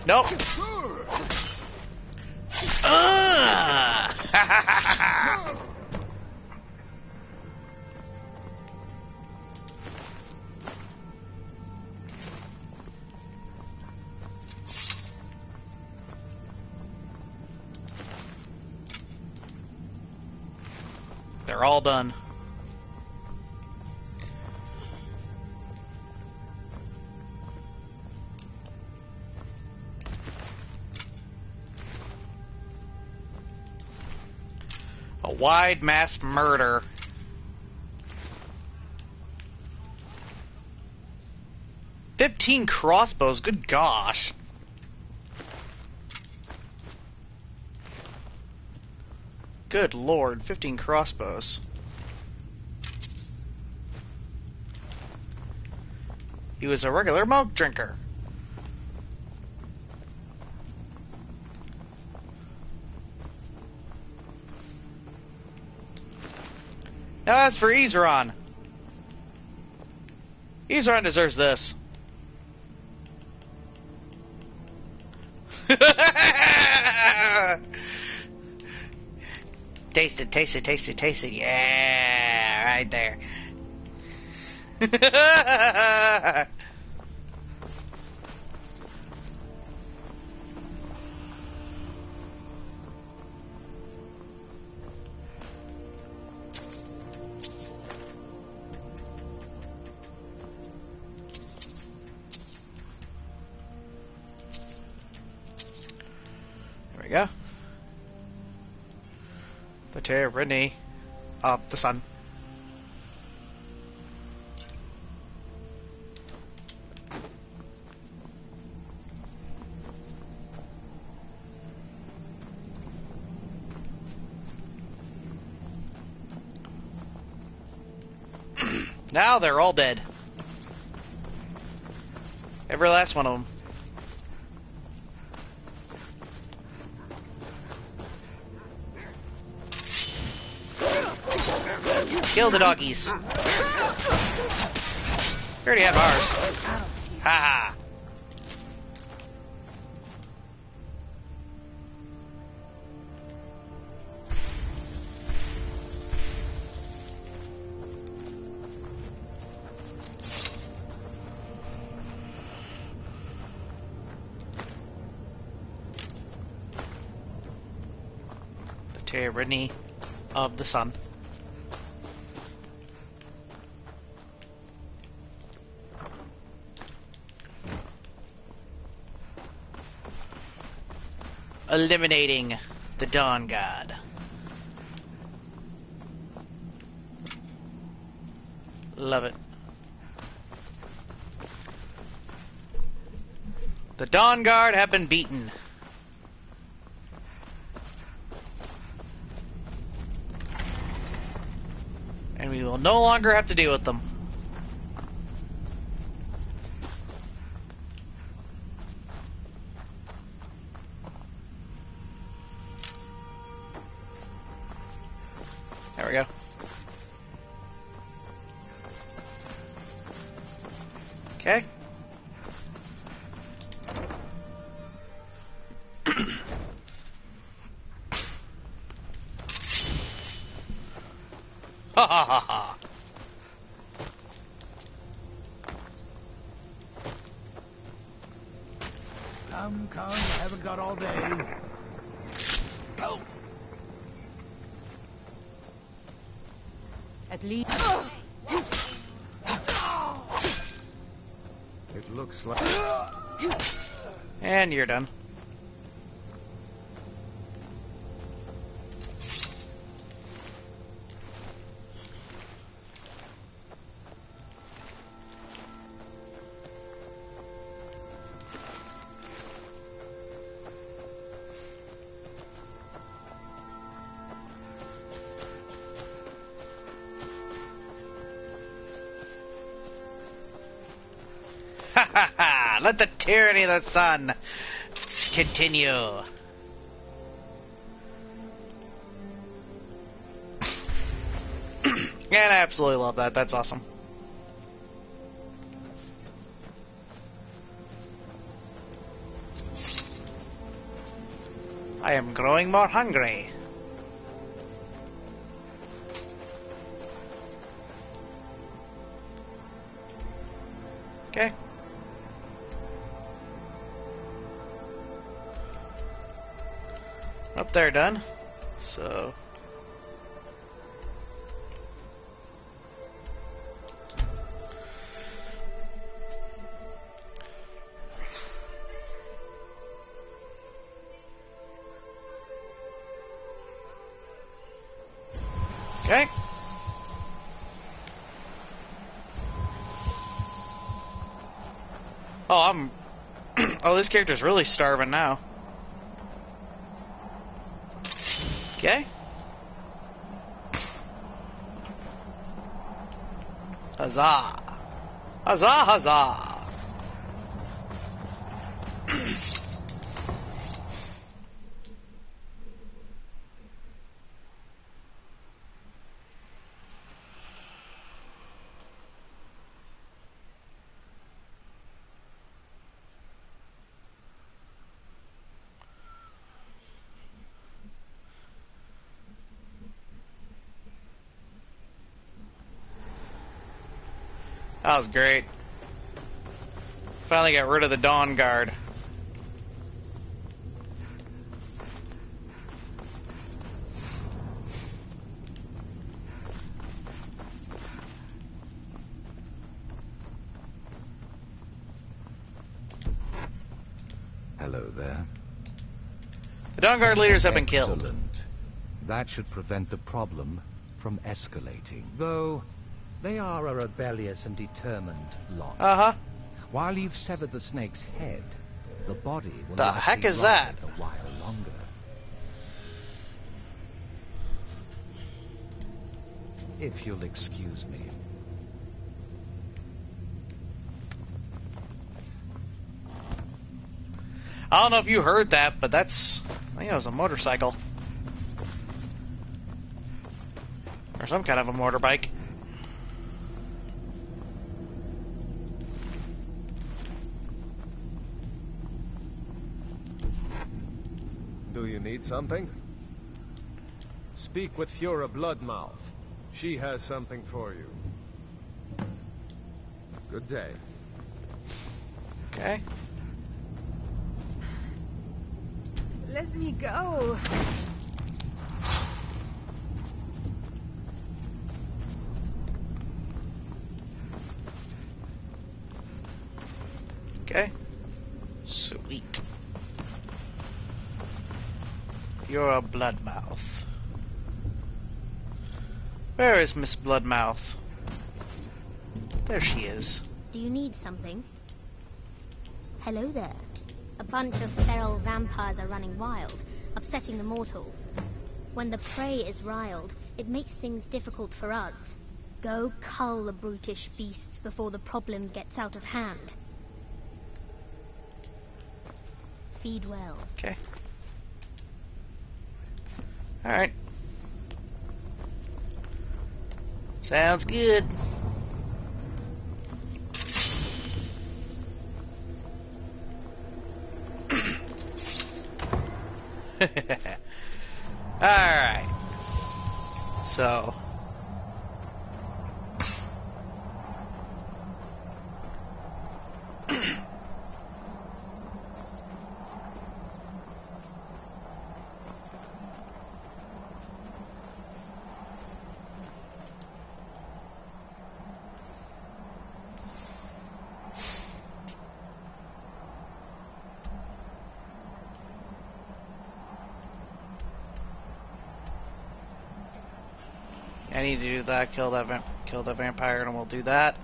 Nope. They're all done. A wide mass murder. "15 crossbows, good gosh. Good lord, 15 crossbows. He was a regular milk drinker. Now as for Izeron. Izeron deserves this. Taste it, taste it, taste it, taste it. Yeah, right there. There we go. The tyranny of the sun. Now they're all dead. Every last one of them. Kill the doggies. We already have ours. Ha ha. The tyranny of the sun. Eliminating the Dawn God. Love it. The Dawn Guard have been beaten. And we will no longer have to deal with them. There we go. Okay. Ha ha ha ha. Come, come, haven't got all day. Go. At least... It looks like... And you're done. Let the tyranny of the sun continue. And I absolutely love that. That's awesome. I am growing more hungry. Okay. Up there, done. So. Okay. Oh, oh, this character's really starving now. Okay. Huzzah! Huzzah, huzzah! That was great. Finally got rid of the Dawn Guard. Hello there. The Dawn Guard leaders have been killed. Excellent. That should prevent the problem from escalating. Though they are a rebellious and determined lot. Uh-huh. While you've severed the snake's head, the body will The heck is that? a while longer. If you'll excuse me. I don't know if you heard that, but that's... I think it was a motorcycle. Or some kind of a motorbike. Do you need something? Speak with Fiora Bloodmouth. She has something for you. Good day. Okay. Let me go. Okay. Sweet. You're a Bloodmouth. Where is Miss Bloodmouth? There she is. Do you need something? Hello there. A bunch of feral vampires are running wild, upsetting the mortals. When the prey is riled, it makes things difficult for us. Go cull the brutish beasts before the problem gets out of hand. Feed well. Okay. Alright. Sounds good. Alright. So. I need to do that. Kill the vampire, and we'll do that.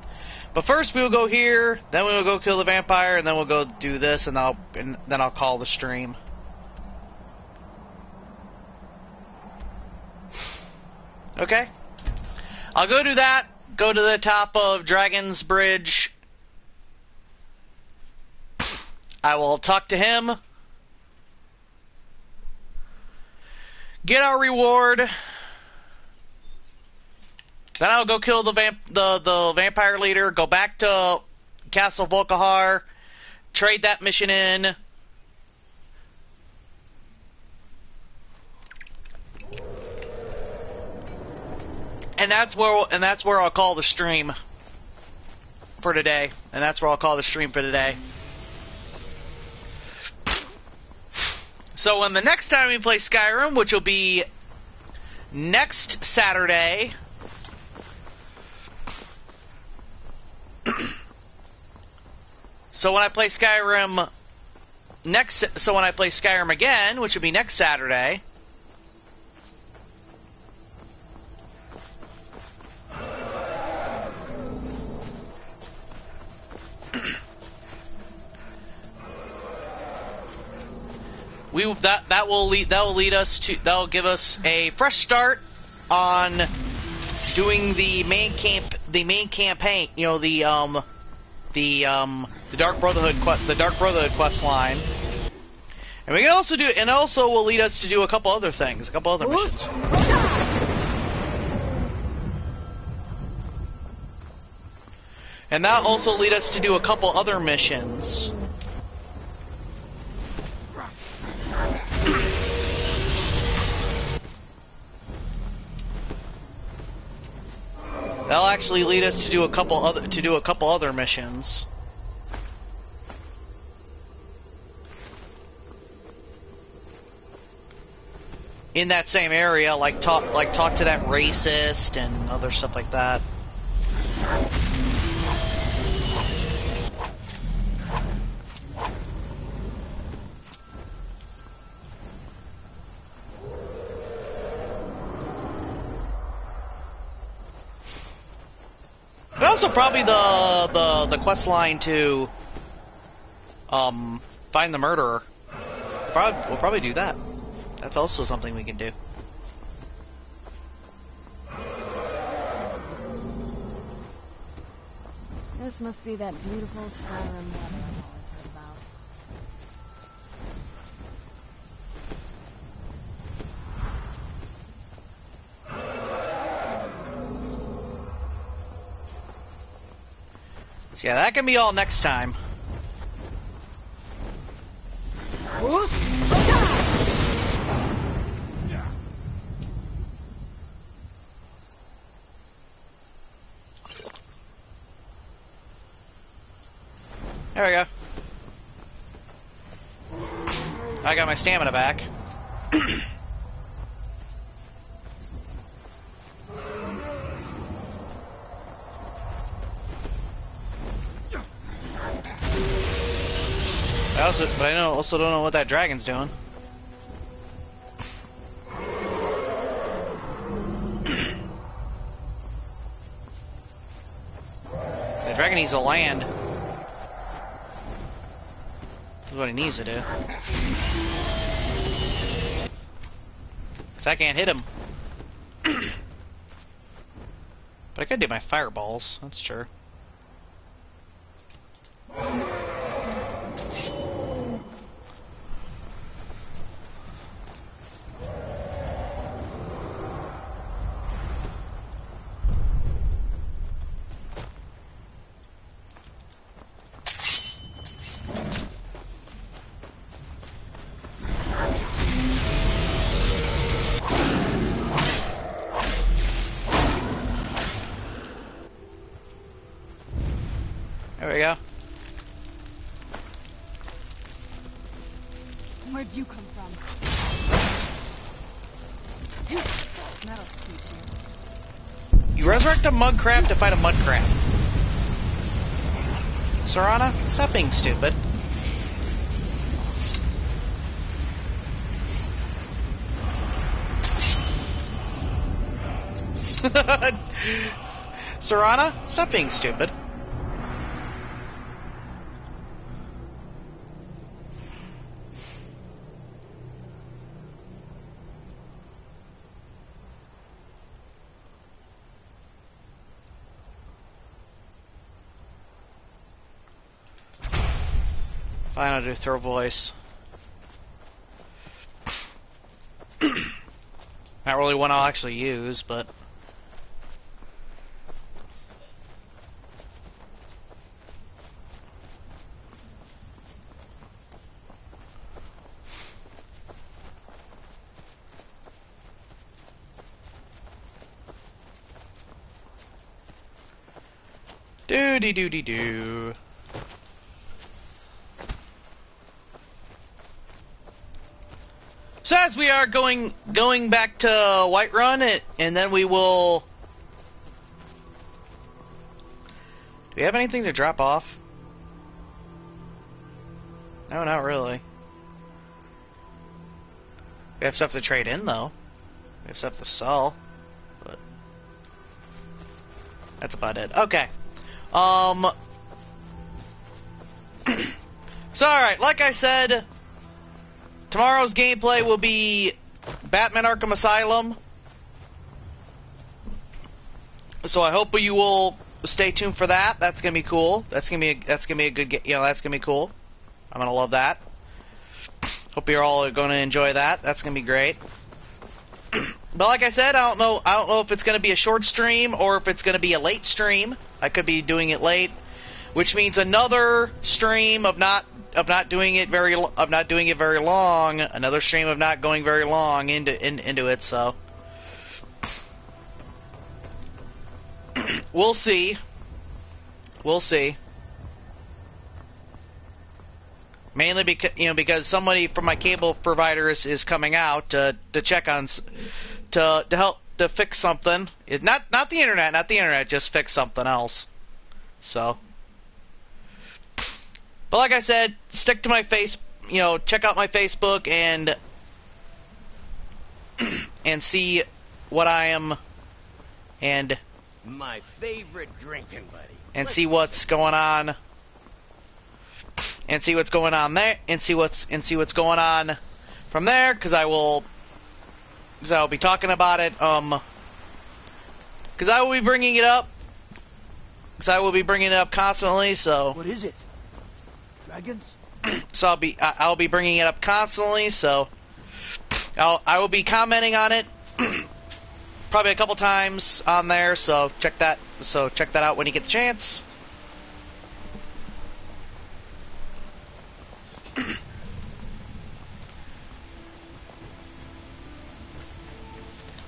But first, we'll go here. Then we'll go kill the vampire, and then we'll go do this, and then I'll call the stream. Okay. I'll go do that. Go to the top of Dragon's Bridge. I will talk to him. Get our reward. Then I'll go kill the vampire leader. Go back to Castle Volkihar. Trade that mission in. And that's where I'll call the stream for today. And that's where I'll call the stream for today. So when the next time we play Skyrim, which will be next Saturday, so when I play Skyrim again, which will be next Saturday, that will give us a fresh start on doing the main campaign. You know, the Dark Brotherhood quest line, and we can also will lead us to do a couple other things, a couple other missions. And that also lead us to do a couple other missions. That'll actually lead us to do a couple other missions. In that same area, like talk to that racist and other stuff like that. But also probably the quest line to find the murderer. We'll probably do that. That's also something we can do. This must be that beautiful Skyrim weather I've always heard about. So yeah, that can be all next time. There we go. I got my stamina back. But I also don't know what that dragon's doing. The dragon needs to land. That's what he needs to do. 'Cause I can't hit him. But I could do my fireballs, that's true. There we go. Where'd you come from? That'll teach you. You resurrect a mud crab to fight a mud crab. Serana, stop being stupid. Serana, stop being stupid. Fine, I'll do throw voice. Not really one I'll actually use, but... Doo-dee-doo-dee-doo. So as we are going back to Whiterun, and then we will... Do we have anything to drop off? No, not really. We have stuff to trade in, though. We have stuff to sell. But that's about it. Okay. So, alright, like I said... Tomorrow's gameplay will be Batman Arkham Asylum. So I hope you will stay tuned for that. That's gonna be cool. That's gonna be a good that's gonna be cool. I'm gonna love that. Hope you're all gonna enjoy that. That's gonna be great. But like I said, I don't know if it's gonna be a short stream or if it's gonna be a late stream. I could be doing it late, which means another stream of not doing it very long. Another stream of not going very long into it. So we'll see. We'll see. Mainly because somebody from my cable provider is coming out to check on to help to fix something. Not the internet, just fix something else. So. But like I said, stick to my check out my Facebook and see what I am and my favorite drinking buddy. And see what's going on. And see what's going on there and see what's going on from there, because I will be talking about it because I will be bringing it up constantly, so what is it? Dragons? So I'll be bringing it up constantly, so I will be commenting on it probably a couple times on there, so check that out when you get the chance.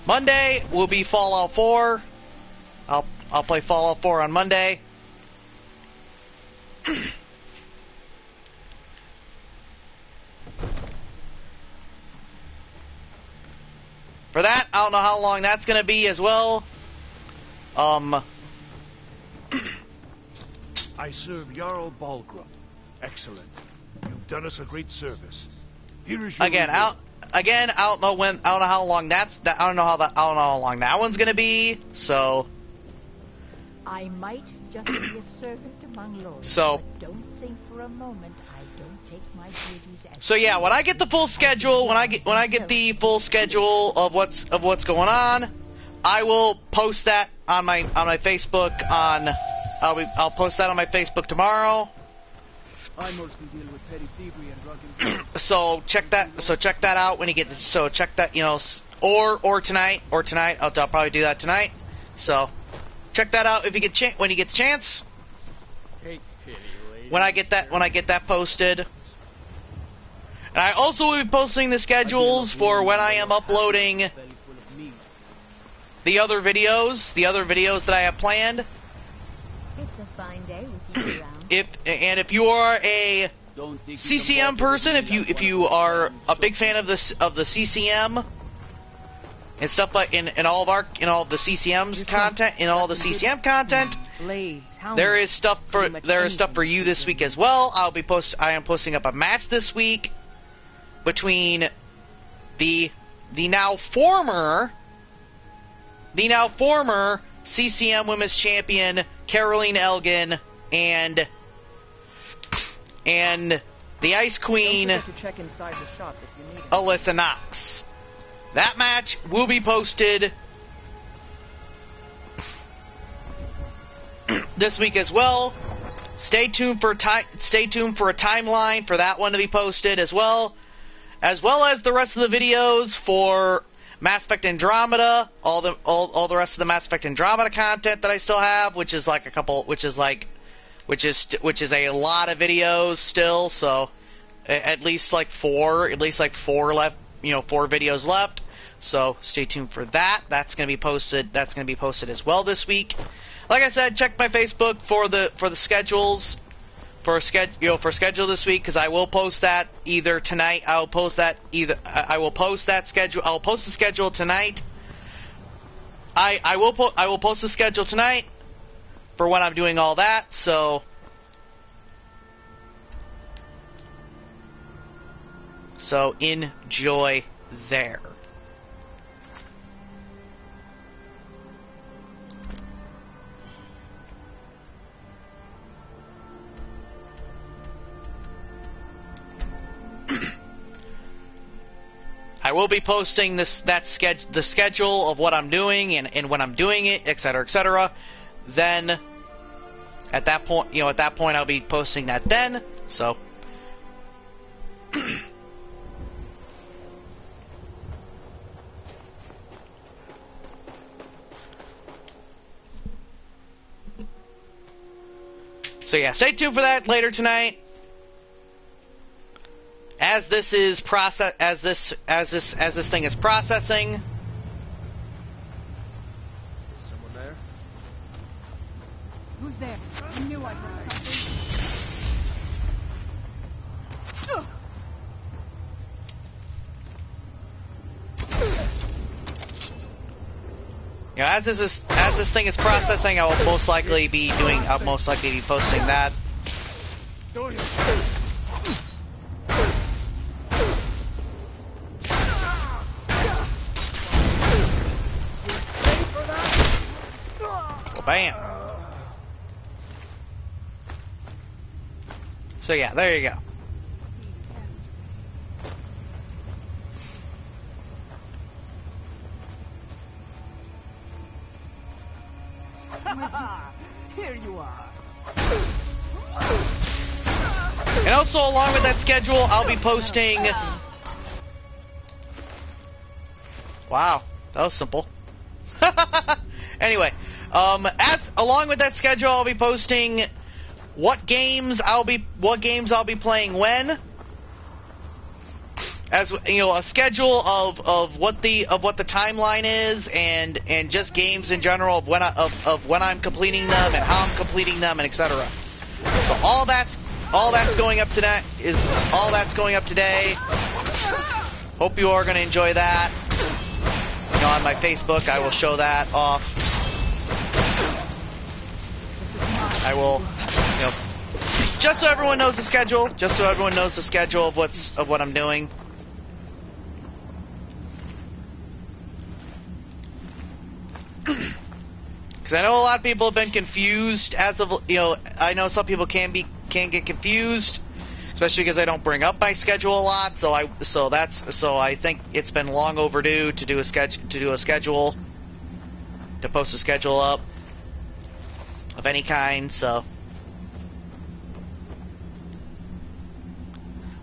Monday will be Fallout 4. I'll play Fallout 4 on Monday. For that, I don't know how long that's going to be as well. I serve Jarl Balgrup. Excellent. You've done us a great service. Here is your I don't know how long I don't know how long that one's going to be. So I might just be a servant among lords. So but don't think for a moment I don't take my duties as so yeah, when I get the full schedule, when I get the full schedule of what's going on, I will post that on my Facebook I'll post that on my Facebook tomorrow. I mostly deal with petty thievery and drunken. So check that out when you get check that or tonight I'll probably do that tonight. So check that out if you get when you get the chance. When I get that posted. And I also will be posting the schedules for when I am uploading the other videos that I have planned. It's a fine day with you around. If you are a CCM person, if you are a big fan of the CCM and stuff like in all of the CCM's content, there is stuff for you this week as well. I am posting up a match this week between the now former the now former CCM Women's Champion Caroline Elgin and the Ice Queen Don't forget to check inside the shop if you need it. Alyssa Knox. That match will be posted this week as well. Stay tuned for a timeline for that one to be posted as well as the rest of the videos for Mass Effect Andromeda, all the rest of the Mass Effect Andromeda content that I still have, which is a lot of videos still. So at least like four left, 4 videos left. So stay tuned for that. That's going to be posted. That's going to be posted as well this week. Like I said, check my Facebook for the schedules for schedule this week, because I will post that either tonight. I will post that schedule. I'll post the schedule tonight. I will post the schedule tonight for when I'm doing all that. So enjoy there. I will be posting the schedule of what I'm doing and when I'm doing it, etc., etc. Then at that point, I'll be posting that then. So yeah, stay tuned for that later tonight. As this thing is processing. Someone there? Who's there? I knew I heard something. As this thing is processing, I'll most likely be posting that. Bam. So yeah, there you go. Here you are. And also, along with that schedule, I'll be posting. Wow, that was simple. Anyway, along with that schedule, I'll be posting what games I'll be playing when. As a schedule of what the timeline is, and just games in general of when I'm completing them and how I'm completing them, and etc. So all that's going up today. Hope you are going to enjoy that. On my Facebook, I will show that off. I will, just so everyone knows the schedule. Just so everyone knows the schedule of what I'm doing. Because I know a lot of people have been confused as of, I know some people can get confused, especially because I don't bring up my schedule a lot. So I think it's been long overdue to post a schedule up of any kind. So,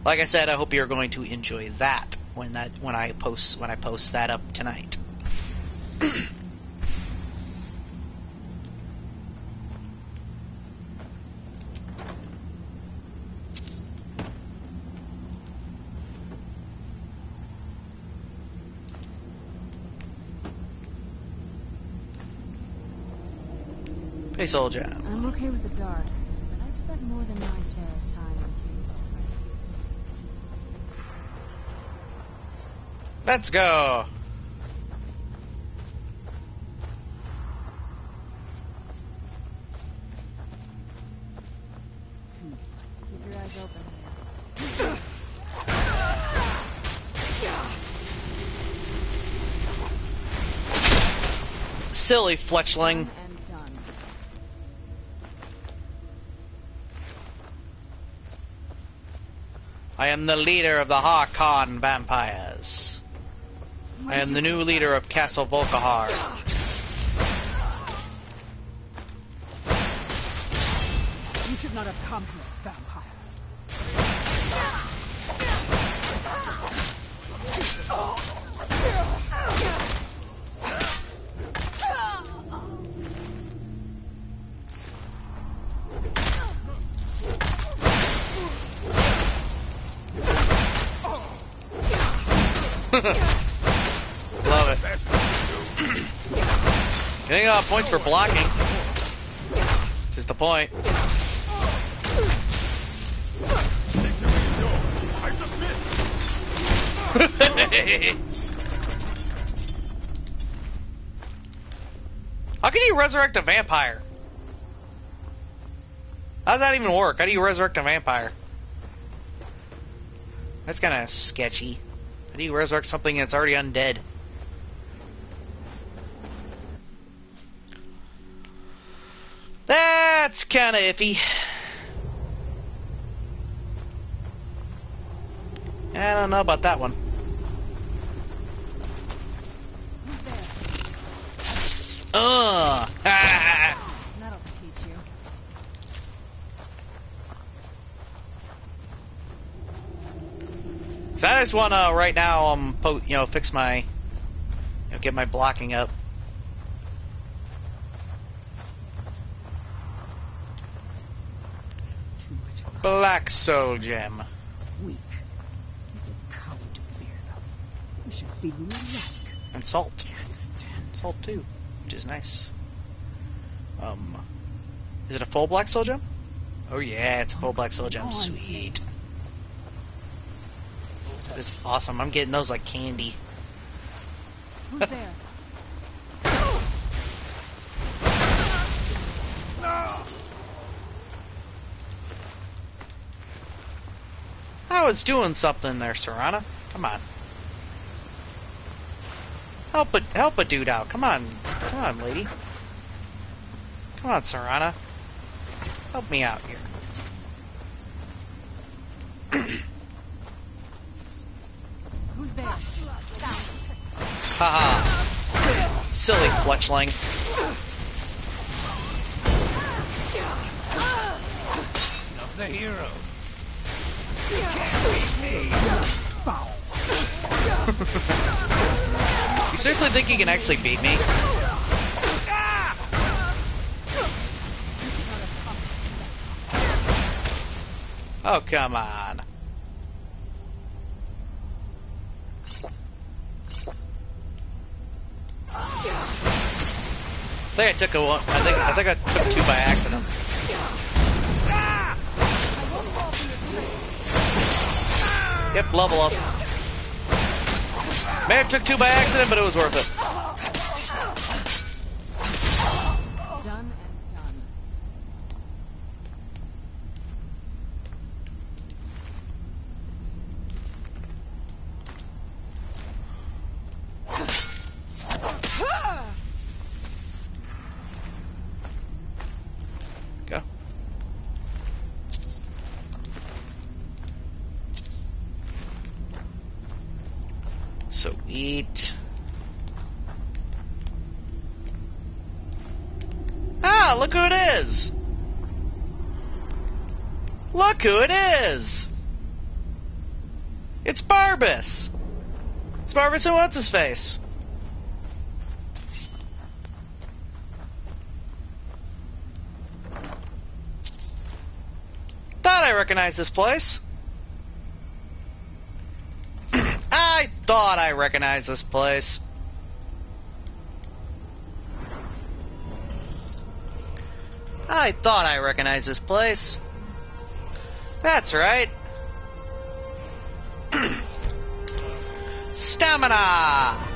like I said, I hope you're going to enjoy that when I post that up tonight. Hey, Soldier. I'm okay with the dark, but I've spent more than my share of time in cubes already. Let's go. Keep your eyes open. Silly fletchling. And done. I am the leader of the Harkon vampires. I am the new leader of Castle Volkahar. You should not have come here, vampire. Love it. Getting points for blocking. Which is the point. How can you resurrect a vampire? How does that even work? How do you resurrect a vampire? That's kind of sketchy. How do you resurrect something that's already undead? That's kind of iffy. I don't know about that one. That'll teach you. So I just want to right now, fix my, get my blocking up. Black Soul Gem. Weak. He's a coward to fear them. We should feel you like. And salt. Salt too, which is nice. Is it a full Black Soul Gem? Oh yeah, it's a full Black Soul Gem. Sweet. That is awesome. I'm getting those like candy. Who's there? I was doing something there, Serana. Come on. Help a dude out. Come on, lady. Come on, Serana. Help me out here. Who's there? Haha. Silly fletchling. Of the hero. You seriously think you can actually beat me? Oh, come on. I think I took I think I took two by accident. Yep, level up. May have took two by accident, but it was worth it. Done and done. Go. Sweet. Ah, look who it is! Look who it is! It's Barbas! It's Barbas and what's-his-face? Thought I recognized this place. I thought I recognized this place. I thought I recognized this place. That's right. Stamina!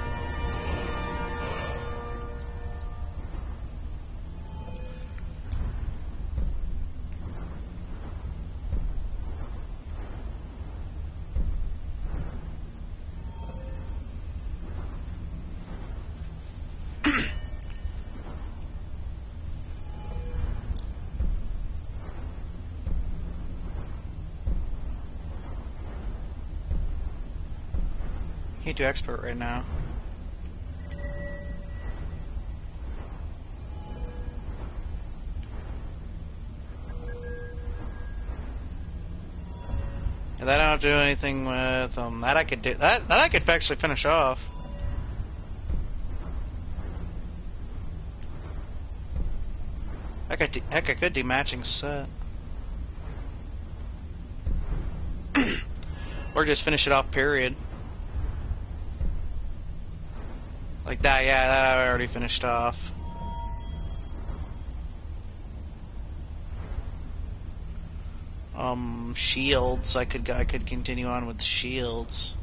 Can't do expert right now. Yeah, that I don't do anything with that I could do that I could actually finish off. Heck, I could do matching set. Or just finish it off, period. Like that, yeah, that I already finished off. Shields, I could continue on with shields.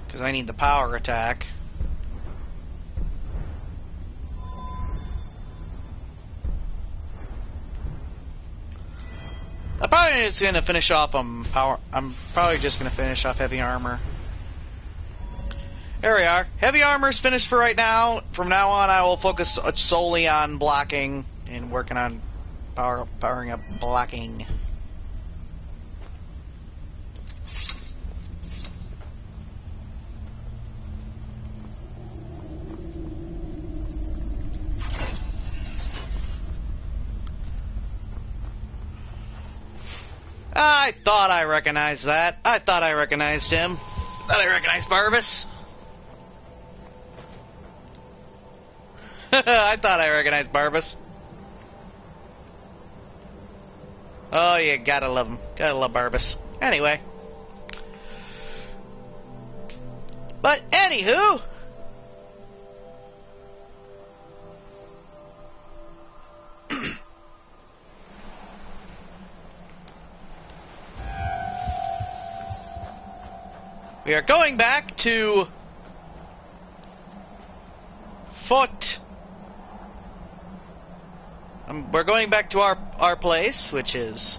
Because I need the power attack. I'm probably just gonna finish off power. I'm probably just gonna finish off heavy armor. There we are. Heavy armor's finished for right now. From now on, I will focus solely on blocking and working on powering up blocking. I thought I recognized that. I thought I recognized him. Thought I recognized Barbas. I thought I recognized Barbas. Oh, you gotta love him. Gotta love Barbas. Anyway. But anywho. We are going back to Fort. We're going back to our place, which is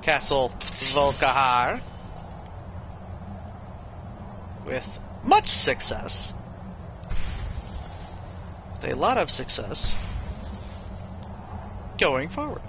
Castle Volkahar, with much success. With a lot of success going forward.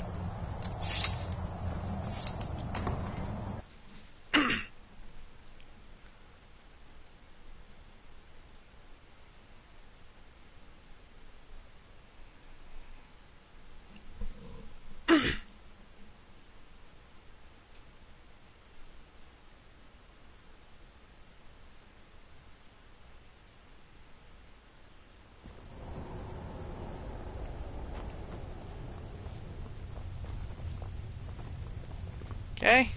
Okay.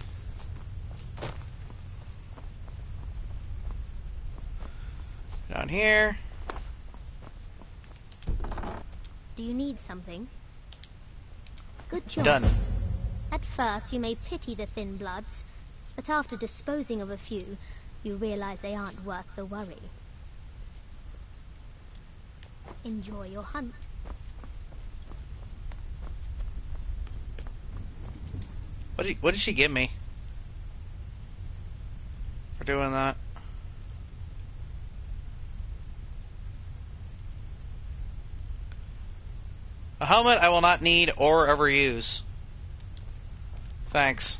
Down here. Do you need something? Good job. Done. At first, you may pity the thin bloods, but after disposing of a few, you realize they aren't worth the worry. Enjoy your hunt. What did she give me for doing that? A helmet I will not need or ever use. Thanks.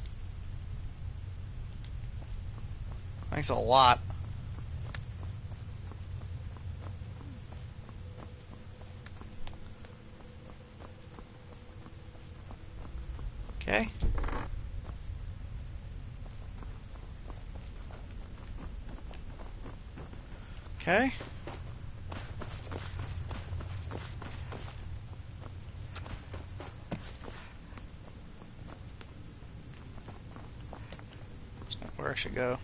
Thanks a lot. Okay. Okay. That's not where I should go.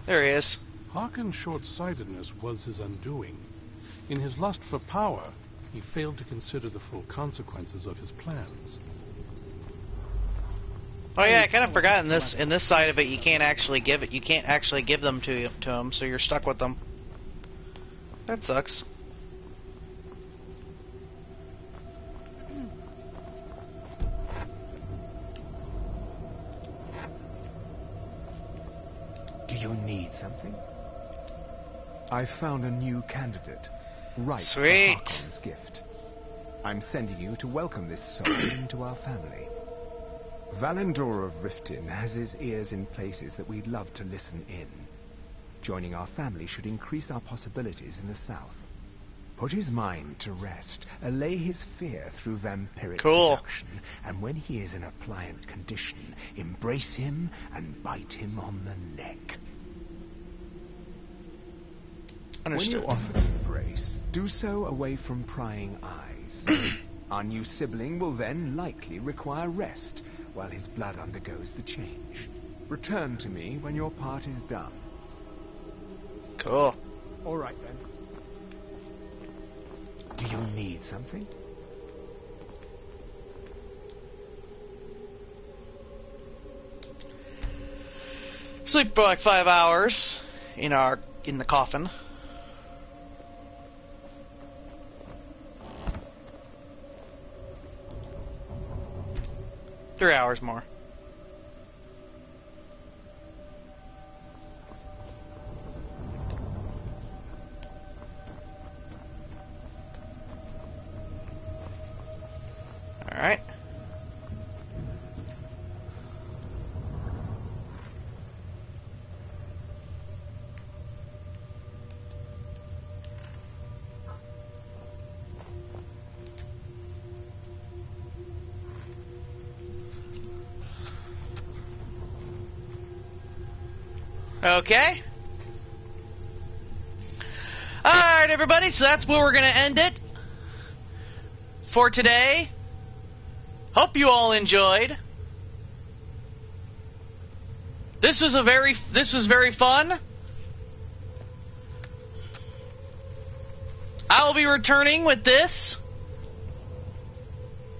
There he is. Harkin's short-sightedness was his undoing. In his lust for power, he failed to consider the full consequences of his plans. Oh yeah, I kind of forgot in this side of it you can't actually give it. You can't actually give them to him, so you're stuck with them. That sucks. Do you need something? I found a new candidate. Right. Sweet. For Harkon's gift. I'm sending you to welcome this soul into our family. Valendor of Riften has his ears in places that we'd love to listen in. Joining our family should increase our possibilities in the south. Put his mind to rest, allay his fear through vampiric seduction, and when he is in a pliant condition, embrace him and bite him on the neck. Understood. When you offer the embrace, do so away from prying eyes. Our new sibling will then likely require rest, while his blood undergoes the change. Return to me when your part is done. Cool. All right, then. Do you need something? Sleep for like 5 hours in the coffin. Three hours more. All right. Okay. Alright, everybody, so that's where we're going to end it for today. Hope you all enjoyed. This was very fun. I will be returning with this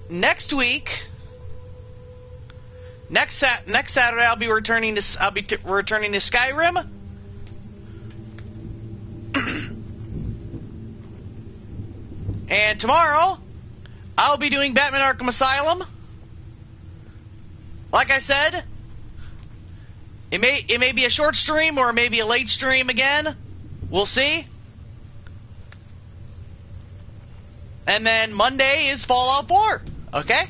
next week. Next Saturday, I'll be returning to Skyrim. And tomorrow, I'll be doing Batman Arkham Asylum. Like I said, it may be a short stream or maybe a late stream again. We'll see. And then Monday is Fallout 4. Okay?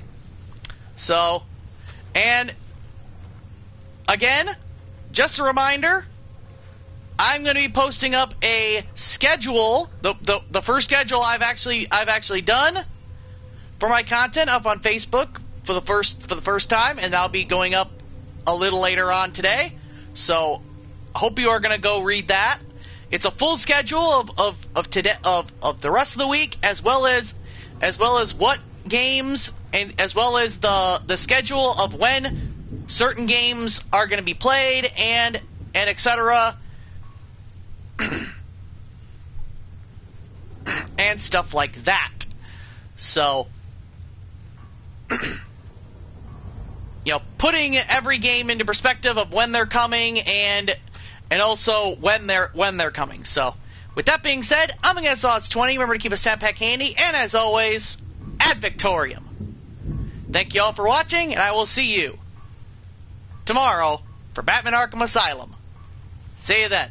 So, and again, just a reminder, I'm going to be posting up a schedule, the first schedule I've actually done for my content up on Facebook for the first time, and that'll be going up a little later on today. So, I hope you are going to go read that. It's a full schedule of today of the rest of the week, as well as what games, and as well as the schedule of when certain games are going to be played and etc. and stuff like that. So, putting every game into perspective of when they're coming and also when they're coming. So, with that being said, I'm going to get Sauce 20. Remember to keep a stat pack handy, and as always, ad Victorium. Thank you all for watching, and I will see you tomorrow for Batman Arkham Asylum. See you then.